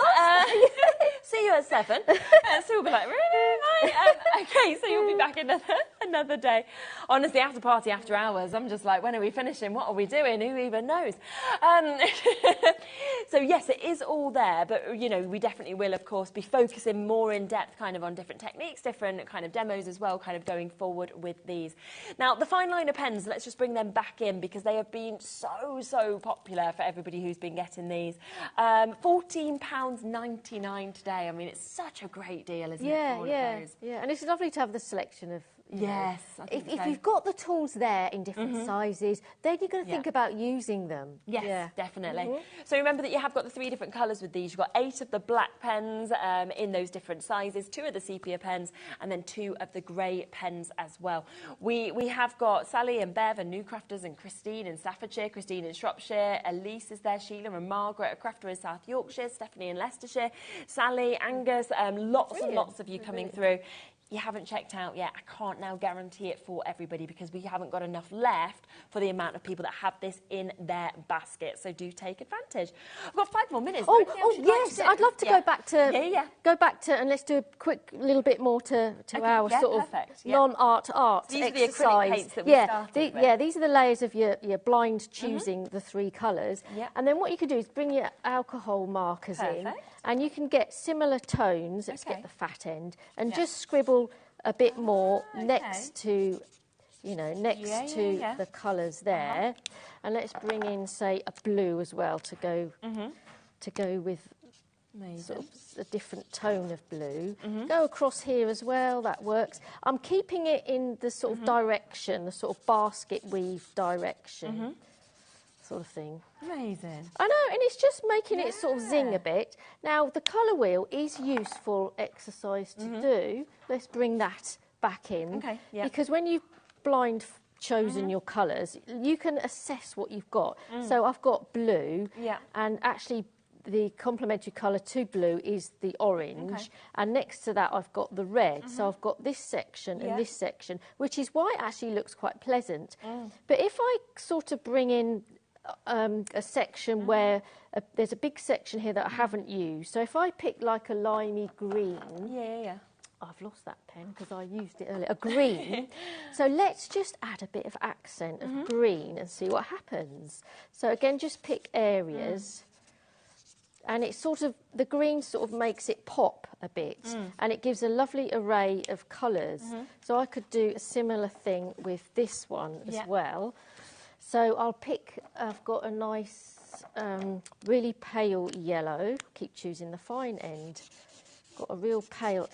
See you at 7. So we'll be like, really? Okay, so you'll be back another day. Honestly, after party, after hours, I'm just like, when are we finishing? What are we doing? Who even knows? So yes, it is all there, but we definitely will, of course, be focusing more in depth kind of on different techniques, different kind of demos as well, kind of going forward with these. Now, the fine liner pens, let's just bring them back in because they have been so popular for everybody who's been getting these. £14.99 today. I mean, it's such a great deal, isn't it? For all of those? And it's lovely to have the selection of. Yes, I think if you've got the tools there in different sizes, then you're going to think about using them. Yes, definitely. So remember that you have got the 3 different colours with these. You've got 8 of the black pens in those different sizes, 2 of the sepia pens, and then 2 of the grey pens as well. We have got Sally and Bev and New Crafters and Christine in Staffordshire, Christine in Shropshire, Elise is there, Sheila and Margaret, a crafter in South Yorkshire, Stephanie in Leicestershire, Sally, Angus, lots and lots of you coming through. You haven't checked out yet, I can't now guarantee it for everybody because we haven't got enough left for the amount of people that have this in their basket. So do take advantage. We've got 5 more minutes. Oh yes, I'd love to go back to and let's do a quick little bit more to our sort of non-art These exercise. Are the acrylic paints that we started with. These are the layers of your blind choosing the 3 colours. And then what you can do is bring your alcohol markers in, and you can get similar tones. Let's get the fat end and just scribble a bit more next to the colours there, and let's bring in, say, a blue as well to go with sort of a different tone of blue. Go across here as well, that works. I'm keeping it in the sort of direction, the sort of basket weave direction. Sort of thing. Amazing. I know, and it's just making it sort of zing a bit. Now, the colour wheel is useful exercise to do. Let's bring that back in. Okay, because when you've blind chosen your colours, you can assess what you've got. So I've got blue, and actually the complementary colour to blue is the orange, and next to that I've got the red. So I've got this section and this section, which is why it actually looks quite pleasant. But if I sort of bring in a section where there's a big section here that I haven't used, so if I pick like a limey green, I've lost that pen because I used it earlier, a green. So let's just add a bit of accent of green and see what happens. So again, just pick areas. And it's sort of, the green sort of makes it pop a bit, and it gives a lovely array of colours. So I could do a similar thing with this one as well. So I'll pick, I've got a nice, really pale yellow. Keep choosing the fine end. Got a real pale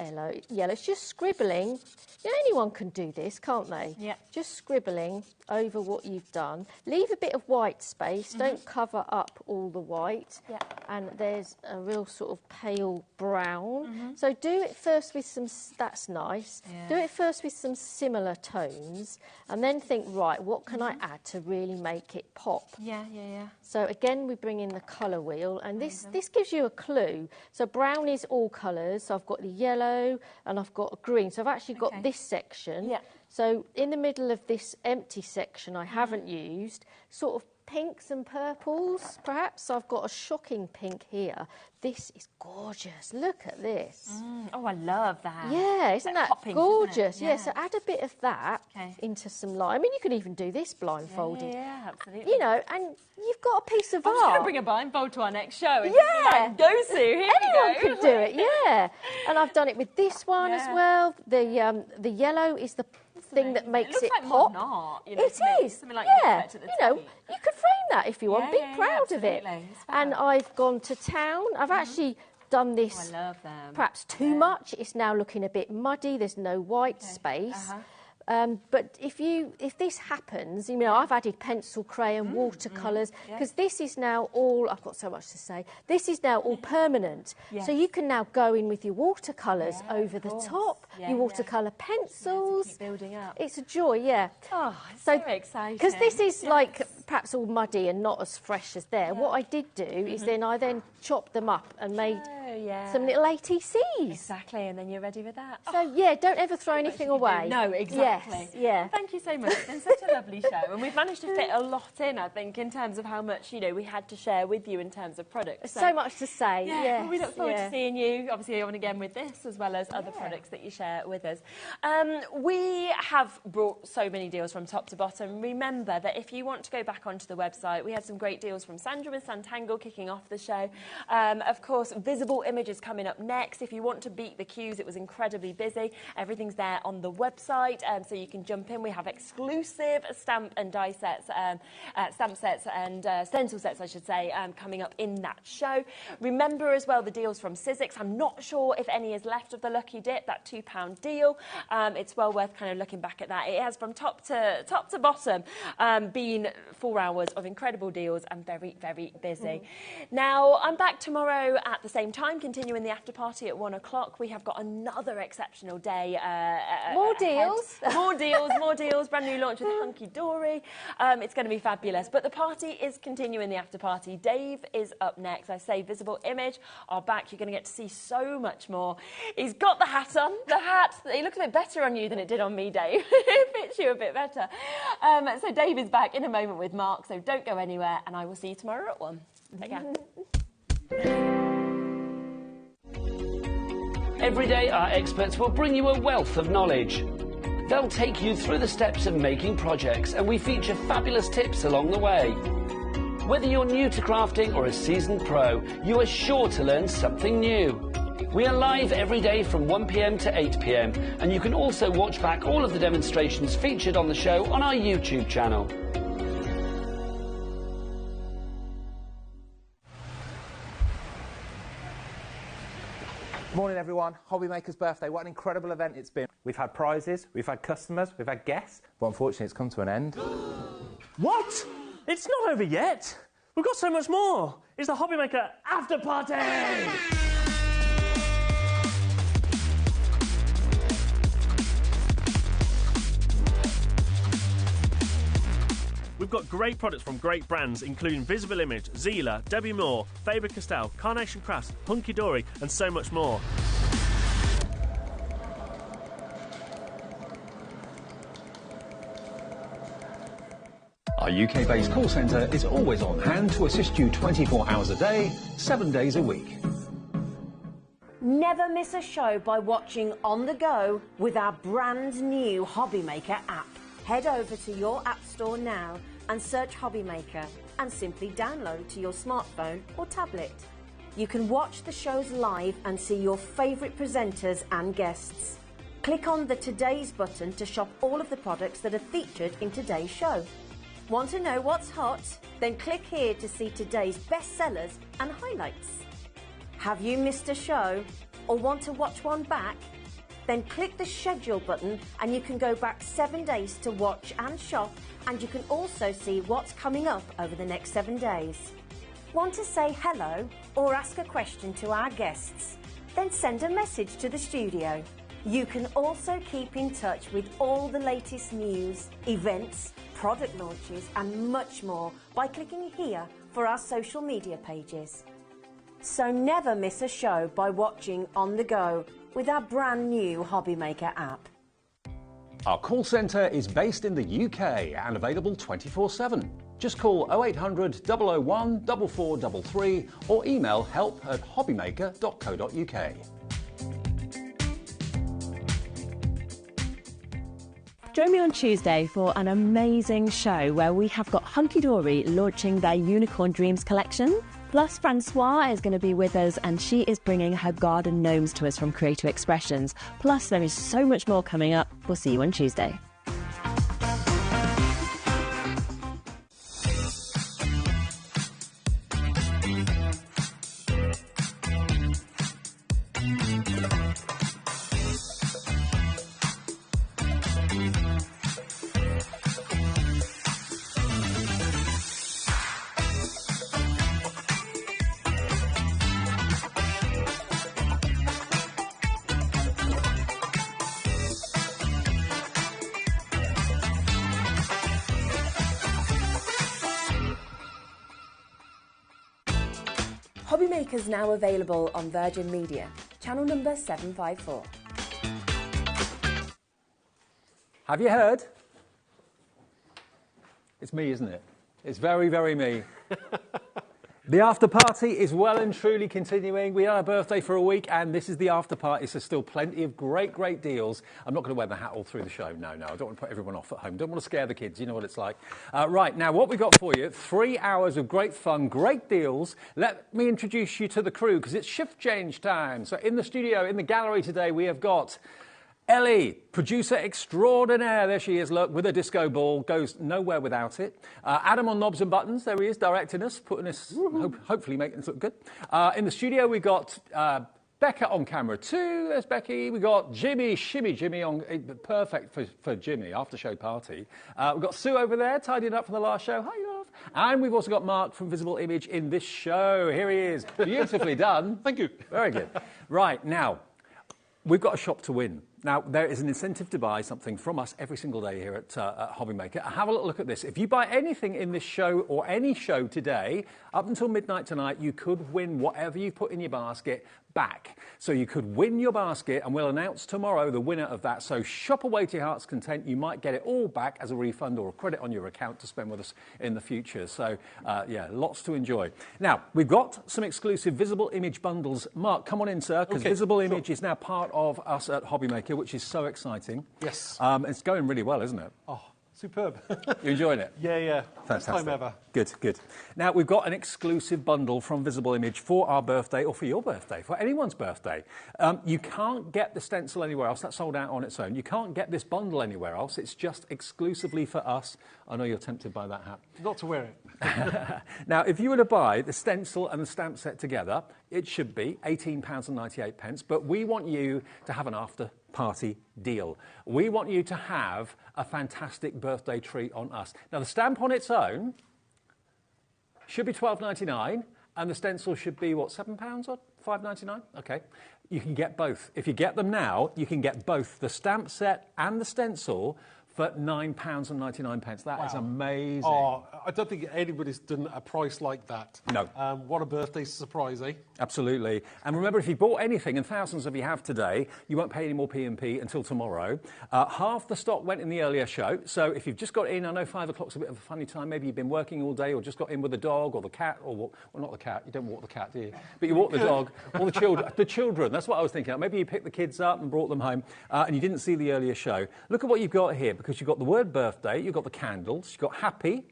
yellow. It's just scribbling. Yeah, anyone can do this, can't they? Yeah. Just scribbling over what you've done. Leave a bit of white space. Don't cover up all the white. Yeah. And there's a real sort of pale brown. So do it first with some, that's nice. Yeah. Do it first with some similar tones, and then think, right, what can I add to really make it pop? So again, we bring in the colour wheel, and this gives you a clue. So brown is all colours. So I've got the yellow and I've got green. So I've actually got this section. Yeah. So in the middle of this empty section I haven't used, sort of pinks and purples, perhaps. So I've got a shocking pink here. This is gorgeous. Look at this. Oh, I love that. Yeah, isn't that popping, gorgeous? Isn't it? Yeah, so add a bit of that into some light. I mean, you could even do this blindfolded. Yeah, absolutely. You know, and you've got a piece of I'm just going to art. bring a blindfold to our next show. And just be like, go, Sue, here Anyone we go. could do it, yeah. And I've done it with this one as well. The yellow is the thing that makes it, looks like pop. modern art, you know, It to me. is, Something like yeah. you know, you could frame that if you want. Be proud of it. absolutely. And I've gone to town. I've actually done this I love them. perhaps too much. It's now looking a bit muddy. There's no white space. But if this happens, you know, I've added pencil, crayon, watercolours, because this is now all, I've got so much to say, this is now all permanent. So you can now go in with your watercolours over the top, your watercolour pencils. Keep building up. It's a joy, yeah. Oh, it's so exciting. Because this is like perhaps all muddy and not as fresh as there. What I did do is then I chopped them up and made some little ATCs. Exactly, and then you're ready with that. So, yeah, don't ever throw anything away. No, exactly. Yes, yeah. Thank you so much. It's been such a lovely show, and we've managed to fit a lot in, I think, in terms of how much, you know, we had to share with you in terms of products. So much to say, well, we look forward to seeing you, obviously, on again with this, as well as other products that you share with us. We have brought so many deals from top to bottom. Remember that if you want to go back onto the website, we had some great deals from Sandra with Santangle kicking off the show. Of course, Visible Images coming up next. If you want to beat the queues, it was incredibly busy. Everything's there on the website, so you can jump in. We have exclusive stamp and die sets, stamp sets and stencil sets, I should say, coming up in that show. Remember as well the deals from Sizzix. I'm not sure if any is left of the Lucky Dip, that £2 deal. It's well worth kind of looking back at that. It has from top to bottom been 4 hours of incredible deals and very, very busy. Now, I'm back tomorrow at the same time, continuing the after party at 1 o'clock. We have got another exceptional day. More deals. More deals. Brand new launch with Hunky Dory. It's going to be fabulous. But the party is continuing the after party. Dave is up next. I say Visible Image are back. You're going to get to see so much more. He's got the hat on. The hat, it looks a bit better on you than it did on me, Dave. It fits you a bit better. So Dave is back in a moment with Mark, so don't go anywhere, and I will see you tomorrow at 1. Take care. Every day, our experts will bring you a wealth of knowledge. They'll take you through the steps of making projects, and we feature fabulous tips along the way. Whether you're new to crafting or a seasoned pro, you are sure to learn something new. We are live every day from 1 p.m. to 8 p.m, and you can also watch back all of the demonstrations featured on the show on our YouTube channel. Morning everyone, HobbyMaker's birthday, what an incredible event it's been. We've had prizes, we've had customers, we've had guests, but unfortunately it's come to an end. What? It's not over yet. We've got so much more. It's the HobbyMaker after party! We've got great products from great brands including Visible Image, Zila, Debbie Moore, Faber-Castell, Carnation Crafts, Hunky Dory and so much more. Our UK-based call centre is always on hand to assist you 24 hours a day, 7 days a week. Never miss a show by watching on the go with our brand new HobbyMaker app. Head over to your app store now and search HobbyMaker and simply download to your smartphone or tablet. You can watch the shows live and see your favourite presenters and guests. Click on the Today's button to shop all of the products that are featured in today's show. Want to know what's hot? Then click here to see today's bestsellers and highlights. Have you missed a show or want to watch one back? Then click the schedule button and you can go back 7 days to watch and shop, and you can also see what's coming up over the next 7 days. Want to say hello or ask a question to our guests? Then send a message to the studio. You can also keep in touch with all the latest news, events, product launches and much more by clicking here for our social media pages. So never miss a show by watching on the go with our brand new HobbyMaker app. Our call centre is based in the UK and available 24/7. Just call 0800 001 4433 or email help@hobbymaker.co.uk. Join me on Tuesday for an amazing show where we have got Hunky Dory launching their Unicorn Dreams collection. Plus, Francois is going to be with us and she is bringing her garden gnomes to us from Creative Expressions. Plus, there is so much more coming up. We'll see you on Tuesday. HobbyMaker's now available on Virgin Media, channel number 754. Have you heard? It's me, isn't it? It's very, very me. The after party is well and truly continuing. We had our birthday for a week and this is the after party, so still plenty of great, great deals. I'm not going to wear the hat all through the show. No, I don't want to put everyone off at home. Don't want to scare the kids. You know what it's like. Right, now what we got for you, 3 hours of great fun, great deals. Let me introduce you to the crew because it's shift change time. So in the studio, in the gallery today, we have got Ellie, producer extraordinaire. There she is, look, with a disco ball. Goes nowhere without it. Adam on knobs and buttons. There he is, directing us, putting us, hopefully making us look good. In the studio, we got Becca on camera too. There's Becky. We got Jimmy, Shimmy Jimmy on, perfect for Jimmy, after show party. We've got Sue over there, tidying up from the last show. Hi, love. And we've also got Mark from Visible Image in this show. Here he is. Beautifully done. Thank you. Very good. Right, now, we've got a shop to win. Now, there is an incentive to buy something from us every single day here at HobbyMaker. Have a look at this. If you buy anything in this show or any show today, up until midnight tonight, you could win whatever you put in your basket back. So you could win your basket, and we'll announce tomorrow the winner of that. So shop away to your heart's content. You might get it all back as a refund or a credit on your account to spend with us in the future. So, yeah, lots to enjoy. Now, we've got some exclusive Visible Image bundles. Mark, come on in, sir, because Visible Image is now part of us at HobbyMaker, which is so exciting. Yes. It's going really well, isn't it? Oh, superb. You enjoying it? Yeah. Fantastic. First time ever. Good. Now, we've got an exclusive bundle from Visible Image for our birthday, or for your birthday, for anyone's birthday. You can't get the stencil anywhere else. That's sold out on its own. You can't get this bundle anywhere else. It's just exclusively for us. I know you're tempted by that hat. Not to wear it. Now, if you were to buy the stencil and the stamp set together, it should be £18.98, but we want you to have an after-party deal. We want you to have a fantastic birthday treat on us. Now, the stamp on its own should be £12.99, and the stencil should be, what, £7 or £5.99? OK. You can get both. If you get them now, you can get both the stamp set and the stencil for £9.99. That is amazing. Oh, I don't think anybody's done a price like that. No. What a birthday surprise, eh? Absolutely. And remember, if you bought anything, and thousands of you have today, you won't pay any more P&P until tomorrow. Half the stock went in the earlier show. So if you've just got in, I know 5 o'clock's a bit of a funny time. Maybe you've been working all day or just got in with the dog or the cat, or well, not the cat. You don't walk the cat, do you? But you walk the dog or the children. The children, that's what I was thinking. Maybe you picked the kids up and brought them home and you didn't see the earlier show. Look at what you've got here, because you've got the word birthday, you've got the candles, you've got happy,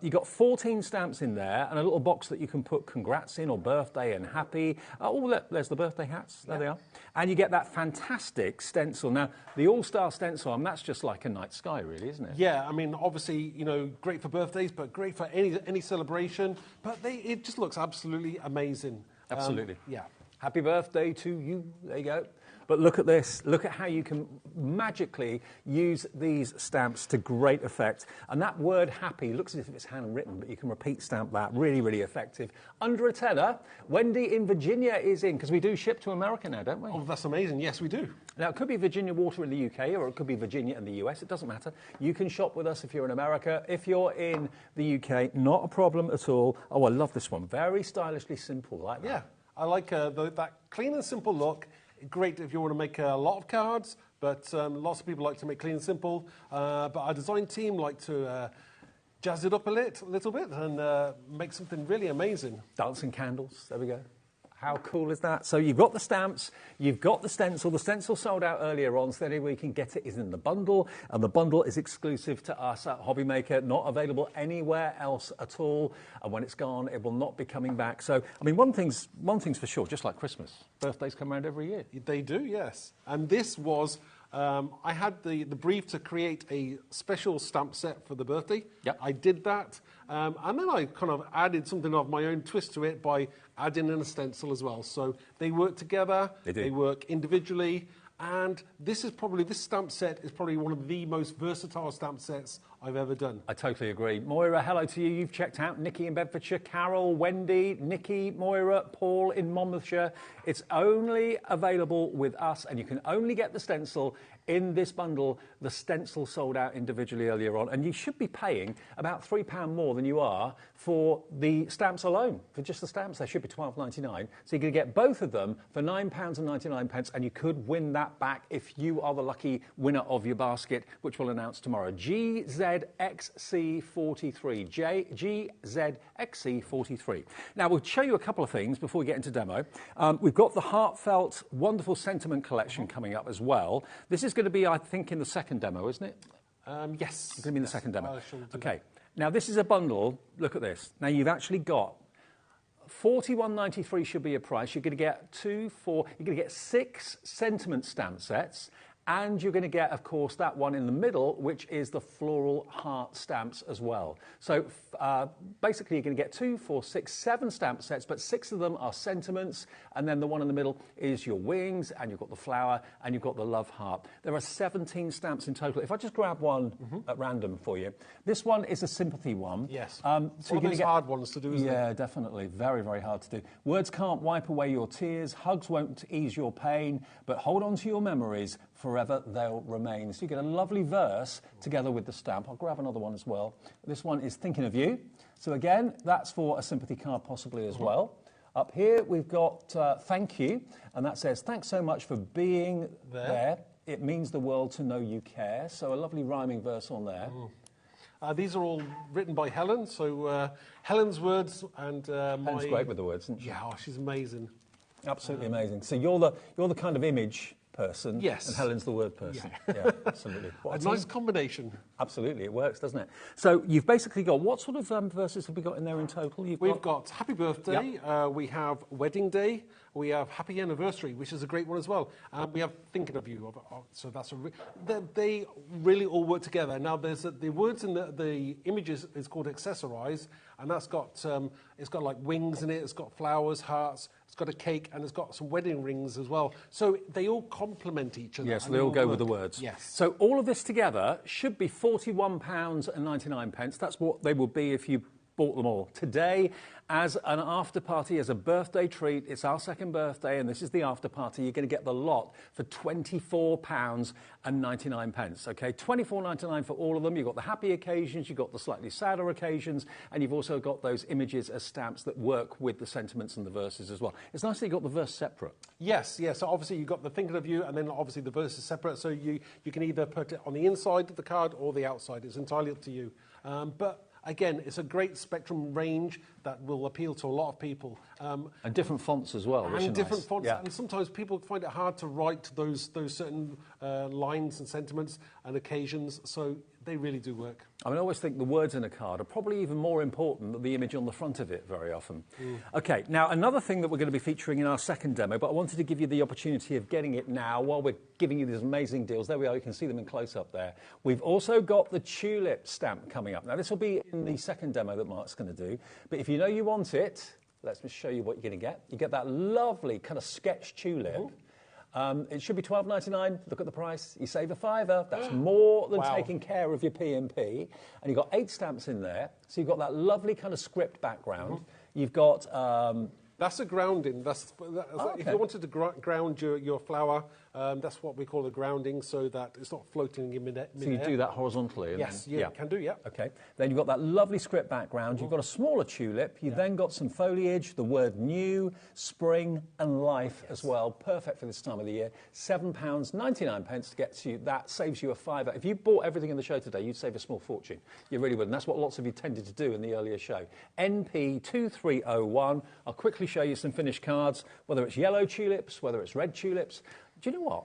you've got 14 stamps in there and a little box that you can put congrats in or birthday and happy. There's the birthday hats. There they are. And you get that fantastic stencil. Now, the all-star stencil, that's just like a night sky, really, isn't it? Yeah, I mean, obviously, you know, great for birthdays, but great for any celebration. But it just looks absolutely amazing. Absolutely. Yeah. Happy birthday to you. There you go. But look at this. Look at how you can magically use these stamps to great effect. And that word happy looks as if it's handwritten, but you can repeat stamp that. Really, really effective. Under a tenner, Wendy in Virginia is in, because we do ship to America now, don't we? Oh, that's amazing. Yes, we do. Now, it could be Virginia Water in the UK, or it could be Virginia in the US. It doesn't matter. You can shop with us if you're in America. If you're in the UK, not a problem at all. Oh, I love this one. Very stylishly simple, like that. Yeah, I like that clean and simple look. Great if you want to make a lot of cards, but lots of people like to make clean and simple. But our design team like to jazz it up a little bit and make something really amazing. Dancing candles, there we go. How cool is that? So you've got the stamps, you've got the stencil. The stencil sold out earlier on, so the only way you can get it is in the bundle, and the bundle is exclusive to us at HobbyMaker, not available anywhere else at all. And when it's gone, it will not be coming back. So, I mean, one thing's for sure, just like Christmas, birthdays come around every year. They do, yes. And this was... I had the brief to create a special stamp set for the birthday. Yep. I did that. And then I kind of added something of my own twist to it by adding in a stencil as well. So they work together. They work individually. And this stamp set is probably one of the most versatile stamp sets I've ever done. I totally agree. Moira, hello to you. You've checked out Nikki in Bedfordshire, Carol, Wendy, Nikki, Moira, Paul in Monmouthshire. It's only available with us, and you can only get the stencil in this bundle. The stencil sold out individually earlier on, and you should be paying about £3 more than you are for the stamps alone. For just the stamps, they should be £12.99. So you're going to get both of them for £9.99, and you could win that back if you are the lucky winner of your basket, which we'll announce tomorrow. GZXC43. GZXC43. Now, we'll show you a couple of things before we get into demo. We've got the Heartfelt Wonderful Sentiment collection coming up as well. This is going to be, I think, in the second demo, isn't it? Yes. It's going to be in the second demo. Okay. Now, this is a bundle. Look at this. Now, you've actually got $41.93 should be your price. You're going to get you're going to get 6 sentiment stamp sets. And you're going to get, of course, that one in the middle, which is the floral heart stamps as well. So basically, you're going to get 2, 4, 6, 7 stamp sets, but 6 of them are sentiments. And then the one in the middle is your wings, and you've got the flower, and you've got the love heart. There are 17 stamps in total. If I just grab one at random for you. This one is a sympathy one. Yes. So one of those hard ones to do, isn't it? Yeah, definitely. Very, very hard to do. Words can't wipe away your tears. Hugs won't ease your pain. But hold on to your memories. Forever they'll remain. So you get a lovely verse together with the stamp. I'll grab another one as well. This one is Thinking of You. So again, that's for a sympathy card possibly as well. Up here we've got Thank You, and that says, thanks so much for being there. It means the world to know you care. So a lovely rhyming verse on there. These are all written by Helen, so Helen's words and Helen's great with the words, isn't she? Yeah, she's amazing. Absolutely amazing. So you're the kind of image person, yes, and Helen's the word person. Yeah, absolutely. A nice combination. Absolutely, it works, doesn't it? So you've basically got, what sort of verses have we got in there in total? We've got Happy Birthday, we have Wedding Day, we have Happy Anniversary, which is a great one as well, and we have Thinking of You. So that's they really all work together. Now there's the words in the images is called Accessorize, and that's got it's got like wings in it, it's got flowers, hearts. It's got a cake, and it's got some wedding rings as well. So they all complement each other. Yes, they all go with the words. Yes. So all of this together should be £41.99. That's what they will be if you bought them all. Today, as an after party, as a birthday treat, it's our second birthday, and this is the after party. You're going to get the lot for £24.99. Okay, £24.99 for all of them. You've got the happy occasions, you've got the slightly sadder occasions, and you've also got those images as stamps that work with the sentiments and the verses as well. It's nice that you've got the verse separate. Yes, yes. So obviously you've got the thinking of you, and then obviously the verse is separate. So you can either put it on the inside of the card or the outside. It's entirely up to you. But again, it's a great spectrum range that will appeal to a lot of people. And different fonts as well. And different nice. fonts. Yeah. And sometimes people find it hard to write those certain lines and sentiments and occasions. So they really do work. I mean, I always think the words in a card are probably even more important than the image on the front of it very often. Okay, now another thing that we're going to be featuring in our second demo, but I wanted to give you the opportunity of getting it now while we're giving you these amazing deals. There we are, you can see them in close-up there. We've also got the tulip stamp coming up. Now, this will be in the second demo that Mark's going to do, but if you know you want it, let's just show you what you're going to get. You get that lovely kind of sketch tulip. It should be $12.99. Look at the price. You save a £5. That's more than taking care of your P&P. And you've got 8 stamps in there. So you've got that lovely kind of script background. You've got... That's a grounding. If you wanted to ground your flower, that's what we call a grounding, so that it's not floating in mid-air. So you do that horizontally? Yes, you can do, yeah. Okay. Then you've got that lovely script background. You've got a smaller tulip. You've then got some foliage, the word new, spring and life as well. Perfect for this time of the year. £7.99 to get you. That saves you a £5. If you bought everything in the show today, you'd save a small fortune. You really would. And that's what lots of you tended to do in the earlier show. NP2301. I'll quickly show you some finished cards, whether it's yellow tulips, whether it's red tulips. Do you know what?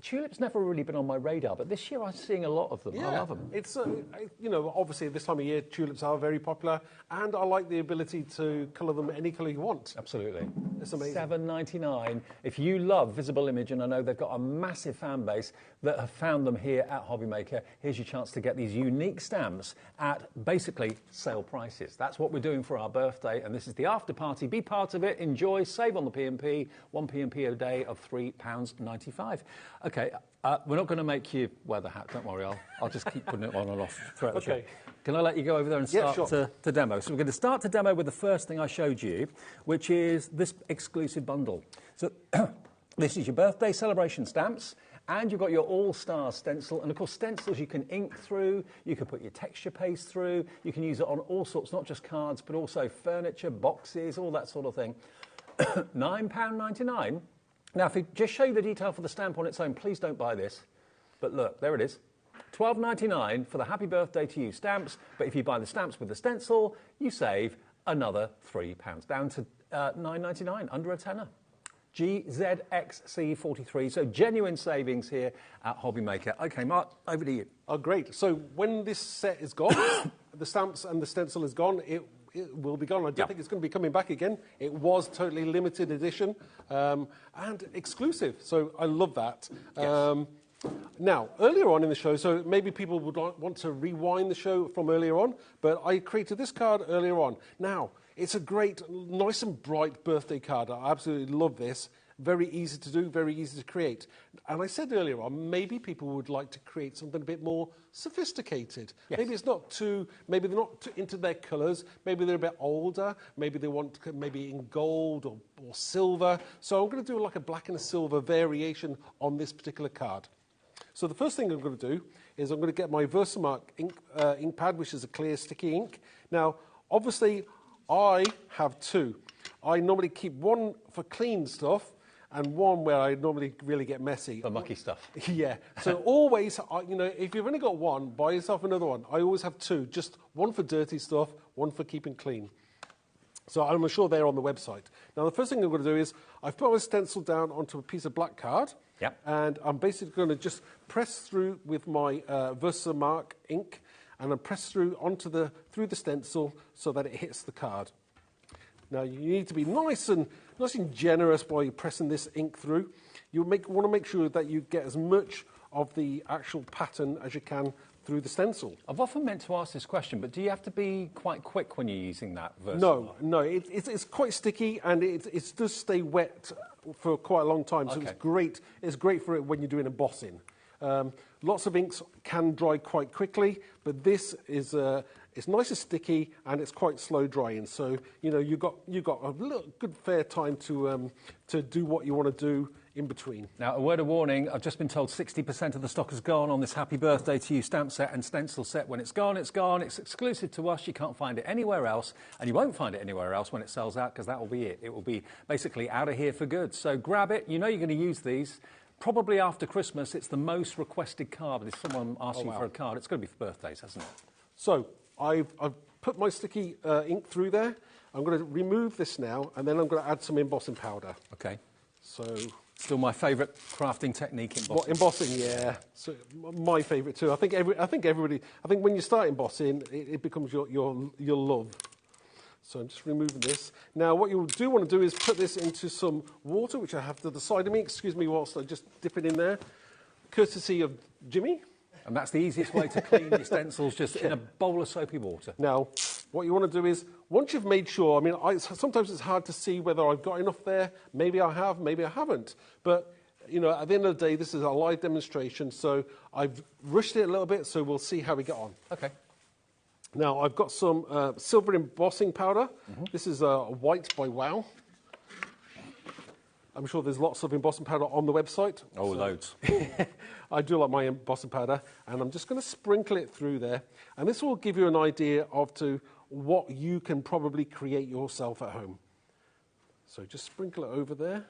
Tulips never really been on my radar, but this year I'm seeing a lot of them. Yeah. I love them. It's, obviously this time of year, tulips are very popular, and I like the ability to colour them any colour you want. Absolutely. It's amazing. $7.99. If you love Visible Image, and I know they've got a massive fan base that have found them here at HobbyMaker, here's your chance to get these unique stamps at basically sale prices. That's what we're doing for our birthday, and this is the after party. Be part of it, enjoy, save on the P&P, one P&P a day of £3.95. Okay, we're not going to make you wear the hat, don't worry, I'll just keep putting it on and off throughout the show. Can I let you go over there and start to demo? So we're going to start to demo with the first thing I showed you, which is this exclusive bundle. So this is your birthday celebration stamps, and you've got your all-star stencil, and of course stencils you can ink through, you can put your texture paste through, you can use it on all sorts, not just cards, but also furniture, boxes, all that sort of thing. £9.99. Now, if we just show you the detail for the stamp on its own, please don't buy this. But look, there it is. £12.99 for the Happy Birthday to You stamps. But if you buy the stamps with the stencil, you save another £3, down to £9.99, under a tenner. GZXC43. So genuine savings here at HobbyMaker. OK, Mark, over to you. Oh, great. So when this set is gone, the stamps and the stencil is gone, it will be gone. I don't think it's going to be coming back again. It was totally limited edition and exclusive, so I love that. Yes. Now, earlier on in the show, so maybe people would want to rewind the show from earlier on, but I created this card earlier on. Now, it's a great, nice and bright birthday card. I absolutely love this. Very easy to do, very easy to create. And I said earlier on, maybe people would like to create something a bit more sophisticated. Yes. Maybe it's not too, maybe they're not too into their colours, maybe they're a bit older, maybe they want maybe in gold or silver. So I'm going to do like a black and a silver variation on this particular card. So the first thing I'm going to do is I'm going to get my Versamark ink pad, which is a clear sticky ink. Now, obviously, I have 2. I normally keep one for clean stuff, and one where I normally really get messy. The mucky stuff. Yeah. So always, if you've only got one, buy yourself another one. I always have 2, just one for dirty stuff, one for keeping clean. So I'm sure they're on the website. Now, the first thing I'm going to do is I've put my stencil down onto a piece of black card. Yep. And I'm basically going to just press through with my Versamark ink, and I press through through the stencil so that it hits the card. Now, you need to be nice and generous while you're pressing this ink through. You want to make sure that you get as much of the actual pattern as you can through the stencil. I've often meant to ask this question, but do you have to be quite quick when you're using that Versamark? No, it's quite sticky, and it does stay wet for quite a long time, so it's great. It's great for it when you're doing embossing. Lots of inks can dry quite quickly, but this is It's nice and sticky, and it's quite slow drying. So you've got a little good fair time to do what you want to do in between. Now, a word of warning, I've just been told 60% of the stock has gone on this Happy Birthday to You stamp set and stencil set. When it's gone, it's gone. It's exclusive to us. You can't find it anywhere else, and you won't find it anywhere else when it sells out, because that will be it. It will be basically out of here for good. So grab it. You know you're going to use these. Probably after Christmas, it's the most requested card. If someone asks you for a card, it's going to be for birthdays, hasn't it? So I've put my sticky ink through there. I'm going to remove this now, and then I'm going to add some embossing powder. Okay. So still my favourite crafting technique, embossing. What, embossing? Yeah. So my favourite too. I think everybody. I think when you start embossing, it becomes your love. So I'm just removing this. Now, what you do want to do is put this into some water, which I have to the side of me. Excuse me whilst I just dip it in there, courtesy of Jimmy. And that's the easiest way to clean your stencils, just in a bowl of soapy water. Now, what you want to do is, once you've made sure, sometimes it's hard to see whether I've got enough there. Maybe I have, maybe I haven't. But, at the end of the day, this is a live demonstration, so I've rushed it a little bit, so we'll see how we get on. Okay. Now, I've got some silver embossing powder. This is white by Wow. I'm sure there's lots of embossing powder on the website. Oh, loads. I do like my embossing powder, and I'm just going to sprinkle it through there. And this will give you an idea of what you can probably create yourself at home. So just sprinkle it over there.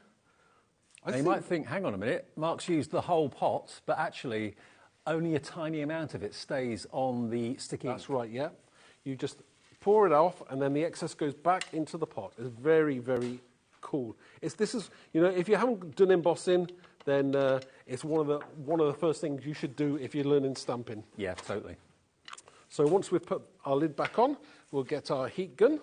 You might think, hang on a minute, Mark's used the whole pot, but actually only a tiny amount of it stays on the sticky ink. That's right, yeah. You just pour it off, and then the excess goes back into the pot. It's very, very cool. If you haven't done embossing, then it's one of the first things you should do if you're learning stamping. Yeah, totally. So once we've put our lid back on, we'll get our heat gun,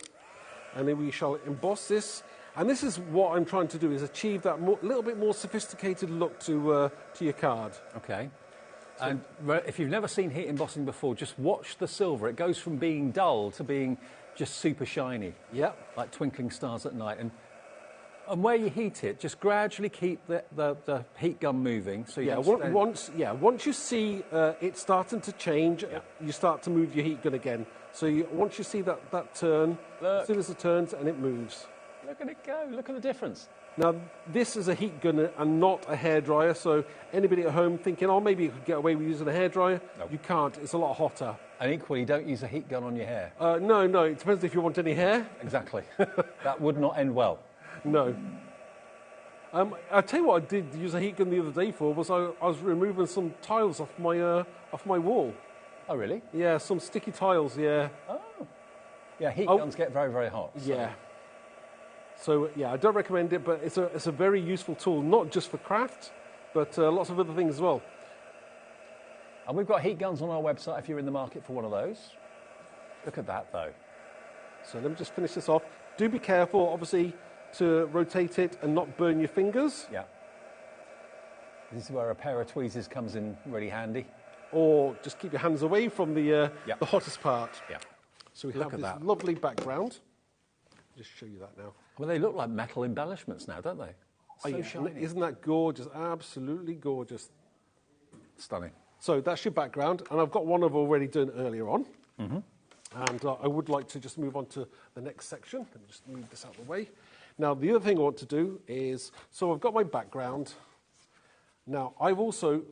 and then we shall emboss this. And this is what I'm trying to do, is achieve that little bit more sophisticated look to your card. Okay. And if you've never seen heat embossing before, just watch the silver. It goes from being dull to being just super shiny. Yeah. Like twinkling stars at night. And where you heat it, just gradually keep the heat gun moving. So once you see it starting to change, you start to move your heat gun again. So once you see that turn, as soon as it turns and it moves. Look at it go, look at the difference. Now, this is a heat gun and not a hairdryer, so anybody at home thinking, oh, maybe you could get away with using a hairdryer, you can't, it's a lot hotter. And equally, don't use a heat gun on your hair. No, it depends if you want any hair. Exactly. That would not end well. No. I'll tell you what I did use a heat gun the other day for, was I was removing some tiles off my wall. Oh, really? Yeah, some sticky tiles, yeah. Oh. Yeah, heat guns get very, very hot. So. Yeah. So, I don't recommend it, but it's a very useful tool, not just for craft, but lots of other things as well. And we've got heat guns on our website if you're in the market for one of those. Look at that, though. So let me just finish this off. Do be careful, obviously, to rotate it and not burn your fingers. Yeah. This is where a pair of tweezers comes in really handy. Or just keep your hands away from the hottest part. Yeah. So we have this lovely background. I'll just show you that now. Well, they look like metal embellishments now, don't they? So shiny. Isn't that gorgeous? Absolutely gorgeous. Stunning. So that's your background, and I've got one I've already done earlier on. Mm-hmm. And I would like to just move on to the next section. Let me just move this out of the way. Now, the other thing I want to do is, so I've got my background. Now, I've also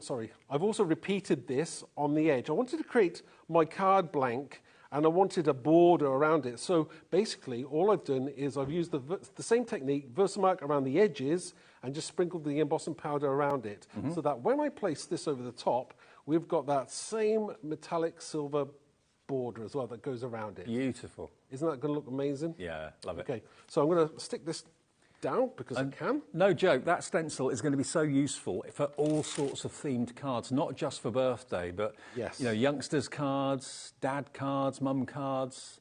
repeated this on the edge. I wanted to create my card blank, and I wanted a border around it. So basically, all I've done is I've used the same technique, Versamark around the edges, and just sprinkled the embossing powder around it. Mm-hmm. So that when I place this over the top, we've got that same metallic silver border as well that goes around it. Beautiful. Isn't that going to look amazing? Yeah, love it. Okay, so I'm going to stick this down because I can. No joke, that stencil is going to be so useful for all sorts of themed cards, not just for birthday, but youngsters' cards, dad cards, mum cards,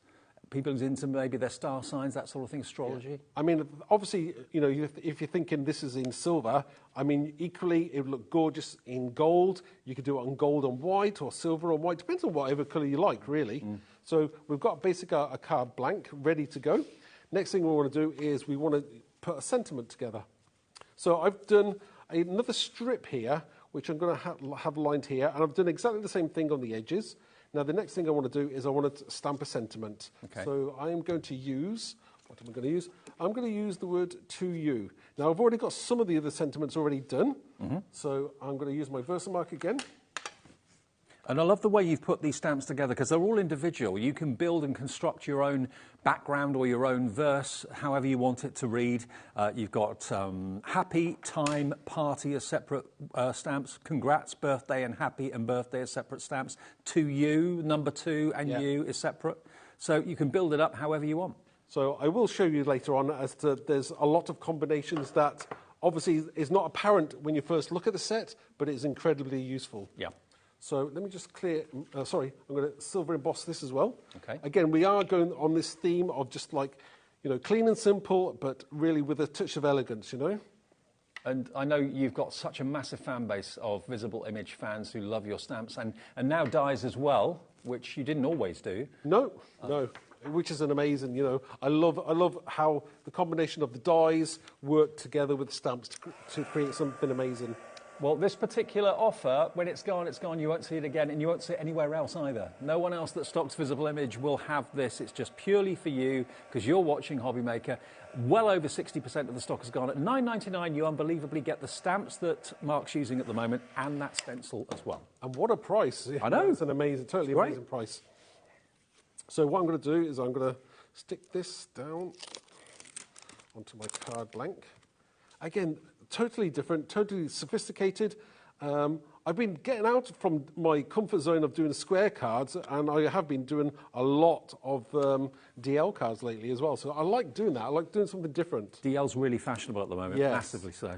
people who's into maybe their star signs, that sort of thing, astrology. Yeah. I mean, obviously, if you're thinking this is in silver, I mean, equally, it would look gorgeous in gold. You could do it on gold on white or silver on white, depends on whatever colour you like, really. Mm. So we've got basically a card blank ready to go. Next thing we want to do is we want to put a sentiment together. So I've done another strip here, which I'm going to have lined here, and I've done exactly the same thing on the edges. Now, the next thing I want to do is I want to stamp a sentiment. Okay. So I am going to use, what am I going to use? I'm going to use the word to you. Now, I've already got some of the other sentiments already done. So I'm going to use my Versamark again. And I love the way you've put these stamps together because they're all individual. You can build and construct your own background or your own verse, however you want it to read. You've got happy, time, party as separate stamps. Congrats, birthday and happy and birthday as separate stamps. To you, number 2 and you is separate. So you can build it up however you want. So I will show you later on as to there's a lot of combinations that obviously is not apparent when you first look at the set, but it is incredibly useful. Yeah. So let me just clear, sorry, I'm going to silver emboss this as well. Okay. Again, we are going on this theme of just like, you know, clean and simple, but really with a touch of elegance, you know. And I know you've got such a massive fan base of Visible Image fans who love your stamps and now dies as well, which you didn't always do. No, no, which is an amazing, you know, I love how the combination of the dies work together with stamps to create something amazing. Well, this particular offer, when it's gone, you won't see it again, and you won't see it anywhere else either. No one else that stocks Visible Image will have this. It's just purely for you, because you're watching HobbyMaker. Well over 60% of the stock has gone. At $9.99, you unbelievably get the stamps that Mark's using at the moment, and that stencil as well. And what a price. I know. It's an amazing, totally amazing price. So what I'm going to do is I'm going to stick this down onto my card blank. Again, totally different, totally sophisticated. I've been getting out from my comfort zone of doing square cards, and I have been doing a lot of DL cards lately as well. So I like doing that. I like doing something different. DL's really fashionable at the moment, massively so.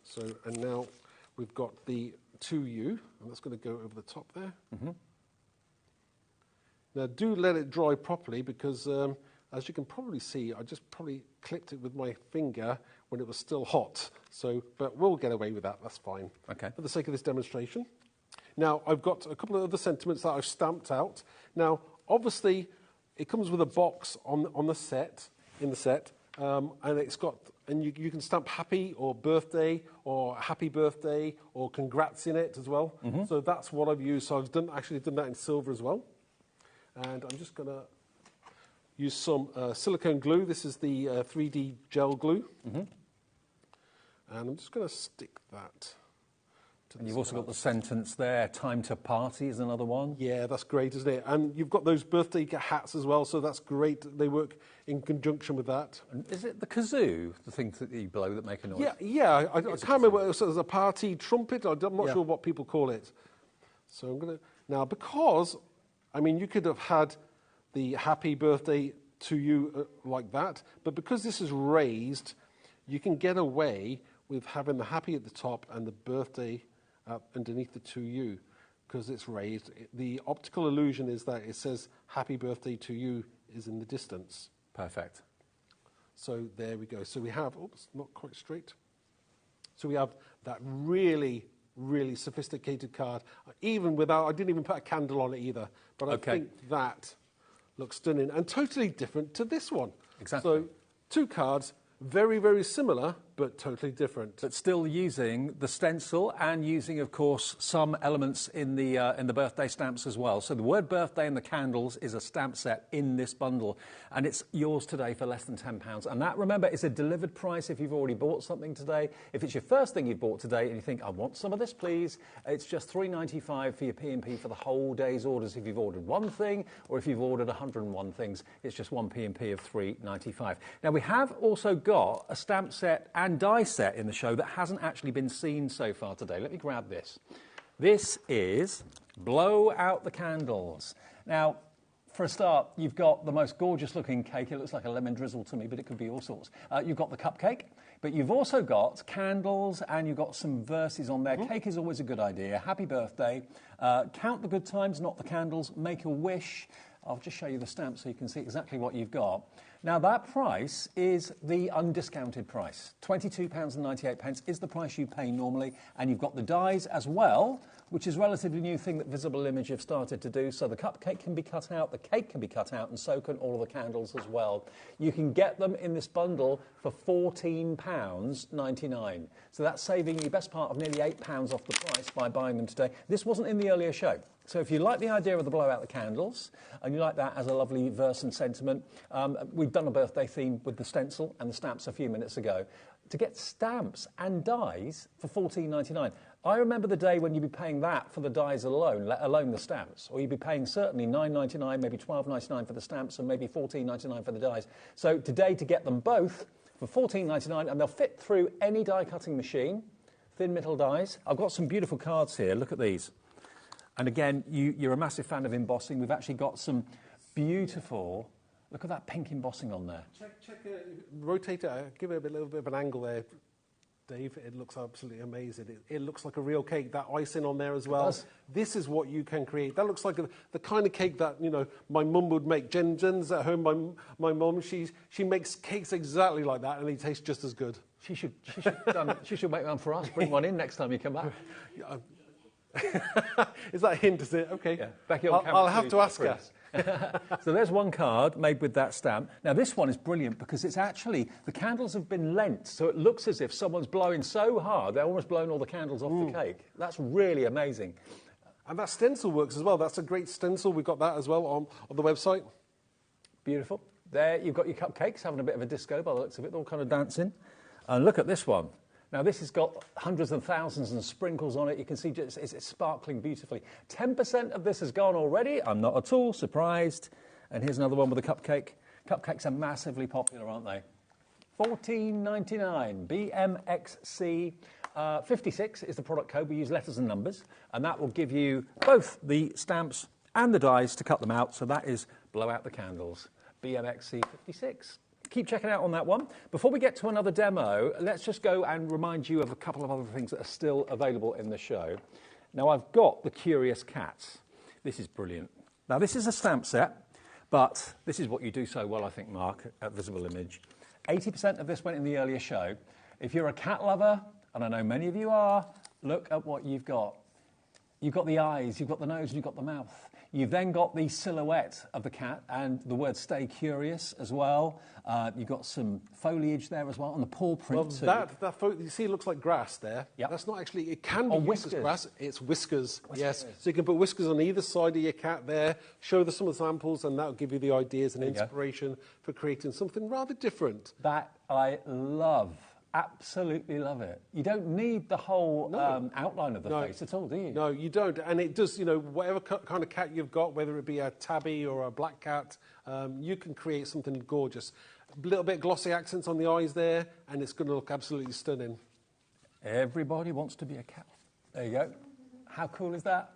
So, and now we've got the 2U, and that's going to go over the top there. Now, do let it dry properly because, as you can probably see, I just probably clipped it with my finger when it was still hot. So, but we'll get away with that. That's fine. Okay. For the sake of this demonstration. Now, I've got a couple of other sentiments that I've stamped out. Now, obviously, it comes with a box on the set, in the set, and it's got, and you can stamp happy or birthday or happy birthday or congrats in it as well. So that's what I've used. So I've actually done that in silver as well. And I'm just going to use some silicone glue. This is the 3D gel glue. And I'm just going to stick that to And you've also got the sentence there, time to party is another one. Yeah, that's great, isn't it? And you've got those birthday hats as well, so that's great. They work in conjunction with that. And is it the kazoo, the things that you blow that make a noise? Yeah. I can't remember what it was. It was a party trumpet. I'm not sure what people call it. So I'm going to... Now, because, I mean, you could have had the happy birthday to you like that, but because this is raised, you can get away with having the happy at the top and the birthday underneath the to you because it's raised. The optical illusion is that it says happy birthday to you is in the distance. Perfect. So there we go. So we have, oops, not quite straight. So we have that really, really sophisticated card, even without, I didn't even put a candle on it either, but I think that looks stunning and totally different to this one. Exactly. So 2 cards, very, very similar, but totally different. But still using the stencil and using, of course, some elements in the birthday stamps as well. So the word birthday and the candles is a stamp set in this bundle. And it's yours today for less than £10. And that, remember, is a delivered price if you've already bought something today. If it's your first thing you've bought today and you think, I want some of this, please, it's just £3.95 for your P&P for the whole day's orders if you've ordered one thing, or if you've ordered 101 things, it's just one P&P of £3.95. Now, we have also got a stamp set and die set in the show that hasn't actually been seen so far today. Let me grab this. This is Blow Out the Candles. Now, for a start, you've got the most gorgeous looking cake. It looks like a lemon drizzle to me, but it could be all sorts. You've got the cupcake, but you've also got candles and you've got some verses on there. Cake is always a good idea. Happy birthday. Count the good times, not the candles. Make a wish. I'll just show you the stamp so you can see exactly what you've got. Now, that price is the undiscounted price. £22.98 is the price you pay normally, and you've got the dies as well, which is a relatively new thing that Visible Image have started to do. So the cupcake can be cut out, the cake can be cut out, and so can all of the candles as well. You can get them in this bundle for £14.99. So that's saving you best part of nearly £8 off the price by buying them today. This wasn't in the earlier show. So if you like the idea of the blow out the candles, and you like that as a lovely verse and sentiment, we've done a birthday theme with the stencil and the stamps a few minutes ago. To get stamps and dies for £14.99. I remember the day when you'd be paying that for the dies alone, let alone the stamps. Or you'd be paying certainly £9.99, maybe £12.99 for the stamps, and maybe £14.99 for the dies. So today, to get them both for £14.99, and they'll fit through any die cutting machine, thin metal dies. I've got some beautiful cards here. Look at these. And again, you're a massive fan of embossing. We've actually got some beautiful, look at that pink embossing on there. Rotate it, give it a little bit of an angle there, Dave. It looks absolutely amazing. It looks like a real cake. That icing on there as well. This is what you can create. That looks like the kind of cake that, you know, my mum would make. Jen's at home. My mum, she makes cakes exactly like that, and they taste just as good. She should make one for us. Bring one in next time you come back. Is that a hint, is it? Okay. Yeah. Becky on camera, I'll have to ask her. So there's one card made with that stamp. Now this one is brilliant because it's actually, the candles have been lent, so it looks as if someone's blowing so hard they're almost blowing all the candles off the cake. That's really amazing. And that stencil works as well. That's a great stencil. We've got that as well on the website. Beautiful. There you've got your cupcakes having a bit of a disco by the looks of it, all kind of dancing. And look at this one. Now, this has got hundreds and thousands and sprinkles on it. You can see it's sparkling beautifully. 10% of this has gone already. I'm not at all surprised. And here's another one with a cupcake. Cupcakes are massively popular, aren't they? £14.99. BMXC 56 is the product code. We use letters and numbers. And that will give you both the stamps and the dies to cut them out. So that is Blow Out the Candles. BMXC 56. Keep checking out on that one. Before we get to another demo, let's just go and remind you of a couple of other things that are still available in the show. Now, I've got the Curious Cats. This is brilliant. Now, this is a stamp set, but this is what you do so well, I think, Mark, at Visible Image. 80% of this went in the earlier show. If you're a cat lover, and I know many of you are, look at what you've got. You've got the eyes, you've got the nose, and you've got the mouth. You've then got the silhouette of the cat and the word "Stay Curious" as well. You've got some foliage there as well, and the paw print too. That you see, it looks like grass there. Yep. That's not actually. It can be used as grass. It's whiskers. Yes. So you can put whiskers on either side of your cat there. Show some of the samples, and that'll give you the ideas and inspiration for creating something rather different. That I love. Absolutely love it. You don't need the whole outline of the face at all, do you? No, you don't. And it does, you know, whatever kind of cat you've got, whether it be a tabby or a black cat, you can create something gorgeous. A little bit glossy accents on the eyes there, and it's going to look absolutely stunning. Everybody wants to be a cat. There you go. How cool is that?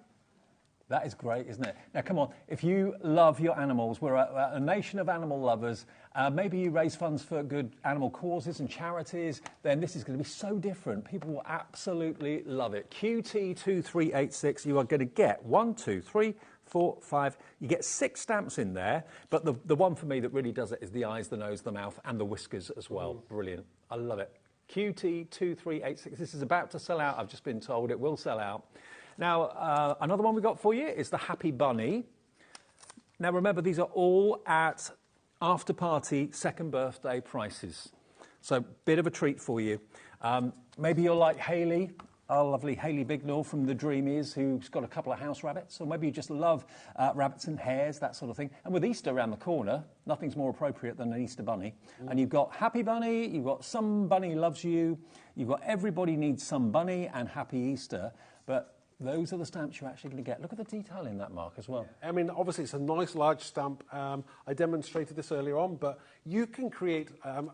That is great, isn't it? Now, come on, if you love your animals, we're a nation of animal lovers. Maybe you raise funds for good animal causes and charities, then this is going to be so different. People will absolutely love it. QT2386, you are going to get 1, 2, 3, 4, 5. You get 6 stamps in there, but the one for me that really does it is the eyes, the nose, the mouth, and the whiskers as well. Brilliant. I love it. QT2386. This is about to sell out, I've just been told. It will sell out. Now, another one we got for you is the Happy Bunny. Now, remember, these are all at after-party second birthday prices. So, bit of a treat for you. Maybe you're like Hayley, our lovely Hayley Bignall from The Dreamies, who's got a couple of house rabbits. Or maybe you just love rabbits and hares, that sort of thing. And with Easter around the corner, nothing's more appropriate than an Easter bunny. And you've got Happy Bunny, you've got Some Bunny Loves You, you've got Everybody Needs Some Bunny and Happy Easter. But those are the stamps you're actually going to get. Look at the detail in that, Mark, as well. I mean, obviously, it's a nice, large stamp. I demonstrated this earlier on, but you can create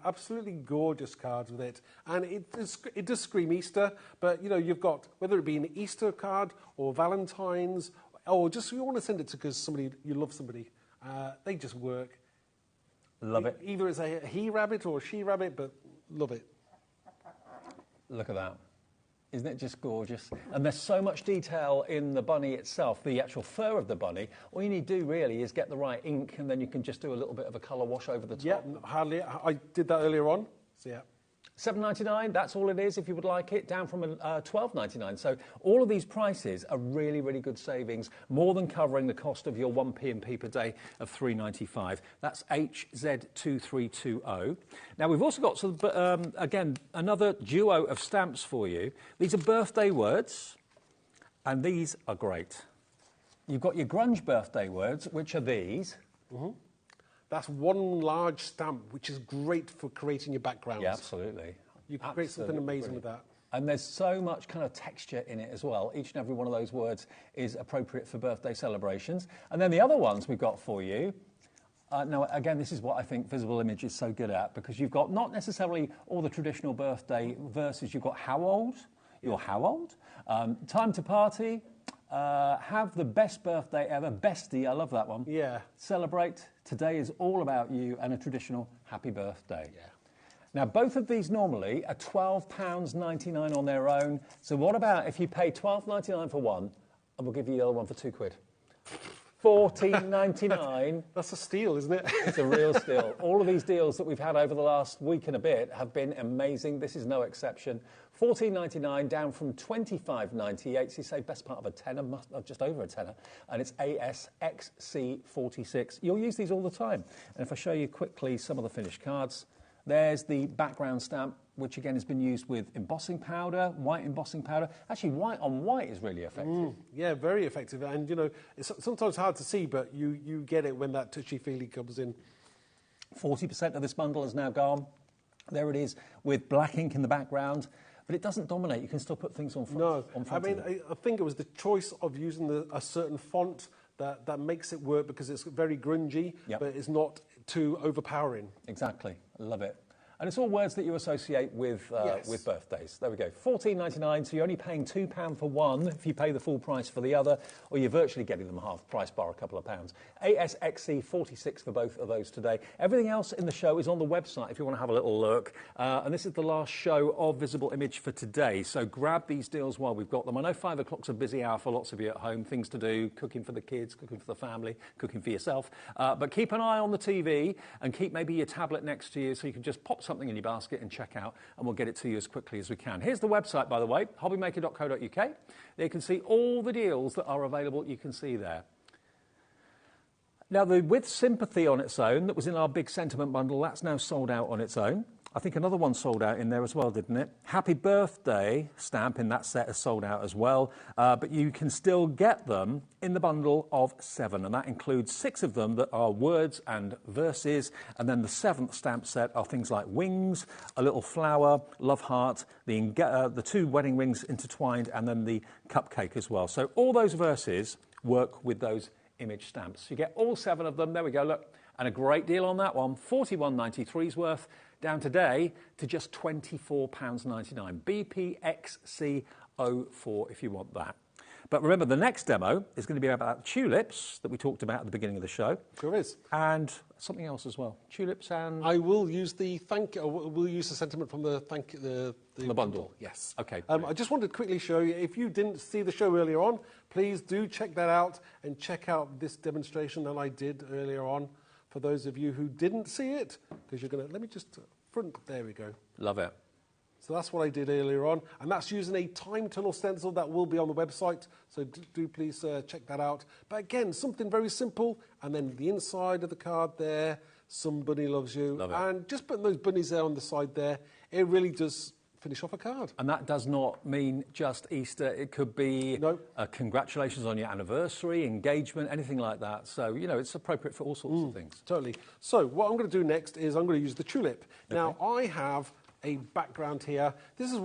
absolutely gorgeous cards with it. And it does scream Easter, but, you know, you've got, whether it be an Easter card or Valentine's, or just you want to send it to because you love somebody, they just work. Love it. Either as a he rabbit or a she rabbit, but love it. Look at that. Isn't it just gorgeous? And there's so much detail in the bunny itself, the actual fur of the bunny. All you need to do really is get the right ink, and then you can just do a little bit of a colour wash over the top. Yeah, hardly. I did that earlier on. So yeah. $7.99, that's all it is if you would like it, down from $12.99. So all of these prices are really, really good savings, more than covering the cost of your 1 P&P per day of $3.95. That's HZ2320. Now, we've also got, again, another duo of stamps for you. These are birthday words, and these are great. You've got your grunge birthday words, which are these. Mm-hmm. That's one large stamp, which is great for creating your backgrounds. Yeah, absolutely. You can create something amazing with that. And there's so much kind of texture in it as well. Each and every one of those words is appropriate for birthday celebrations. And then the other ones we've got for you. Now, again, this is what I think Visible Image is so good at, because you've got not necessarily all the traditional birthday verses. You've got how old, you're how old, time to party, have the best birthday ever, bestie, I love that one. Yeah. Celebrate, today is all about you, and a traditional happy birthday. Yeah. Now, both of these normally are £12.99 on their own. So what about if you pay £12.99 for one, and we'll give you the other one for £2? $14.99. That's a steal, isn't it? It's a real steal. All of these deals that we've had over the last week and a bit have been amazing. This is no exception. $14.99 down from $25.98. So you save best part of a tenner, just over a tenner. And it's ASXC46. You'll use these all the time. And if I show you quickly some of the finished cards, there's the background stamp, which again has been used with embossing powder, white embossing powder. Actually, white on white is really effective. Yeah, very effective. And, you know, it's sometimes hard to see, but you get it when that touchy-feely comes in. 40% of this bundle is now gone. There it is, with black ink in the background. But it doesn't dominate. You can still put things on front. No, I think it was the choice of using a certain font that makes it work, because it's very grungy, but it's not too overpowering. Exactly. I love it. And it's all words that you associate with birthdays. There we go. $14.99, so you're only paying £2 for one if you pay the full price for the other, or you're virtually getting them half price bar a couple of pounds. ASXC46 for both of those today. Everything else in the show is on the website if you want to have a little look. And this is the last show of Visible Image for today, so grab these deals while we've got them. I know 5 o'clock's a busy hour for lots of you at home, things to do, cooking for the kids, cooking for the family, cooking for yourself. But keep an eye on the TV and keep maybe your tablet next to you so you can just pop something in your basket and check out, and we'll get it to you as quickly as we can. Here's the website, by the way, hobbymaker.co.uk. There you can see all the deals that are available. You can see there. Now, the With Sympathy on its own, that was in our big sentiment bundle, that's now sold out on its own. I think another one sold out in there as well, didn't it? Happy Birthday stamp in that set is sold out as well, but you can still get them in the bundle of 7, and that includes 6 of them that are words and verses, and then the 7th stamp set are things like wings, a little flower, love heart, the 2 wedding rings intertwined, and then the cupcake as well. So all those verses work with those image stamps. You get all 7 of them. There we go, look, and a great deal on that one, $41.93's worth, down today to just £24.99. BPXC04 if you want that. But remember, the next demo is going to be about tulips that we talked about at the beginning of the show. Sure is. And something else as well. Tulips and... I will use the we'll use the sentiment from the bundle. Yes. Okay. I just wanted to quickly show you, if you didn't see the show earlier on, please do check that out and check out this demonstration that I did earlier on. For those of you who didn't see it, because you're going to... Let me just... there we go. Love it. So that's what I did earlier on, and that's using a time tunnel stencil that will be on the website, so do please check that out. But again, something very simple, and then the inside of the card there, somebody loves you. Love it. And just putting those bunnies there on the side there, it really does finish off a card. And that does not mean just Easter. It could be congratulations on your anniversary, engagement, anything like that. So, you know, it's appropriate for all sorts of things. Totally. So what I'm going to do next is I'm going to use the tulip. Okay. Now, I have a background here. This is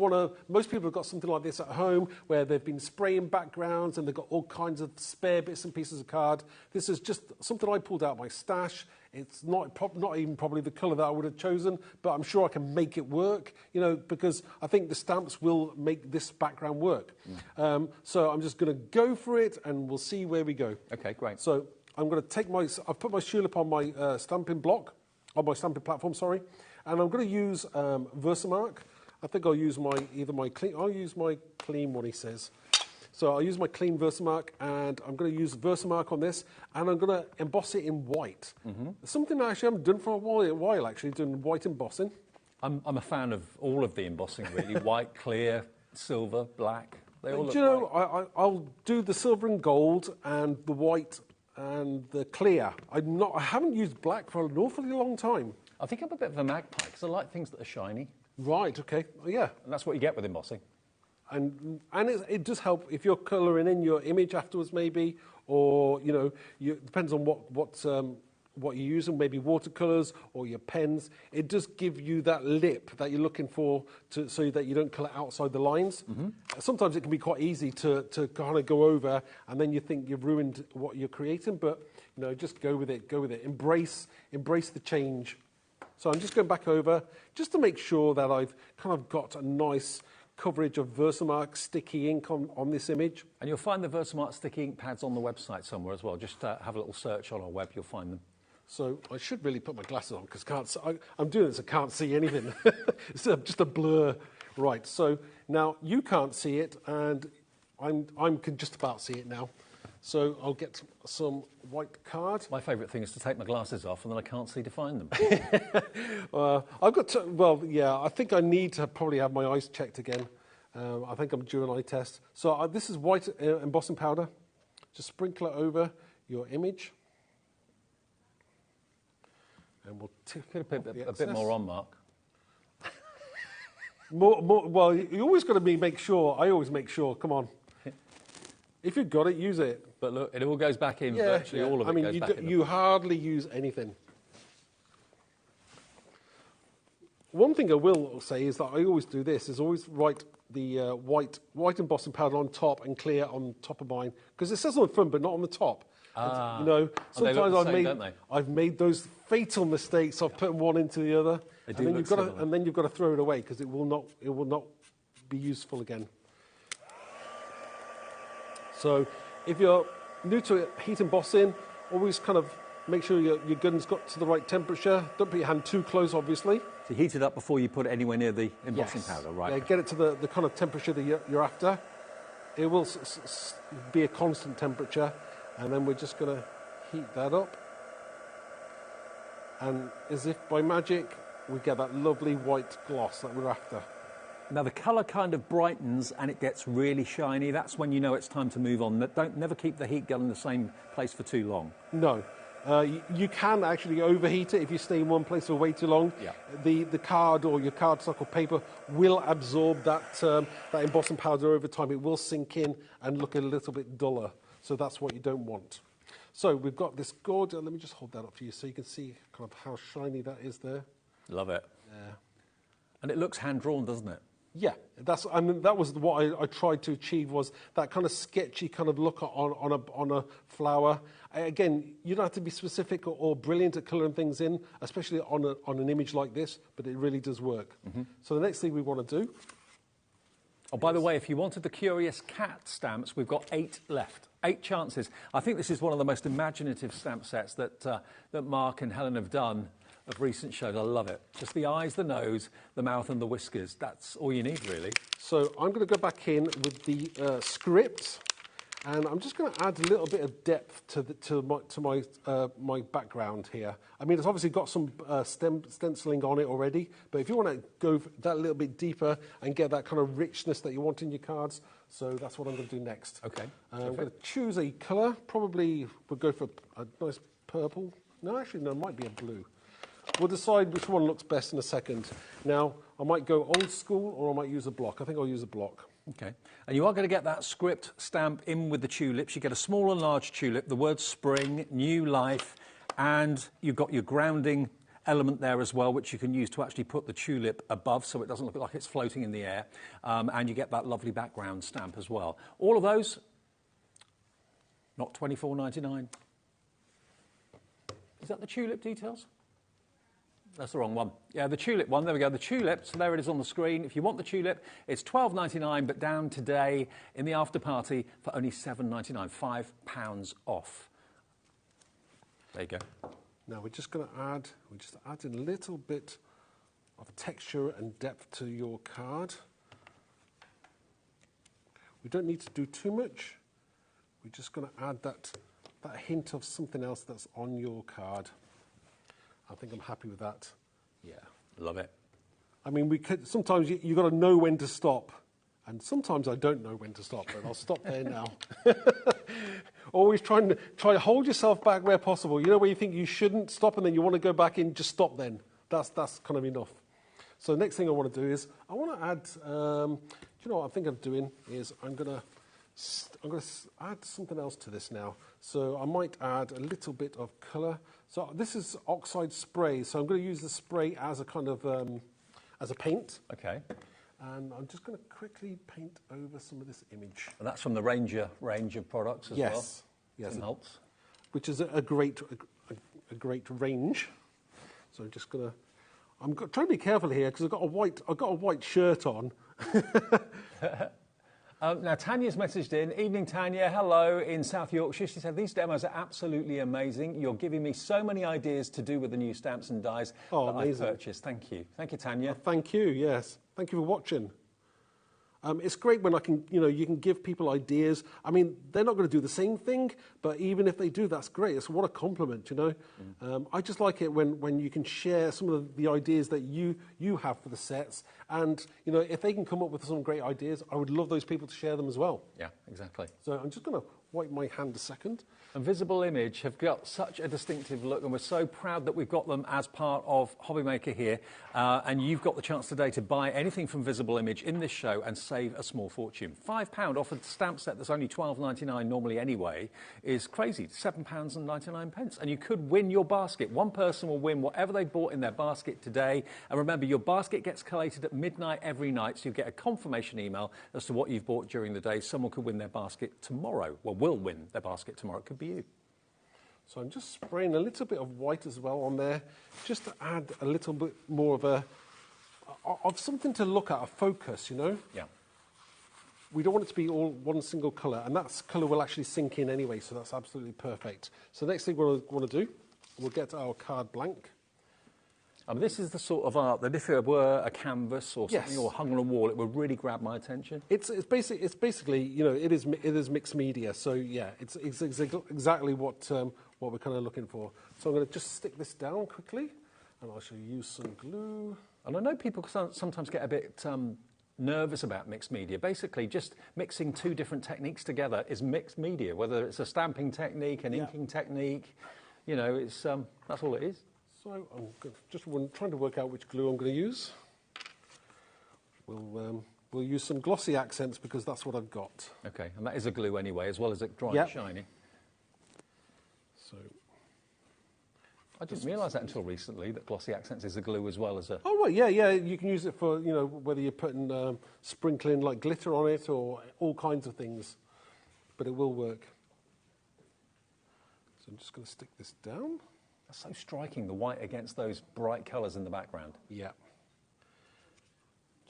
most people have got something like this at home where they've been spraying backgrounds and they've got all kinds of spare bits and pieces of card. This is just something I pulled out of my stash. It's not even probably the colour that I would have chosen, but I'm sure I can make it work, you know, because I think the stamps will make this background work. So I'm just going to go for it and we'll see where we go. Okay, great. So I'm going to take I've put my tulip on my stamping block, on my stamping platform, sorry, and I'm going to use Versamark. I think I'll use my clean one, he says. So I'll use my clean Versamark, and I'm going to use Versamark on this, and I'm going to emboss it in white. Something I actually haven't done for a while, actually, doing white embossing. I'm a fan of all of the embossing, really. White, clear, silver, black. They all look Do you know, I'll do the silver and gold and the white and the clear. I haven't used black for an awfully long time. I think I'm a bit of a magpie because I like things that are shiny. Right, okay, yeah. And that's what you get with embossing. And it does help if you're colouring in your image afterwards, maybe, or it depends on what you're using, maybe watercolours or your pens. It does give you that lip that you're looking for, so that you don't colour outside the lines. Mm-hmm. Sometimes it can be quite easy to kind of go over, and then you think you've ruined what you're creating. But just go with it. Go with it. Embrace the change. So I'm just going back over just to make sure that I've kind of got a nice coverage of Versamark sticky ink on this image. And you'll find the Versamark sticky ink pads on the website somewhere as well. Just have a little search on our web, you'll find them. So I should really put my glasses on because I'm doing this, I can't see anything. It's just a blur. Right, so now you can't see it, and I can just about see it now. So I'll get some white card. My favourite thing is to take my glasses off and then I can't see to find them. I think I need to probably have my eyes checked again. I think I'm due an eye test. So this is white embossing powder. Just sprinkle it over your image. And we'll a bit more on, Mark. Well, you always got to make sure. I always make sure. Come on. If you've got it, use it. But look, it all goes back in. Virtually all of it goes back in. You hardly use anything. One thing I will say is that I always do this, is always write the white embossing powder on top and clear on top of mine. Because it says on the front, but not on the top. Sometimes I've made those fatal mistakes of putting one into the other. And then you've got to throw it away because it will not be useful again. So if you're new to heat embossing, always kind of make sure your gun's got to the right temperature. Don't put your hand too close, obviously. So heat it up before you put it anywhere near the embossing powder, right? Yeah, get it to the kind of temperature that you're after. It will be a constant temperature, and then we're just going to heat that up. And as if by magic, we get that lovely white gloss that we're after. Now the colour kind of brightens and it gets really shiny. That's when you know it's time to move on. Never keep the heat gun in the same place for too long. No. You can actually overheat it if you stay in one place for way too long. Yeah. The card or your cardstock or paper will absorb that embossing powder over time. It will sink in and look a little bit duller. So that's what you don't want. So we've got this gorgeous. Let me just hold that up for you so you can see kind of how shiny that is there. Love it. Yeah. And it looks hand-drawn, doesn't it? Yeah, that was what I tried to achieve, was that kind of sketchy kind of look on a flower. Again, you don't have to be specific or brilliant at colouring things in, especially on an image like this, but it really does work. Mm-hmm. So the next thing we want to do... Oh, by the way, if you wanted the Curious Cat stamps, we've got 8 left. 8 chances. I think this is one of the most imaginative stamp sets that Mark and Helen have done of recent shows. I love it. Just the eyes, the nose, the mouth and the whiskers. That's all you need, really. So I'm going to go back in with the script, and I'm just going to add a little bit of depth to my background here. I mean, it's obviously got some stenciling on it already, but if you want to go that little bit deeper and get that kind of richness that you want in your cards, so that's what I'm going to do next. Okay. I'm going to choose a colour. Probably we'll go for a nice purple. No, actually, no, it might be a blue. We'll decide which one looks best in a second. Now, I might go old school or I might use a block. I think I'll use a block. Okay. And you are going to get that script stamp in with the tulips. You get a small and large tulip, the word spring, new life, and you've got your grounding element there as well, which you can use to actually put the tulip above so it doesn't look like it's floating in the air. And you get that lovely background stamp as well. All of those, not $24.99. Is that the tulip details? That's the wrong one. Yeah, the tulip one. There we go. The tulip. So there it is on the screen. If you want the tulip, it's $12.99, but down today in the after party for only $7.99. £5 off. There you go. Now we're just going to add. We're just adding a little bit of texture and depth to your card. We don't need to do too much. We're just going to add that hint of something else that's on your card. I think I'm happy with that. Yeah, love it. I mean, sometimes you've got to know when to stop. And sometimes I don't know when to stop, but I'll stop there now. Always try to hold yourself back where possible. You know, where you think you shouldn't stop and then you want to go back in, just stop then. That's kind of enough. So the next thing I want to do is I want to add, do you know what I think I'm doing is I'm going to add something else to this now. So I might add a little bit of colour. So this is oxide spray. So I'm going to use the spray as a kind of, as a paint. Okay. And I'm just going to quickly paint over some of this image. And that's from the Ranger range of products as well? Yes. Helps. Which is a great range. So I'm just going to... I'm trying to be careful here because I've got a white shirt on. Now, Tanya's messaged in. Evening, Tanya. Hello, in South Yorkshire. She said, these demos are absolutely amazing. You're giving me so many ideas to do with the new stamps and dies that I've purchased. Thank you. Thank you, Tanya. Thank you, yes. Thank you for watching. It's great when you can give people ideas. I mean, they're not going to do the same thing, but even if they do, that's great. It's what a compliment, you know. I just like it when you can share some of the ideas that you have for the sets. And, you know, if they can come up with some great ideas, I would love those people to share them as well. Yeah, exactly. So I'm just going to wipe my hand a second. And Visible Image have got such a distinctive look, and we're so proud that we've got them as part of HobbyMaker here. And you've got the chance today to buy anything from Visible Image in this show and save a small fortune. £5 off a stamp set that's only £12.99 normally anyway is crazy. £7.99. And you could win your basket. One person will win whatever they bought in their basket today. And remember, your basket gets collated at midnight every night, so you get a confirmation email as to what you've bought during the day. Someone could win their basket tomorrow. Well, will win their basket tomorrow. It could be you. So I'm just spraying a little bit of white as well on there, just to add a little bit more of something to look at, a focus, you know? Yeah. We don't want it to be all one single colour, and that colour will actually sink in anyway, so that's absolutely perfect. So the next thing we'll want to do, we'll get our card blank. This is the sort of art that if it were a canvas or something or hung on a wall, it would really grab my attention. It's basically, you know, it is mixed media. So yeah, it's exactly what we're kind of looking for. So I'm going to just stick this down quickly, and I'll use some glue. And I know people sometimes get a bit nervous about mixed media. Basically, just mixing two different techniques together is mixed media. Whether it's a stamping technique, an inking technique, you know, it's that's all it is. So I'm just trying to work out which glue I'm going to use. We'll use some glossy accents because that's what I've got. Okay, and that is a glue anyway, as well as it dry and shiny. So I didn't realise that until recently, that glossy accents is a glue as well as a... Oh, right, yeah. You can use it for, you know, whether you're putting sprinkling like glitter on it or all kinds of things. But it will work. So I'm just going to stick this down. That's so striking, the white against those bright colours in the background. Yeah.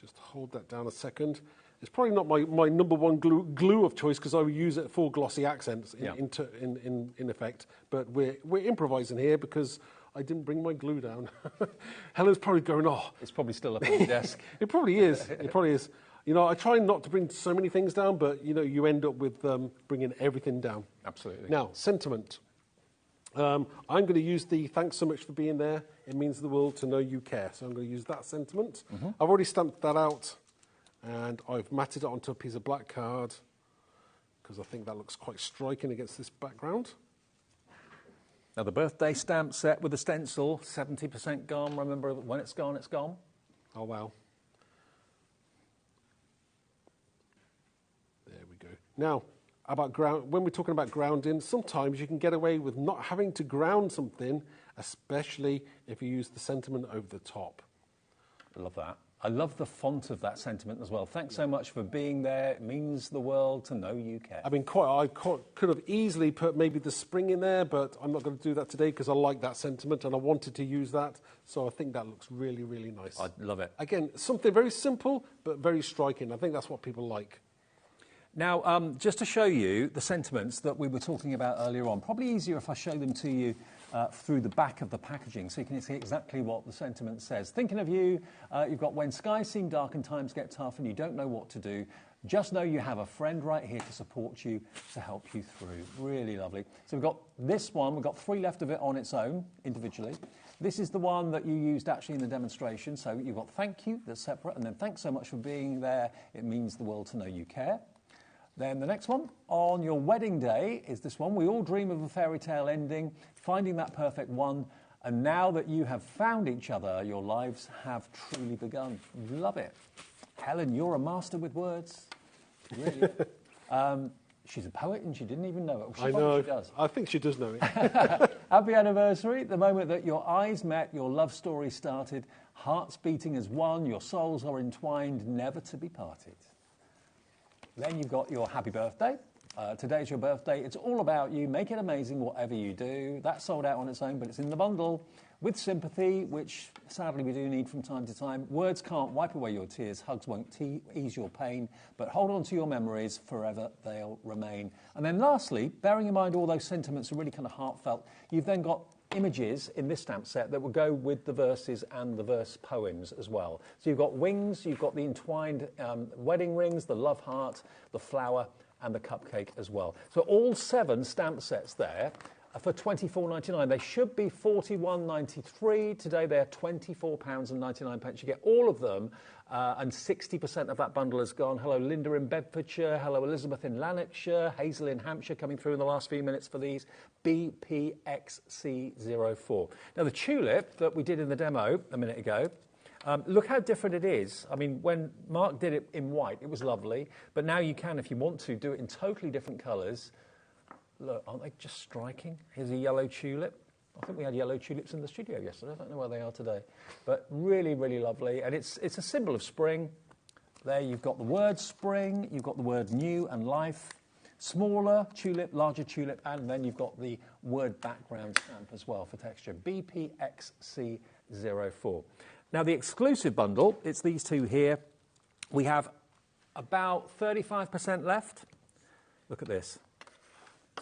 Just hold that down a second. It's probably not my number one glue of choice because I would use it for glossy accents in effect. But we're improvising here because I didn't bring my glue down. Helen's probably going, oh. It's probably still up on the desk. It probably is. It probably is. You know, I try not to bring so many things down, but, you know, you end up with bringing everything down. Absolutely. Now, sentiment. I'm going to use the thanks so much for being there. It means the world to know you care. So I'm going to use that sentiment. I've already stamped that out, and I've matted it onto a piece of black card because I think that looks quite striking against this background. Now, the birthday stamp set with the stencil, 70% gone. Remember, when it's gone, it's gone. Oh, wow. There we go. Now, when we're talking about grounding, sometimes you can get away with not having to ground something, especially if you use the sentiment over the top. I love that. I love the font of that sentiment as well. Thanks so much for being there. It means the world to know you care. I mean, I could have easily put maybe the spring in there, but I'm not going to do that today because I like that sentiment and I wanted to use that. So I think that looks really, really nice. I love it. Again, something very simple, but very striking. I think that's what people like. Now, just to show you the sentiments that we were talking about earlier on, probably easier if I show them to you through the back of the packaging so you can see exactly what the sentiment says. Thinking of you, you've got when skies seem dark and times get tough and you don't know what to do, Just know you have a friend right here to support you, to help you through. Really lovely. So we've got this one. We've got 3 left of it on its own, individually. This is the one that you used actually in the demonstration. So you've got thank you, that's separate, and then thanks so much for being there. It means the world to know you care. Then the next one, on your wedding day, is this one. We all dream of a fairy tale ending, finding that perfect one. And now that you have found each other, your lives have truly begun. Love it. Helen, you're a master with words. Really. She's a poet and she didn't even know it. I know. She does. I think she does know it. Happy anniversary. The moment that your eyes met, your love story started. Hearts beating as one, your souls are entwined, never to be parted. Then you've got your happy birthday. Today's your birthday. It's all about you. Make it amazing, whatever you do. That's sold out on its own, but it's in the bundle with sympathy, which sadly we do need from time to time. Words can't wipe away your tears. Hugs won't ease your pain. But hold on to your memories. Forever they'll remain. And then lastly, bearing in mind all those sentiments are really kind of heartfelt, you've then got images in this stamp set that will go with the verses and the verse poems as well. So you've got wings, you've got the entwined wedding rings, the love heart, the flower, and the cupcake as well. So all 7 stamp sets there are for £24.99. They should be £41.93. Today they're £24.99. You get all of them, and 60% of that bundle is gone. Hello, Linda in Bedfordshire. Hello, Elizabeth in Lanarkshire. Hazel in Hampshire coming through in the last few minutes for these. BPXC04. Now, the tulip that we did in the demo a minute ago, look how different it is. I mean, when Mark did it in white, it was lovely. But now you can, if you want to, do it in totally different colours. Look, aren't they just striking? Here's a yellow tulip. I think we had yellow tulips in the studio yesterday. I don't know where they are today. But really, really lovely. And it's a symbol of spring. There you've got the word spring. You've got the word new and life. Smaller tulip, larger tulip. And then you've got the word background stamp as well for texture. BPXC04. Now, the exclusive bundle, it's these 2 here. We have about 35% left. Look at this.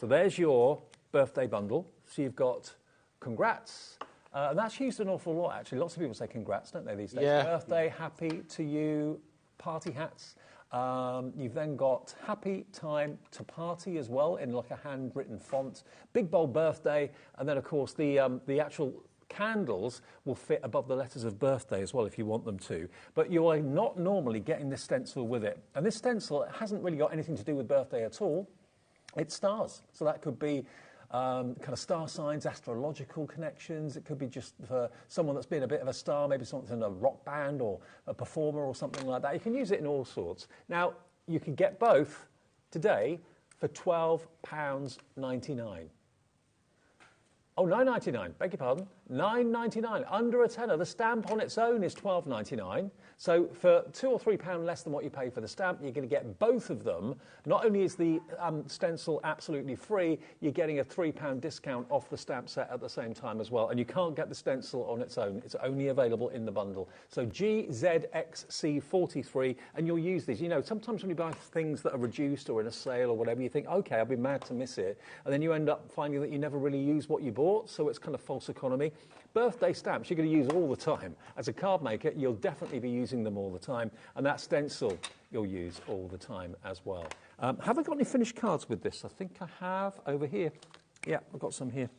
So there's your birthday bundle. So you've got congrats. And that's used an awful lot, actually. Lots of people say congrats, don't they, these days? Yeah. Birthday, happy to you, party hats. You've then got happy time to party as well in like a handwritten font. Big bold birthday. And then, of course, the actual candles will fit above the letters of birthday as well if you want them to. But you are not normally getting this stencil with it. And this stencil hasn't really got anything to do with birthday at all. It's stars. So that could be kind of star signs, astrological connections. It could be just for someone that's been a bit of a star, maybe someone's in a rock band or a performer or something like that. You can use it in all sorts. Now, you can get both today for £12.99. Oh, £9.99, beg your pardon. £9.99, under a tenner. The stamp on its own is £12.99. So for £2 or £3 less than what you pay for the stamp, you're going to get both of them. Not only is the stencil absolutely free, you're getting a £3 discount off the stamp set at the same time as well. And you can't get the stencil on its own. It's only available in the bundle. So GZXC43, and you'll use these. You know, sometimes when you buy things that are reduced or in a sale or whatever, you think, OK, I'd be mad to miss it. And then you end up finding that you never really use what you bought, so it's kind of false economy. Birthday stamps you're going to use all the time. As a card maker, you'll definitely be using them all the time. And that stencil you'll use all the time as well. Have I got any finished cards with this? I think I have over here. Yeah, I've got some here.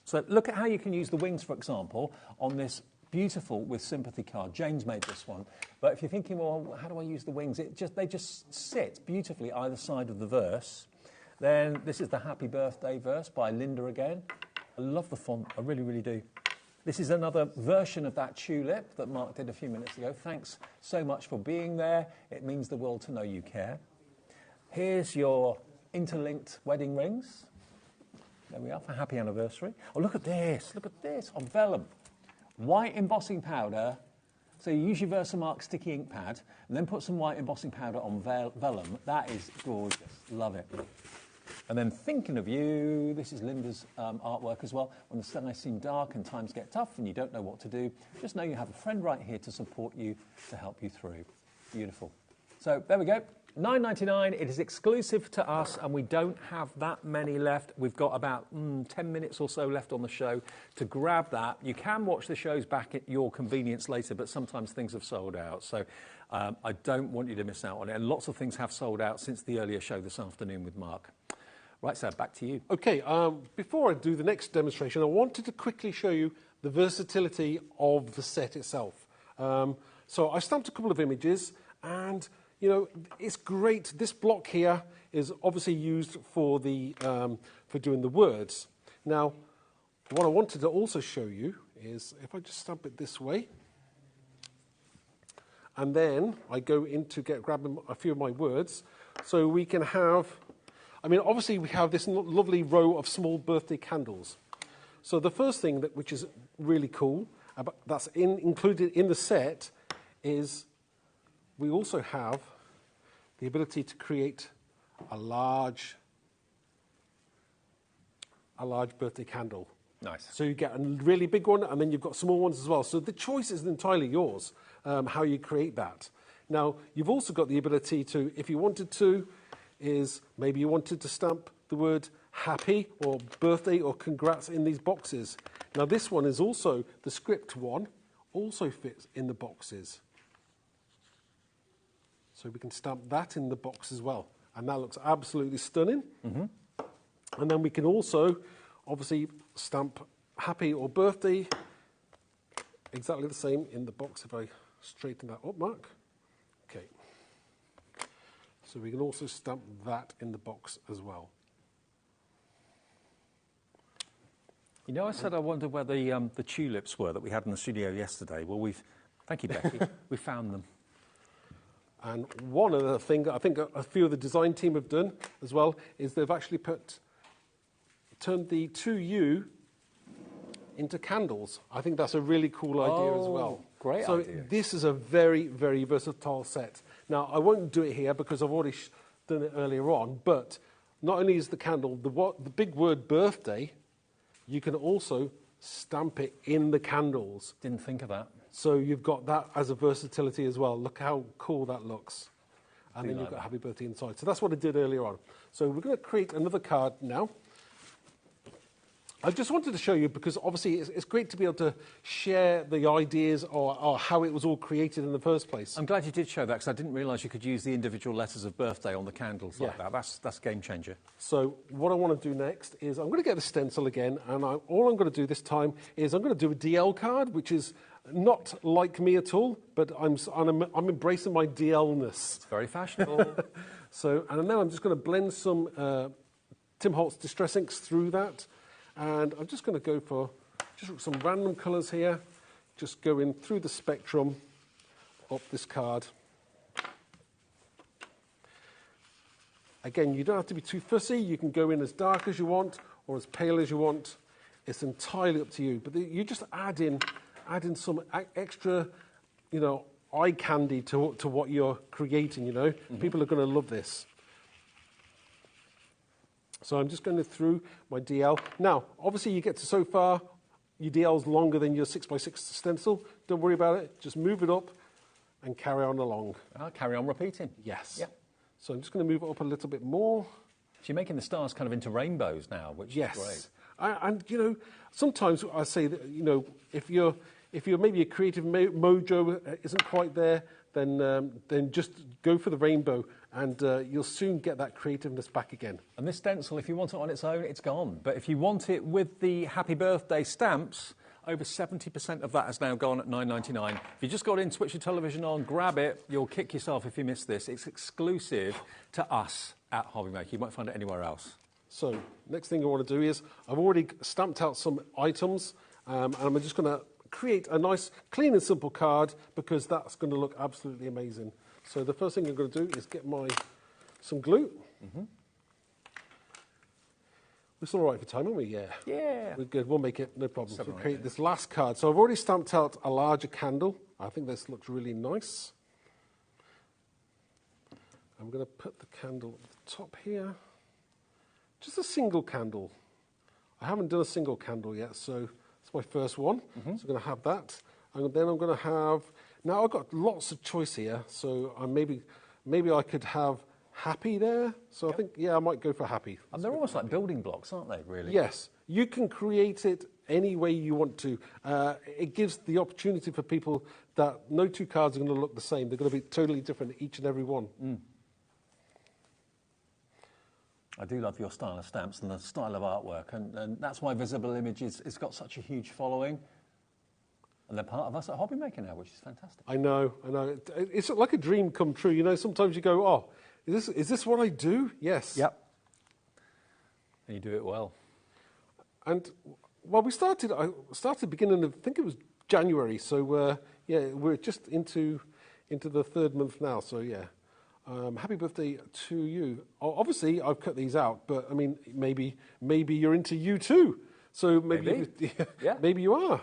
So look at how you can use the wings, for example, on this beautiful with sympathy card. James made this one. But if you're thinking, well, how do I use the wings? They just sit beautifully either side of the verse. Then this is the Happy Birthday verse by Linda again. I love the font. I really, really do. This is another version of that tulip that Mark did a few minutes ago. Thanks so much for being there. It means the world to know you care. Here's your interlinked wedding rings. There we are for happy anniversary. Oh, look at this. Look at this on vellum. White embossing powder. So you use your Versamark sticky ink pad and then put some white embossing powder on vellum. That is gorgeous. Love it. And then thinking of you, this is Linda's artwork as well. When the skies seem dark and times get tough and you don't know what to do, just know you have a friend right here to support you, to help you through. Beautiful. So there we go. 9.99. It is exclusive to us, and we don't have that many left. We've got about 10 minutes or so left on the show to grab that. You can watch the shows back at your convenience later, but sometimes things have sold out. So I don't want you to miss out on it. And lots of things have sold out since the earlier show this afternoon with Mark. Right, sir, back to you. Okay, before I do the next demonstration, I wanted to quickly show you the versatility of the set itself. So I stamped a couple of images, and you know, it's great. This block here is obviously used for the for doing the words. Now, what I wanted to also show you is if I just stamp it this way, and then I go into grab a few of my words, so we can have. I mean, obviously we have this lovely row of small birthday candles. So the first thing which is really cool, that's included in the set, is we also have the ability to create a large birthday candle. Nice. So you get a really big one, and then you've got small ones as well. So the choice is entirely yours, how you create that. Now, you've also got the ability to, if you wanted to, is maybe you wanted to stamp the word happy or birthday or congrats in these boxes. Now, this one is also, the script one, also fits in the boxes. So we can stamp that in the box as well. And that looks absolutely stunning. Mm-hmm. And then we can also, obviously, stamp happy or birthday exactly the same in the box. If I straighten that up, Mark. Okay. So we can also stamp that in the box as well. You know, I said I wondered where the tulips were that we had in the studio yesterday. Well, thank you, Becky. We found them. And one other thing that I think a few of the design team have done as well is they've actually turned the 2U into candles. I think that's a really cool idea as well. Great idea. So this is a very, very versatile set. Now, I won't do it here because I've already done it earlier on, but not only is the candle, the big word birthday, you can also stamp it in the candles. Didn't think of that. So you've got that as a versatility as well. Look how cool that looks. And then you've got happy birthday inside. So that's what I did earlier on. So we're going to create another card now. I just wanted to show you because obviously it's great to be able to share the ideas or how it was all created in the first place. I'm glad you did show that because I didn't realise you could use the individual letters of birthday on the candles like that. That's a game changer. So what I want to do next is I'm going to get the stencil again, and all I'm going to do this time is I'm going to do a DL card, which is not like me at all, but I'm embracing my DL-ness. It's very fashionable. And then I'm just going to blend some Tim Holtz Distress Inks through that. And I'm just going to go for just some random colours here, just going through the spectrum of this card. Again, you don't have to be too fussy. You can go in as dark as you want or as pale as you want. It's entirely up to you. But you just add in some extra, eye candy to what you're creating, Mm-hmm. People are going to love this. So I'm just going through my DL. Now, obviously you get to so far, your DL's longer than your 6x6 stencil. Don't worry about it. Just move it up and carry on along. Carry on repeating. Yes. Yep. So I'm just going to move it up a little bit more. So you're making the stars kind of into rainbows now, which is great. And sometimes I say that, if you're maybe a creative mojo isn't quite there, then just go for the rainbow, and you'll soon get that creativeness back again. And this stencil, if you want it on its own, it's gone. But if you want it with the happy birthday stamps, over 70% of that has now gone at $9.99. If you just got in, switch your television on, grab it, you'll kick yourself if you miss this. It's exclusive to us at HobbyMaker. You won't find it anywhere else. So, next thing I want to do is, I've already stamped out some items, and I'm just going to create a nice, clean and simple card because that's going to look absolutely amazing. So the first thing I'm going to do is get some glue. Mm-hmm. We're still all right for time, aren't we? Yeah. Yeah. We're good. We'll make it, no problem. So we'll create this last card. So I've already stamped out a larger candle. I think this looks really nice. I'm going to put the candle at the top here. Just a single candle. I haven't done a single candle yet, so it's my first one. Mm-hmm. So I'm going to have that. And then I'm going to have... Now, I've got lots of choice here, so I'm maybe maybe I could have happy there. So I think, yeah, I might go for happy. And they're almost like building blocks, aren't they, really? Yes. You can create it any way you want to. It gives the opportunity for people that no two cards are going to look the same. They're going to be totally different, each and every one. I do love your style of stamps and the style of artwork, and that's why Visible Image has got such a huge following. And they're part of us at HobbyMaker now, which is fantastic. I know. It's like a dream come true. You know, sometimes you go, oh, is this what I do? Yes. Yep. And you do it well. And, well, I started beginning of, I think it was January, so, yeah, we're just into the third month now, so, yeah. Happy birthday to you. Obviously, I've cut these out, but, I mean, maybe you're into you too. So maybe. Yeah. Maybe you are.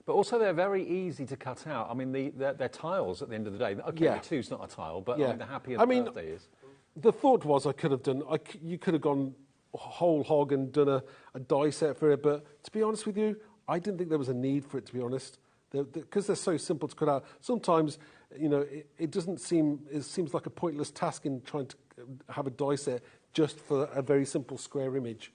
But also, they're very easy to cut out. I mean, they're tiles at the end of the day. Okay, Yeah. the two's not a tile, but Yeah. I mean, the happy and the birthday is. The thought was you could have gone whole hog and done a die set for it, but to be honest with you, I didn't think there was a need for it, to be honest. Because they're so simple to cut out. Sometimes, you know, it seems like a pointless task in trying to have a die set just for a very simple square image.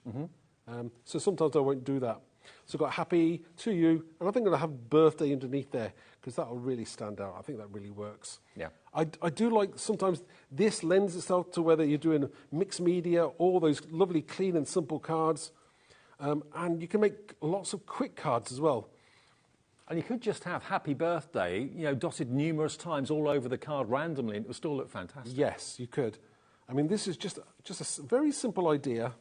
So sometimes I won't do that. So I've got happy to you, and I think I'm going to have birthday underneath there, because that will really stand out. I think that really works. Yeah. I do like, sometimes this lends itself to whether you're doing mixed media, all those lovely clean and simple cards, and you can make lots of quick cards as well. And you could just have happy birthday, you know, dotted numerous times all over the card randomly, and it would still look fantastic. Yes, you could. I mean, this is just a very simple idea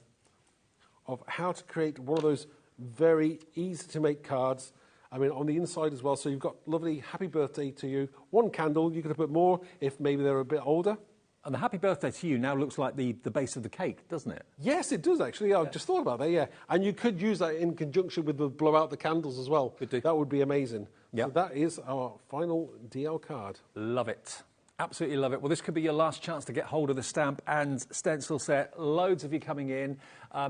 of how to create one of those very easy to make cards. I mean, on the inside as well. So you've got lovely happy birthday to you. One candle, you could have put more if maybe they're a bit older. And the happy birthday to you now looks like the base of the cake, doesn't it? Yes, it does actually. Yeah. I just thought about that, yeah. And you could use that in conjunction with the blow out the candles as well. Could do. That would be amazing. Yep. So that is our final DL card. Love it. Absolutely love it. Well, this could be your last chance to get hold of the stamp and stencil set. Loads of you coming in.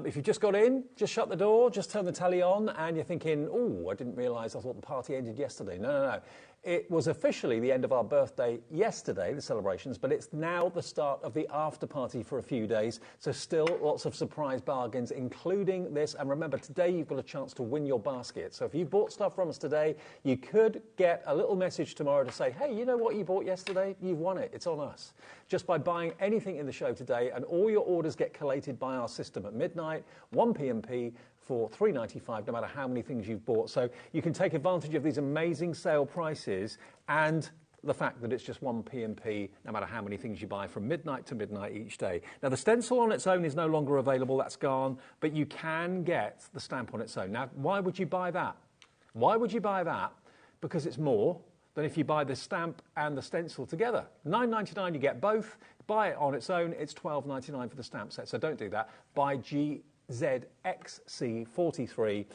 If you just got in, just shut the door, just turn the telly on, and you're thinking, oh, I didn't realise, I thought the party ended yesterday. No. It was officially the end of our birthday yesterday, the celebrations, but it's now the start of the after party for a few days. So still lots of surprise bargains, including this. And remember, today you've got a chance to win your basket. So if you bought stuff from us today, you could get a little message tomorrow to say, hey, you know what you bought yesterday? You've won it. It's on us. Just by buying anything in the show today, and all your orders get collated by our system at midnight, 1 p.m. for $3.95, no matter how many things you've bought. So you can take advantage of these amazing sale prices and the fact that it's just 1 p.m. no matter how many things you buy from midnight to midnight each day. Now, the stencil on its own is no longer available. That's gone. But you can get the stamp on its own. Now, why would you buy that? Why would you buy that? Because it's more than if you buy the stamp and the stencil together. $9.99, you get both. Buy it on its own, it's $12.99 for the stamp set. So don't do that. Buy GZXC43,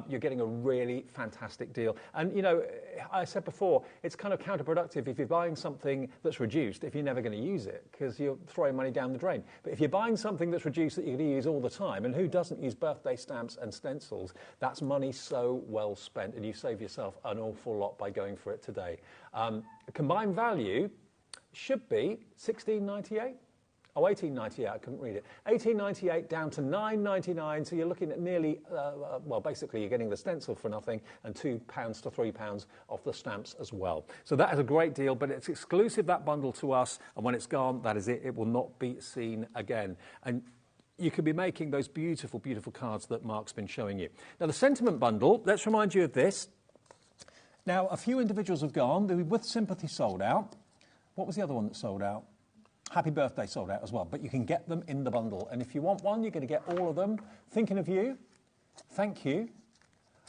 you're getting a really fantastic deal. And, you know, I said before, it's kind of counterproductive if you're buying something that's reduced if you're never going to use it, because you're throwing money down the drain. But if you're buying something that's reduced that you're going to use all the time, and who doesn't use birthday stamps and stencils, that's money so well spent, and you save yourself an awful lot by going for it today. Combined value should be $16.98. Oh, $18.98, I couldn't read it. $18.98 down to $9.99, so you're looking at nearly, well, basically you're getting the stencil for nothing and £2 to £3 off the stamps as well. So that is a great deal, but it's exclusive, that bundle, to us, and when it's gone, that is it. It will not be seen again. And you could be making those beautiful, beautiful cards that Mark's been showing you. Now, the sentiment bundle, let's remind you of this. Now, a few individuals have gone. The With Sympathy sold out. What was the other one that sold out? Happy Birthday sold out as well, but you can get them in the bundle. And if you want one, you're going to get all of them. Thinking of you, thank you.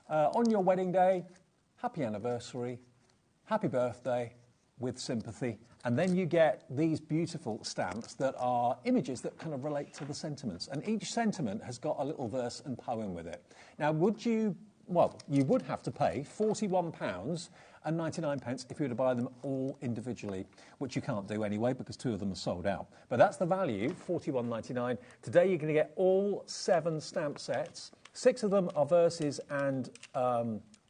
On your wedding day, happy anniversary, happy birthday, With Sympathy. And then you get these beautiful stamps that are images that kind of relate to the sentiments. And each sentiment has got a little verse and poem with it. Now, would you... Well, you would have to pay £41.99 if you were to buy them all individually, which you can't do anyway because 2 of them are sold out. But that's the value, $41.99. Today you're going to get all 7 stamp sets. 6 of them are verses and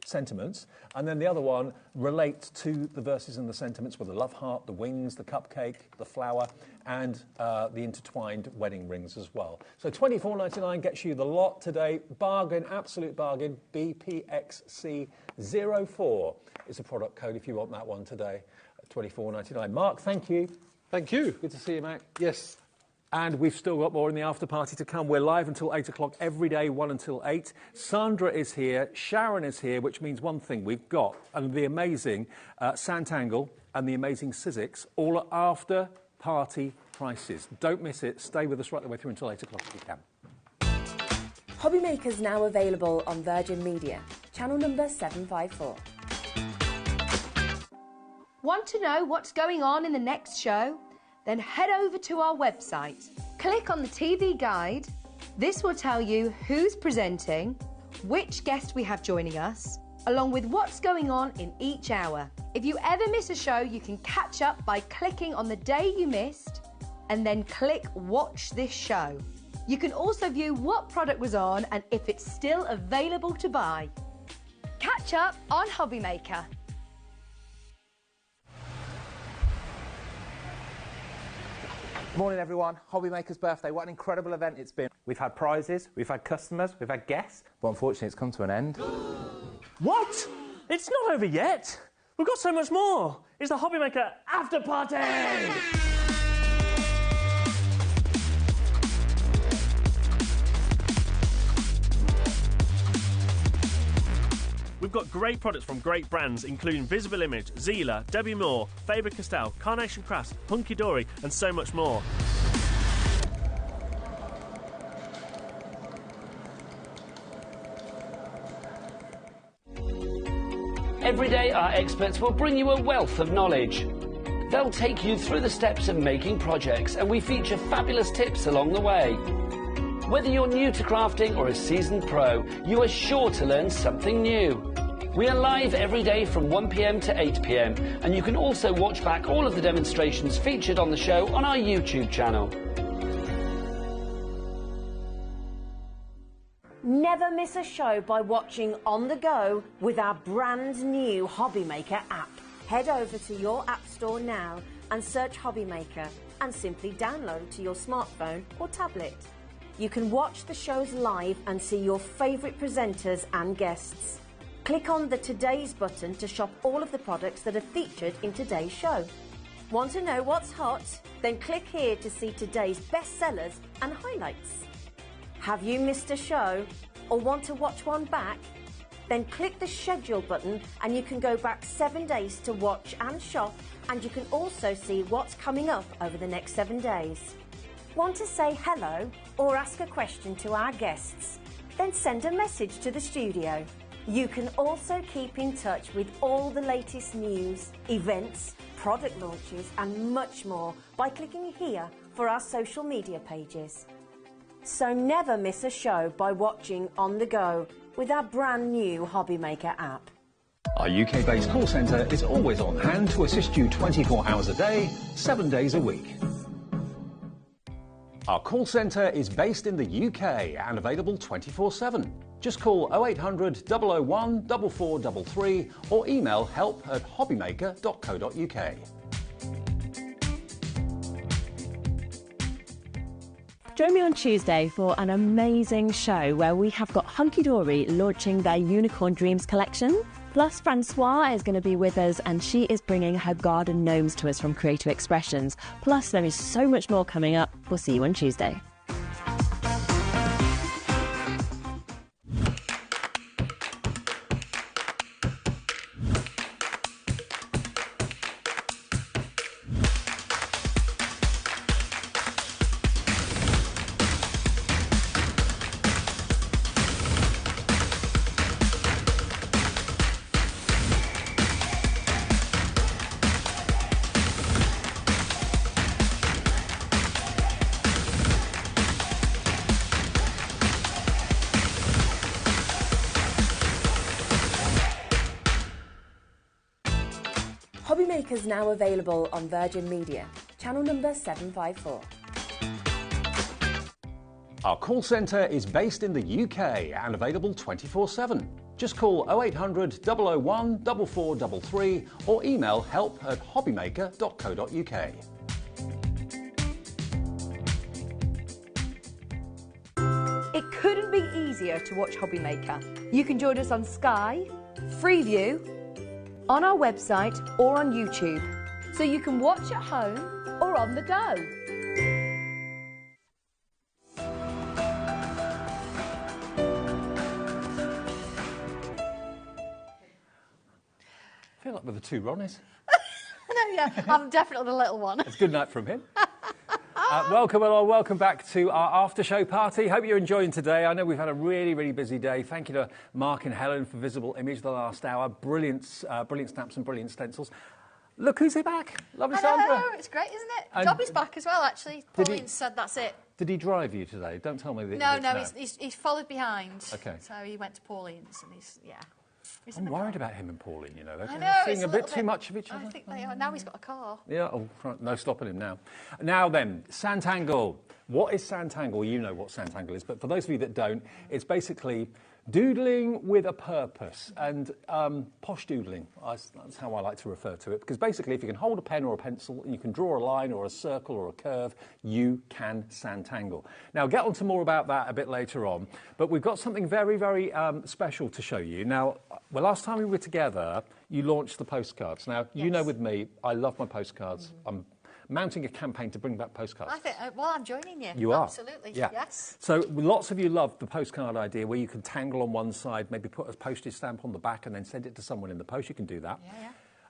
sentiments, and then the other one relates to the verses and the sentiments with the love heart, the wings, the cupcake, the flower, and the intertwined wedding rings as well. So $24.99 gets you the lot today. Bargain, absolute bargain. BPXC04 is a product code if you want that one today. $24.99. Mark, thank you. Thank you. Good to see you, Mac. Yes. And we've still got more in the after party to come. We're live until 8 o'clock every day, 1 until 8. Sandra is here, Sharon is here, which means one thing. We've got the amazing Santangle and the amazing Sizzix, all at after party prices. Don't miss it. Stay with us right the way through until 8 o'clock if you can. HobbyMaker's now available on Virgin Media, channel number 754. Want to know what's going on in the next show? Then head over to our website. Click on the TV guide. This will tell you who's presenting, which guest we have joining us, along with what's going on in each hour. If you ever miss a show, you can catch up by clicking on the day you missed and then click Watch This Show. You can also view what product was on and if it's still available to buy. Catch up on HobbyMaker. Morning everyone, HobbyMaker's birthday. What an incredible event it's been. We've had prizes, we've had customers, we've had guests, but unfortunately it's come to an end. What? It's not over yet. We've got so much more. It's the HobbyMaker after party. We've got great products from great brands, including Visible Image, Zila, Debbie Moore, Faber-Castell, Carnation Crafts, Hunky Dory, and so much more. Every day, our experts will bring you a wealth of knowledge. They'll take you through the steps of making projects, and we feature fabulous tips along the way. Whether you're new to crafting or a seasoned pro, you are sure to learn something new. We are live every day from 1 p.m. to 8 p.m, and you can also watch back all of the demonstrations featured on the show on our YouTube channel. Never miss a show by watching on the go with our brand new HobbyMaker app. Head over to your app store now and search HobbyMaker and simply download to your smartphone or tablet. You can watch the shows live and see your favourite presenters and guests. Click on the Today's button to shop all of the products that are featured in today's show. Want to know what's hot? Then click here to see today's bestsellers and highlights. Have you missed a show or want to watch one back? Then click the schedule button and you can go back 7 days to watch and shop, and you can also see what's coming up over the next 7 days. Want to say hello or ask a question to our guests? Then send a message to the studio. You can also keep in touch with all the latest news, events, product launches and much more by clicking here for our social media pages. So never miss a show by watching on the go with our brand new HobbyMaker app. Our UK-based call centre is always on hand to assist you 24 hours a day, 7 days a week. Our call centre is based in the UK and available 24/7. Just call 0800 001 4433 or email help@hobbymaker.co.uk. Join me on Tuesday for an amazing show where we have got Hunky Dory launching their Unicorn Dreams collection. Plus, Francois is going to be with us and she is bringing her garden gnomes to us from Creative Expressions. Plus, there is so much more coming up. We'll see you on Tuesday. HobbyMaker's now available on Virgin Media, channel number 754. Our call centre is based in the UK and available 24/7. Just call 0800 001 4433 or email help@hobbymaker.co.uk. It couldn't be easier to watch HobbyMaker. You can join us on Sky, Freeview, on our website or on YouTube. So you can watch at home or on the go. I feel like we're the two Ronnies. No, yeah, I'm definitely the little one. It's a good night from him. Welcome along, welcome back to our after show party. Hope you're enjoying today. I know we've had a really busy day. Thank you to Mark and Helen for Visible Image the last hour. Brilliant snaps and brilliant stencils. Look who's back. Lovely Sandra. I know, it's great, isn't it? Dobby's back as well, actually. Pauline said that's it. Did he drive you today? Don't tell me that. No, he's followed behind. Okay. So he went to Pauline's and he's I'm worried about him and Pauline, you know. They're seeing a bit too much of each other. I think they are. Now he's got a car. Yeah, no stopping him now. Now then, Sanntangle. What is Sanntangle? You know what Sanntangle is, but for those of you that don't, it's basically doodling with a purpose, and posh doodling, that's how I like to refer to it, because basically if you can hold a pen or a pencil and you can draw a line or a circle or a curve, you can Sanntangle. Now, I'll get on to more about that a bit later on, but we've got something very special to show you. Now, last time we were together, you launched the postcards. Now, you know with me, I love my postcards. I'm mounting a campaign to bring back postcards. I think, I'm joining you. You are? Absolutely, yeah. Yes. So lots of you love the postcard idea where you can tangle on one side, maybe put a postage stamp on the back and then send it to someone in the post. You can do that.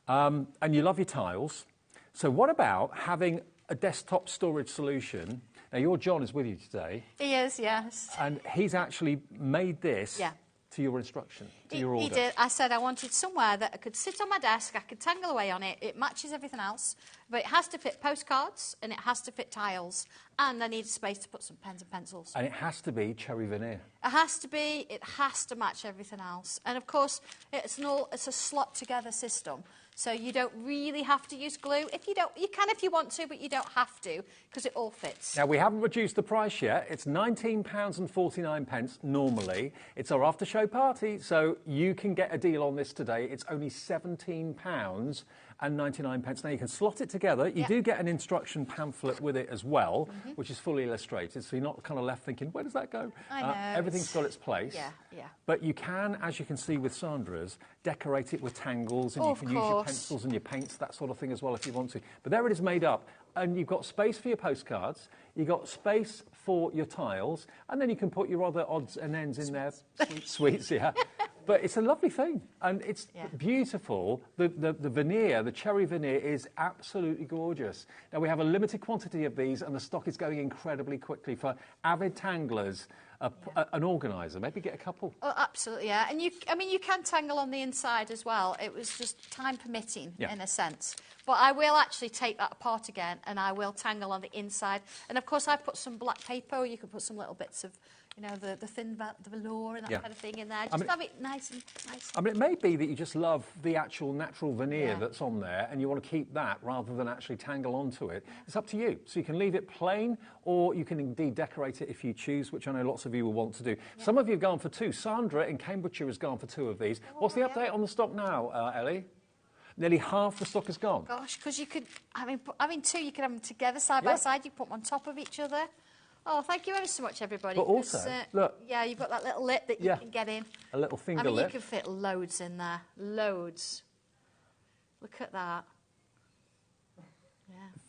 Yeah. And you love your tiles. So what about having a desktop storage solution? Now, your John is with you today. He is, yes. And he's actually made this to your instruction, to your order. He did. I said I wanted somewhere that I could sit on my desk, I could tangle away on it, it matches everything else, but it has to fit postcards and it has to fit tiles, and I need space to put some pens and pencils. And it has to be cherry veneer. It has to be, it has to match everything else. And of course, it's a slot together system. So you don't really have to use glue. You can if you want to, but you don't have to, because it all fits. Now, we haven't reduced the price yet. It's £19.49 normally. It's our after show party, so you can get a deal on this today. It's only £17.99. Now, you can slot it together. You do get an instruction pamphlet with it as well, which is fully illustrated, so you're not kind of left thinking, where does that go? I know. Everything's got its place. Yeah. But you can, as you can see with Sandra's, decorate it with tangles, and you can use your pencils and your paints, that sort of thing as well if you want to. But there it is made up. And you've got space for your postcards, you've got space for your tiles, and then you can put your other odds and ends in there. Sweets, yeah. But it's a lovely thing, and it's beautiful. The veneer, the cherry veneer, is absolutely gorgeous. Now, we have a limited quantity of these, and the stock is going incredibly quickly. For avid tanglers, an organiser, maybe get a couple. Oh, absolutely, yeah. And you can tangle on the inside as well. It was just time permitting, in a sense. But I will actually take that apart again, and I will tangle on the inside. And of course, I've put some black paper, or you can put some little bits of, the thin the velour and that kind of thing in there. Just have it nice and nice. I mean, it may be that you just love the actual natural veneer that's on there, and you want to keep that rather than actually tangle onto it. It's up to you. So you can leave it plain, or you can indeed decorate it if you choose, which I know lots of you will want to do. Some of you have gone for two. Sandra in Cambridgeshire has gone for two of these. What's the update on the stock now, Ellie? Nearly half the stock is gone. Gosh, because you could, having two, you could have them together side by side. You put them on top of each other. Oh, thank you ever so much, everybody. But also, look. Yeah, you've got that little lip that you can get in. A little finger lip. You can fit loads in there. Loads. Look at that.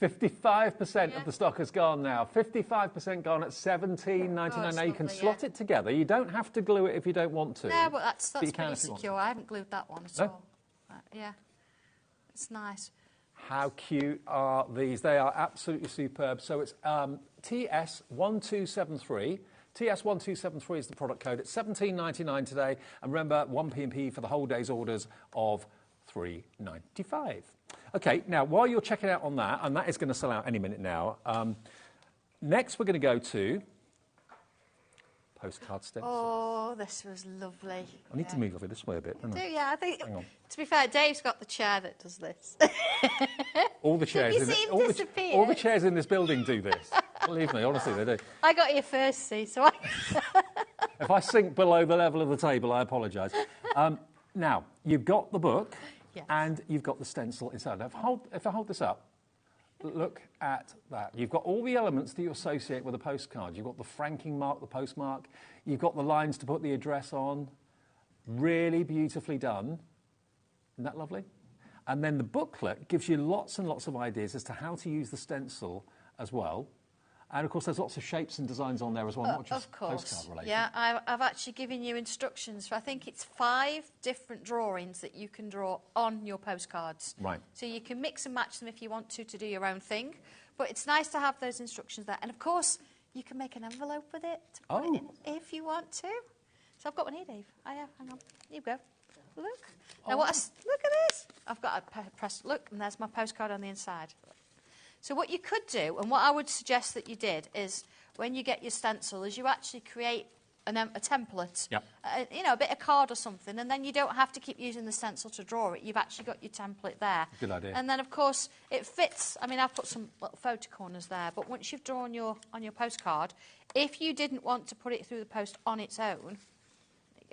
55% of the stock has gone now. 55% gone at $17.99. Now, you can slot it together. You don't have to glue it if you don't want to. No, but that's pretty secure. I haven't glued that one at all. Yeah. It's nice. How cute are these? They are absolutely superb. So it's TS1273. TS1273 is the product code. It's $17.99 today. And remember, 1p&p for the whole day's orders of $3.95. OK, now, while you're checking out on that, and that is going to sell out any minute now, next we're going to go to postcard stencils. Oh, this was lovely. I need to move over this way a bit, don't I? I think. Hang on. To be fair, Dave's got the chair that does this. All the chairs all the chairs in this building do this. Believe me, honestly, they do. I got here first, see, so I... If I sink below the level of the table, I apologise. Now, you've got the book and you've got the stencil inside. Now, if I hold this up, look at that. You've got all the elements that you associate with a postcard. You've got the franking mark, the postmark. You've got the lines to put the address on. Really beautifully done. Isn't that lovely? And then the booklet gives you lots and lots of ideas as to how to use the stencil as well. And, of course, there's lots of shapes and designs on there as well, not just postcard related. Yeah, I've actually given you instructions for, I think it's 5 different drawings that you can draw on your postcards. Right. So you can mix and match them if you want to do your own thing. But it's nice to have those instructions there. And, of course, you can make an envelope with it to put it in if you want to. So I've got one here, Dave. Hang on. Here you go. Look. Now, look at this. I've got a press. Look, and there's my postcard on the inside. So what you could do, and what I would suggest that you did, is when you get your stencil, is you actually create a template, a bit of card or something, and then you don't have to keep using the stencil to draw it. You've actually got your template there. Good idea. And then, of course, it fits. I mean, I've put some little photo corners there, but once you've drawn on your postcard, if you didn't want to put it through the post on its own,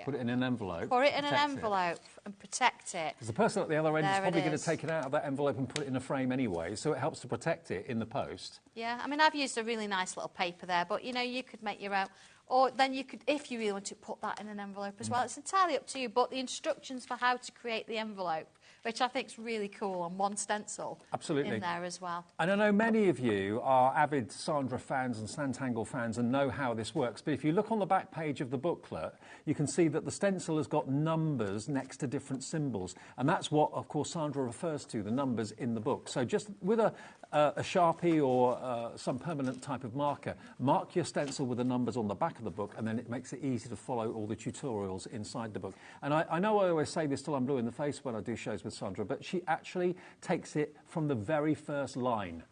put it in an envelope. Put it in an envelope and protect it. Because the person at the other end is probably going to take it out of that envelope and put it in a frame anyway, so it helps to protect it in the post. Yeah, I mean, I've used a really nice little paper there, but, you could make your own. Or then you could, if you really want to, put that in an envelope as well. It's entirely up to you, but the instructions for how to create the envelope, which I think is really cool, on one stencil in there as well. And I know many of you are avid Sandra fans and Sanntangle fans and know how this works, but if you look on the back page of the booklet, you can see that the stencil has got numbers next to different symbols, and that's what, of course, Sandra refers to, the numbers in the book. So just with a Sharpie or some permanent type of marker, mark your stencil with the numbers on the back of the book, and then it makes it easy to follow all the tutorials inside the book. And I know I always say this till I'm blue in the face when I do shows with Sandra, but she actually takes it from the very first line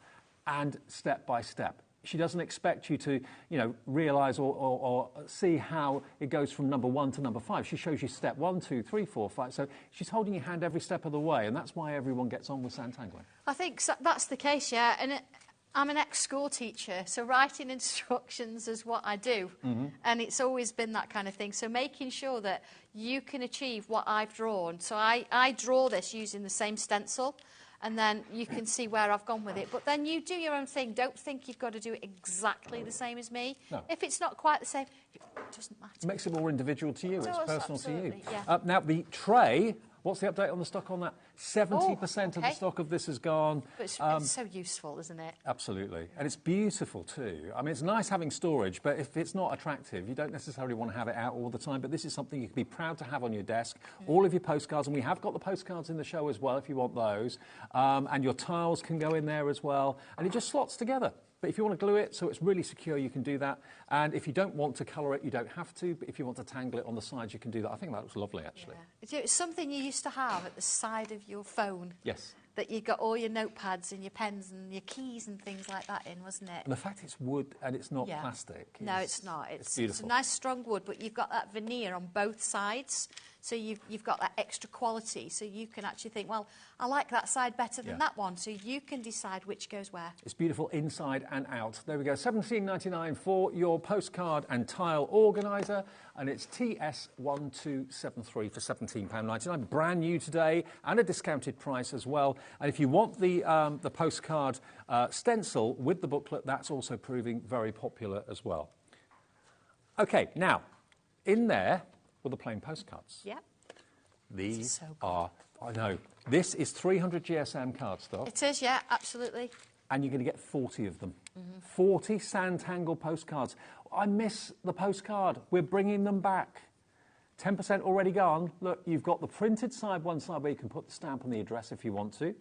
and step by step. She doesn't expect you to, realise or see how it goes from number 1 to number 5. She shows you step 1, 2, 3, 4, 5. So she's holding your hand every step of the way, and that's why everyone gets on with Sanntangling. I think that's the case, yeah. And I'm an ex-school teacher, so writing instructions is what I do. And it's always been that kind of thing. So making sure that you can achieve what I've drawn. So I draw this using the same stencil, and then you can see where I've gone with it. But then you do your own thing. Don't think you've got to do it exactly the same as me. No. If it's not quite the same, it doesn't matter. It makes it more individual to you. It's personal to you. Yeah. Now, the tray, what's the update on the stock on that? 70% of the stock of this is gone. But it's so useful, isn't it? Absolutely. And it's beautiful too. I mean, it's nice having storage, but if it's not attractive, you don't necessarily want to have it out all the time. But this is something you can be proud to have on your desk. All of your postcards, and we have got the postcards in the show as well if you want those. And your tiles can go in there as well. And it just slots together. But if you want to glue it so it's really secure, you can do that. And if you don't want to colour it, you don't have to. But if you want to tangle it on the sides, you can do that. I think that looks lovely, actually. Yeah. It's something you used to have at the side of your phone. Yes. That you got all your notepads and your pens and your keys and things like that in, wasn't it? And the fact it's wood and it's not plastic. No, it's not. It's beautiful. It's a nice strong wood, but you've got that veneer on both sides. So you've got that extra quality. So you can actually think, well, I like that side better than that one. So you can decide which goes where. It's beautiful inside and out. There we go. $17.99 for your postcard and tile organiser. And it's TS1273 for £17.99. Brand new today and a discounted price as well. And if you want the postcard stencil with the booklet, that's also proving very popular as well. OK, now, in there were the plain postcards. Yep. These are, I know, this is 300 GSM cardstock. It is, yeah, absolutely. And you're going to get 40 of them. 40 Sanntangle postcards. I miss the postcard. We're bringing them back. 10% already gone. Look, you've got the printed side, one side where you can put the stamp on the address if you want to.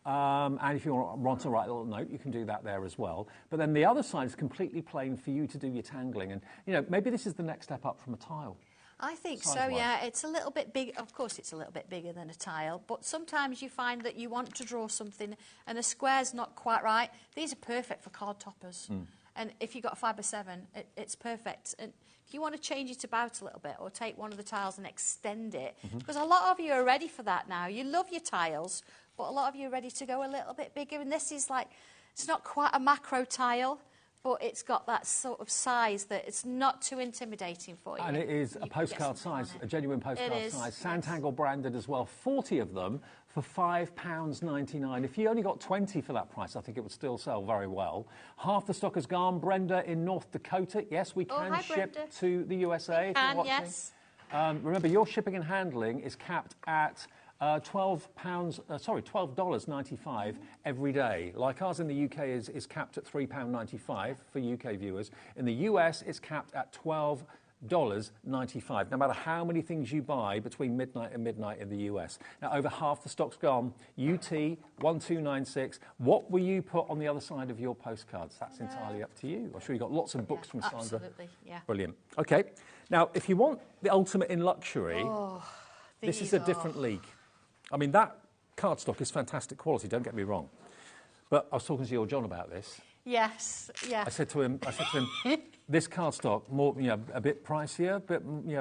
And if you want to write a little note, you can do that there as well. But then the other side is completely plain for you to do your tangling. And, maybe this is the next step up from a tile. I think so, yeah. It's a little bit big. Of course, it's a little bit bigger than a tile, but sometimes you find that you want to draw something and a square's not quite right. These are perfect for card toppers. And if you've got a 5x7, it's perfect. And if you want to change it about a little bit or take one of the tiles and extend it, because a lot of you are ready for that now. You love your tiles, but a lot of you are ready to go a little bit bigger. And this is like, it's not quite a macro tile, but it's got that sort of size that it's not too intimidating for you. And it is a postcard size, a genuine postcard size. Santangle branded as well, 40 of them for £5.99. If you only got 20 for that price, I think it would still sell very well. Half the stock has gone. Brenda in North Dakota. Yes, we can ship to the USA. We can, yes. Remember, your shipping and handling is capped at $12.95 every day. Like ours in the UK is capped at £3.95 for UK viewers. In the US, it's capped at $12.95, no matter how many things you buy between midnight and midnight in the US. Now, over half the stock's gone. UT 1296. What will you put on the other side of your postcards? That's entirely up to you. I'm sure you've got lots of books from Sandra. Absolutely, yeah. Brilliant. OK. Now, if you want the ultimate in luxury, this is a different league. I mean, that cardstock is fantastic quality, don't get me wrong. But I was talking to your John about this. Yes, yeah. I said to him, this cardstock, more, a bit pricier, a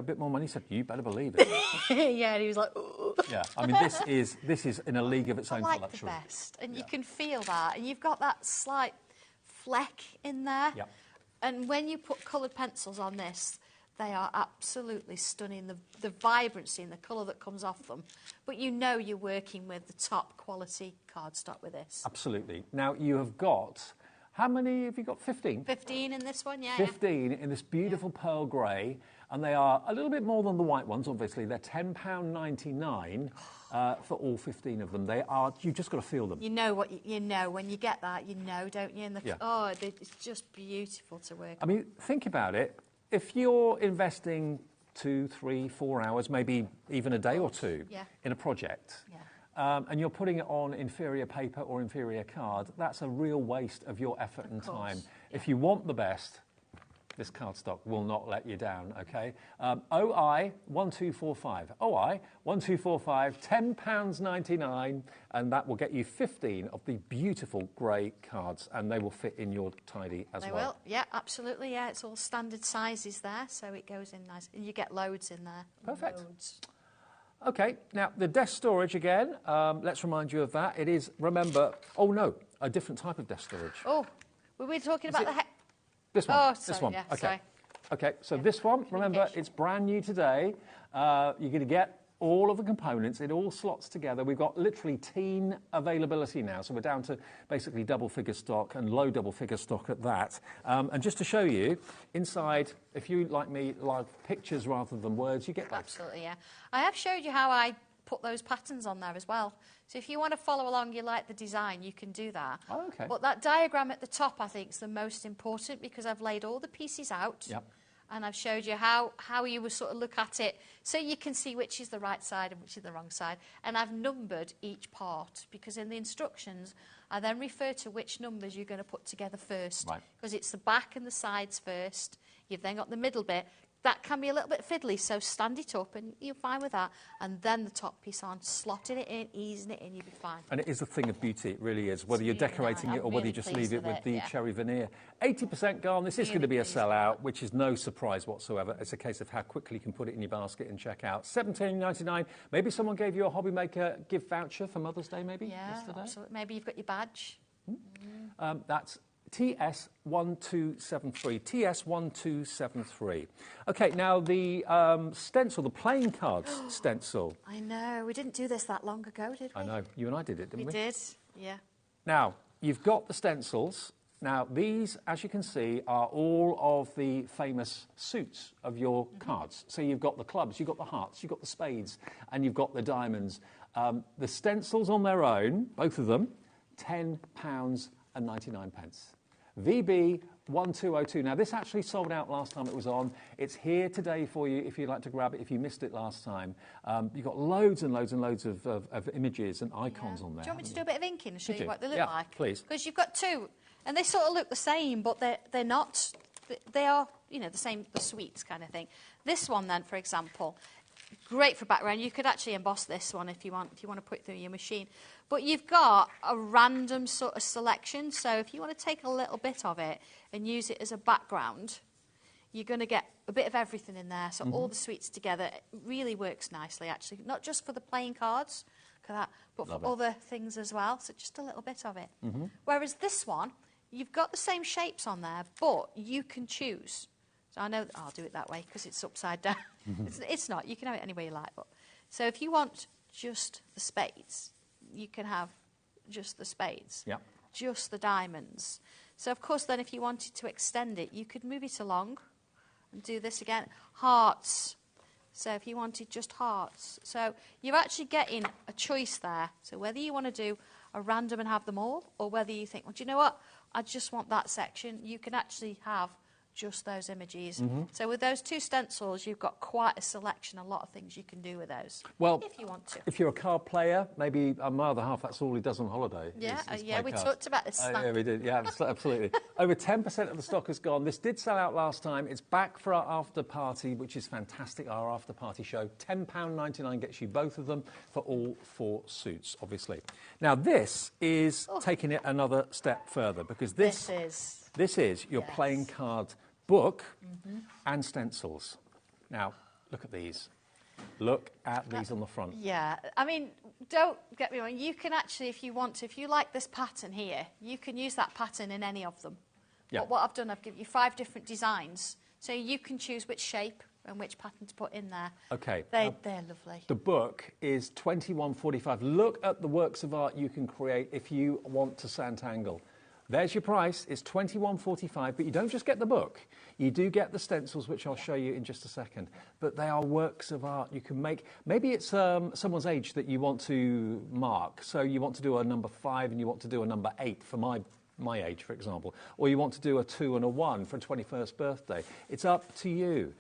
bit more money. He said, you better believe it. Yeah, and he was like, ooh. Yeah, I mean, this is in a league of its own for luxury. The best, and you can feel that, and you've got that slight fleck in there. Yeah. And when you put coloured pencils on this, they are absolutely stunning, the vibrancy and the colour that comes off them. But you know you're working with the top quality cardstock with this. Absolutely. Now, you have got, how many have you got? 15? 15 in this one, yeah. 15 in this beautiful pearl grey, and they are a little bit more than the white ones, obviously. They're £10.99 for all 15 of them. They are, you've just got to feel them. You know what, you know, when you get that, you know, don't you? And it's just beautiful to work I mean, think about it. If you're investing 2, 3, 4 hours, maybe even a day or two in a project, and you're putting it on inferior paper or inferior card, that's a real waste of your effort and time. If you want the best, this cardstock will not let you down, OK? OI 1245. OI 1245, £10.99, and that will get you 15 of the beautiful grey cards, and they will fit in your tidy as well. They will, yeah, absolutely, yeah. It's all standard sizes there, so it goes in nice. And you get loads in there. Perfect. Loads. OK, now the desk storage again, let's remind you of that. It is, remember, a different type of desk storage. Oh, were we talking about the... This one. Oh, this sorry, one. Yeah, okay. Sorry. Okay. So this one, remember, it's brand new today. You're going to get all of the components. It all slots together. We've got literally teen availability now, so we're down to basically double-figure stock and low double-figure stock at that. And just to show you, inside, if you like me, like pictures rather than words, you get both. Absolutely. Yeah. I have showed you how I put those patterns on there as well. So if you want to follow along, you like the design, you can do that. Oh, okay. But that diagram at the top, I think, is the most important because I've laid all the pieces out. Yep. And I've showed you how you would sort of look at it so you can see which is the right side and which is the wrong side. And I've numbered each part because in the instructions, I then refer to which numbers you're going to put together first. Right. Because it's the back and the sides first. You've then got the middle bit. That can be a little bit fiddly, so stand it up and you're fine with that. And then the top piece on, slotting it in, easing it in, you'll be fine. And it is a thing of beauty, it really is, whether you're decorating it or whether you just leave it with the cherry veneer. 80% gone. This is going to be a sellout, which is no surprise whatsoever. It's a case of how quickly you can put it in your basket and check out. £17.99. Maybe someone gave you a HobbyMaker gift voucher for Mother's Day, maybe, yesterday? Absolutely. Maybe you've got your badge. That's TS1273. TS1273. OK, now the stencil, the playing cards stencil. I know. We didn't do this that long ago, did we? I know. You and I did it, didn't we? We did, yeah. Now, you've got the stencils. Now, these, as you can see, are all of the famous suits of your cards. So you've got the clubs, you've got the hearts, you've got the spades, and you've got the diamonds. The stencils on their own, both of them, £10.99. VB 1202. Now, this actually sold out last time it was on. It's here today for you if you'd like to grab it, if you missed it last time. You've got loads and loads and loads of images and icons on there. Do you want me to do a bit of inking and show you what they look like? Yeah, please. Because you've got two, and they sort of look the same, but they're not. They are, the same, the sweets kind of thing. This one, then, for example, great for background. You could actually emboss this one if you want to put it through your machine. But you've got a random sort of selection. So if you want to take a little bit of it and use it as a background, you're going to get a bit of everything in there. So all the sweets together, it really works nicely, actually. Not just for the playing cards, but for other things as well. So just a little bit of it. Whereas this one you've got the same shapes on there, but you can choose. So I know I'll do it that way because it's upside down. It's not. You can have it any way you like. But so if you want just the spades, you can have just the spades. Yep. Just the diamonds. So of course, then if you wanted to extend it, you could move it along and do this again. Hearts. So if you wanted just hearts. So you're actually getting a choice there. So whether you want to do a random and have them all, or whether you think, well, do you know what? I just want that section. You can actually have just those images. So with those 2 stencils, you've got quite a selection, a lot of things you can do with those. Well, if you want to. If you're a card player, maybe my other half, that's all he does on holiday. Yeah, is yeah, play we cards. talked about this. Yeah, we did. Yeah, absolutely. Over 10% of the stock has gone. This did sell out last time. It's back for our after party, which is fantastic. Our after party show, £10.99 gets you both of them for all 4 suits, obviously. Now this is taking it another step further, because this is your playing card book and stencils. Now, look at these. Look at these on the front. Yeah, I mean, don't get me wrong. You can actually, if you want to, if you like this pattern here, you can use that pattern in any of them. Yeah. But what I've done, I've given you 5 different designs. So you can choose which shape and which pattern to put in there. Okay. They're lovely. The book is $21.45. Look at the works of art you can create if you want to Santangle. There's your price. It's $21.45, but you don't just get the book. You do get the stencils, which I'll show you in just a second. But they are works of art you can make. Maybe it's someone's age that you want to mark. So you want to do a number 5 and you want to do a number 8 for my age, for example. Or you want to do a 2 and a 1 for a 21st birthday. It's up to you.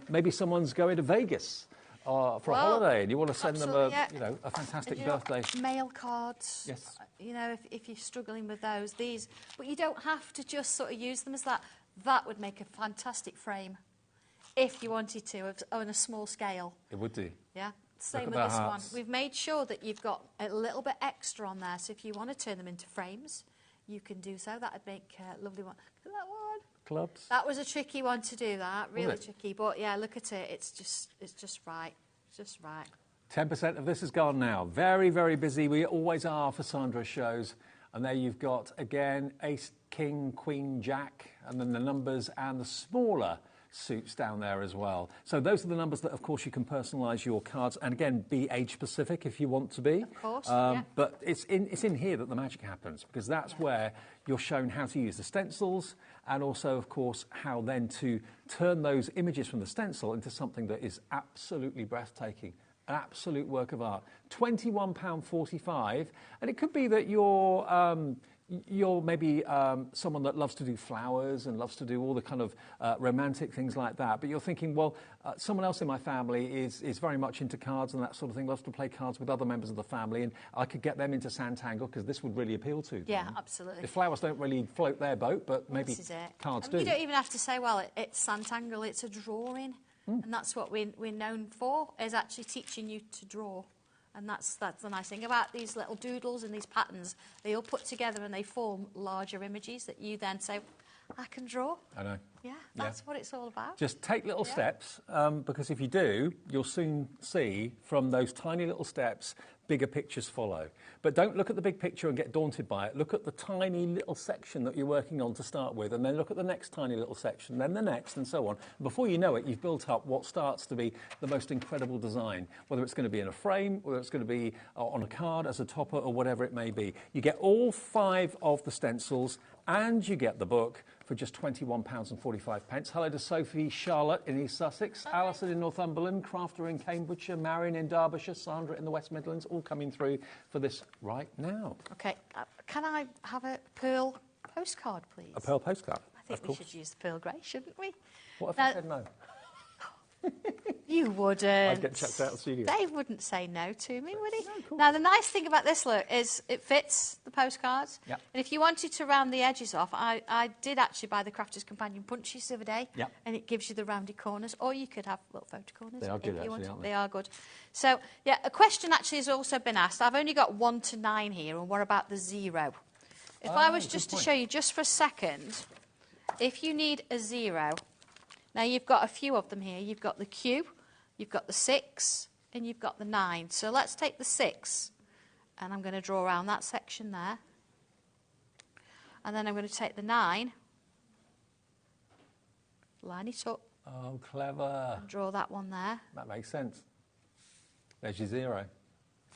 Maybe someone's going to Vegas for a holiday, and you want to send them a fantastic birthday. Mail cards. Yes. You know, if you're struggling with those, but you don't have to just sort of use them as that. That would make a fantastic frame, if you wanted to, on a small scale. It would do. Yeah. Same with this one. We've made sure that you've got a little bit extra on there, so if you want to turn them into frames, you can do so. That would make a lovely one. Look at that one. Clubs. That was a tricky one to do, that. Really tricky. But yeah, look at it. It's just right. It's just right. 10% of this is gone now. Very, very busy. We always are for Sandra's shows. And there you've got, again, Ace, King, Queen, Jack, and then the numbers and the smaller suits down there as well. So those are the numbers that, of course, you can personalise your cards. And again, be age-specific if you want to be. Of course, yeah. But it's in here that the magic happens, because that's where you're shown how to use the stencils, and also, of course, how then to turn those images from the stencil into something that is absolutely breathtaking. An absolute work of art. £21.45, and it could be that you're maybe someone that loves to do flowers and loves to do all the kind of romantic things like that, but you're thinking, well, someone else in my family is very much into cards and that sort of thing, loves to play cards with other members of the family, and I could get them into Santangle because this would really appeal to them. Yeah, absolutely. The flowers don't really float their boat, but maybe cards do. You don't even have to say, well, it's Santangle, it's a drawing. And that's what we're known for, is actually teaching you to draw. And that's the nice thing about these little doodles and these patterns. They all put together and they form larger images that you then say, I can draw. I know. Yeah, that's what it's all about. Just take little steps, because if you do, you'll soon see from those tiny little steps, bigger pictures follow. But don't look at the big picture and get daunted by it. Look at the tiny little section that you're working on to start with, and then look at the next tiny little section, then the next, and so on. And before you know it, you've built up what starts to be the most incredible design, whether it's going to be in a frame, whether it's going to be on a card as a topper, or whatever it may be. You get all 5 of the stencils, and you get the book for just £21.45. Hello to Sophie, Charlotte in East Sussex, Alison in Northumberland, Crafter in Cambridgeshire, Marion in Derbyshire, Sandra in the West Midlands, all coming through for this right now. OK, can I have a pearl postcard, please? A pearl postcard? I think we should use the pearl grey, shouldn't we? What if I said no? You wouldn't. I'd get chucked out of the studio. Dave wouldn't say no to me, would he? No, cool. Now, the nice thing about this look is it fits the postcards. Yep. And if you wanted to round the edges off, I did actually buy the Crafter's Companion punches the other day. Yep. And it gives you the rounded corners. Or you could have little photo corners. They are good, if you actually, want. aren't they? They are good. So, yeah, a question actually has also been asked. I've only got 1 to 9 here, and what about the 0? If I was just to show you just for a second, if you need a 0, now you've got a few of them here. You've got the Q, you've got the 6, and you've got the 9. So let's take the 6, and I'm going to draw around that section there. And then I'm going to take the 9, line it up. Oh, clever. And draw that one there. That makes sense. There's your 0.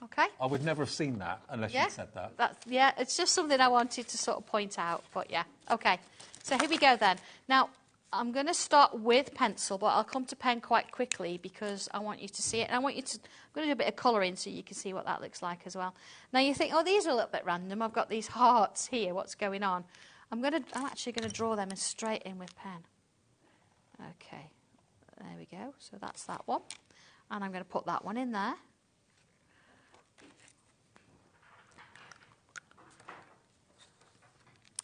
Okay. I would never have seen that unless you said that. Yeah, it's just something I wanted to sort of point out, but yeah. Okay, so here we go then. Now, I'm going to start with pencil, but I'll come to pen quite quickly because I want you to see it. And I'm going to do a bit of colouring so you can see what that looks like as well. Now, you think, oh, these are a little bit random. I've got these hearts here. What's going on? I'm actually going to draw them straight in with pen. Okay, there we go. So that's that one. And I'm going to put that one in there.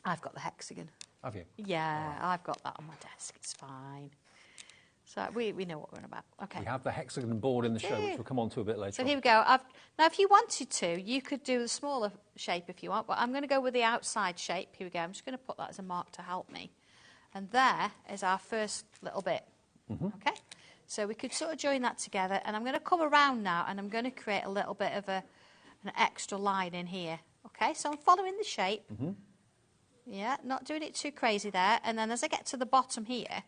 I've got the hexagon. Have you? Yeah, I've got that on my desk. It's fine. So we know what we're on about. Okay. We have the hexagon board in the show, which we'll come on to a bit later. So here we go. Now, if you wanted to, you could do the smaller shape if you want, but I'm going to go with the outside shape. Here we go. I'm just going to put that as a mark to help me. And there is our first little bit. Okay? So we could sort of join that together, and I'm going to come around now, and I'm going to create a little bit of an extra line in here. Okay? So I'm following the shape. Yeah, not doing it too crazy there. And then as I get to the bottom here,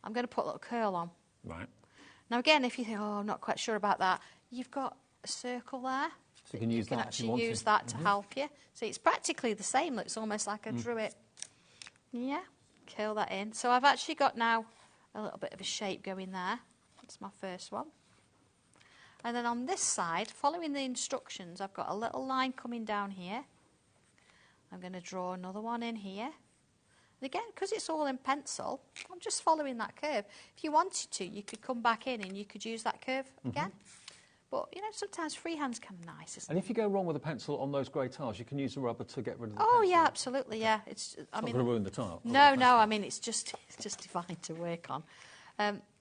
I'm going to put a little curl on. Right. Now, again, if you think, oh, I'm not quite sure about that, you've got a circle there. So you can use that if you want to. use that to help you. So it's practically the same. It's almost like I drew it. Yeah, curl that in. So I've actually got now a little bit of a shape going there. That's my first one. And then on this side, following the instructions, I've got a little line coming down here. I'm going to draw another one in here. And again, because it's all in pencil, I'm just following that curve. If you wanted to, you could come back in and you could use that curve again. But, you know, sometimes freehand's kind of nice, isn't it? And if you go wrong with a pencil on those grey tiles, you can use the rubber to get rid of the pencil. yeah, absolutely, yeah. It's not going to ruin the tile. No, I mean, it's just divine to work on.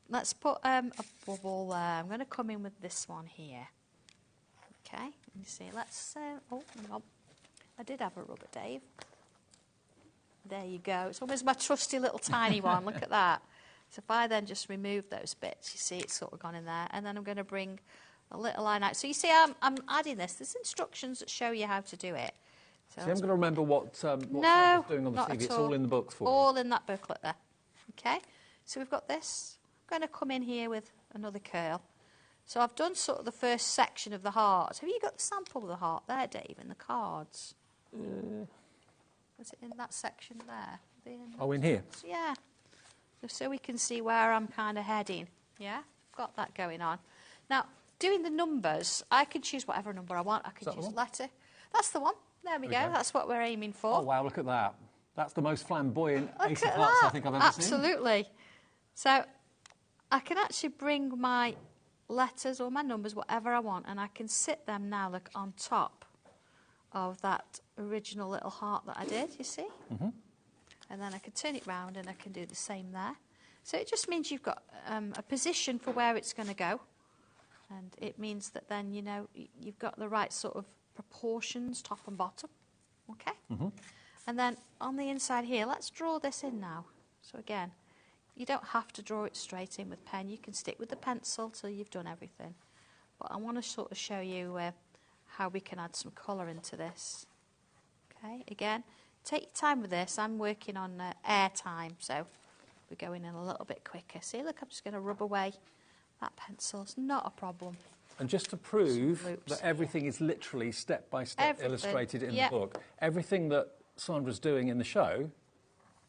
Let's put a bubble there. I'm going to come in with this one here. Okay, you see, let's... oh, hang on. I did have a rubber, Dave. There you go. It's almost my trusty little tiny one. Look at that. So if I then just remove those bits, you see it's sort of gone in there. And then I'm going to bring a little line out. So you see I'm adding this. There's instructions that show you how to do it. So I'm going to remember what no, Sarah's doing on the not TV. at It's all. all in the books for all in that booklet there. Okay. So we've got this. I'm going to come in here with another curl. So I've done sort of the first section of the heart. Have you got the sample of the heart there, Dave, in the cards? Was it in that section there? Oh, in here? Yeah. Just so we can see where I'm kind of heading. Yeah? Got that going on. Now, doing the numbers, I can choose whatever number I want. I can choose a letter. That's the one. There we go. That's what we're aiming for. Oh, wow, look at that. That's the most flamboyant Ace of Look at Hearts that. I think I've ever seen. Absolutely. So I can actually bring my letters or my numbers, whatever I want, and I can sit them now, look, on top of that original little heart that I did, you see? And then I can turn it round and I can do the same there. So it just means you've got a position for where it's going to go. And it means that then, you know, you've got the right sort of proportions, top and bottom. Okay? And then on the inside here, let's draw this in now. So again, you don't have to draw it straight in with pen. You can stick with the pencil till you've done everything. But I want to sort of show you how we can add some colour into this. Okay, again, take your time with this. I'm working on air time, so we're going in a little bit quicker. See, look, I'm just going to rub away that pencil. It's not a problem. And just to prove that everything is literally step by step illustrated in the book, everything that Sandra's doing in the show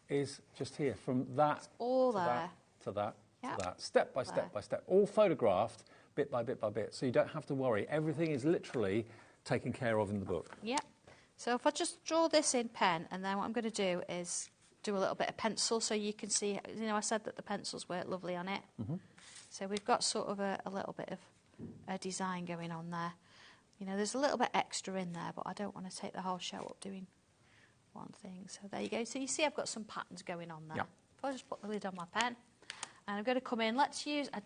is just here, from that all to there. That to that to that, step by step by step, all photographed bit by bit by bit, so you don't have to worry. Everything is literally taken care of in the book. Yep. So if I just draw this in pen, and then what I'm going to do is do a little bit of pencil so you can see, you know, I said that the pencils work lovely on it. So we've got sort of a little bit of a design going on there. You know, there's a little bit extra in there, but I don't want to take the whole show up doing one thing. So there you go. So you see I've got some patterns going on there. If I just put the lid on my pen, and I'm going to come in, I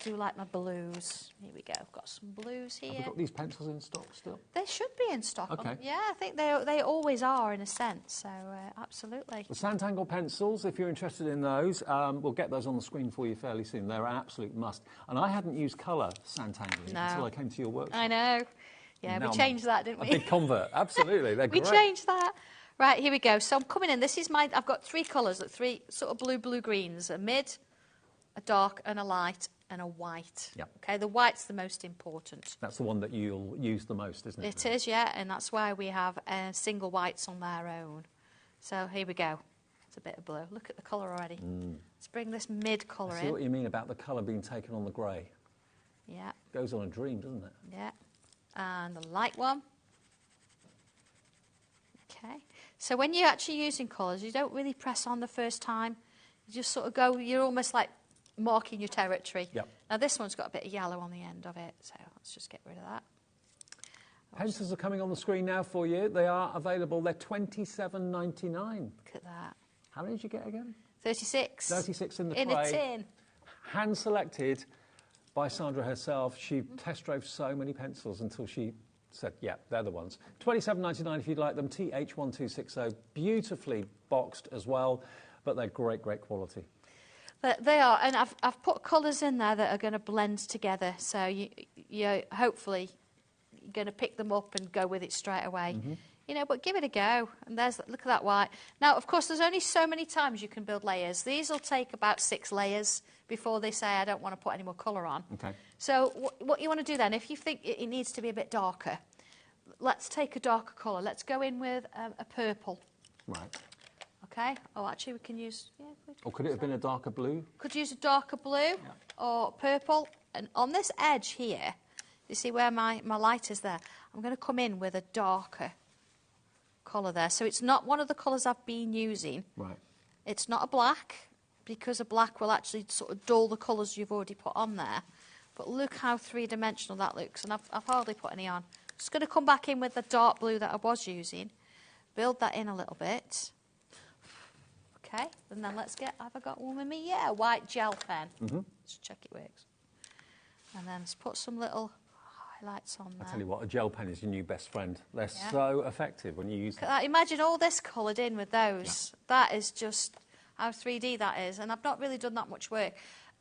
do like my blues. Here we go, I've got some blues here. Have we got these pencils in stock still? They should be in stock. Okay. Yeah, I think they always are in a sense, so absolutely. The Sanntangle pencils, if you're interested in those, we'll get those on the screen for you fairly soon. They're an absolute must. And I hadn't used colour Sanntangle until I came to your workshop. I know. Yeah, we changed that, didn't we? A big convert, absolutely. They're we great. changed that. Right, here we go. So I'm coming in. This is I've got 3 colours, like 3 sort of blue-greens, a mid, a dark and a light and a white. Yep. Okay, the white's the most important. That's the one that you'll use the most, isn't it? It is, yeah, and that's why we have single whites on their own. So here we go. It's a bit of blue. Look at the colour already. Let's bring this mid colour in. I see what you mean about the colour being taken on the grey. Yeah. Goes on a dream, doesn't it? Yeah. And the light one. Okay. So when you're actually using colours, you don't really press on the first time. You just sort of go, you're almost like marking your territory. Yep. Now this one's got a bit of yellow on the end of it, so let's just get rid of that. Pencils are coming on the screen now for you. They are available. They're $27.99. Look at that. How many did you get again? 36. 36 in the in tray. a tin. Hand selected by Sandra herself. She test drove so many pencils until she said, yeah, they're the ones. $27.99 if you'd like them. TH1260, beautifully boxed as well, but they're great, great quality. They are, and I've put colours in there that are going to blend together, so you hopefully you're going to pick them up and go with it straight away. You know, but give it a go. And look at that white. Now, of course, there's only so many times you can build layers. These will take about 6 layers before they say, I don't want to put any more colour on. Okay. So what you want to do then, if you think it needs to be a bit darker, let's take a darker colour. Let's go in with a purple. Right. Okay. Oh, actually, we can use... Yeah, or could it have been a darker blue? Could use a darker blue or purple. And on this edge here, you see where my light is there? I'm going to come in with a darker colour there. So it's not one of the colours I've been using. Right. It's not a black, because a black will actually sort of dull the colours you've already put on there. But look how three-dimensional that looks, and I've hardly put any on. Just going to come back in with the dark blue that I was using, build that in a little bit. Okay, and then let's get, have I got one with me? Yeah, a white gel pen. Let's check it works. And then let's put some little highlights on there. I tell you what, a gel pen is your new best friend. They're so effective when you use them. Imagine all this coloured in with those. That is just how 3D that is. And I've not really done that much work.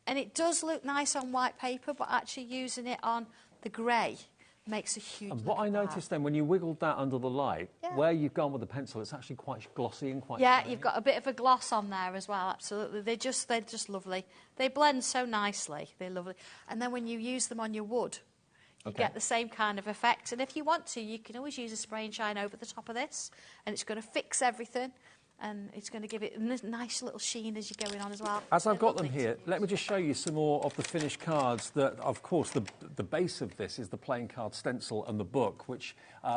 And it does look nice on white paper, but actually using it on the grey makes a huge difference. And what I noticed then, when you wiggled that under the light, where you've gone with the pencil, it's actually quite glossy and quite shiny. You've got a bit of a gloss on there as well, absolutely. They're just lovely. They blend so nicely. They're lovely. And then when you use them on your wood, you get the same kind of effect. And if you want to, you can always use a spray and shine over the top of this, and it's going to fix everything. And it's going to give it a nice little sheen as you're going on as well. As I've got them here, let me just show you some more of the finished cards that, of course, the base of this is the playing card stencil and the book, which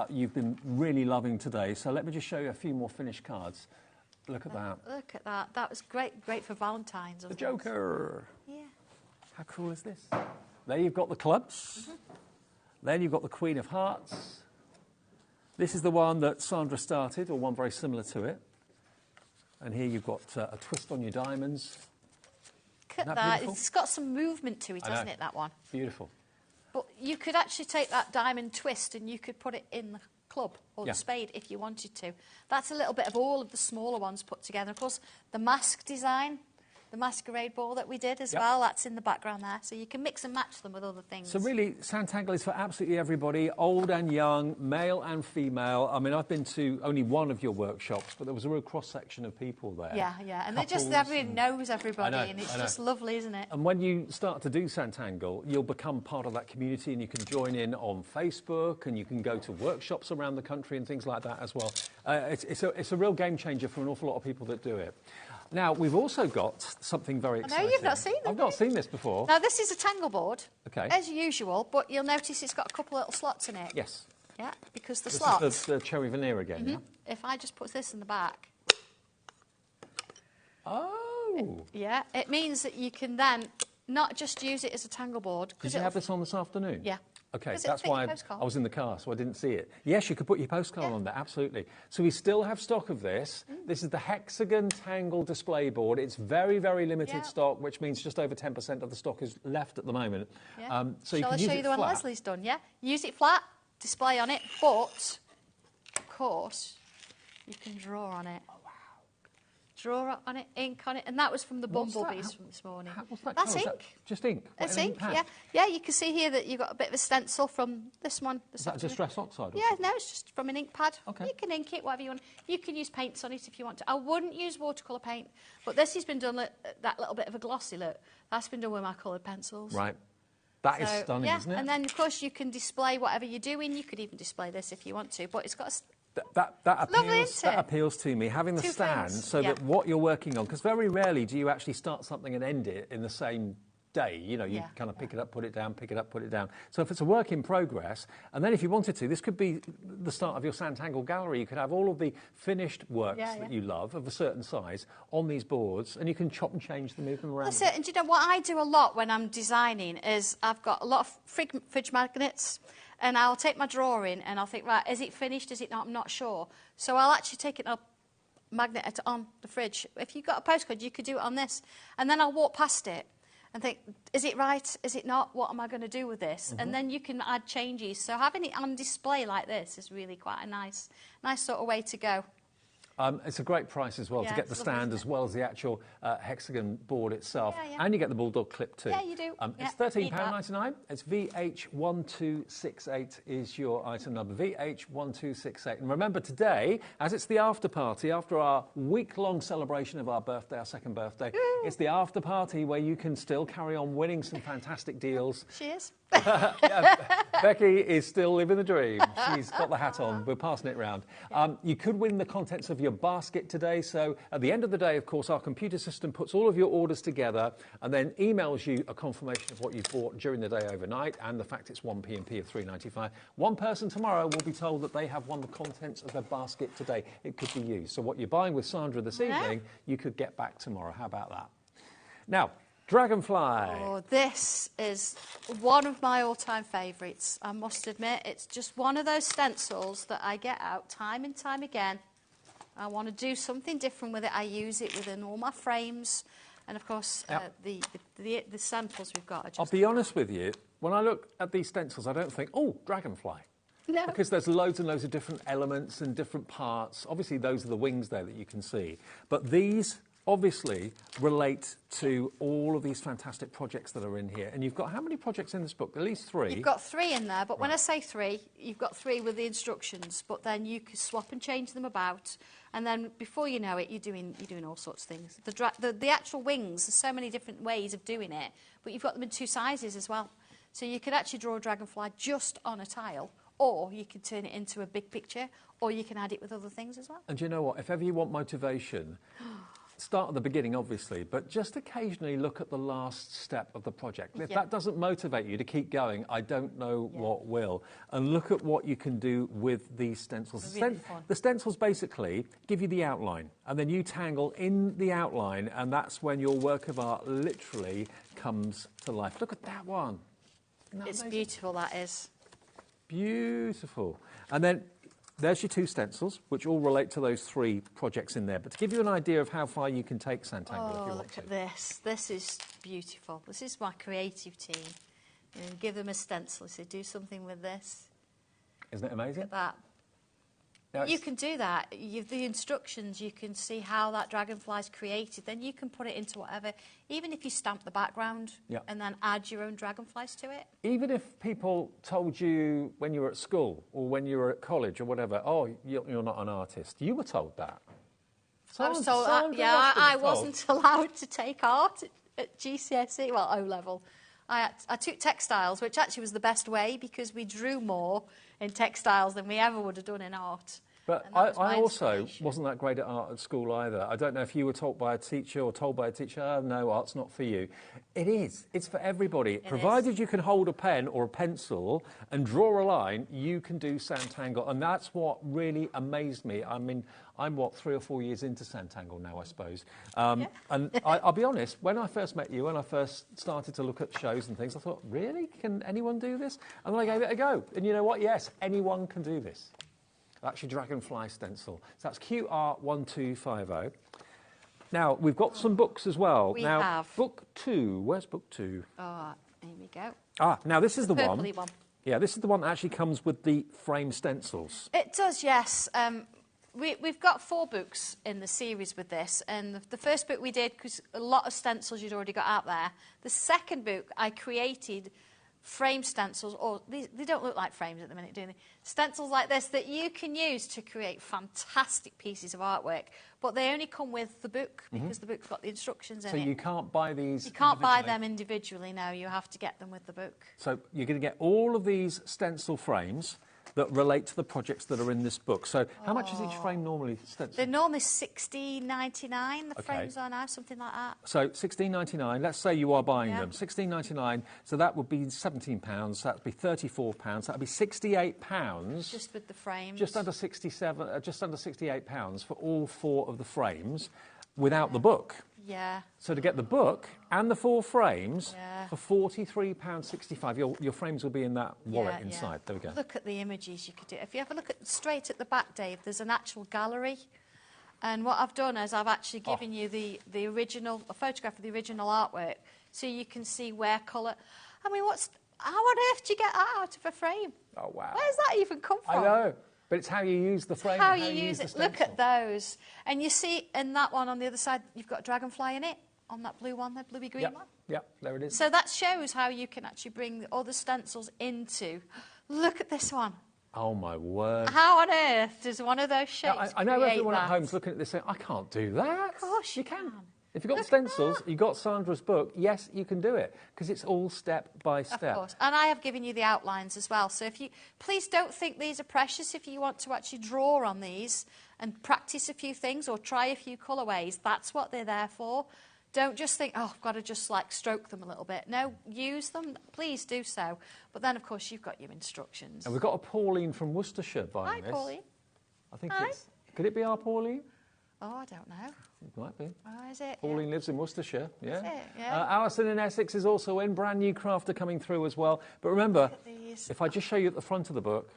you've been really loving today. So let me just show you a few more finished cards. Look at that. Look at that. That was great for Valentine's. The Joker. Yeah. How cool is this? There you've got the clubs. Then you've got the Queen of Hearts. This is the one that Sandra started, or one very similar to it. And here you've got a twist on your diamonds. Look at that. It's got some movement to it, hasn't it, that one? Beautiful. But you could actually take that diamond twist and you could put it in the club or the spade if you wanted to. That's a little bit of all of the smaller ones put together. Of course, the mask design, the masquerade ball that we did as well, that's in the background there. So you can mix and match them with other things. So really, Sanntangle is for absolutely everybody, old and young, male and female. I mean, I've been to only one of your workshops, but there was a real cross-section of people there. Yeah, yeah. And everyone knows everybody, and it's just lovely, isn't it? And when you start to do Sanntangle, you'll become part of that community, and you can join in on Facebook, and you can go to workshops around the country and things like that as well. It's a real game changer for an awful lot of people that do it. Now, we've also got something very exciting. I know, you've not seen them. I've not seen this before. Now, this is a tangle board, okay, as usual, but you'll notice it's got a couple of little slots in it. Yes. Yeah, because this slots... is the cherry veneer again, yeah? If I just put this in the back... Oh! Yeah, it means that you can then not just use it as a tangle board. Did you have this on this afternoon? Yeah. OK, that's why I was in the car, so I didn't see it. Yes, you could put your postcard on there, absolutely. So we still have stock of this. This is the hexagon tangle display board. It's very, very limited stock, which means just over 10% of the stock is left at the moment. Yeah. So Shall I show you the one flat. Leslie's done, yeah? Use it flat, display on it, but, of course, you can draw on it. draw on it, ink on it, and that was from the bumblebees from this morning. What's that That's colour? Is ink. that just ink? It's An ink, pad? yeah. Yeah, you can see here that you've got a bit of a stencil from this one. Is that Distress Oxide? Yeah, no, it's just from an ink pad. Okay. You can ink it, whatever you want. You can use paints on it if you want to. I wouldn't use watercolour paint, but this has been done, that little bit of a glossy look, that's been done with my coloured pencils. Right. That is stunning, yeah, isn't it? And then, of course, you can display whatever you're doing. You could even display this if you want to, but it's got a... That appeals to me, having the Two stand things, so that what you're working on, because very rarely do you actually start something and end it in the same day. You know, you kind of pick it up, put it down, pick it up, put it down. So if it's a work in progress, and then if you wanted to, this could be the start of your Sanntangle gallery. You could have all of the finished works that you love of a certain size on these boards, and you can chop and change them, move them around. That's it. And do you know what I do a lot when I'm designing is I've got a lot of fridge magnets, and I'll take my drawing and I'll think, right, is it finished, is it not? I'm not sure. So I'll actually take it up, magnet it on the fridge. If you've got a postcard, you could do it on this. And then I'll walk past it and think, is it right? Is it not? What am I going to do with this? And then you can add changes. So having it on display like this is really quite a nice sort of way to go. It's a great price as well to get the stand as well as the actual hexagon board itself. And you get the Bulldog clip too. Yeah, you do. It's £13.99. It's VH1268 is your item number, VH1268. And remember today, as it's the after party, after our week-long celebration of our birthday, our second birthday, it's the after party where you can still carry on winning some fantastic deals. She is. Becky is still living the dream. She's got the hat on. We're passing it round. You could win the contents of your basket today. So at the end of the day, of course, our computer system puts all of your orders together and then emails you a confirmation of what you've bought during the day overnight and the fact it's 1 P&P of £3.95. One person tomorrow will be told that they have won the contents of their basket today. It could be you. So what you're buying with Sandra this evening, you could get back tomorrow. How about that? Now, Dragonfly. Oh, this is one of my all-time favourites, I must admit. It's just one of those stencils that I get out time and time again. I want to do something different with it. I use it within all my frames. And, of course, the samples we've got are just... I'll be honest with you, when I look at these stencils, I don't think, oh, Dragonfly. No. Because there's loads and loads of different elements and different parts. Obviously, those are the wings there that you can see. But these obviously relate to all of these fantastic projects that are in here. And you've got how many projects in this book? At least 3. You've got 3 in there, but when I say 3, you've got 3 with the instructions, but then you can swap and change them about, and then before you know it, you're doing all sorts of things. The actual wings, there's so many different ways of doing it, but you've got them in 2 sizes as well. So you could actually draw a dragonfly just on a tile, or you can turn it into a big picture, or you can add it with other things as well. And do you know what? If ever you want motivation, start at the beginning, obviously, but just occasionally look at the last step of the project. If that doesn't motivate you to keep going, I don't know what will. And look at what you can do with these stencils. Really The stencils basically give you the outline, and then you tangle in the outline, and that's when your work of art literally comes to life. Look at that one. It's beautiful, that is. Beautiful. And then there's your 2 stencils, which all relate to those 3 projects in there. But to give you an idea of how far you can take Sanntangle if you want look to. at this. This is beautiful. This is my creative team. And give them a stencil. So do something with this. Isn't it amazing? Look at that. Now You can do that. The instructions, you can see how that dragonfly's created. Then you can put it into whatever. Even if you stamp the background and then add your own dragonflies to it. Even if people told you when you were at school or when you were at college or whatever, oh, you're not an artist, you were told that. I was told that. Yeah, I wasn't allowed to take art at GCSE, well, O level. I took textiles, which actually was the best way because we drew more in textiles than we ever would have done in art. But I also wasn't that great at art at school either. I don't know if you were taught by a teacher or told by a teacher, oh, no, art's not for you. It is. It's for everybody. Provided you can hold a pen or a pencil and draw a line, you can do Sanntangle. And that's what really amazed me. I mean, I'm, 3 or 4 years into Sanntangle now, I suppose. And I'll be honest, when I first met you, when I first started to look at shows and things, I thought, really? Can anyone do this? And then I gave it a go. And you know what? Yes, anyone can do this. That's your dragonfly stencil. So that's QR1250. Now, we've got some books as well. We have. Book 2. Where's book 2? Oh, here we go. Now this is the one. Purpley one. Yeah, this is the one that actually comes with the frame stencils. It does, yes. we've got 4 books in the series with this, and the first book we did, because a lot of stencils you'd already got out there. The second book, I created frame stencils, or they don't look like frames at the minute, do they? Stencils like this that you can use to create fantastic pieces of artwork, but they only come with the book, because the book's got the instructions in it. So you can't buy these You can't buy them individually, no, you have to get them with the book. So you're going to get all of these stencil frames that relate to the projects that are in this book. So how much is each frame normally stenciled? They're normally $16.99, the frames are now, something like that. So $16.99, let's say you are buying them. $16.99, so that would be £17, that would be £34, that would be £68. Just with the frames. Just under £68 for all 4 of the frames without the book. Yeah. So to get the book and the 4 frames for £43.65, your frames will be in that wallet inside. There we go. Look at the images you could do. If you have a look straight at the back, Dave, there's an actual gallery. And what I've done is I've actually given you a photograph of the original artwork, so you can see where colour. I mean, how on earth do you get that out of a frame? Oh, wow. Where's that even come from? I know. But it's how you use the frame. How you use it. Look at those. And you see in that one on the other side, you've got a dragonfly in it, on that blue one, the bluey green one. Yep, there it is. So that shows how you can actually bring the other stencils into. Look at this one. Oh, my word. How on earth does one of those shapes I know everyone that? at home's looking at this saying, I can't do that. Of course you can. If you've got stencils, you've got Sandra's book, yes, you can do it, because it's all step by step. Of course. And I have given you the outlines as well. So please don't think these are precious. If you want to actually draw on these and practice a few things or try a few colourways, that's what they're there for. Don't just think, oh, I've got to just like stroke them a little bit. No, use them. Please do so. But then, of course, you've got your instructions. And we've got a Pauline from Worcestershire buying this. Hi, Pauline. I think could it be our Pauline? Oh, I don't know. It might be. Oh, is it? Pauline lives in Worcestershire, yeah. Is it? Yeah. Alison in Essex is also in. Brand new crafter coming through as well. But remember, if I just show you at the front of the book,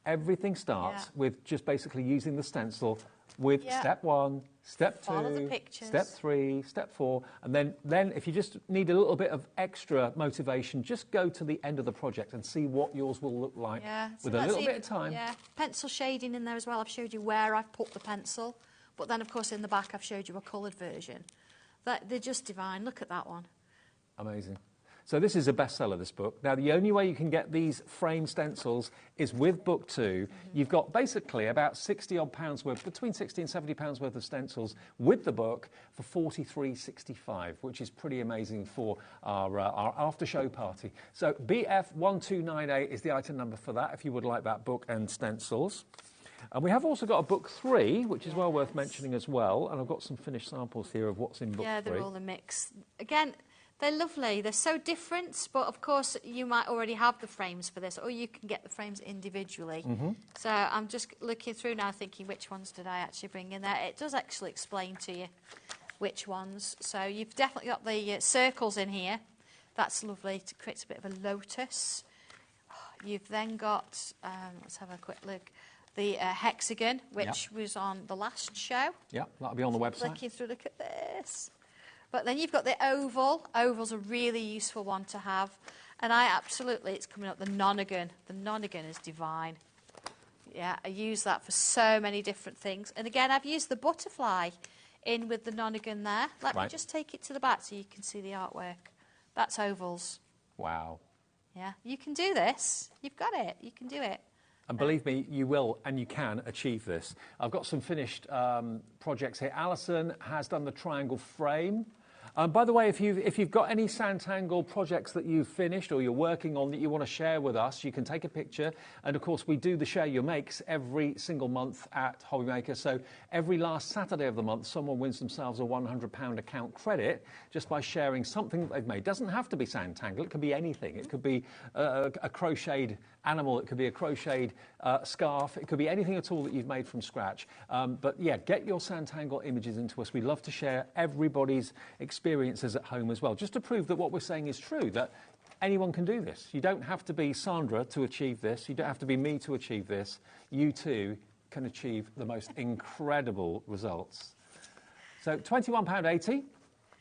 everything starts with just basically using the stencil with step 1, step 2, step 3, step 4, and then if you just need a little bit of extra motivation, just go to the end of the project and see what yours will look like with a little bit of time. Yeah, pencil shading in there as well. I've showed you where I've put the pencil, but then, of course, in the back I've showed you a coloured version. They're just divine. Look at that one. Amazing. So this is a bestseller, this book. Now, the only way you can get these frame stencils is with book 2. You've got basically about £60-odd worth, between £60 and £70 worth of stencils with the book for $43.65, which is pretty amazing for our after-show party. So BF1298 is the item number for that, if you would like that book and stencils. And we have also got a book 3, which is well worth mentioning as well. And I've got some finished samples here of what's in book 3. Yeah, they're all a mix. Again, they're lovely. They're so different, but of course you might already have the frames for this, or you can get the frames individually. So I'm just looking through now thinking which ones did I actually bring in there. It does actually explain to you which ones. So you've definitely got the circles in here. That's lovely. It creates a bit of a lotus. You've then got, let's have a quick look, the hexagon, which was on the last show. Yeah, that'll be on the website. Looking through, look at this. But then you've got the oval. Oval's a really useful one to have. And it's coming up, the nonagon. The nonagon is divine. Yeah, I use that for so many different things. And again, I've used the butterfly in with the nonagon there. Let me just take it to the back so you can see the artwork. That's ovals. Wow. Yeah, you can do this. You've got it. You can do it. And believe me, you will and you can achieve this. I've got some finished projects here. Alison has done the triangle frame. By the way, if you've got any Sanntangle projects that you've finished or you're working on that you want to share with us, you can take a picture. And of course, we do the Share Your Makes every single month at HobbyMaker. So every last Saturday of the month, someone wins themselves a £100 account credit just by sharing something that they've made. It doesn't have to be Sanntangle. It could be anything. It could be a crocheted animal. It could be a crocheted scarf. It could be anything at all that you've made from scratch. But yeah, get your Sanntangle images into us. We love to share everybody's experiences at home as well, just to prove that what we're saying is true, that anyone can do this. You don't have to be Sandra to achieve this. You don't have to be me to achieve this. You too can achieve the most incredible results. So £21.80.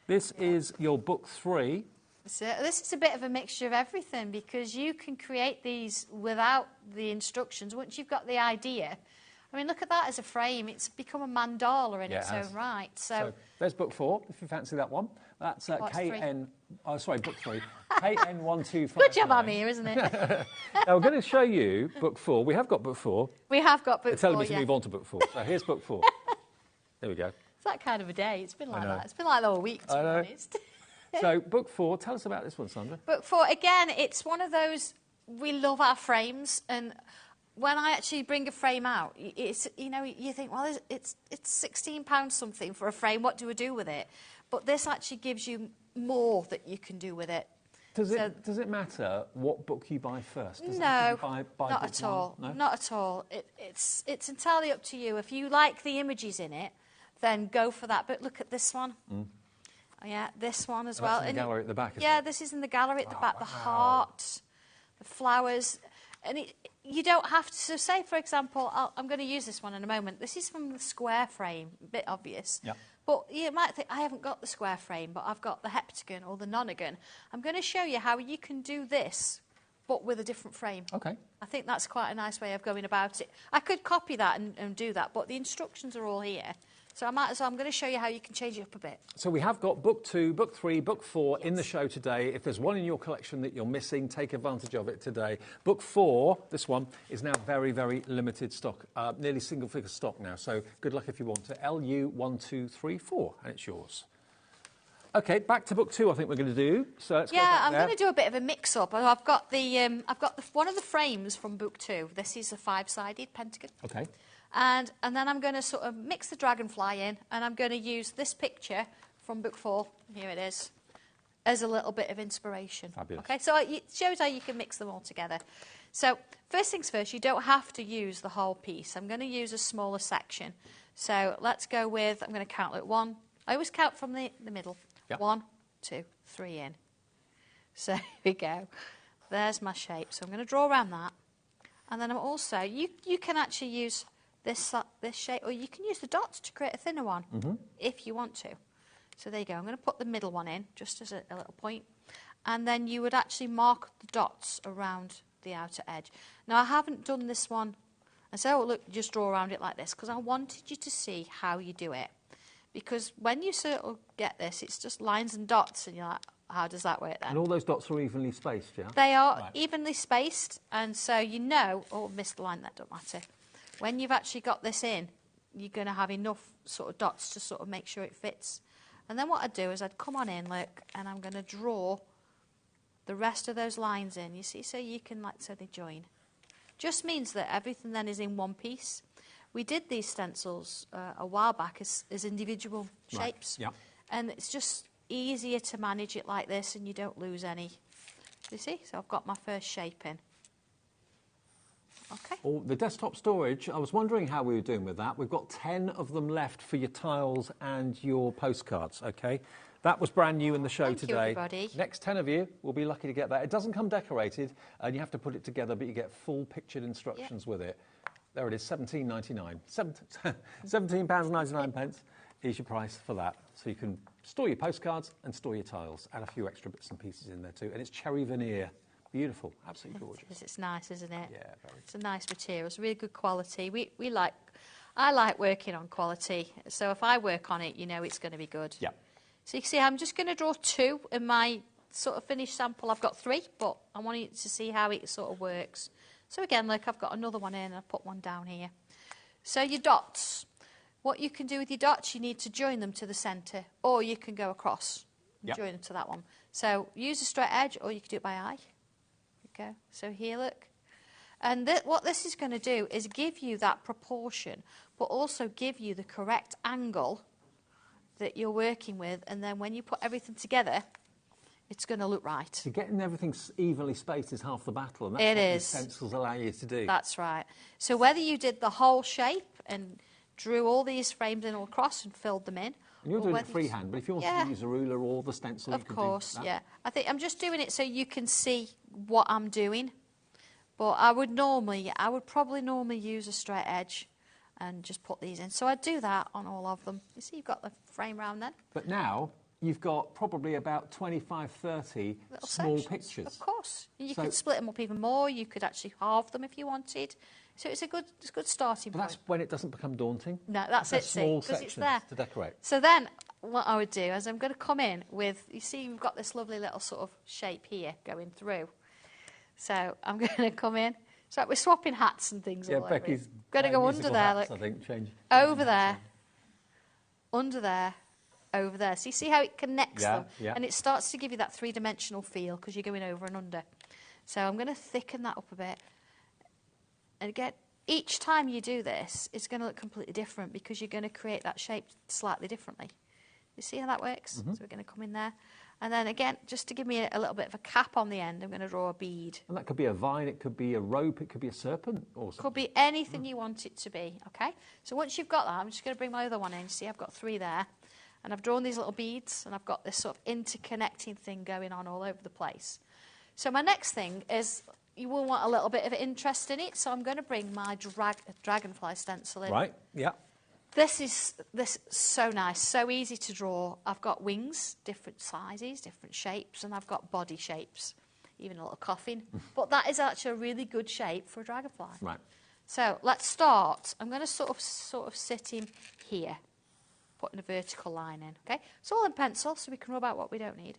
This is your book 3. So this is a bit of a mixture of everything, because you can create these without the instructions. Once you've got the idea, I mean, look at that as a frame. It's become a mandala in its own right. So there's book 4, if you fancy that one. That's KN... Oh, sorry, book 3. KN1259. Good job I'm here, isn't it? Now, we're going to show you book 4. We have got book 4. We have got book 4, They're telling me to move on to book 4. So here's book 4. There we go. It's that kind of a day. It's been like that. It's been like the whole week, to be honest. So, book 4, tell us about this one, Sandra. Book 4, again, it's one of those, we love our frames, and when I actually bring a frame out, it's, you know, you think, well, it's £16 something for a frame, what do I do with it? But this actually gives you more that you can do with it. Does it matter what book you buy first? No, not at all. No? Not at all. It's entirely up to you. If you like the images in it, then go for that. But look at this one. Oh, yeah, this one as well. That's in the gallery at the back, isn't it? This is in the gallery at the back. The heart, the flowers. And you don't have to... So say, for example, I'm going to use this one in a moment. This is from the square frame. A bit obvious. Yeah. But you might think, I haven't got the square frame, but I've got the heptagon or the nonagon. I'm going to show you how you can do this, but with a different frame. OK. I think that's quite a nice way of going about it. I could copy that and do that, but the instructions are all here. So I'm going to show you how you can change it up a bit. So we have got book 2, book 3, book 4 in the show today. If there's one in your collection that you're missing, take advantage of it today. Book 4, this one, is now very, very limited stock, nearly single-figure stock now. So good luck if you want it. LU1234, and it's yours. OK, back to book 2. I think we're going to do. So let's go back I'm going to do a bit of a mix-up. I've got one of the frames from book 2. This is a 5-sided pentagon. OK. And then I'm going to sort of mix the dragonfly in, and I'm going to use this picture from book 4, here it is, as a little bit of inspiration. Fabulous. Okay, so it shows how you can mix them all together. So first things first, you don't have to use the whole piece. I'm going to use a smaller section. So let's go with, I'm going to count like 1. I always count from the middle. Yep. 1, 2, 3 in. So here we go. There's my shape. So I'm going to draw around that. And then I'm also, you can actually use this shape, or you can use the dots to create a thinner one, if you want to. So there you go. I'm going to put the middle one in, just as a little point. And then you would actually mark the dots around the outer edge. Now, I haven't done this one. And so, look, just draw around it like this, because I wanted you to see how you do it. Because when you sort of get this, it's just lines and dots, and you're like, how does that work then? And all those dots are evenly spaced, yeah? They are evenly spaced, and so you know, missed the line, that don't matter. When you've actually got this in, you're going to have enough sort of dots to sort of make sure it fits. And then what I'd do is I'd come on in, look, and I'm going to draw the rest of those lines in, you see, so you can, so they join. Just means that everything then is in one piece. We did these stencils a while back as individual shapes. Yeah. And it's just easier to manage it like this, and you don't lose any. You see? So I've got my first shape in. Okay. Oh, the desktop storage, I was wondering how we were doing with that. We've got 10 of them left for your tiles and your postcards, OK? That was brand new in the show today. Thank you, everybody. Next 10 of you will be lucky to get that. It doesn't come decorated, and you have to put it together, but you get full pictured instructions with it. There it is, £17.99. £17.99 is your price for that. So you can store your postcards and store your tiles. Add a few extra bits and pieces in there too. And it's cherry veneer. Beautiful, absolutely gorgeous. It's nice, isn't it? Yeah, very. It's a nice material. It's really good quality. I like working on quality. So if I work on it, you know it's going to be good. Yeah. So you can see I'm just going to draw 2 in my sort of finished sample. I've got 3, but I want you to see how it sort of works. So again, look, I've got another one in, and I've put one down here. So your dots. What you can do with your dots, you need to join them to the centre, or you can go across and join them to that one. So use a straight edge, or you can do it by eye. Okay. So here, look. And what this is going to do is give you that proportion, but also give you the correct angle that you're working with. And then when you put everything together, it's going to look right. So getting everything evenly spaced is half the battle, and that's what these stencils allow you to do. That's right. So whether you did the whole shape and drew all these frames in all across and filled them in. And you're doing it freehand, but if you want to use a ruler or the stencil, you could do that. Of course, yeah. I think I'm just doing it so you can see what I'm doing. But I would probably normally use a straight edge and just put these in. So I'd do that on all of them. You see, you've got the frame round then. But now you've got probably about 25, 30 small pictures. Of course. You could split them up even more. You could actually halve them if you wanted. So it's a good starting point. That's when it doesn't become daunting. No, that's it, small because sections it's there. to decorate. So then what I would do is I'm going to come in with, you see we've got this lovely little sort of shape here going through. So I'm going to come in. It's like we're swapping hats and things all over. Becky's going to go under there, hats, look. I think, change over there, under there, over there. So you see how it connects them? Yeah. And it starts to give you that three-dimensional feel because you're going over and under. So I'm going to thicken that up a bit. And again, each time you do this, it's going to look completely different because you're going to create that shape slightly differently. You see how that works? So we're going to come in there. And then again, just to give me a little bit of a cap on the end, I'm going to draw a bead. And that could be a vine, it could be a rope, it could be a serpent or something. Could be anything you want it to be, okay? So once you've got that, I'm just going to bring my other one in. See, I've got 3 there. And I've drawn these little beads, and I've got this sort of interconnecting thing going on all over the place. So my next thing is, you will want a little bit of interest in it, so I'm going to bring my dragonfly stencil in. Right, yeah. This is so nice, so easy to draw. I've got wings, different sizes, different shapes, and I've got body shapes, even a little coffin. But that is actually a really good shape for a dragonfly. Right. So let's start. I'm going to sort of sit him here, putting a vertical line in. Okay, it's all in pencil, so we can rub out what we don't need.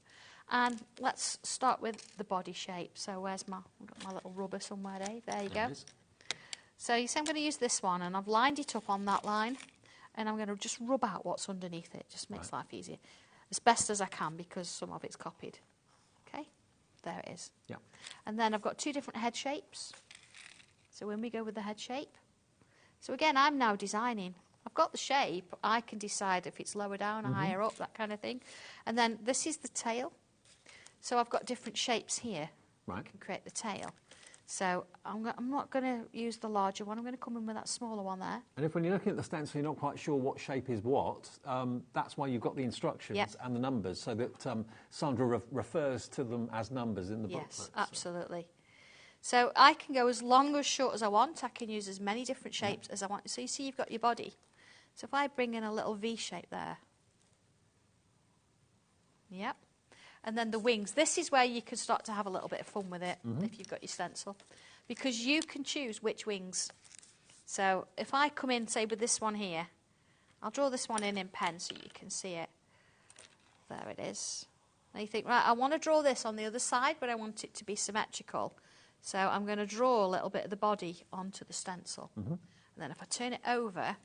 And let's start with the body shape. So where's I've got my little rubber somewhere, Dave? There you go. So you see I'm going to use this one, and I've lined it up on that line. And I'm going to just rub out what's underneath it. Just makes life easier. As best as I can, because some of it's copied. Okay? There it is. Yeah. And then I've got 2 different head shapes. So when we go with the head shape. So again, I'm now designing. I've got the shape. I can decide if it's lower down or higher up, that kind of thing. And then this is the tail. So I've got different shapes here. Right. I can create the tail. So I'm not going to use the larger one. I'm going to come in with that smaller one there. And if when you're looking at the stencil, you're not quite sure what shape is what, that's why you've got the instructions and the numbers, so that Sandra refers to them as numbers in the booklet. Yes, absolutely. So I can go as long or short as I want. I can use as many different shapes as I want. So you see you've got your body. So if I bring in a little V shape there. Yep. And then the wings. This is where you can start to have a little bit of fun with it if you've got your stencil. Because you can choose which wings. So if I come in, say, with this one here, I'll draw this one in pen so you can see it. There it is. Now you think, right, I want to draw this on the other side, but I want it to be symmetrical. So I'm going to draw a little bit of the body onto the stencil. And then if I turn it over,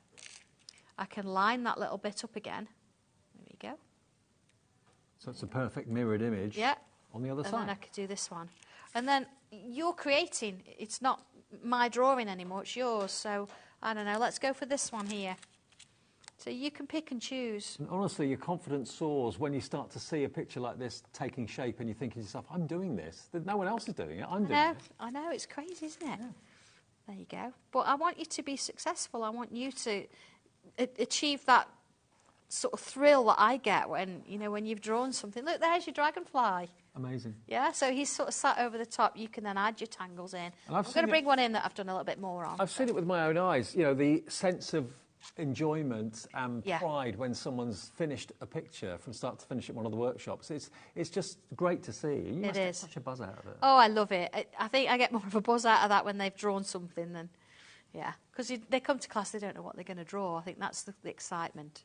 I can line that little bit up again. There we go. So it's a perfect mirrored image on the other side. And then I could do this one. And then you're creating, it's not my drawing anymore, it's yours. So, I don't know, let's go for this one here. So you can pick and choose. And honestly, your confidence soars when you start to see a picture like this taking shape and you're thinking to yourself, I'm doing this. No one else is doing it, I'm doing it. I know, it's crazy, isn't it? Yeah. There you go. But I want you to be successful. I want you to achieve that sort of thrill that I get when, when you've drawn something. Look, there's your dragonfly. Amazing. Yeah, so he's sort of sat over the top. You can then add your tangles in. I'm going to bring one in that I've done a little bit more on. I've seen it with my own eyes, the sense of enjoyment and pride when someone's finished a picture from start to finish at one of the workshops. It's just great to see. You must get such a buzz out of it. Oh, I love it. I think I get more of a buzz out of that when they've drawn something than, because they come to class, they don't know what they're going to draw. I think that's the excitement.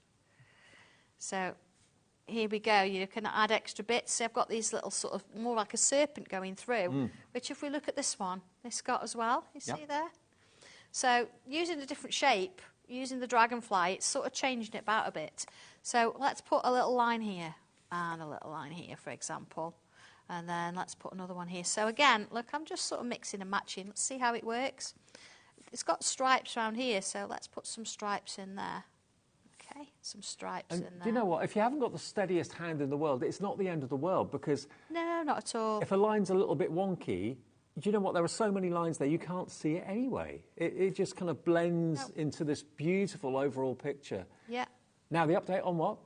So here we go. You can add extra bits. So I've got these little sort of more like a serpent going through, which if we look at this one, this got as well. You see there? So using a different shape, using the dragonfly, it's sort of changing it about a bit. So let's put a little line here and a little line here, for example. And then let's put another one here. So again, look, I'm just sort of mixing and matching. Let's see how it works. It's got stripes around here, so let's put some stripes in there. Okay, some stripes in there. Do you know what? If you haven't got the steadiest hand in the world, it's not the end of the world, because... No, not at all. If a line's a little bit wonky, do you know what? There are so many lines there, you can't see it anyway. It just kind of blends into this beautiful overall picture. Yeah. Now, the update on what?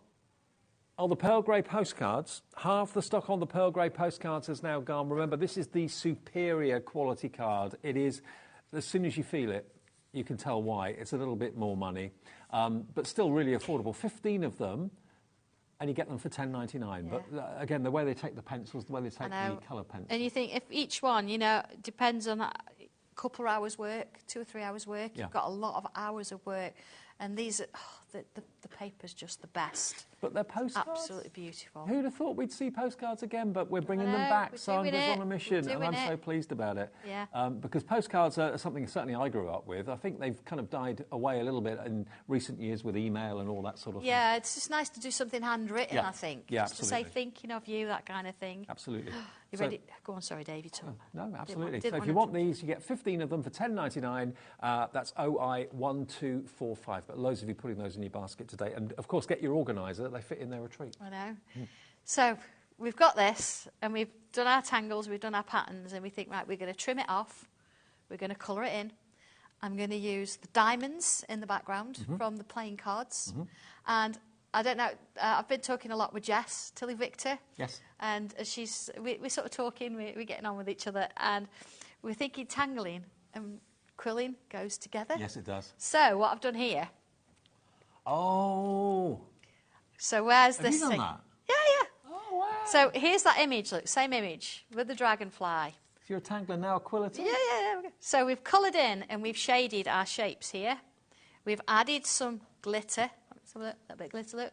On the Pearl Grey postcards. Half the stock on the Pearl Grey postcards has now gone. Remember, this is the superior quality card. It is, as soon as you feel it, you can tell why. It's a little bit more money, but still really affordable. 15 of them, and you get them for $10.99. Yeah. But again, the way they take the pencils, the way they take the colour pencils. And you think if each one, depends on couple of hours work, 2 or 3 hours work. Yeah. You've got a lot of hours of work. And these are, the paper's just the best. But they're postcards. Absolutely beautiful. Who'd have thought we'd see postcards again? But we're bringing I know, them back. we're Sandra's doing on a mission, and I'm it. so pleased about it. Yeah. Because postcards are something certainly I grew up with. I think they've kind of died away a little bit in recent years with email and all that sort of thing. Yeah, it's just nice to do something handwritten, I think. Yeah, just to say thinking of you, that kind of thing. Absolutely. You ready? Go on, sorry, Dave, you talk. No, absolutely. So if you want these, you get 15 of them for $10.99. That's OI1245. But loads of you putting those in your basket today. And, of course, get your organiser. They fit in their retreat. I know. So we've got this, and we've done our tangles, we've done our patterns, and we think, right, we're going to trim it off. We're going to colour it in. I'm going to use the diamonds in the background from the playing cards. And I don't know, I've been talking a lot with Jess, Tilly Victor. Yes. And we're sort of talking, we're getting on with each other, and we're thinking tangling and quilling goes together. Yes, it does. So what I've done here. Oh. So where's Have this you done thing? that? Yeah, yeah. Oh, wow. So here's that image, look, same image with the dragonfly. So you're a tangler now, a quiller too? Yeah. So we've coloured in and we've shaded our shapes here. We've added some glitter. Let's have a look, that bit of glitter, look.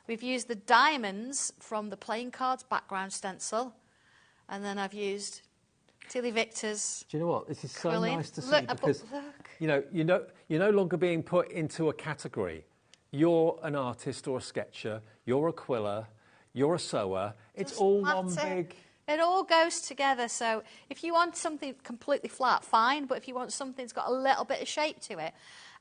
We've used the diamonds from the playing cards background stencil. And then I've used Tilly Victor's. Do you know what? This is so quilling. nice to see Look, because look. you're no longer being put into a category. You're an artist or a sketcher. You're a quiller. You're a sewer. It's all one big. It all goes together. So if you want something completely flat, fine. But if you want something that's got a little bit of shape to it,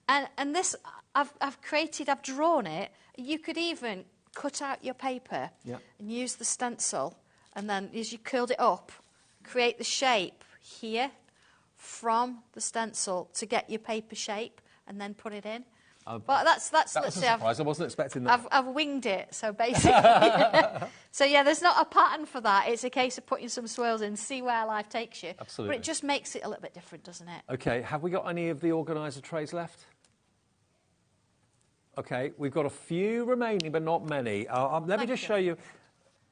and this I've drawn it. You could even cut out your paper and use the stencil, and then as you curled it up, create the shape here from the stencil to get your paper shape, and then put it in. But that's that was a surprise. I wasn't expecting that. I've winged it, so basically. So yeah, there's not a pattern for that. It's a case of putting some swirls in, see where life takes you. Absolutely. But it just makes it a little bit different, doesn't it? Okay, have we got any of the organiser trays left? Okay, we've got a few remaining, but not many. Let me just show you.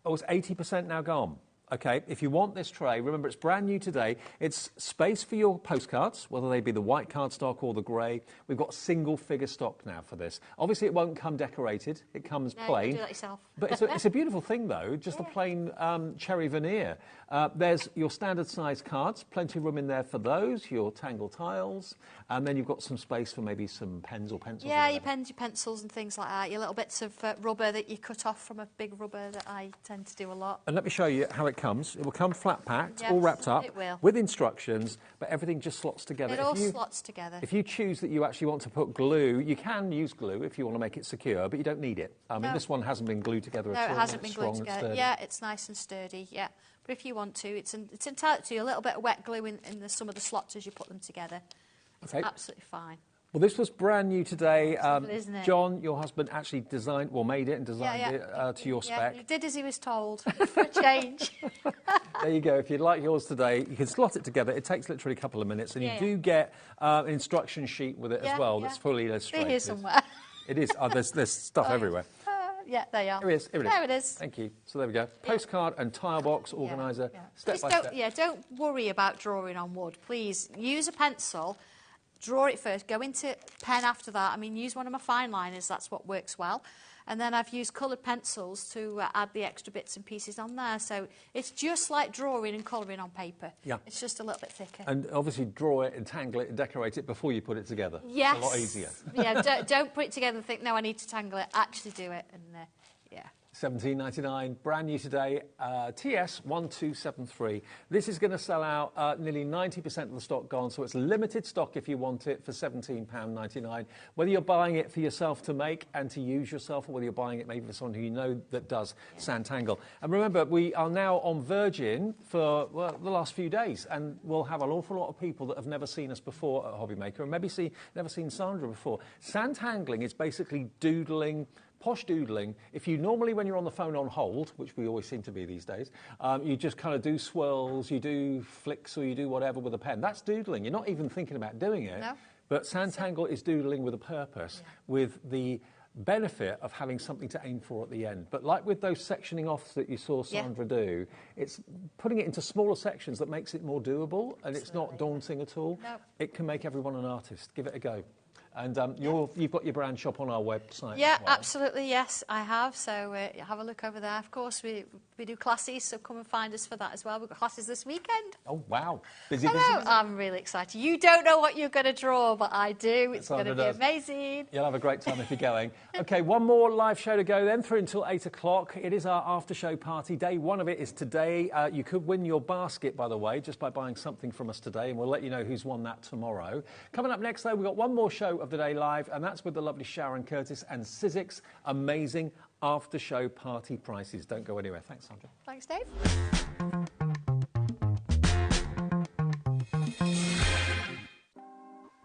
Oh, it's 80% now gone. Okay, if you want this tray, remember it's brand new today. It's space for your postcards, whether they be the white cardstock or the grey. We've got single figure stock now for this. Obviously, it won't come decorated. It comes plain. You do that yourself. But it's a beautiful thing, though, just a plain cherry veneer. There's your standard size cards, plenty of room in there for those, your tangle tiles, and then you've got some space for maybe some pens or pencils. Yeah, your pens, your pencils and things like that. Your little bits of rubber that you cut off from a big rubber that I tend to do a lot. And let me show you how it comes. It will come flat packed, Yes, all wrapped up, it will. with instructions, but everything just slots together. It all slots together. If you choose that you actually want to put glue, you can use glue if you want to make it secure, but you don't need it. I mean, this one hasn't been glued together at all. No, it hasn't been It's glued strong, it's together. sturdy. Yeah, it's nice and sturdy, yeah. But if you want to, it's entitled to you. A little bit of wet glue in some of the slots as you put them together. It's absolutely fine. Well, this was brand new today. Lovely, isn't it? John, your husband, actually made it and designed it to your spec. He did as he was told, for a change. There you go. If you'd like yours today, you can slot it together. It takes literally a couple of minutes, and you do get an instruction sheet with it as well that's fully illustrated. They're here somewhere. It is. There's stuff everywhere. Yeah, they are. Here it is. There it is. Thank you. So there we go. Postcard and tile box organiser, step by step. Yeah, don't worry about drawing on wood. Please use a pencil. Draw it first, go into pen after that. I mean, use one of my fine liners, that's what works well. And then I've used coloured pencils to add the extra bits and pieces on there. So it's just like drawing and colouring on paper. Yeah. It's just a little bit thicker. And obviously draw it and tangle it and decorate it before you put it together. Yes. It's a lot easier. Yeah, don't put it together and think, no, I need to tangle it. Actually do it. And yeah. $17.99, brand new today, TS1273. This is going to sell out nearly 90% of the stock gone, so it's limited stock if you want it for £17.99. Whether you're buying it for yourself to make and to use yourself, or whether you're buying it maybe for someone who you know that does Sanntangle. And remember, we are now on Virgin for the last few days, and we'll have an awful lot of people that have never seen us before at HobbyMaker, and maybe never seen Sandra before. Sanntangling is basically doodling, posh doodling. If you normally, when you're on the phone on hold, which we always seem to be these days, you just kind of do swirls, you do flicks, or you do whatever with a pen. That's doodling. You're not even thinking about doing it. No. But Sanntangle is doodling with a purpose, with the benefit of having something to aim for at the end. But like with those sectioning offs that you saw Sandra do, it's putting it into smaller sections that makes it more doable, and it's not daunting at all. No. It can make everyone an artist. Give it a go. And you've got your brand shop on our website. Yeah, as well. absolutely, yes, I have. So have a look over there. Of course, we do classes, so come and find us for that as well. We've got classes this weekend. Oh, wow. Busy. I'm really excited. You don't know what you're going to draw, but I do. It's going to be amazing. You'll have a great time if you're going. OK, one more live show to go then, through until 8 o'clock. It is our after-show party. Day one of it is today. You could win your basket, by the way, just by buying something from us today, and we'll let you know who's won that tomorrow. Coming up next, though, we've got one more show of the day live, and that's with the lovely Sharon Curtis and Sizzix. Amazing after-show party prices. Don't go anywhere. Thanks, Sandra. Thanks, Dave.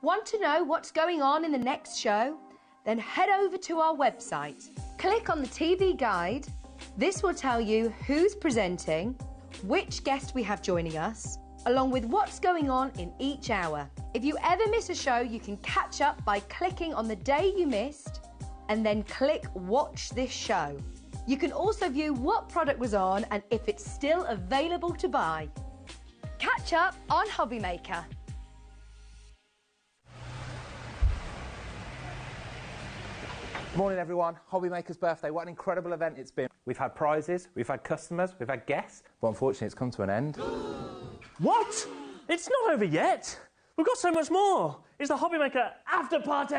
Want to know what's going on in the next show? Then head over to our website. Click on the TV guide. This will tell you who's presenting, which guest we have joining us, along with what's going on in each hour. If you ever miss a show, you can catch up by clicking on the day you missed and then click Watch This Show. You can also view what product was on and if it's still available to buy. Catch up on HobbyMaker. Morning everyone, HobbyMaker's birthday. What an incredible event it's been. We've had prizes, we've had customers, we've had guests, but unfortunately it's come to an end. What? It's not over yet. We've got so much more. It's the HobbyMaker after party.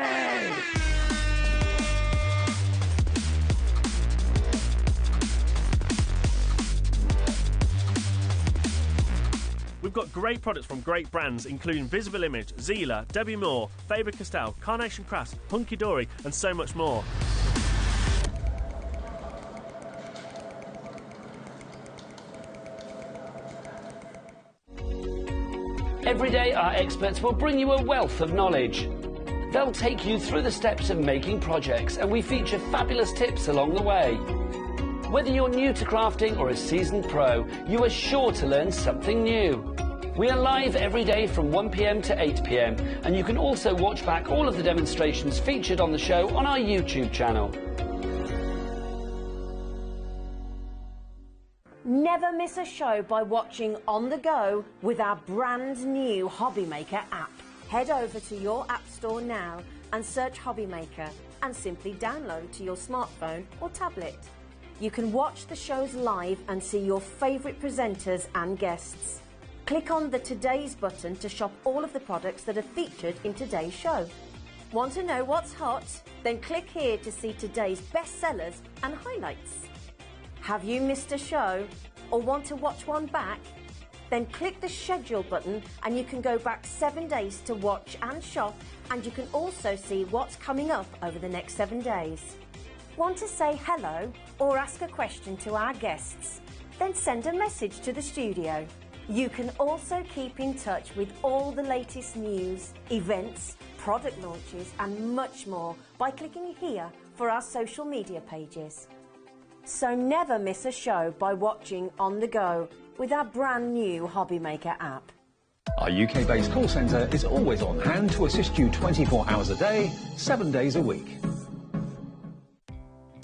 We've got great products from great brands, including Visible Image, Zila, Debbie Moore, Faber-Castell, Carnation Crafts, Hunky Dory, and so much more. Every day, our experts will bring you a wealth of knowledge. They'll take you through the steps of making projects, and we feature fabulous tips along the way. Whether you're new to crafting or a seasoned pro, you are sure to learn something new. We are live every day from 1 p.m. to 8 p.m, and you can also watch back all of the demonstrations featured on the show on our YouTube channel. Never miss a show by watching on the go with our brand new HobbyMaker app. Head over to your app store now and search HobbyMaker and simply download to your smartphone or tablet. You can watch the shows live and see your favourite presenters and guests. Click on the Today's button to shop all of the products that are featured in today's show. Want to know what's hot? Then click here to see today's bestsellers and highlights. Have you missed a show or want to watch one back? Then click the schedule button and you can go back 7 days to watch and shop, and you can also see what's coming up over the next 7 days. Want to say hello or ask a question to our guests? Then send a message to the studio. You can also keep in touch with all the latest news, events, product launches and much more by clicking here for our social media pages. So never miss a show by watching on the go with our brand new HobbyMaker app. Our UK-based call centre is always on hand to assist you 24 hours a day, 7 days a week.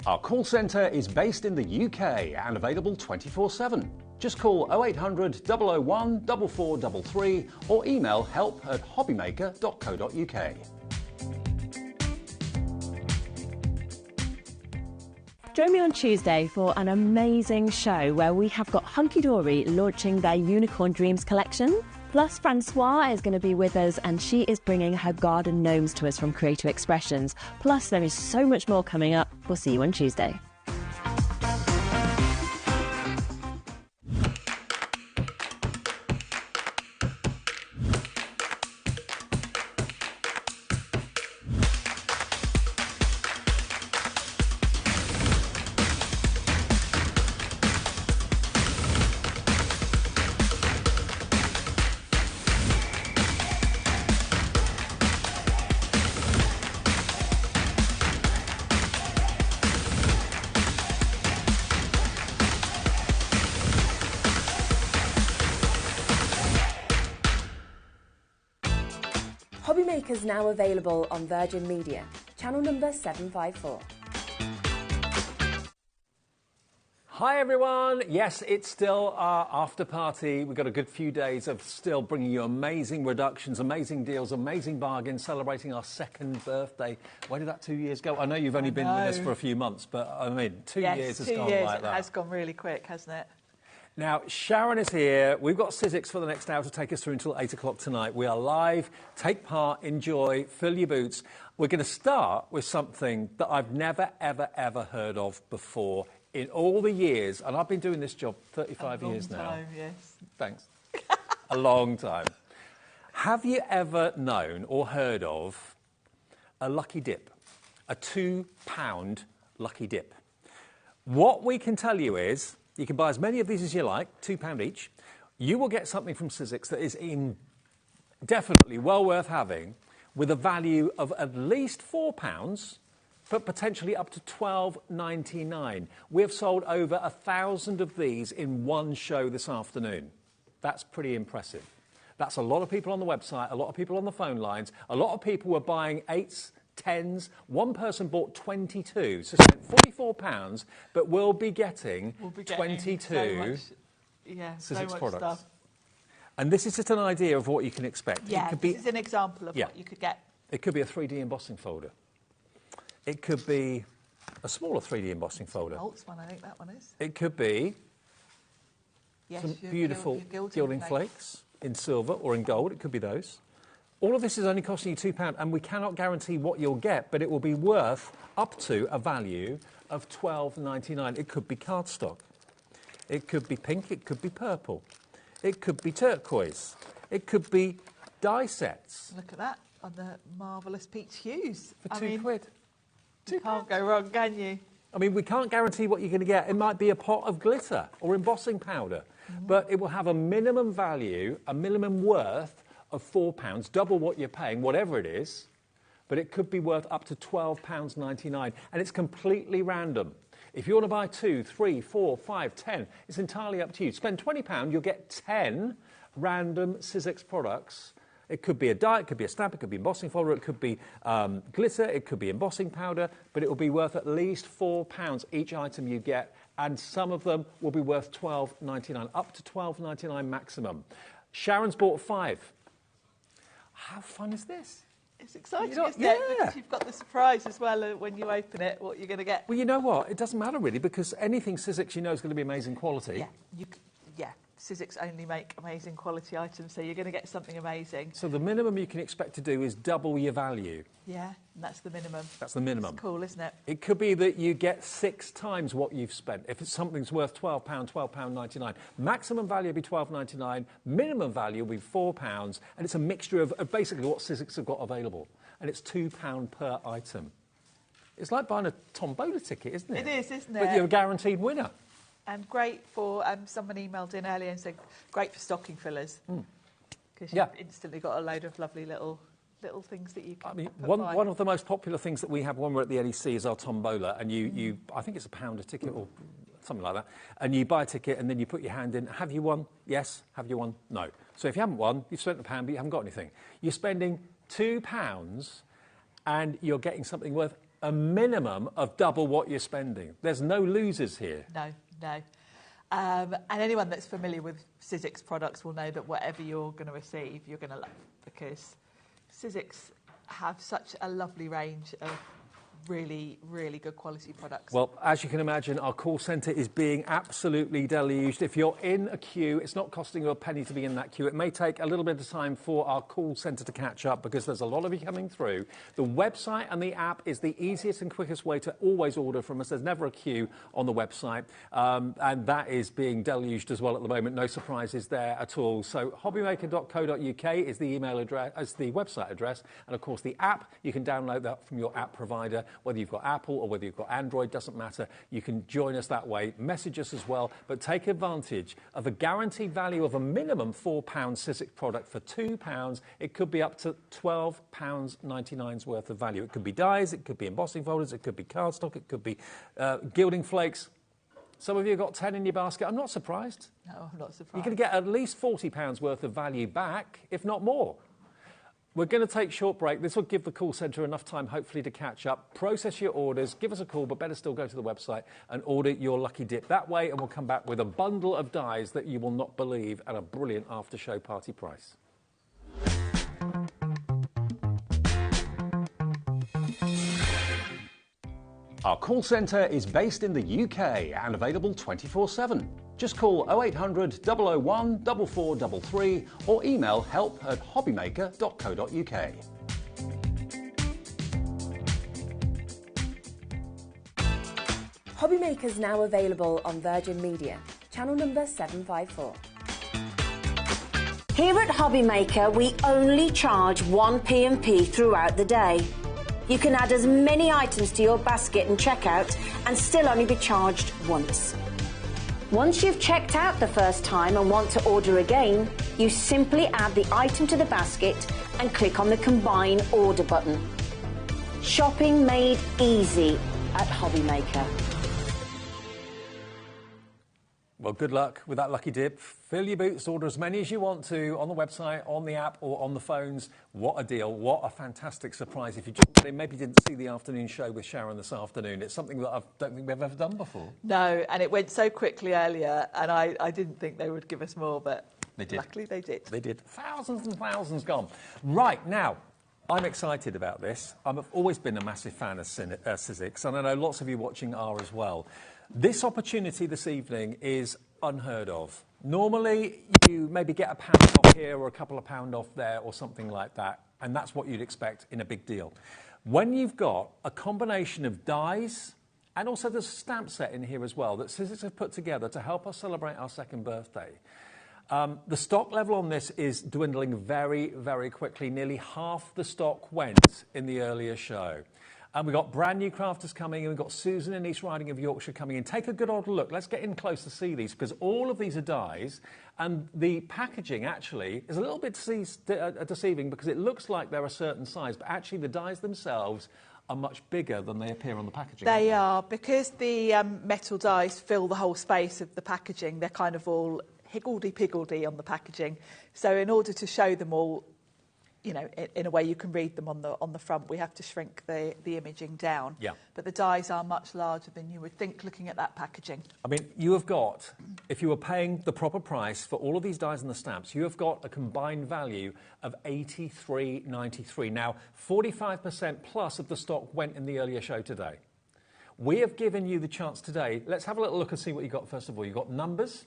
Our call centre is based in the UK and available 24/7. Just call 0800 001 4433 or email help@hobbymaker.co.uk. Join me on Tuesday for an amazing show where we have got Hunky Dory launching their Unicorn Dreams collection. Plus, Francois is going to be with us and she is bringing her garden gnomes to us from Creative Expressions. Plus, there is so much more coming up. We'll see you on Tuesday. HobbyMaker's now available on Virgin Media, channel number 754. Hi everyone, yes, it's still our after party. We've got a good few days of still bringing you amazing reductions, amazing deals, amazing bargains, celebrating our 2nd birthday. When did that 2 years go? I know you've only been with us for a few months, but I mean, 2 years has gone like that. It has gone really quick, hasn't it? Now, Sharon is here. We've got Sizzix for the next hour to take us through until 8 o'clock tonight. We are live. Take part, enjoy, fill your boots. We're going to start with something that I've never, ever, ever heard of before in all the years, and I've been doing this job 35 years now. A long time, yes. Thanks. A long time. Have you ever known or heard of a lucky dip? A £2 lucky dip. What we can tell you is, you can buy as many of these as you like, £2 each. You will get something from Sizzix that is definitely well worth having, with a value of at least £4, but potentially up to $12.99. We have sold over 1,000 of these in one show this afternoon. That's pretty impressive. That's a lot of people on the website, a lot of people on the phone lines, a lot of people were buying 8s, 10s. One person bought 22, so spent £44, but we'll be getting 22 so much products. Stuff. And this is just an idea of what you can expect. Yeah, this is an example of what you could get. It could be a 3D embossing folder. It could be a smaller 3D embossing folder. Holtz one, I think that one is. It could be some beautiful gilding flakes in silver or in gold. It could be those. All of this is only costing you £2, and we cannot guarantee what you'll get, but it will be worth up to a value of $12.99. It could be cardstock. It could be pink. It could be purple. It could be turquoise. It could be die sets. Look at that, on the marvellous peach hues. For £2. You can't go wrong, can you? I mean, we can't guarantee what you're going to get. It might be a pot of glitter or embossing powder, but it will have a minimum value, a minimum worth of £4, double what you're paying, whatever it is, but it could be worth up to £12.99, and it's completely random. If you want to buy 2, 3, 4, 5, 10, it's entirely up to you. Spend £20, you'll get 10 random Sizzix products. It could be a die, it could be a stamp, it could be embossing folder, it could be glitter, it could be embossing powder, but it will be worth at least £4 each item you get, and some of them will be worth $12.99, up to $12.99 maximum. Sharon's bought 5. How fun is this? It's exciting, isn't it? Because you've got the surprise as well when you open it, what you're going to get. Well, you know what? It doesn't matter really, because anything Sizzix you know is going to be amazing quality. Yeah, Sizzix only make amazing quality items, so you're going to get something amazing. So the minimum you can expect to do is double your value. Yeah, and that's the minimum. That's the minimum. It's cool, isn't it? It could be that you get 6 times what you've spent. If something's worth £12, £12.99. Maximum value will be $12.99, minimum value will be £4, and it's a mixture of basically what Sizzix have got available. And it's £2 per item. It's like buying a tombola ticket, isn't it? It is, isn't it? But you're a guaranteed winner. And great for, someone emailed in earlier and said, great for stocking fillers. Because you've instantly got a load of lovely little things that you can one of the most popular things that we have when we're at the NEC is our tombola, and you I think it's £1 a ticket or something like that, and you buy a ticket and then you put your hand in. Have you won? Yes. Have you won? No. So if you haven't won, you've spent £1, but you haven't got anything. You're spending £2 and you're getting something worth a minimum of double what you're spending. There's no losers here. No. And anyone that's familiar with Sizzix products will know that whatever you're going to receive, you're going to love, because Sizzix have such a lovely range of really, really good quality products. Well, as you can imagine, our call centre is being absolutely deluged. If you're in a queue, it's not costing you a penny to be in that queue. It may take a little bit of time for our call centre to catch up because there's a lot of you coming through. The website and the app is the easiest and quickest way to always order from us. There's never a queue on the website, and that is being deluged as well at the moment. No surprises there at all. So hobbymaker.co.uk is the email address, is the website address, and of course the app, you can download that from your app provider. Whether you've got Apple or whether you've got Android, doesn't matter. You can join us that way. Message us as well, but take advantage of a guaranteed value of a minimum £4 Sizzix product for £2. It could be up to £12.99 worth of value. It could be dies, it could be embossing folders, it could be cardstock, it could be gilding flakes. Some of you have got 10 in your basket. I'm not surprised. No, I'm not surprised. You're going to get at least £40 worth of value back, if not more. We're going to take a short break. This will give the call centre enough time, hopefully, to catch up, process your orders, give us a call, but better still go to the website and order your lucky dip that way, and we'll come back with a bundle of dies that you will not believe at a brilliant after-show party price. Our call centre is based in the UK and available 24/7. Just call 0800 001 4433 or email help@hobbymaker.co.uk. HobbyMaker's now available on Virgin Media, channel number 754. Here at HobbyMaker, we only charge 1 P&P throughout the day. You can add as many items to your basket and checkout and still only be charged once. Once you've checked out the first time and want to order again, you simply add the item to the basket and click on the Combine Order button. Shopping made easy at HobbyMaker. Well, good luck with that lucky dip. Fill your boots, order as many as you want to on the website, on the app or on the phones. What a deal. What a fantastic surprise. If you just maybe didn't see the afternoon show with Sharon this afternoon, it's something that I don't think we've ever done before. No, and it went so quickly earlier, and I didn't think they would give us more, but they did. Luckily they did. They did. Thousands and thousands gone. Right, now, I'm excited about this. I've always been a massive fan of Sizzix, and I know lots of you watching are as well. This opportunity this evening is unheard of. Normally, you maybe get a pound off here or a couple of pound off there or something like that, and that's what you'd expect in a big deal. When you've got a combination of dies, and also there's a stamp set in here as well that Sizzix have put together to help us celebrate our second birthday. The stock level on this is dwindling very, very quickly. Nearly half the stock went in the earlier show. And we've got brand new crafters coming in. We've got Susan in East Riding of Yorkshire coming in. Take a good old look. Let's get in close to see these, because all of these are dies. And the packaging actually is a little bit deceiving, because it looks like they're a certain size, but actually the dies themselves are much bigger than they appear on the packaging. They are, because the metal dies fill the whole space of the packaging. They're kind of all higgledy-piggledy on the packaging. So in order to show them all, you know, in a way you can read them on the front, we have to shrink the imaging down. Yeah. But the dies are much larger than you would think looking at that packaging. I mean, you have got, if you were paying the proper price for all of these dies and the stamps, you have got a combined value of $83.93. Now, 45% plus of the stock went in the earlier show today. We have given you the chance today. Let's have a little look and see what you got first of all. You've got numbers.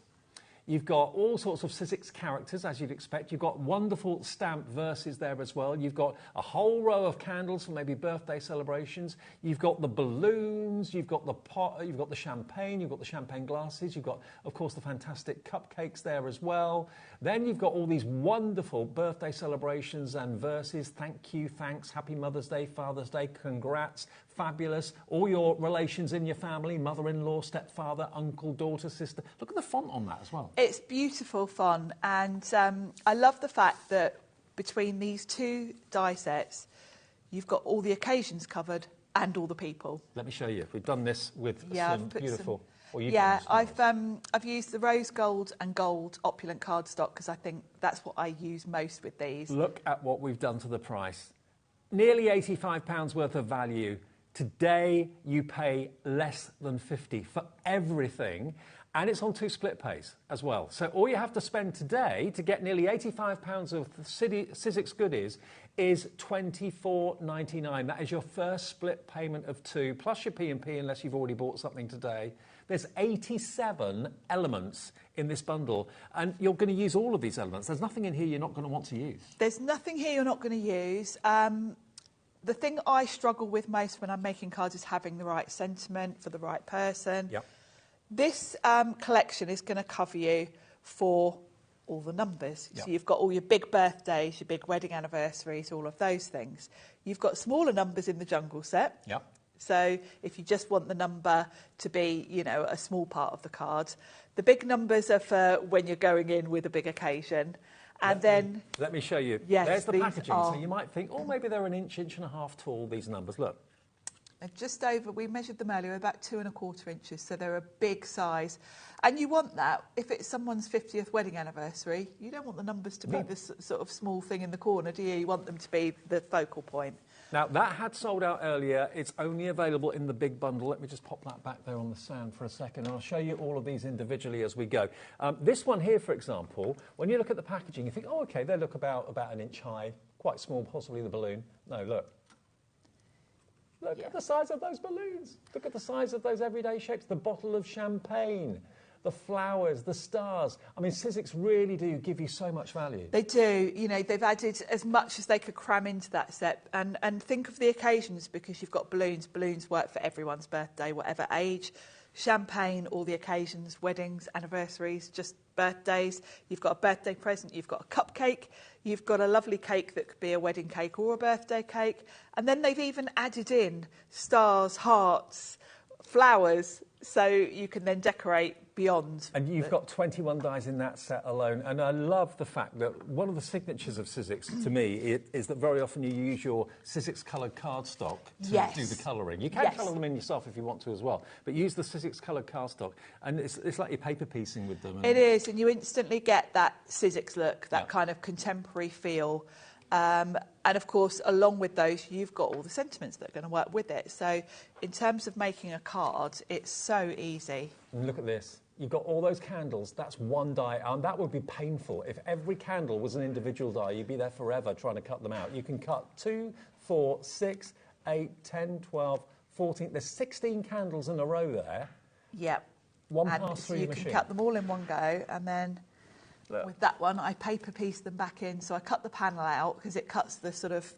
You've got all sorts of Sizzix characters, as you'd expect. You've got wonderful stamp verses there as well. You've got a whole row of candles for maybe birthday celebrations. You've got the balloons. You've got the pot. You've got the champagne. You've got the champagne glasses. You've got, of course, the fantastic cupcakes there as well. Then you've got all these wonderful birthday celebrations and verses. Thank you, thanks, Happy Mother's Day, Father's Day, congrats, fabulous. All your relations in your family, mother-in-law, stepfather, uncle, daughter, sister. Look at the font on that as well. It's beautiful font, and I love the fact that between these two die sets, you've got all the occasions covered and all the people. Let me show you. We've done this with some beautiful... I've used the rose gold and gold opulent cardstock because I think that's what I use most with these. Look at what we've done to the price. Nearly £85 worth of value. Today you pay less than $50 for everything, and it's on 2 split pays as well. So all you have to spend today to get nearly £85 of Sizzix goodies is $24.99. That is your first split payment of 2, plus your P&P unless you've already bought something today. There's 87 elements in this bundle, and you're going to use all of these elements. There's nothing in here you're not going to want to use. There's nothing here you're not going to use. The thing I struggle with most when I'm making cards is having the right sentiment for the right person. Yep. This collection is going to cover you for all the numbers. Yep. So you've got all your big birthdays, your big wedding anniversaries, all of those things. You've got smaller numbers in the jungle set. Yep. So if you just want the number to be, you know, a small part of the card. The big numbers are for when you're going in with a big occasion. And let me show you. Yes, there's the these packaging. are... So you might think, oh, maybe they're an inch, inch and a half tall, these numbers. Look, They're just over, we measured them earlier, about 2¼ inches, so they're a big size. And you want that. If it's someone's 50th wedding anniversary, you don't want the numbers to be this sort of small thing in the corner, do you? You want them to be the focal point. Now, that had sold out earlier. It's only available in the big bundle. Let me just pop that back there on the stand for a second, and I'll show you all of these individually as we go. This one here, for example, when you look at the packaging, you think, oh, OK, they look about an inch high, quite small, possibly the balloon. No, look. Look at the size of those balloons. Look at the size of those everyday shapes. The bottle of champagne, the flowers, the stars. I mean, Sizzix really do give you so much value. They do. You know, they've added as much as they could cram into that set. And think of the occasions, because you've got balloons. Balloons work for everyone's birthday, whatever age. Champagne, all the occasions, weddings, anniversaries, just birthdays. You've got a birthday present, you've got a cupcake, you've got a lovely cake that could be a wedding cake or a birthday cake. And then they've even added in stars, hearts, flowers, so you can then decorate beyond. And you've got 21 dies in that set alone. And I love the fact that one of the signatures of Sizzix, to me, is that very often you use your Sizzix coloured cardstock to do the colouring. You can colour them in yourself if you want to as well, but use the Sizzix coloured cardstock, and it's like you're paper piecing with them. It is, and you instantly get that Sizzix look, that kind of contemporary feel. And of course, along with those, you've got all the sentiments that are going to work with it. So in terms of making a card, it's so easy. And look at this. You've got all those candles. That's one die. And that would be painful. If every candle was an individual die, you'd be there forever trying to cut them out. You can cut 2, 4, 6, 8, 10, 12, 14. There's 16 candles in a row there. Yep. One pass through your machine. You can cut them all in one go, and then... Look. With that one, I paper piece them back in, so I cut the panel out because it cuts the sort of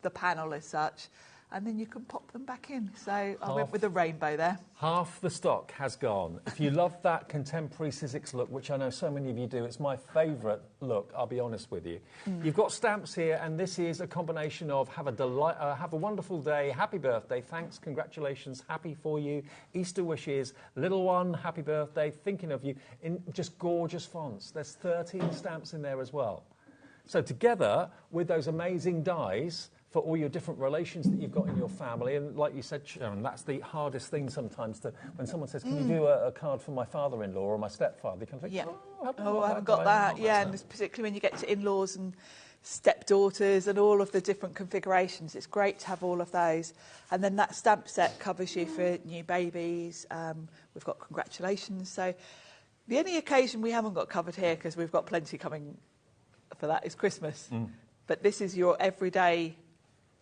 the panel as such, and then you can pop them back in. So I went with a rainbow there. Half the stock has gone. If you love that contemporary Sizzix look, which I know so many of you do, it's my favourite look, I'll be honest with you. You've got stamps here, and this is a combination of have a wonderful day, happy birthday, thanks, congratulations, happy for you, Easter wishes, little one, happy birthday, thinking of you, in just gorgeous fonts. There's 13 stamps in there as well. So together with those amazing dies, for all your different relations that you've got in your family. And like you said, Sharon, that's the hardest thing sometimes to, when someone says, can you do a card for my father-in-law or my stepfather? You can think, I haven't got that. Yeah, and particularly when you get to in-laws and stepdaughters and all of the different configurations, it's great to have all of those. And then that stamp set covers you for new babies. We've got congratulations. So the only occasion we haven't got covered here, because we've got plenty coming for that, is Christmas. But this is your everyday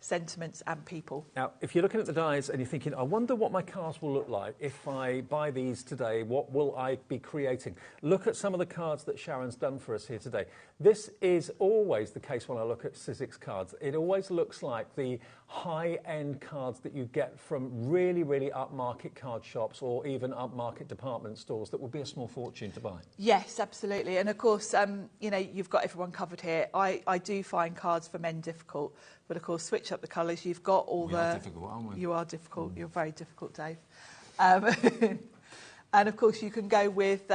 sentiments and people. Now, if you're looking at the dies and you're thinking, I wonder what my cards will look like if I buy these today, what will I be creating? Look at some of the cards that Sharon's done for us here today. This is always the case when I look at Sizzix cards. It always looks like the high-end cards that you get from really, really upmarket card shops or even upmarket department stores that would be a small fortune to buy. Yes, absolutely. And of course, you know, you've got everyone covered here. I do find cards for men difficult, but of course, switch up the colours. You've got all we are difficult, aren't we? You are difficult. You're very difficult, Dave. And of course, you can go with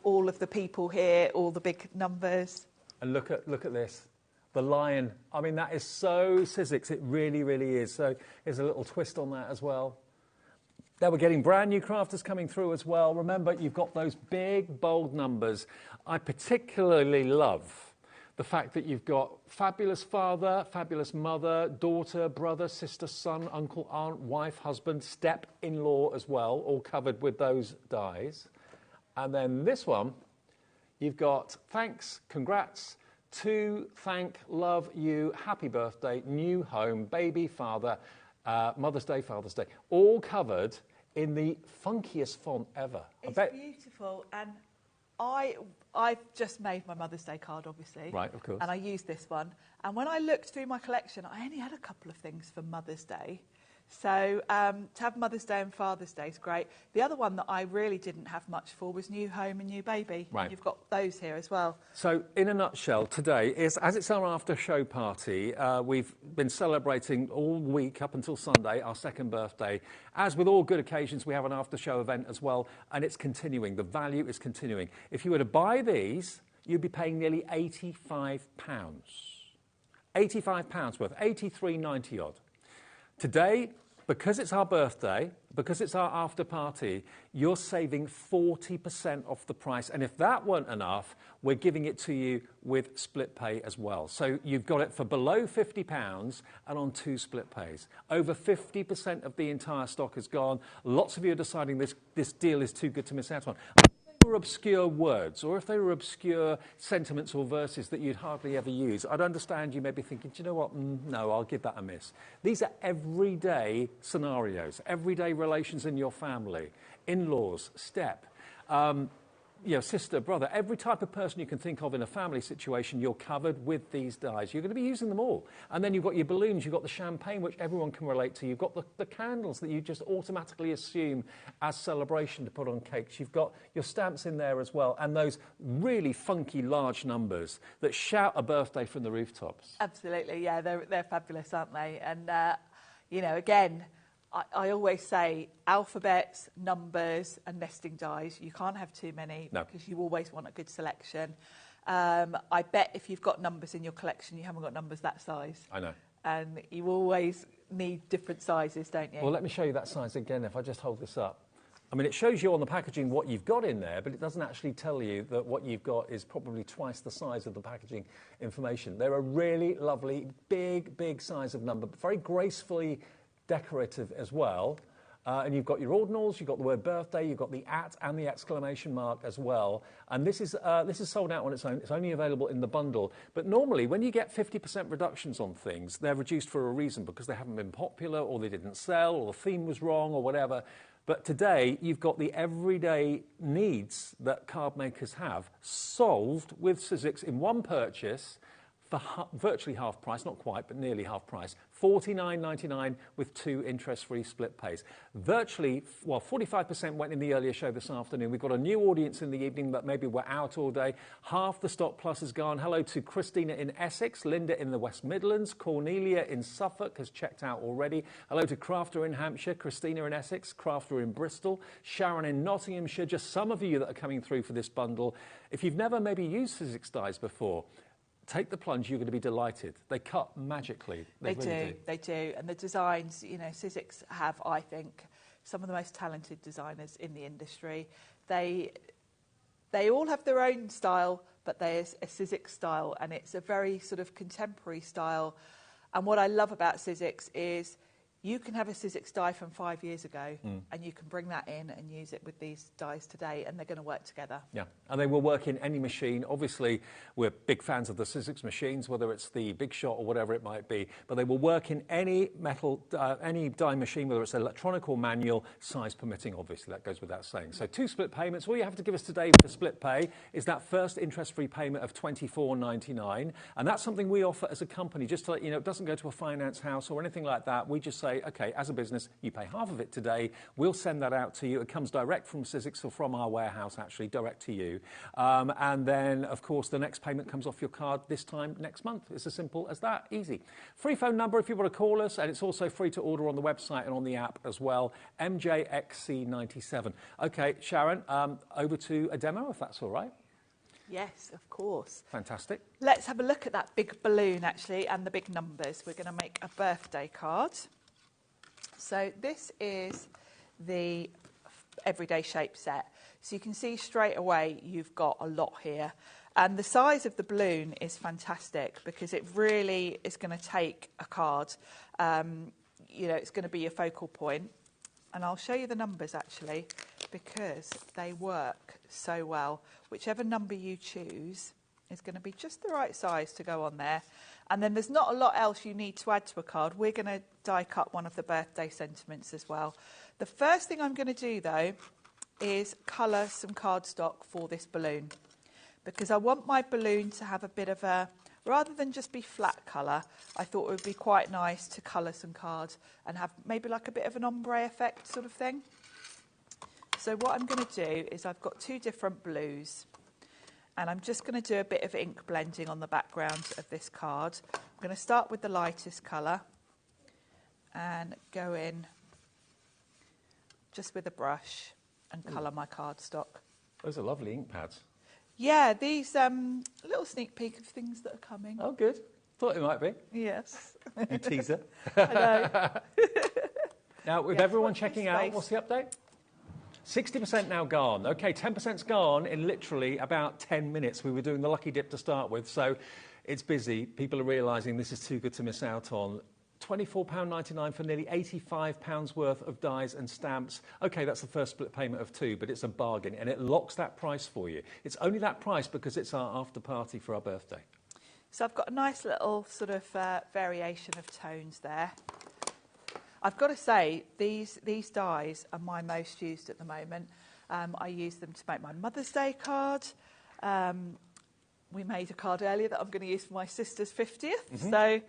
all of the people here, all the big numbers. And look at this. The lion. I mean, that is so Sizzix. It really, really is. So here's a little twist on that as well. Now we're getting brand new crafters coming through as well. Remember, you've got those big, bold numbers. I particularly love the fact that you've got fabulous father, fabulous mother, daughter, brother, sister, son, uncle, aunt, wife, husband, step-in-law as well, all covered with those dies. And then this one, you've got thanks, congrats, to, thank, love, you, happy birthday, new home, baby, father, Mother's Day, Father's Day, all covered in the funkiest font ever. It's beautiful, and I've just made my Mother's Day card, obviously. Right, of course. And I used this one. And when I looked through my collection, I only had a couple of things for Mother's Day. So to have Mother's Day and Father's Day is great. The other one that I really didn't have much for was new home and new baby. Right. You've got those here as well. So in a nutshell, today, is as it's our after-show party, we've been celebrating all week up until Sunday, our second birthday. As with all good occasions, we have an after-show event as well, and it's continuing. The value is continuing. If you were to buy these, you'd be paying nearly £85. £85 worth, 83.90 odd. Today, because it's our birthday, because it's our after party, you're saving 40% off the price. And if that weren't enough, we're giving it to you with split pay as well. So you've got it for below £50 and on 2 split pays. Over 50% of the entire stock is gone. Lots of you are deciding this deal is too good to miss out on. If they were obscure words, or if they were obscure sentiments or verses that you'd hardly ever use, I'd understand you may be thinking, do you know what, no, I'll give that a miss. These are everyday scenarios, everyday relations in your family, in-laws, step, sister, brother, every type of person you can think of in a family situation, you're covered with these dies. You're going to be using them all. And then you've got your balloons, you've got the champagne, which everyone can relate to. You've got the candles that you just automatically assume as celebration to put on cakes. You've got your stamps in there as well, and those really funky large numbers that shout a birthday from the rooftops. Absolutely, yeah, they're fabulous, aren't they? And, again, I always say alphabets, numbers and nesting dies. You can't have too many because you always want a good selection. I bet if you've got numbers in your collection, you haven't got numbers that size. I know. And you always need different sizes, don't you? Well, let me show you that size again if I just hold this up. I mean, it shows you on the packaging what you've got in there, but it doesn't actually tell you that what you've got is probably twice the size of the packaging information. They're a really lovely, big size of number, but very gracefully decorative as well. And you've got your ordinals, you've got the word birthday, you've got the @ and the exclamation mark as well. And this is sold out on its own. It's only available in the bundle. But normally, when you get 50% reductions on things, they're reduced for a reason, because they haven't been popular, or they didn't sell, or the theme was wrong, or whatever. But today, you've got the everyday needs that card makers have solved with Sizzix in one purchase for virtually half price, not quite, but nearly half price. $49.99 with 2 interest-free split pays. Virtually, 45% went in the earlier show this afternoon. We've got a new audience in the evening, but maybe we're out all day. Half the stock plus is gone. Hello to Christina in Essex, Linda in the West Midlands, Cornelia in Suffolk has checked out already. Hello to Crafter in Hampshire, Christina in Essex, Crafter in Bristol, Sharon in Nottinghamshire, just some of you that are coming through for this bundle. If you've never maybe used Sizzix dies before, take the plunge, you're going to be delighted. They cut magically. They really do. And the designs, Sizzix have, I think, some of the most talented designers in the industry. They all have their own style, but there's a Sizzix style, and it's a very sort of contemporary style. And what I love about Sizzix is you can have a Sizzix die from 5 years ago, and you can bring that in and use it with these dies today, and they're going to work together. Yeah, and they will work in any machine. Obviously, we're big fans of the Sizzix machines, whether it's the Big Shot or whatever it might be, but they will work in any metal, any die machine, whether it's electronic or manual, size permitting, obviously, that goes without saying. So 2 split payments. All you have to give us today for split pay is that first interest-free payment of $24.99, and that's something we offer as a company, just to let you know, it doesn't go to a finance house or anything like that. We just say, OK, as a business, you pay half of it today. We'll send that out to you. It comes direct from Sizzix or from our warehouse, actually, direct to you. And then, of course, the next payment comes off your card this time next month. It's as simple as that. Easy. Free phone number if you want to call us, and it's also free to order on the website and on the app as well. MJXC97. OK, Sharon, over to a demo, if that's all right. Yes, of course. Fantastic. Let's have a look at that big balloon, actually, and the big numbers. We're going to make a birthday card. So this is the everyday shape set. So you can see straight away you've got a lot here. And the size of the balloon is fantastic because it really is going to take a card. It's going to be your focal point. And I'll show you the numbers, actually, because they work so well. Whichever number you choose is going to be just the right size to go on there. And then there's not a lot else you need to add to a card. We're going to die cut one of the birthday sentiments as well. The first thing I'm going to do, though, is colour some cardstock for this balloon, because I want my balloon to have a bit of a, rather than just be flat colour, I thought it would be quite nice to colour some cards and have maybe like a bit of an ombre effect sort of thing. So what I'm going to do is I've got 2 different blues. And I'm just going to do a bit of ink blending on the background of this card. I'm going to start with the lightest colour and go in just with a brush and colour my cardstock. Those are lovely ink pads. Yeah, these little sneak peek of things that are coming. Oh, good. Thought it might be. Yes. You teaser. I know. Now, with everyone checking out, what's the update? 60% now gone. OK, 10%'s gone in literally about 10 minutes. We were doing the lucky dip to start with, so it's busy. People are realising this is too good to miss out on. £24.99 for nearly £85 worth of dies and stamps. OK, that's the first split payment of 2, but it's a bargain, and it locks that price for you. It's only that price because it's our after party for our birthday. So I've got a nice little sort of variation of tones there. I've got to say, these dies are my most used at the moment. I use them to make my Mother's Day card. We made a card earlier that I'm going to use for my sister's 50th. So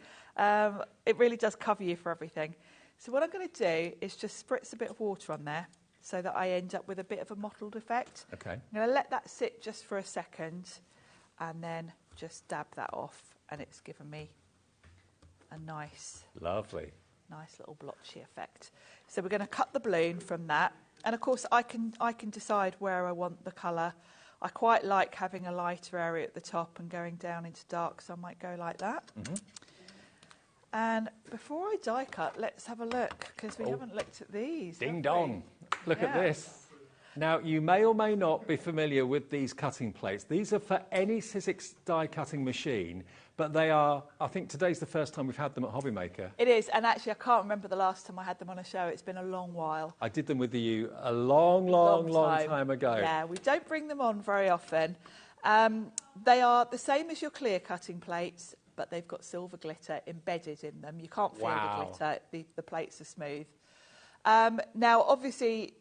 it really does cover you for everything. So what I'm going to do is just spritz a bit of water on there so that I end up with a bit of a mottled effect. Okay. I'm going to let that sit just for a second and then just dab that off, and it's given me a nice... Lovely. Nice little blotchy effect. So we're going to cut the balloon from that. And of course I can decide where I want the colour. I quite like having a lighter area at the top and going down into dark, so I might go like that. And before I die cut, let's have a look, because we haven't looked at these. Ding dong. Look at this. Now, you may or may not be familiar with these cutting plates. These are for any Sizzix die cutting machine, but they are, I think today's the first time we've had them at HobbyMaker. It is, and actually I can't remember the last time I had them on a show. It's been a long while. I did them with you a long time ago. Yeah, we don't bring them on very often. They are the same as your clear cutting plates, but they've got silver glitter embedded in them. You can't feel the glitter. The plates are smooth. Now, obviously,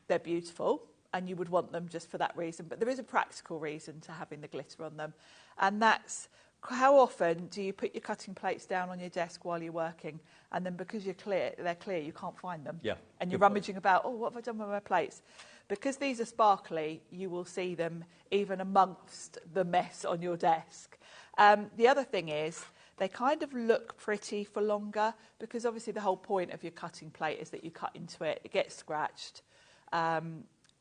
they're beautiful, and you would want them just for that reason, but there is a practical reason to having the glitter on them, and that's how often do you put your cutting plates down on your desk while you're working, and then because they're clear, you can't find them. Yeah. And you're rummaging about, oh, what have I done with my plates? Because these are sparkly, you will see them even amongst the mess on your desk. The other thing is, they kind of look pretty for longer, because obviously the whole point of your cutting plate is that you cut into it, it gets scratched.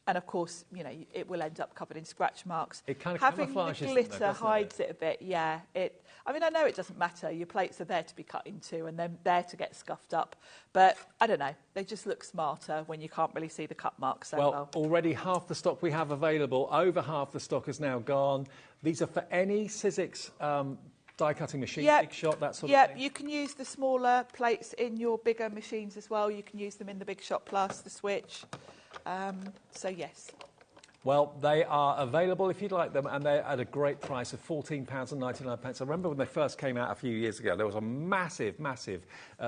And of course, you know, it will end up covered in scratch marks. It kind of having camouflages the glitter hides it a bit. Yeah, I mean, I know it doesn't matter. Your plates are there to be cut into, and they're there to get scuffed up. But I don't know. They just look smarter when you can't really see the cut marks so well. Already half the stock we have available. Over half the stock is now gone. These are for any Sizzix die cutting machine, Big Shot, that sort of thing. You can use the smaller plates in your bigger machines as well. You can use them in the Big Shot Plus, the Switch. So yes. Well, they are available if you'd like them, and they're at a great price of £14.99. I remember when they first came out a few years ago, there was a massive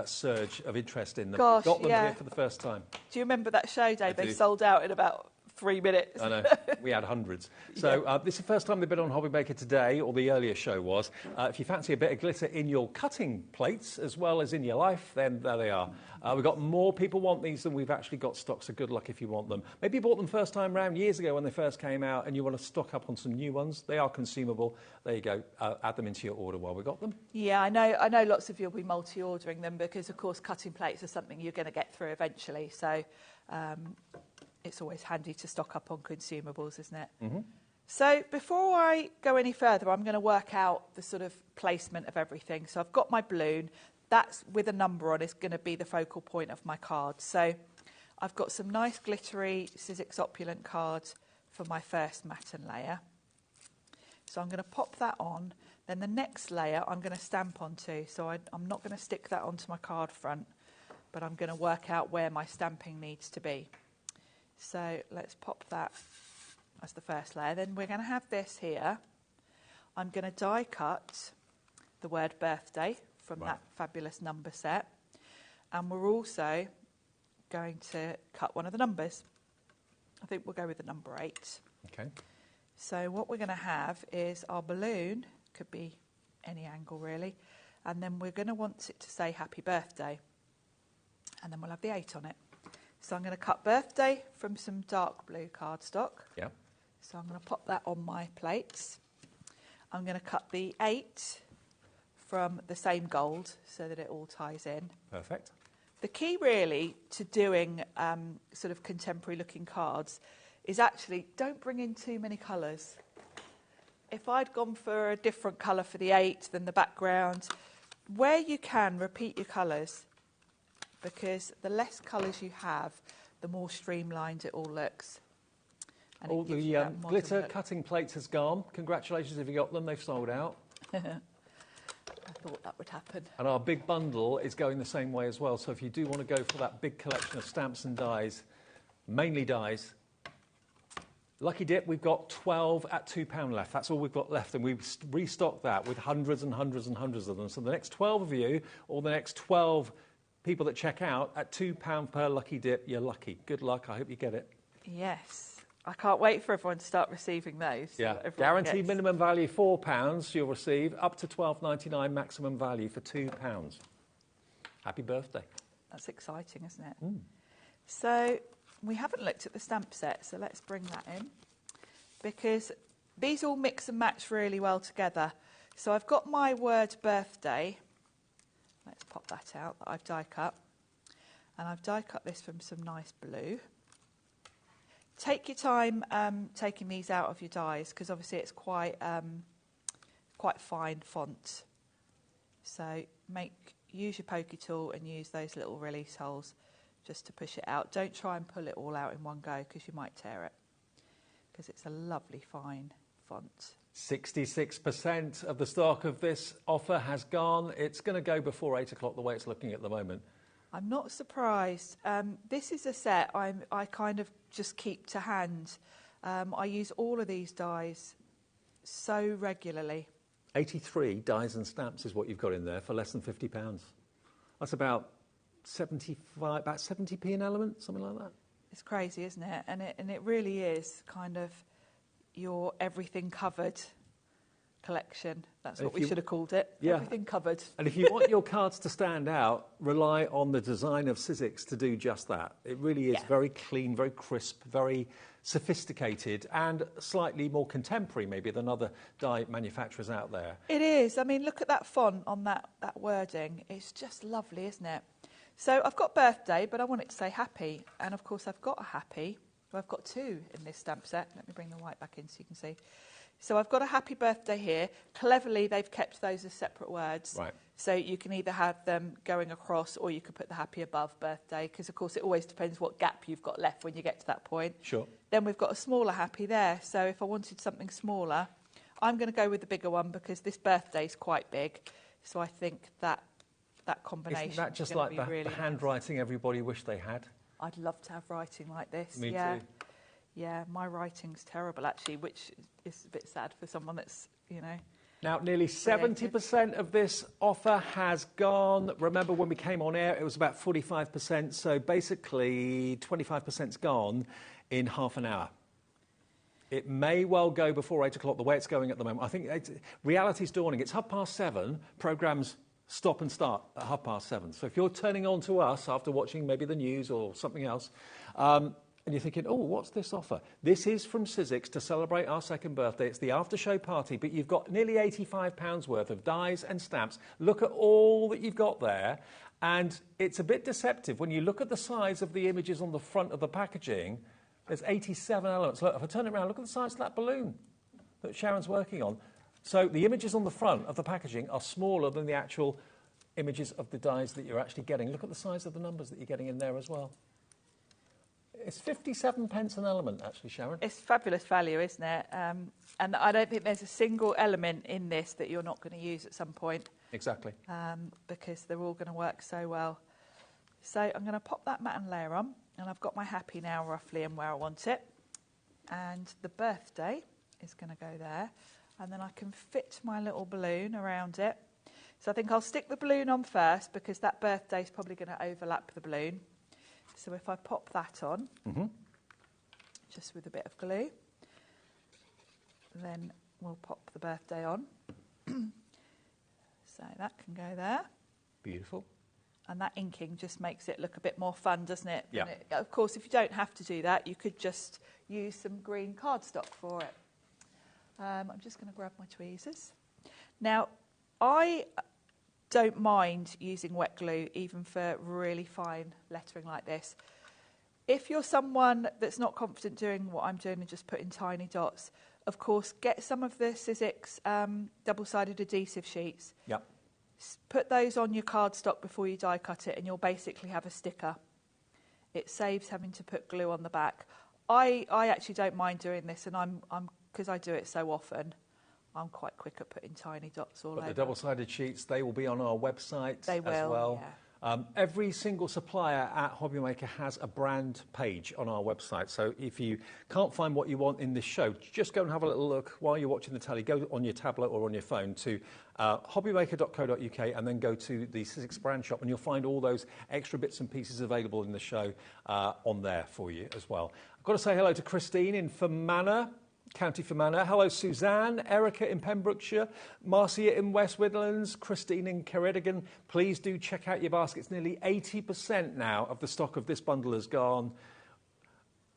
surge of interest in them. Gosh, got them here for the first time. Do you remember that show, Dave? They sold out in about 3 minutes. I know. We had hundreds. So this is the first time they've been on HobbyMaker today, or the earlier show was. If you fancy a bit of glitter in your cutting plates as well as in your life, then there they are. We've got more people want these than we've actually got stock, so good luck if you want them. Maybe you bought them first time round years ago when they first came out and you want to stock up on some new ones. They are consumable. There you go. Add them into your order while we got them. Yeah, I know lots of you will be multi-ordering them because, of course, cutting plates are something you're going to get through eventually. So it's always handy to stock up on consumables, isn't it? So before I go any further, I'm going to work out the sort of placement of everything. So I've got my balloon. That's with a number on. It's going to be the focal point of my card. So I've got some nice glittery Sizzix Opulent cards for my first matten layer. So I'm going to pop that on. Then the next layer I'm going to stamp onto. So I'm not going to stick that onto my card front, but I'm going to work out where my stamping needs to be. So let's pop that as the first layer. Then we're going to have this here. I'm going to die cut the word birthday from that fabulous number set. And we're also going to cut one of the numbers. I think we'll go with the number 8. Okay. So what we're going to have is our balloon, could be any angle really, and then we're going to want it to say happy birthday. And then we'll have the 8 on it. So I'm going to cut birthday from some dark blue cardstock. Yeah. So I'm going to pop that on my plates. I'm going to cut the 8 from the same gold so that it all ties in. Perfect. The key really to doing sort of contemporary looking cards is actually don't bring in too many colours, if I'd gone for a different colour for the 8 than the background, where you can, repeat your colours, because the less colours you have, the more streamlined it all looks. And All the glitter cutting plates has gone. Congratulations if you got them, they've sold out. I thought that would happen. And our big bundle is going the same way as well. So if you do want to go for that big collection of stamps and dies, mainly dies, Lucky Dip, we've got 12 at £2 left. That's all we've got left, and we've restocked that with hundreds and hundreds and hundreds of them. So the next 12 of you, or the next 12 people that check out, at £2 per Lucky Dip, you're lucky. Good luck, I hope you get it. Yes. I can't wait for everyone to start receiving those. Yeah, guaranteed minimum value £4 you'll receive, up to £12.99 maximum value for £2. Happy birthday. That's exciting, isn't it? Mm. So we haven't looked at the stamp set, so let's bring that in, because these all mix and match really well together. So I've got my word birthday. Let's pop that out that I've die cut. And I've die cut this from some nice blue. Take your time taking these out of your dies, because obviously it's quite fine font. So use your pokey tool and use those little release holes just to push it out. Don't try and pull it all out in one go, because you might tear it, because it's a lovely fine font. 66% of the stock of this offer has gone. It's going to go before 8 o'clock the way it's looking at the moment. I'm not surprised. This is a set I kind of just keep to hand. I use all of these dies so regularly. 83 dies and stamps is what you've got in there for less than £50. That's about 70p an element, something like that. It's crazy, isn't it? And it really is kind of your everything covered collection. That's what we should have called it. Yeah. Everything covered. And if you want your cards to stand out, rely on the design of Sizzix to do just that. It really is very clean, very crisp, very sophisticated, and slightly more contemporary maybe than other die manufacturers out there. It is. I mean, look at that font on that wording. It's just lovely, isn't it? So I've got birthday, but I want it to say happy. And of course I've got a happy. Well, I've got 2 in this stamp set. Let me bring the white back in so you can see. So I've got a happy birthday here. Cleverly, they've kept those as separate words. Right. So you can either have them going across, or you could put the happy above birthday, because of course it always depends what gap you've got left when you get to that point. Sure. Then we've got a smaller happy there. So if I wanted something smaller, I'm going to go with the bigger one, because this birthday's quite big. So I think that combination. Isn't that just like the handwriting everybody wished they had? I'd love to have writing like this. Me too. Yeah, my writing's terrible, actually, which is a bit sad for someone that's, you know... Now, nearly 70% of this offer has gone. Remember, when we came on air, it was about 45%, so basically 25%'s gone in half an hour. It may well go before 8 o'clock, the way it's going at the moment. I think reality's dawning. It's 7:30. Programmes stop and start at 7:30. So if you're turning on to us after watching maybe the news or something else, and you're thinking, oh, what's this offer? This is from Sizzix to celebrate our 2nd birthday. It's the after-show party, but you've got nearly £85 worth of dies and stamps. Look at all that you've got there, and it's a bit deceptive. When you look at the size of the images on the front of the packaging, there's 87 elements. Look, if I turn it around, look at the size of that balloon that Sharon's working on. So the images on the front of the packaging are smaller than the actual images of the dies that you're actually getting. Look at the size of the numbers that you're getting in there as well. It's 57p an element, actually, Sharon. It's fabulous value, isn't it? And I don't think there's a single element in this that you're not going to use at some point. Exactly. Because they're all going to work so well. So I'm going to pop that matte and layer on, and I've got my happy now roughly in where I want it. And the birthday is going to go there. And then I can fit my little balloon around it. So I think I'll stick the balloon on first, because that birthday is probably going to overlap the balloon. So if I pop that on, just with a bit of glue, then we'll pop the birthday on. So that can go there. Beautiful. And that inking just makes it look a bit more fun, doesn't it? Yeah. Of course, if you don't have to do that, you could just use some green cardstock for it. I'm just going to grab my tweezers. Now, I don't mind using wet glue, even for really fine lettering like this. If you're someone that's not confident doing what I'm doing and just putting tiny dots, of course, get some of the Sizzix double-sided adhesive sheets. Yep. Put those on your cardstock before you die cut it, and you'll basically have a sticker. It saves having to put glue on the back. I actually don't mind doing this, and I'm because I do it so often, I'm quite quick at putting tiny dots all over. The double-sided sheets, they will be on our website as well. Yeah. Every single supplier at HobbyMaker has a brand page on our website. So if you can't find what you want in this show, just go and have a little look while you're watching the telly. Go on your tablet or on your phone to hobbymaker.co.uk and then go to the Sizzix brand shop, and you'll find all those extra bits and pieces available in the show on there for you as well. I've got to say hello to Christine in Fermanagh, County Fermanagh. Hello, Suzanne, Erica in Pembrokeshire, Marcia in West Midlands, Christine in Ceredigion. Please do check out your baskets. Nearly 80% now of the stock of this bundle has gone.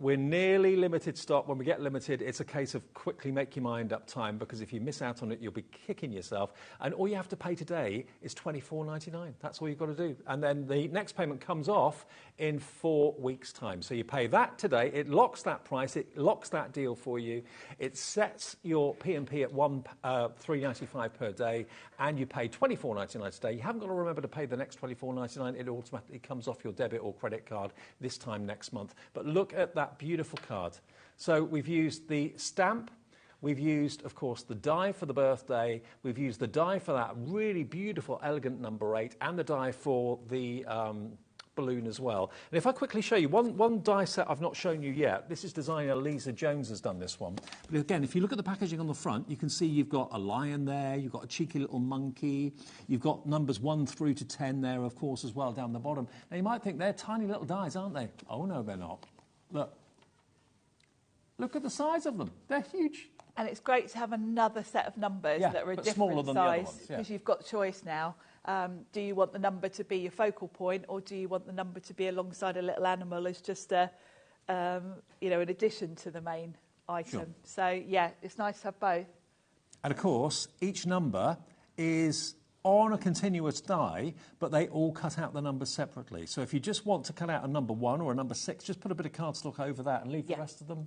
We're nearly limited stock. When we get limited, it's a case of quickly make your mind up time, because if you miss out on it, you'll be kicking yourself. And all you have to pay today is $24.99. That's all you've got to do. And then the next payment comes off in 4 weeks' time. So you pay that today. It locks that price. It locks that deal for you. It sets your P&P at $3.95 per day, and you pay $24.99 today. You haven't got to remember to pay the next $24.99. It automatically comes off your debit or credit card this time next month. But look at that beautiful card. So we've used the stamp, we've used, of course, the die for the birthday, we've used the die for that really beautiful, elegant number 8, and the die for the balloon as well. And if I quickly show you, one die set I've not shown you yet. This is designer Lisa Jones has done this one. But again, if you look at the packaging on the front, you can see you've got a lion there, you've got a cheeky little monkey, you've got numbers 1 through to 10 there, of course, as well, down the bottom. Now, you might think they're tiny little dies, aren't they? Oh, no, they're not. Look at the size of them. They're huge. And it's great to have another set of numbers that are a different size, because you've got choice now. Do you want the number to be your focal point, or do you want the number to be alongside a little animal as just a, an addition to the main item? Sure. So, yeah, it's nice to have both. And, of course, each number is on a continuous die, but they all cut out the numbers separately. So if you just want to cut out a number 1 or a number 6, just put a bit of cardstock over that and leave the rest of them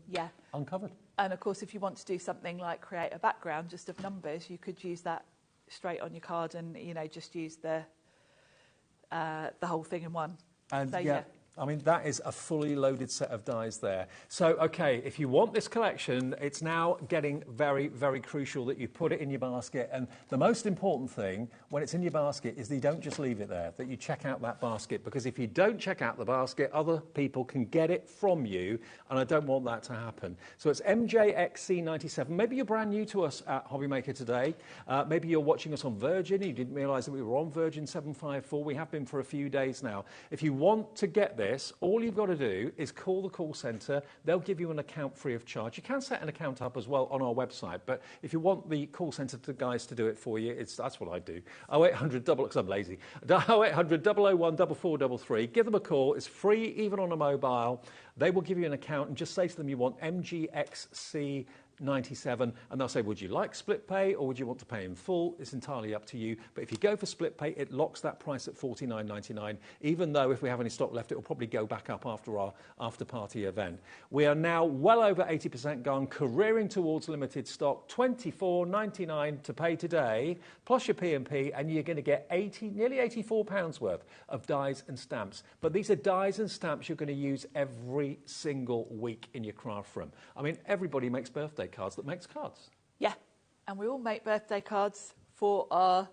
uncovered. And, of course, if you want to do something like create a background just of numbers, you could use that straight on your card and, just use the whole thing in one. And, so, I mean, that is a fully loaded set of dies there. So, OK, if you want this collection, it's now getting very, very crucial that you put it in your basket. And the most important thing when it's in your basket is that you don't just leave it there, that you check out that basket. Because if you don't check out the basket, other people can get it from you, and I don't want that to happen. So it's MJXC97. Maybe you're brand new to us at HobbyMaker today. Maybe you're watching us on Virgin. You didn't realise that we were on Virgin 754. We have been for a few days now. If you want to get this, all you've got to do is call the call centre. They'll give you an account free of charge. You can set an account up as well on our website, but if you want the call centre guys to do it for you, that's what I do. 0800 because I'm lazy. 0800 001 4433. Give them a call. It's free even on a mobile. They will give you an account, and just say to them you want MGXC 97, and they'll say, would you like split pay or would you want to pay in full? It's entirely up to you. But if you go for split pay, it locks that price at $49.99, even though if we have any stock left, it will probably go back up after our after-party event. We are now well over 80% gone, careering towards limited stock, $24.99 to pay today, plus your P&P, and you're going to get nearly £84 worth of dies and stamps. But these are dies and stamps you're going to use every single week in your craft room. I mean, everybody makes birthday cards that makes cards. Yeah, and we all make birthday cards for our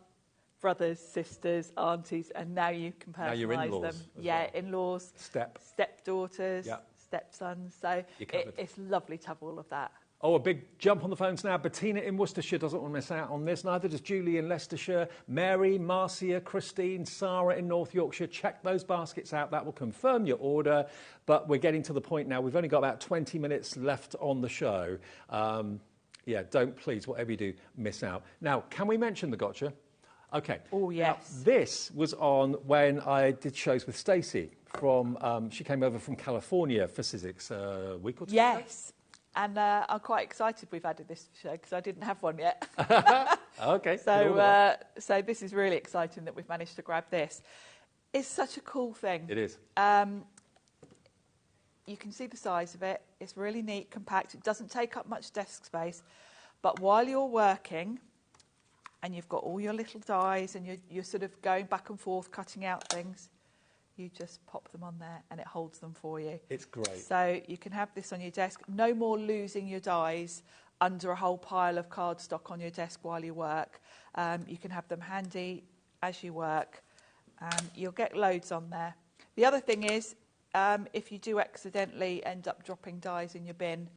brothers, sisters, aunties, and now you can personalise them. Yeah, well. In-laws, stepdaughters, stepsons. So it's lovely to have all of that. Oh, a big jump on the phones now. Bettina in Worcestershire doesn't want to miss out on this. Neither does Julie in Leicestershire. Mary, Marcia, Christine, Sarah in North Yorkshire. Check those baskets out. That will confirm your order. But we're getting to the point now. We've only got about 20 minutes left on the show. Don't please, whatever you do, miss out. Now, can we mention the gotcha? OK. Oh, yes. Now, this was on when I did shows with Stacey from... she came over from California for Sizzix a week or two ago. Yes. And I'm quite excited we've added this show because I didn't have one yet. OK. So this is really exciting that we've managed to grab this. It's such a cool thing. It is. you can see the size of it. It's really neat, compact. It doesn't take up much desk space. But while you're working and you've got all your little dies and you're sort of going back and forth, cutting out things, you just pop them on there and it holds them for you. It's great. So you can have this on your desk. No more losing your dies under a whole pile of cardstock on your desk while you work. You can have them handy as you work. You'll get loads on there. The other thing is, if you do accidentally end up dropping dies in your bin,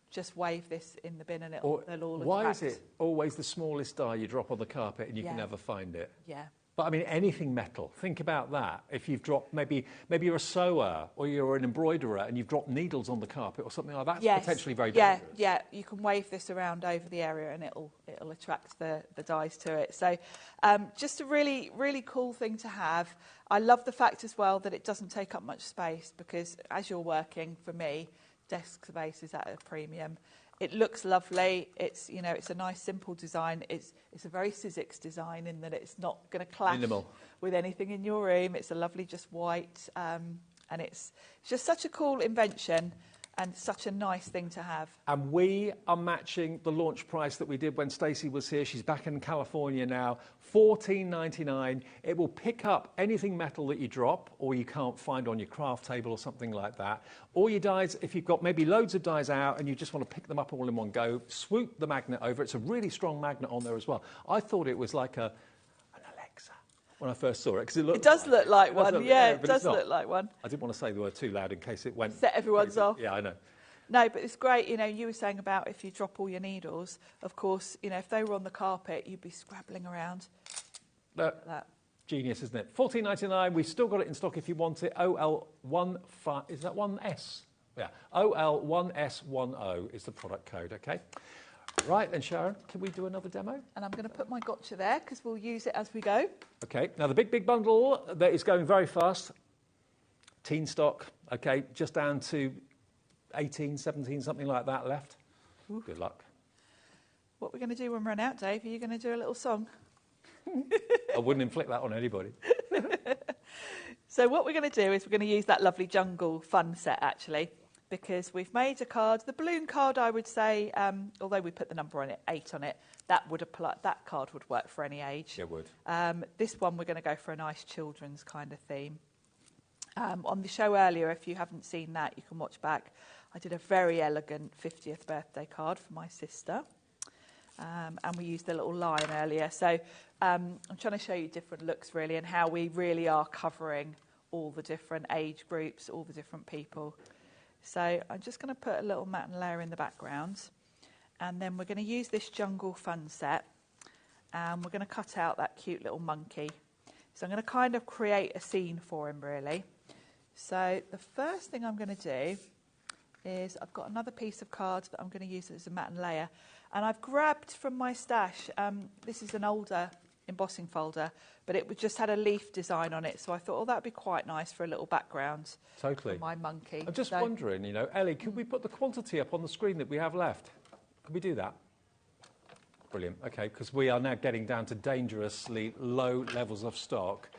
just wave this in the bin and they'll all attract. Why is it always the smallest die you drop on the carpet and you can never find it? Yeah. But I mean, anything metal, think about that. If you've dropped, maybe you're a sewer or you're an embroiderer and you've dropped needles on the carpet or something like that, that's potentially very dangerous. Yeah, you can wave this around over the area and it'll attract the dies to it. So just a really, really cool thing to have. I love the fact as well that it doesn't take up much space because as you're working, for me, desk space is at a premium. It looks lovely. It's it's a nice simple design. It's a very Sizzix design in that it's not going to clash with anything in your room. It's a lovely just white, and it's just such a cool invention and such a nice thing to have. And we are matching the launch price that we did when Stacey was here. She's back in California now, $14.99. It will pick up anything metal that you drop or you can't find on your craft table or something like that. All your dies, if you've got maybe loads of dies out and you just want to pick them up all in one go, swoop the magnet over. It's a really strong magnet on there as well. I thought it was like an Alexa when I first saw it. It does look like one. Yeah, it does look like one. I didn't want to say the word too loud in case it went... Set everyone's crazy. off. Yeah, I know. No, but it's great. You were saying about if you drop all your needles, of course, if they were on the carpet, you'd be scrabbling around. Like that. Genius, isn't it? $14.99. We've still got it in stock if you want it. OL15... Is that 1S? Yeah. OL1S10 is the product code, OK? Right, then, Sharon, can we do another demo? And I'm going to put my gotcha there because we'll use it as we go. OK, now the big bundle that is going very fast. Teen stock, OK, just down to 18, 17, something like that left. Ooh. Good luck. What we're going to do when we run out, Dave, are you going to do a little song? I wouldn't inflict that on anybody. So what we're going to do is we're going to use that lovely jungle fun set, actually, because we've made a card. The balloon card, I would say, although we put the number on it, 8 on it, that card would work for any age. It would. This one, we're going to go for a nice children's kind of theme. On the show earlier, if you haven't seen that, you can watch back. I did a very elegant 50th birthday card for my sister. And we used the little line earlier. So I'm trying to show you different looks, really, and how we really are covering all the different age groups, all the different people. So I'm just going to put a little matte and layer in the background. And then we're going to use this jungle fun set. And we're going to cut out that cute little monkey. So I'm going to kind of create a scene for him, really. So the first thing I'm going to do is I've got another piece of card that I'm going to use as a matte and layer. And I've grabbed from my stash, this is an older embossing folder, but it just had a leaf design on it. So I thought, oh, that'd be quite nice for a little background. Totally. For my monkey. I'm just wondering, Ellie, could we put the quantity up on the screen that we have left? Could we do that? Brilliant. OK, because we are now getting down to dangerously low levels of stock.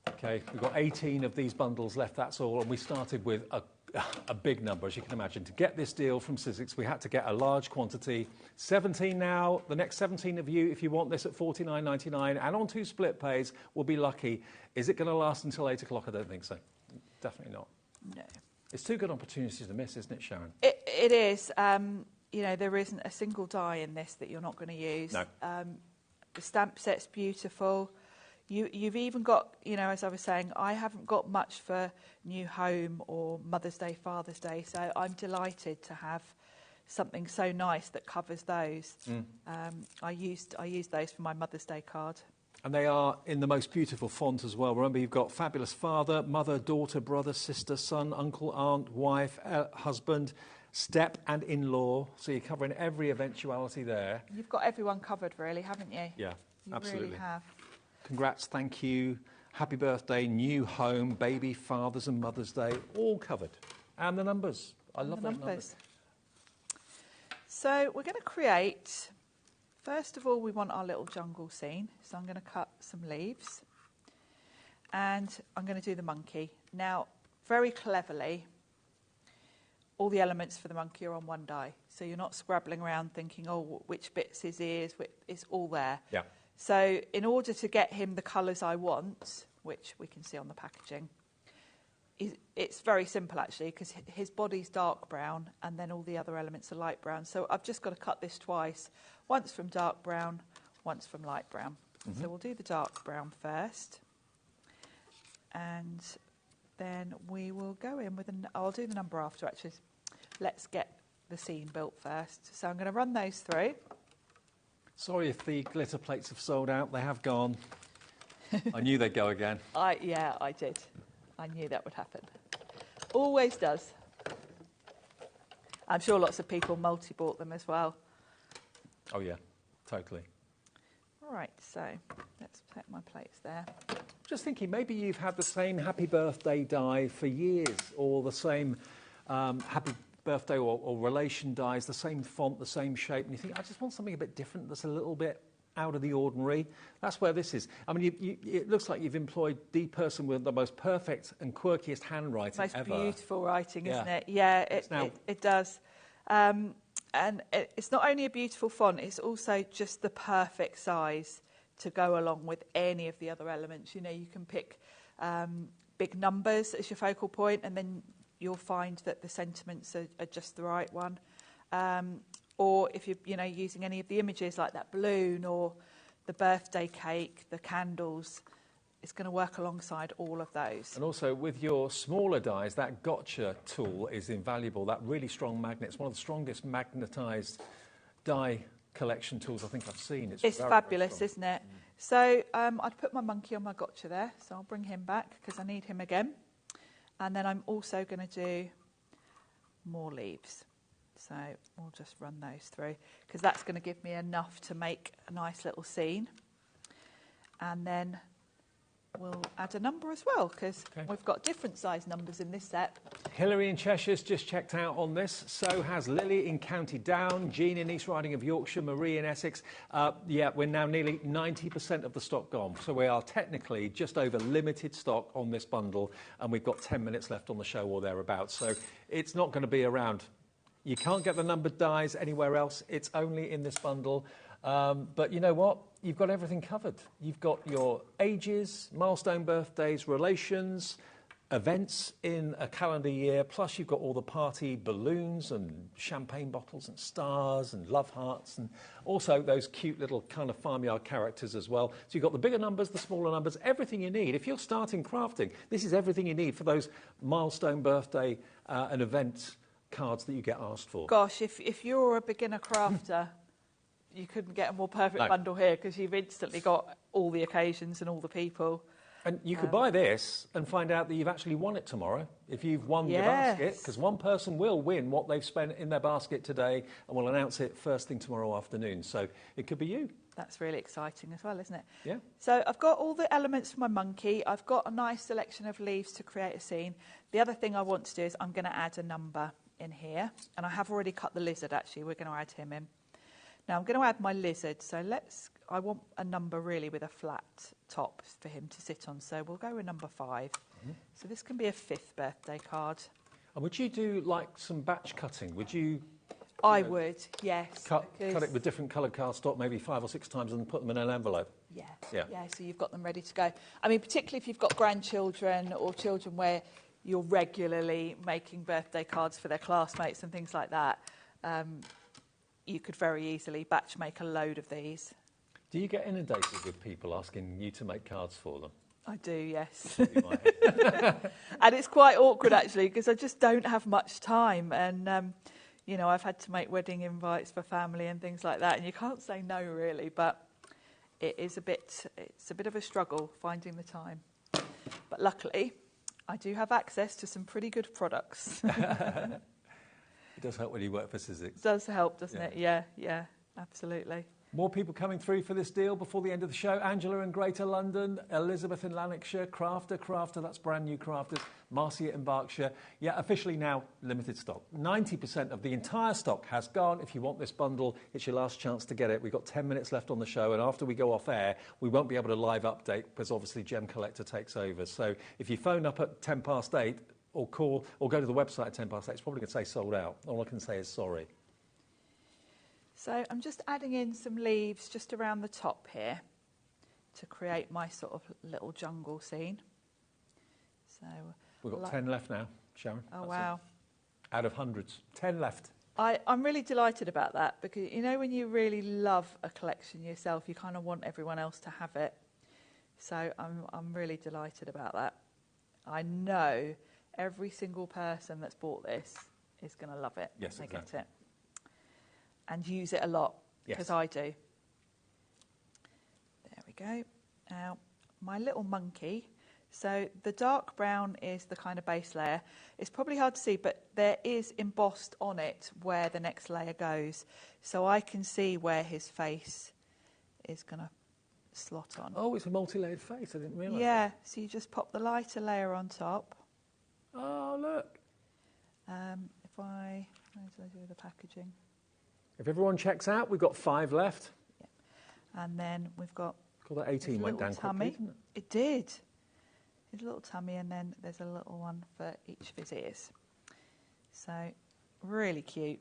OK, we've got 18 of these bundles left, that's all. And we started with a big number, as you can imagine. To get this deal from Sizzix, we had to get a large quantity. 17 now. The next 17 of you, if you want this at $49.99 and on 2 split pays, will be lucky. Is it going to last until 8 o'clock? I don't think so. Definitely not. No. It's 2 good opportunities to miss, isn't it, Sharon? It is. There isn't a single die in this that you're not going to use. No. The stamp set's beautiful. You've even got, as I was saying, I haven't got much for new home or Mother's Day, Father's Day, so I'm delighted to have something so nice that covers those. I used those for my Mother's Day card. And they are in the most beautiful font as well. Remember, you've got fabulous father, mother, daughter, brother, sister, son, uncle, aunt, wife, husband, step and in-law. So you're covering every eventuality there. You've got everyone covered, really, haven't you? Yeah, absolutely. You really have. Congrats, thank you, happy birthday, new home, baby, Father's and Mother's Day, all covered. And the numbers. I love those numbers. So we're going to create, first of all, we want our little jungle scene. So I'm going to cut some leaves. And I'm going to do the monkey. Now, very cleverly, all the elements for the monkey are on one die. So you're not scrabbling around thinking, oh, which bit's his ears, it's all there. Yeah. So in order to get him the colours I want, which we can see on the packaging, it's very simple actually, because his body's dark brown and then all the other elements are light brown. So I've just got to cut this twice, once from dark brown, once from light brown. Mm-hmm. So we'll do the dark brown first. And then we will go in with I'll do the number after actually. Let's get the scene built first. So I'm going to run those through. Sorry if the glitter plates have sold out. They have gone. I knew they'd go again. Yeah, I did. I knew that would happen. Always does. I'm sure lots of people multi-bought them as well. Oh, yeah, totally. Right, so let's set my plates there. Just thinking, maybe you've had the same happy birthday die for years, or the same happy birthday or relation dies, the same font, the same shape, and you think, I just want something a bit different that's a little bit out of the ordinary. That's where this is. I mean, it looks like you've employed the person with the most perfect and quirkiest handwriting ever. Most beautiful writing, isn't it? Yeah, it does. And it's not only a beautiful font, it's also just the perfect size to go along with any of the other elements. You know, you can pick big numbers as your focal point, and then you'll find that the sentiments are just the right one. Or if you're using any of the images like that balloon or the birthday cake, the candles, it's going to work alongside all of those. And also with your smaller dies, that gotcha tool is invaluable. That really strong magnet. It's one of the strongest magnetised die collection tools I think I've seen. It's very, fabulous, isn't it? Mm. So I'd put my monkey on my gotcha there, so I'll bring him back because I need him again. And then I'm also going to do more leaves. So we'll just run those through because that's going to give me enough to make a nice little scene. And then we'll add a number as well because we've got different size numbers in this set. Hilary in Cheshire's just checked out on this. So has Lily in County Down, Jean in East Riding of Yorkshire, Marie in Essex. Yeah, we're now nearly 90% of the stock gone. So we are technically just over limited stock on this bundle and we've got 10 minutes left on the show or thereabouts. So it's not going to be around. You can't get the numbered dies anywhere else. It's only in this bundle. But you know what? You've got everything covered. You've got your ages, milestone birthdays, relations, events in a calendar year, plus you've got all the party balloons and champagne bottles and stars and love hearts and also those cute little kind of farmyard characters as well. So you've got the bigger numbers, the smaller numbers, everything you need. If you're starting crafting, this is everything you need for those milestone birthday and event cards that you get asked for. Gosh, if you're a beginner crafter, you couldn't get a more perfect bundle here because you've instantly got all the occasions and all the people. And you could buy this and find out that you've actually won it tomorrow if you've won your basket, because one person will win what they've spent in their basket today and we'll announce it first thing tomorrow afternoon. So it could be you. That's really exciting as well, isn't it? Yeah. So I've got all the elements for my monkey. I've got a nice selection of leaves to create a scene. The other thing I want to do is I'm going to add a number in here, and I have already cut the lizard actually. We're going to add him in. Now I'm going to add my lizard, so I want a number really with a flat top for him to sit on, so we'll go with number 5. Mm-hmm. So this can be a 5th birthday card. And would you do like some batch cutting? Would you? I would, yes. Cut it with different coloured cardstock, maybe 5 or 6 times, and put them in an envelope. Yeah, so you've got them ready to go. I mean, particularly if you've got grandchildren or children where you're regularly making birthday cards for their classmates and things like that, you could very easily batch make a load of these. Do you get inundated with people asking you to make cards for them? I do, yes. And it's quite awkward actually because I just don't have much time, and I've had to make wedding invites for family and things like that, and you can't say no really, but it's a bit of a struggle finding the time. But luckily I do have access to some pretty good products. It does help when you work for Sizzix. It does help, doesn't it? Yeah, absolutely. More people coming through for this deal before the end of the show. Angela in Greater London, Elizabeth in Lanarkshire, Crafter, that's brand new Crafters, Marcia in Berkshire. Yeah, officially now limited stock. 90% of the entire stock has gone. If you want this bundle, it's your last chance to get it. We've got 10 minutes left on the show, and after we go off air, we won't be able to live update because obviously Gem Collector takes over. So if you phone up at 8:10, or call or go to the website at 8:10. It's probably going to say sold out. All I can say is sorry. So I'm just adding in some leaves just around the top here to create my sort of little jungle scene. So we've got 10 left now, Sharon. Oh, wow. Out of hundreds. 10 left. I'm really delighted about that because, you know, when you really love a collection yourself, you kind of want everyone else to have it. So I'm really delighted about that. I know every single person that's bought this is going to love it when they get it. And use it a lot, because I do. There we go. Now, my little monkey. So the dark brown is the kind of base layer. It's probably hard to see, but there is embossed on it where the next layer goes. So I can see where his face is going to slot on. Oh, it's a multi-layered face. I didn't realise that. So you just pop the lighter layer on top. Oh, look. How did I do the packaging? If everyone checks out, we've got 5 left. Yeah. And then we've got... Call that 18 went down quickly, didn't it? It did. His little tummy, and then there's a little one for each of his ears. So, really cute.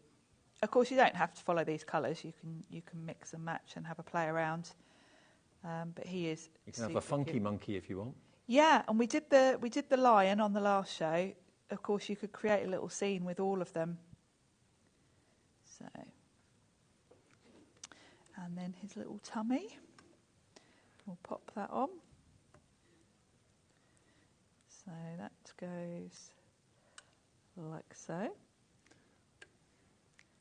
Of course, you don't have to follow these colours. You can mix and match and have a play around. But he is. You can have a funky cute monkey if you want. Yeah, and we did the lion on the last show. Of course, you could create a little scene with all of them. So, and then his little tummy. We'll pop that on. So that goes like so.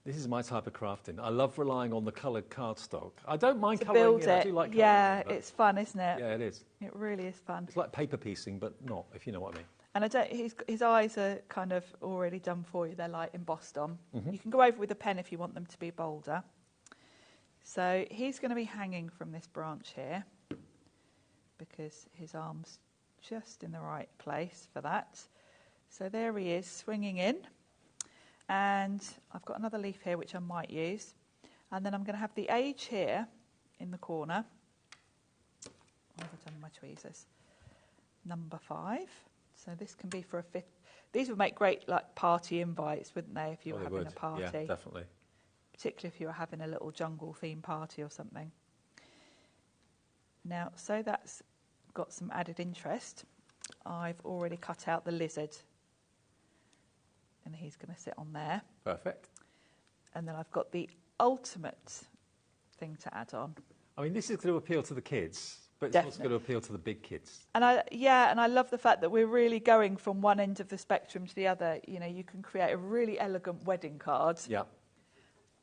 This is my type of crafting. I love relying on the coloured cardstock. I don't mind colouring it. I do like colouring it. It's fun, isn't it? Yeah, it is. It really is fun. It's like paper piecing, but not, if you know what I mean. And his eyes are kind of already done for you. They're like embossed on. Mm-hmm. You can go over with a pen if you want them to be bolder. So he's going to be hanging from this branch here because his arm's just in the right place for that. So there he is, swinging in. And I've got another leaf here which I might use. And then I'm going to have the age here in the corner. What have I done with my tweezers? Number 5. So this can be for a 5th. These would make great like party invites, wouldn't they, if you were having a party? Yeah, definitely. Particularly if you were having a little jungle theme party or something. Now, so that's got some added interest. I've already cut out the lizard. And he's going to sit on there. Perfect. And then I've got the ultimate thing to add on. I mean, this is going to appeal to the kids, but it's also going to appeal to the big kids. And I love the fact that we're really going from one end of the spectrum to the other. You know, you can create a really elegant wedding card. Yeah.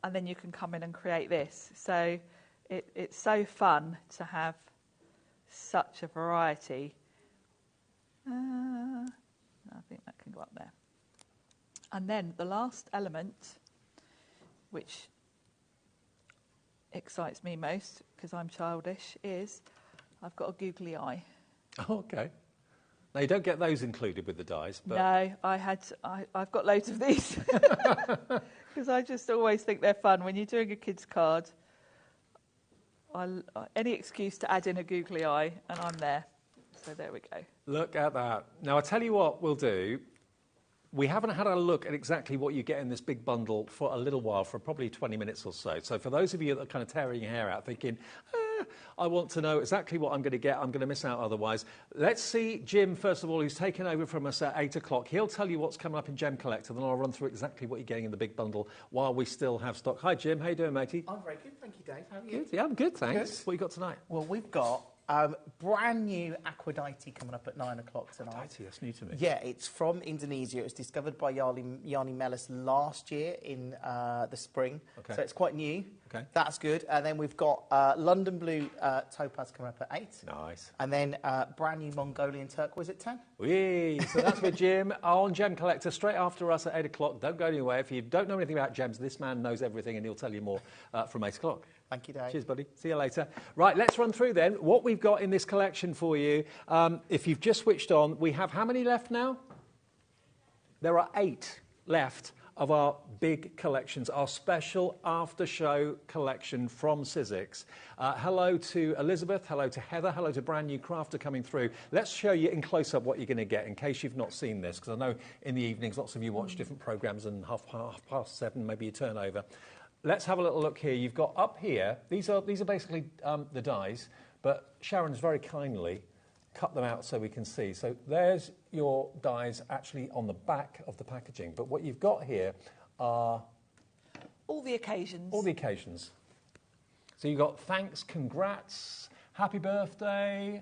And then you can come in and create this. So it's so fun to have such a variety. I think that can go up there. And then the last element, which excites me most because I'm childish, is I've got a googly eye. Oh, okay. Now, you don't get those included with the dies, but... No, I've got loads of these because I just always think they're fun. When you're doing a kid's card, any excuse to add in a googly eye, and I'm there. So there we go. Look at that. Now, I'll tell you what we'll do. We haven't had a look at exactly what you get in this big bundle for a little while, for probably 20 minutes or so. So for those of you that are kind of tearing your hair out thinking, I want to know exactly what I'm going to get, I'm going to miss out otherwise. Let's see Jim, first of all, who's taken over from us at 8 o'clock. He'll tell you what's coming up in Gem Collector, then I'll run through exactly what you're getting in the big bundle while we still have stock. Hi, Jim. How you doing, matey? I'm very good, thank you, Dave. How are you? Good. Yeah, I'm good, thanks. Good. What you got tonight? Well, we've got brand new Aphrodite coming up at 9 o'clock tonight. Aphrodite, that's new to me. Yeah, it's from Indonesia. It was discovered by Yanni Mellis last year in the spring. Okay. So it's quite new. Okay. That's good. And then we've got London Blue Topaz coming up at 8. Nice. And then brand new Mongolian Turquoise at 10. Whee! So that's with Jim on Gem Collector, straight after us at 8 o'clock. Don't go anywhere. If you don't know anything about gems, this man knows everything and he'll tell you more from 8 o'clock. Thank you, Dave. Cheers, buddy. See you later. Right, let's run through then what we've got in this collection for you. If you've just switched on, we have how many left now? There are 8 left of our big collections, our special after-show collection from Sizzix. Hello to Elizabeth, hello to Heather, hello to brand new crafter coming through. Let's show you in close-up what you're going to get in case you've not seen this, because I know in the evenings lots of you watch different programmes and half past 7 maybe you turn over. Let's have a little look here. You've got up here, these are basically the dies, but Sharon's very kindly cut them out so we can see. So there's your dies actually on the back of the packaging. But what you've got here are... all the occasions. All the occasions. So you've got thanks, congrats, happy birthday,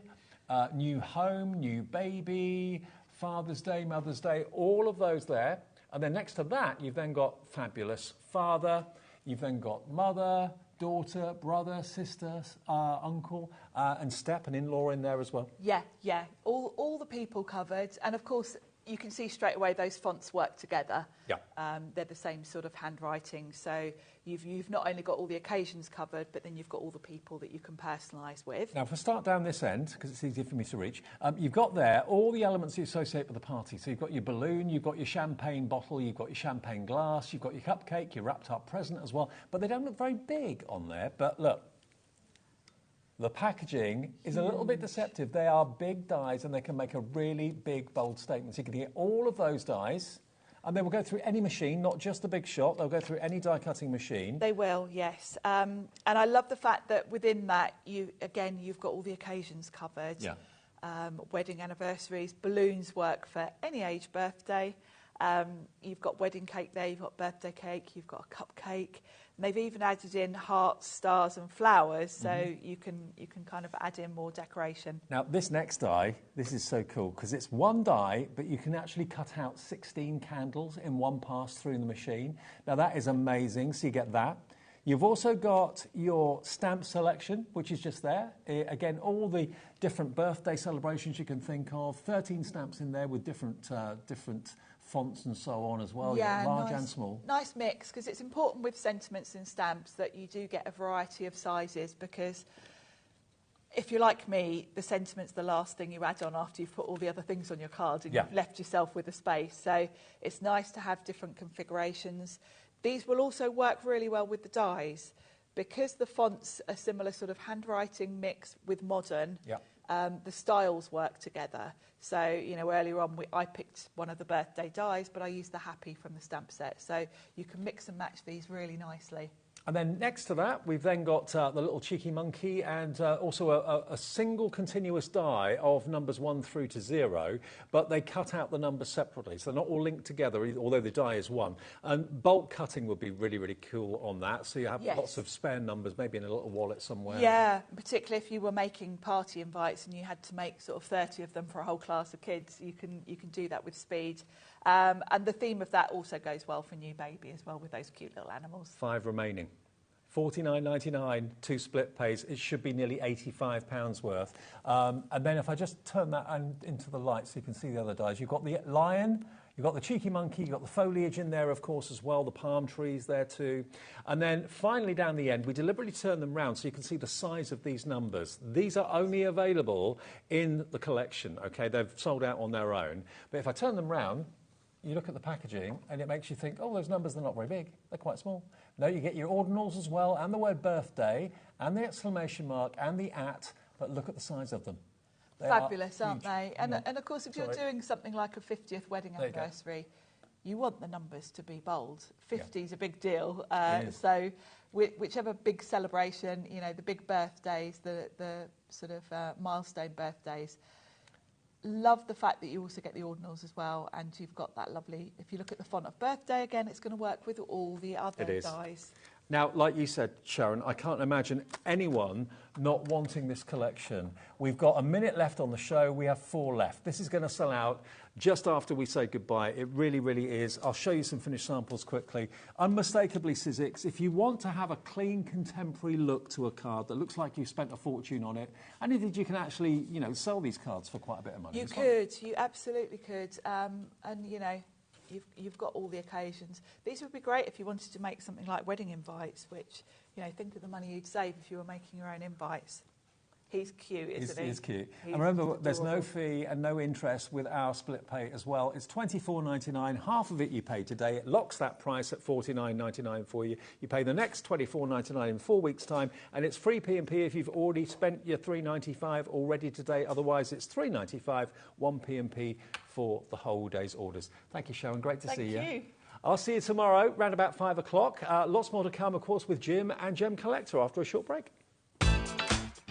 new home, new baby, Father's Day, Mother's Day, all of those there. And then next to that, you've then got fabulous father, you've then got mother, daughter, brother, sister, uncle, and step and in-law in there as well. Yeah, yeah. All the people covered. And of course, you can see straight away those fonts work together. Yeah. They're the same sort of handwriting. So you've not only got all the occasions covered, but then you've got all the people that you can personalise with. Now, if I start down this end, because it's easier for me to reach, you've got there all the elements you associate with the party. So you've got your balloon, you've got your champagne bottle, you've got your champagne glass, you've got your cupcake, your wrapped-up present as well. But they don't look very big on there. But look, the packaging is a little bit deceptive. They are big dies and they can make a really big, bold statement. So you can get all of those dies and they will go through any machine, not just the big shot. They'll go through any die-cutting machine. They will, yes. And I love the fact that within that, you've got all the occasions covered. Yeah. Wedding anniversaries, balloons work for any age birthday. You've got wedding cake there, you've got birthday cake, you've got a cupcake. And they've even added in hearts, stars and flowers, so you can kind of add in more decoration. Now, this next die, this is so cool, because it's one die, but you can actually cut out 16 candles in one pass through the machine. Now, that is amazing, so you get that. You've also got your stamp selection, which is just there. Again, all the different birthday celebrations you can think of. 13 stamps in there with different fonts and so on as well, yeah, large and small. Nice mix, because it's important with sentiments and stamps that you do get a variety of sizes, because if you're like me, the sentiment's the last thing you add on after you've put all the other things on your card and you've left yourself with a space. So it's nice to have different configurations. These will also work really well with the dies, because the fonts are similar sort of handwriting mix with modern. Yeah. The styles work together. So, earlier on I picked one of the birthday dies, but I used the happy from the stamp set. So you can mix and match these really nicely. And then next to that, we've then got the little cheeky monkey and also a single continuous die of numbers 1 through to 0, but they cut out the numbers separately. So they're not all linked together, although the die is 1. And bulk cutting would be really, really cool on that. So you have lots of spare numbers, maybe in a little wallet somewhere. Yeah, particularly if you were making party invites and you had to make sort of 30 of them for a whole class of kids, you can do that with speed. And the theme of that also goes well for new baby as well, with those cute little animals. 5 remaining. $49.99, 2 split pays. It should be nearly £85 worth. And then if I just turn that into the light so you can see the other dies, you've got the lion, you've got the cheeky monkey, you've got the foliage in there, of course, as well, the palm trees there too. And then finally down the end, we deliberately turn them round so you can see the size of these numbers. These are only available in the collection, OK? They've sold out on their own. But if I turn them round, you look at the packaging and it makes you think, oh, those numbers, they're not very big. They're quite small. No, you get your ordinals as well, and the word birthday, and the exclamation mark, and the @ but look at the size of them. They fabulous, aren't they? And of course, if you're doing something like a 50th wedding anniversary, you want the numbers to be bold. 50 is a big deal. So whichever big celebration, the big birthdays, the sort of milestone birthdays, love the fact that you also get the ordinals as well, and you've got that lovely, if you look at the font of birthday again, it's going to work with all the other dies. Now, like you said, Sharon, I can't imagine anyone not wanting this collection. We've got a minute left on the show. We have 4 left. This is going to sell out just after we say goodbye. It really, really is. I'll show you some finished samples quickly. Unmistakably Sizzix. If you want to have a clean, contemporary look to a card that looks like you spent a fortune on it, and indeed you can actually, sell these cards for quite a bit of money. You absolutely could. You've got all the occasions. These would be great if you wanted to make something like wedding invites, which, think of the money you'd save if you were making your own invites. He's cute, isn't he? He's cute. He's And remember, there's no adorable. fee and no interest with our split pay as well. It's $24.99. Half of it you pay today. It locks that price at $49.99 for you. You pay the next $24.99 in 4 weeks' time, and it's free P&P if you've already spent your $3.95 already today. Otherwise, it's $3.95, one P&P for the whole day's orders. Thank you, Sharon. Great to see you. Thank you. I'll see you tomorrow, round about 5 o'clock. Lots more to come, of course, with Jim and Gem Collector after a short break.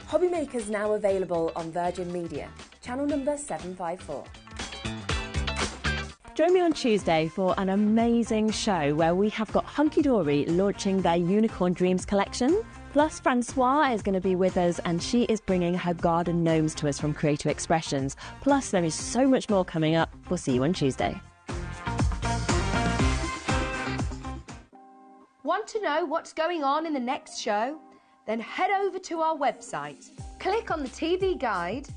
HobbyMaker's now available on Virgin Media, channel number 754. Join me on Tuesday for an amazing show where we have got Hunky Dory launching their Unicorn Dreams collection. Plus, Francois is going to be with us and she is bringing her garden gnomes to us from Creative Expressions. Plus, there is so much more coming up. We'll see you on Tuesday. Want to know what's going on in the next show? Then head over to our website. Click on the TV guide.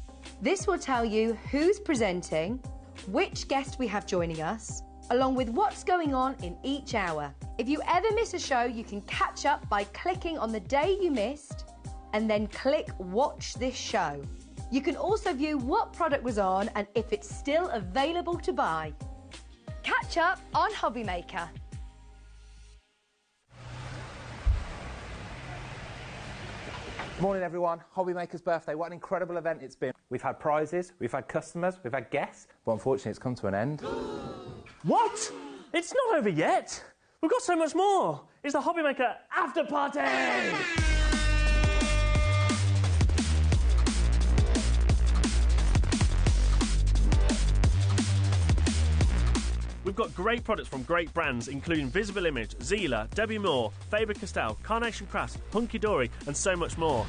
This will tell you who's presenting, which guest we have joining us, along with what's going on in each hour. If you ever miss a show, you can catch up by clicking on the day you missed and then click Watch This Show. You can also view what product was on and if it's still available to buy. Catch up on HobbyMaker. Morning everyone, HobbyMaker's birthday. What an incredible event it's been. We've had prizes, we've had customers, we've had guests, but unfortunately it's come to an end. What? It's not over yet. We've got so much more. It's the HobbyMaker after party. We've got great products from great brands, including Visible Image, Zila, Debbie Moore, Faber-Castell, Carnation Crafts, Hunky Dory, and so much more.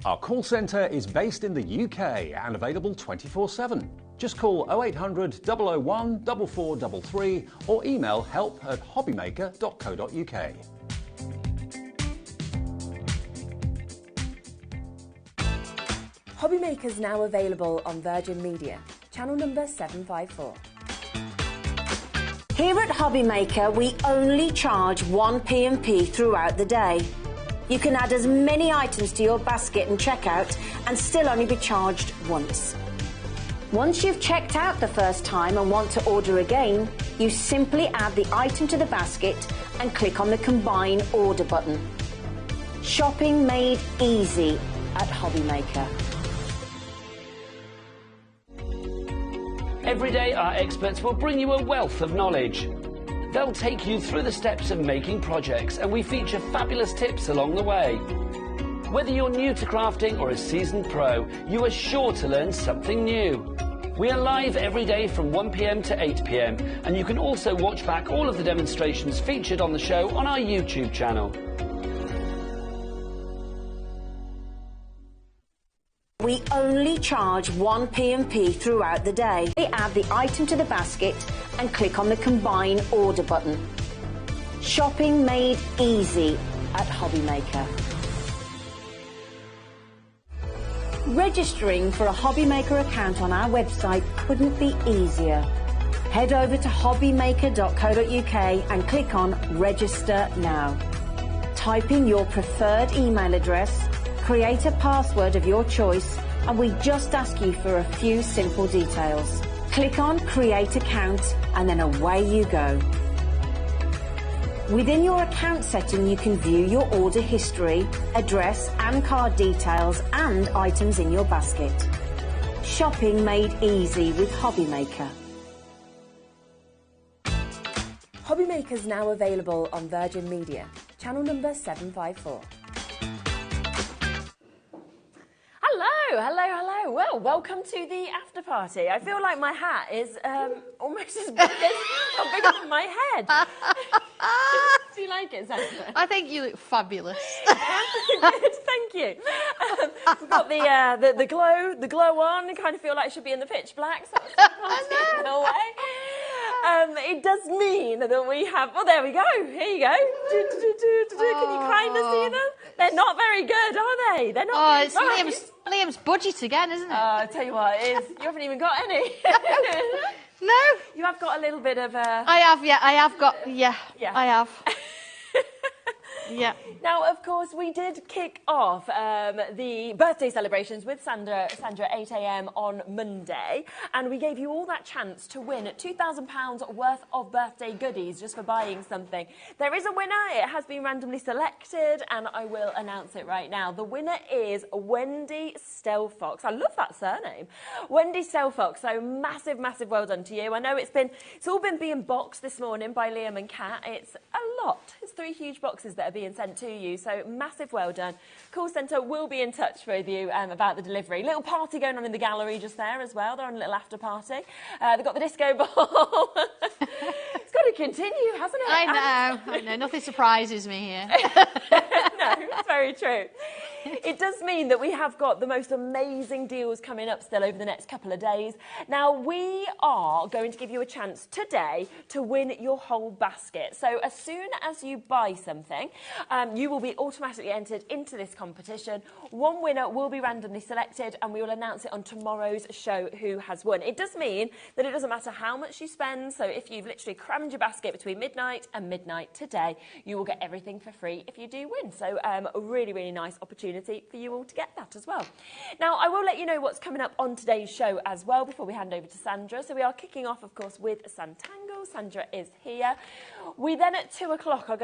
Our call centre is based in the UK and available 24/7. Just call 0800 001 4433 or email help@hobbymaker.co.uk. HobbyMaker's now available on Virgin Media, channel number 754. Here at HobbyMaker, we only charge one P&P throughout the day. You can add as many items to your basket and checkout and still only be charged once. Once you've checked out the first time and want to order again, you simply add the item to the basket and click on the Combine Order button. Shopping made easy at HobbyMaker. Every day, our experts will bring you a wealth of knowledge. They'll take you through the steps of making projects, and we feature fabulous tips along the way. Whether you're new to crafting or a seasoned pro, you are sure to learn something new. We are live every day from 1 p.m. to 8 p.m, and you can also watch back all of the demonstrations featured on the show on our YouTube channel. We only charge one P&P throughout the day. Add the item to the basket and click on the Combine Order button. Shopping made easy at HobbyMaker. Registering for a HobbyMaker account on our website couldn't be easier. Head over to hobbymaker.co.uk and click on Register Now. Type in your preferred email address, create a password of your choice, and we just ask you for a few simple details. Click on Create Account and then away you go. Within your account setting, you can view your order history, address and card details and items in your basket. Shopping made easy with HobbyMaker. HobbyMaker's now available on Virgin Media, channel number 754. Hello. Well, welcome to the after party. I feel like my hat is almost as big as my head. Do you like it, Sandra? I think you look fabulous. Thank you. We've got the glow on. I kind of feel like I should be in the pitch black. So in a way. It does mean that we have. Oh, there we go. Here you go. Can you kind of see them? They're not very good, are they? They're not. Oh, it's Liam's budget again, isn't it? I tell you what, it is. You haven't even got any. No. You have got a little bit of a... I have got, I have. Yeah. Now, of course, we did kick off the birthday celebrations with Sandra at 8 a.m. on Monday, and we gave you all that chance to win £2,000 worth of birthday goodies just for buying something. There is a winner. It has been randomly selected, and I will announce it right now. The winner is Wendy Stelfox. I love that surname. Wendy Stelfox. So massive, massive well done to you. I know it's all been being boxed this morning by Liam and Kat. It's a lot. It's 3 huge boxes that are being sent to you, so massive well done. Call centre will be in touch with you about the delivery. Little party going on in the gallery just there as well. They're on a little after party. They've got the disco ball. It's got to continue, hasn't it? I know. Nothing surprises me here. No, it's very true. It does mean that we have got the most amazing deals coming up still over the next couple of days. Now, we are going to give you a chance today to win your whole basket. So as soon as you buy something, you will be automatically entered into this competition. One winner will be randomly selected, and we will announce it on tomorrow's show who has won. It does mean that it doesn't matter how much you spend. So if you've literally crammed your basket between midnight and midnight today, you will get everything for free if you do win. So a really, really nice opportunity for you all to get that as well. Now, I will let you know what's coming up on today's show as well before we hand over to Sandra. So we are kicking off, of course, with Santangle. Sandra is here. We then at 2 o'clock are going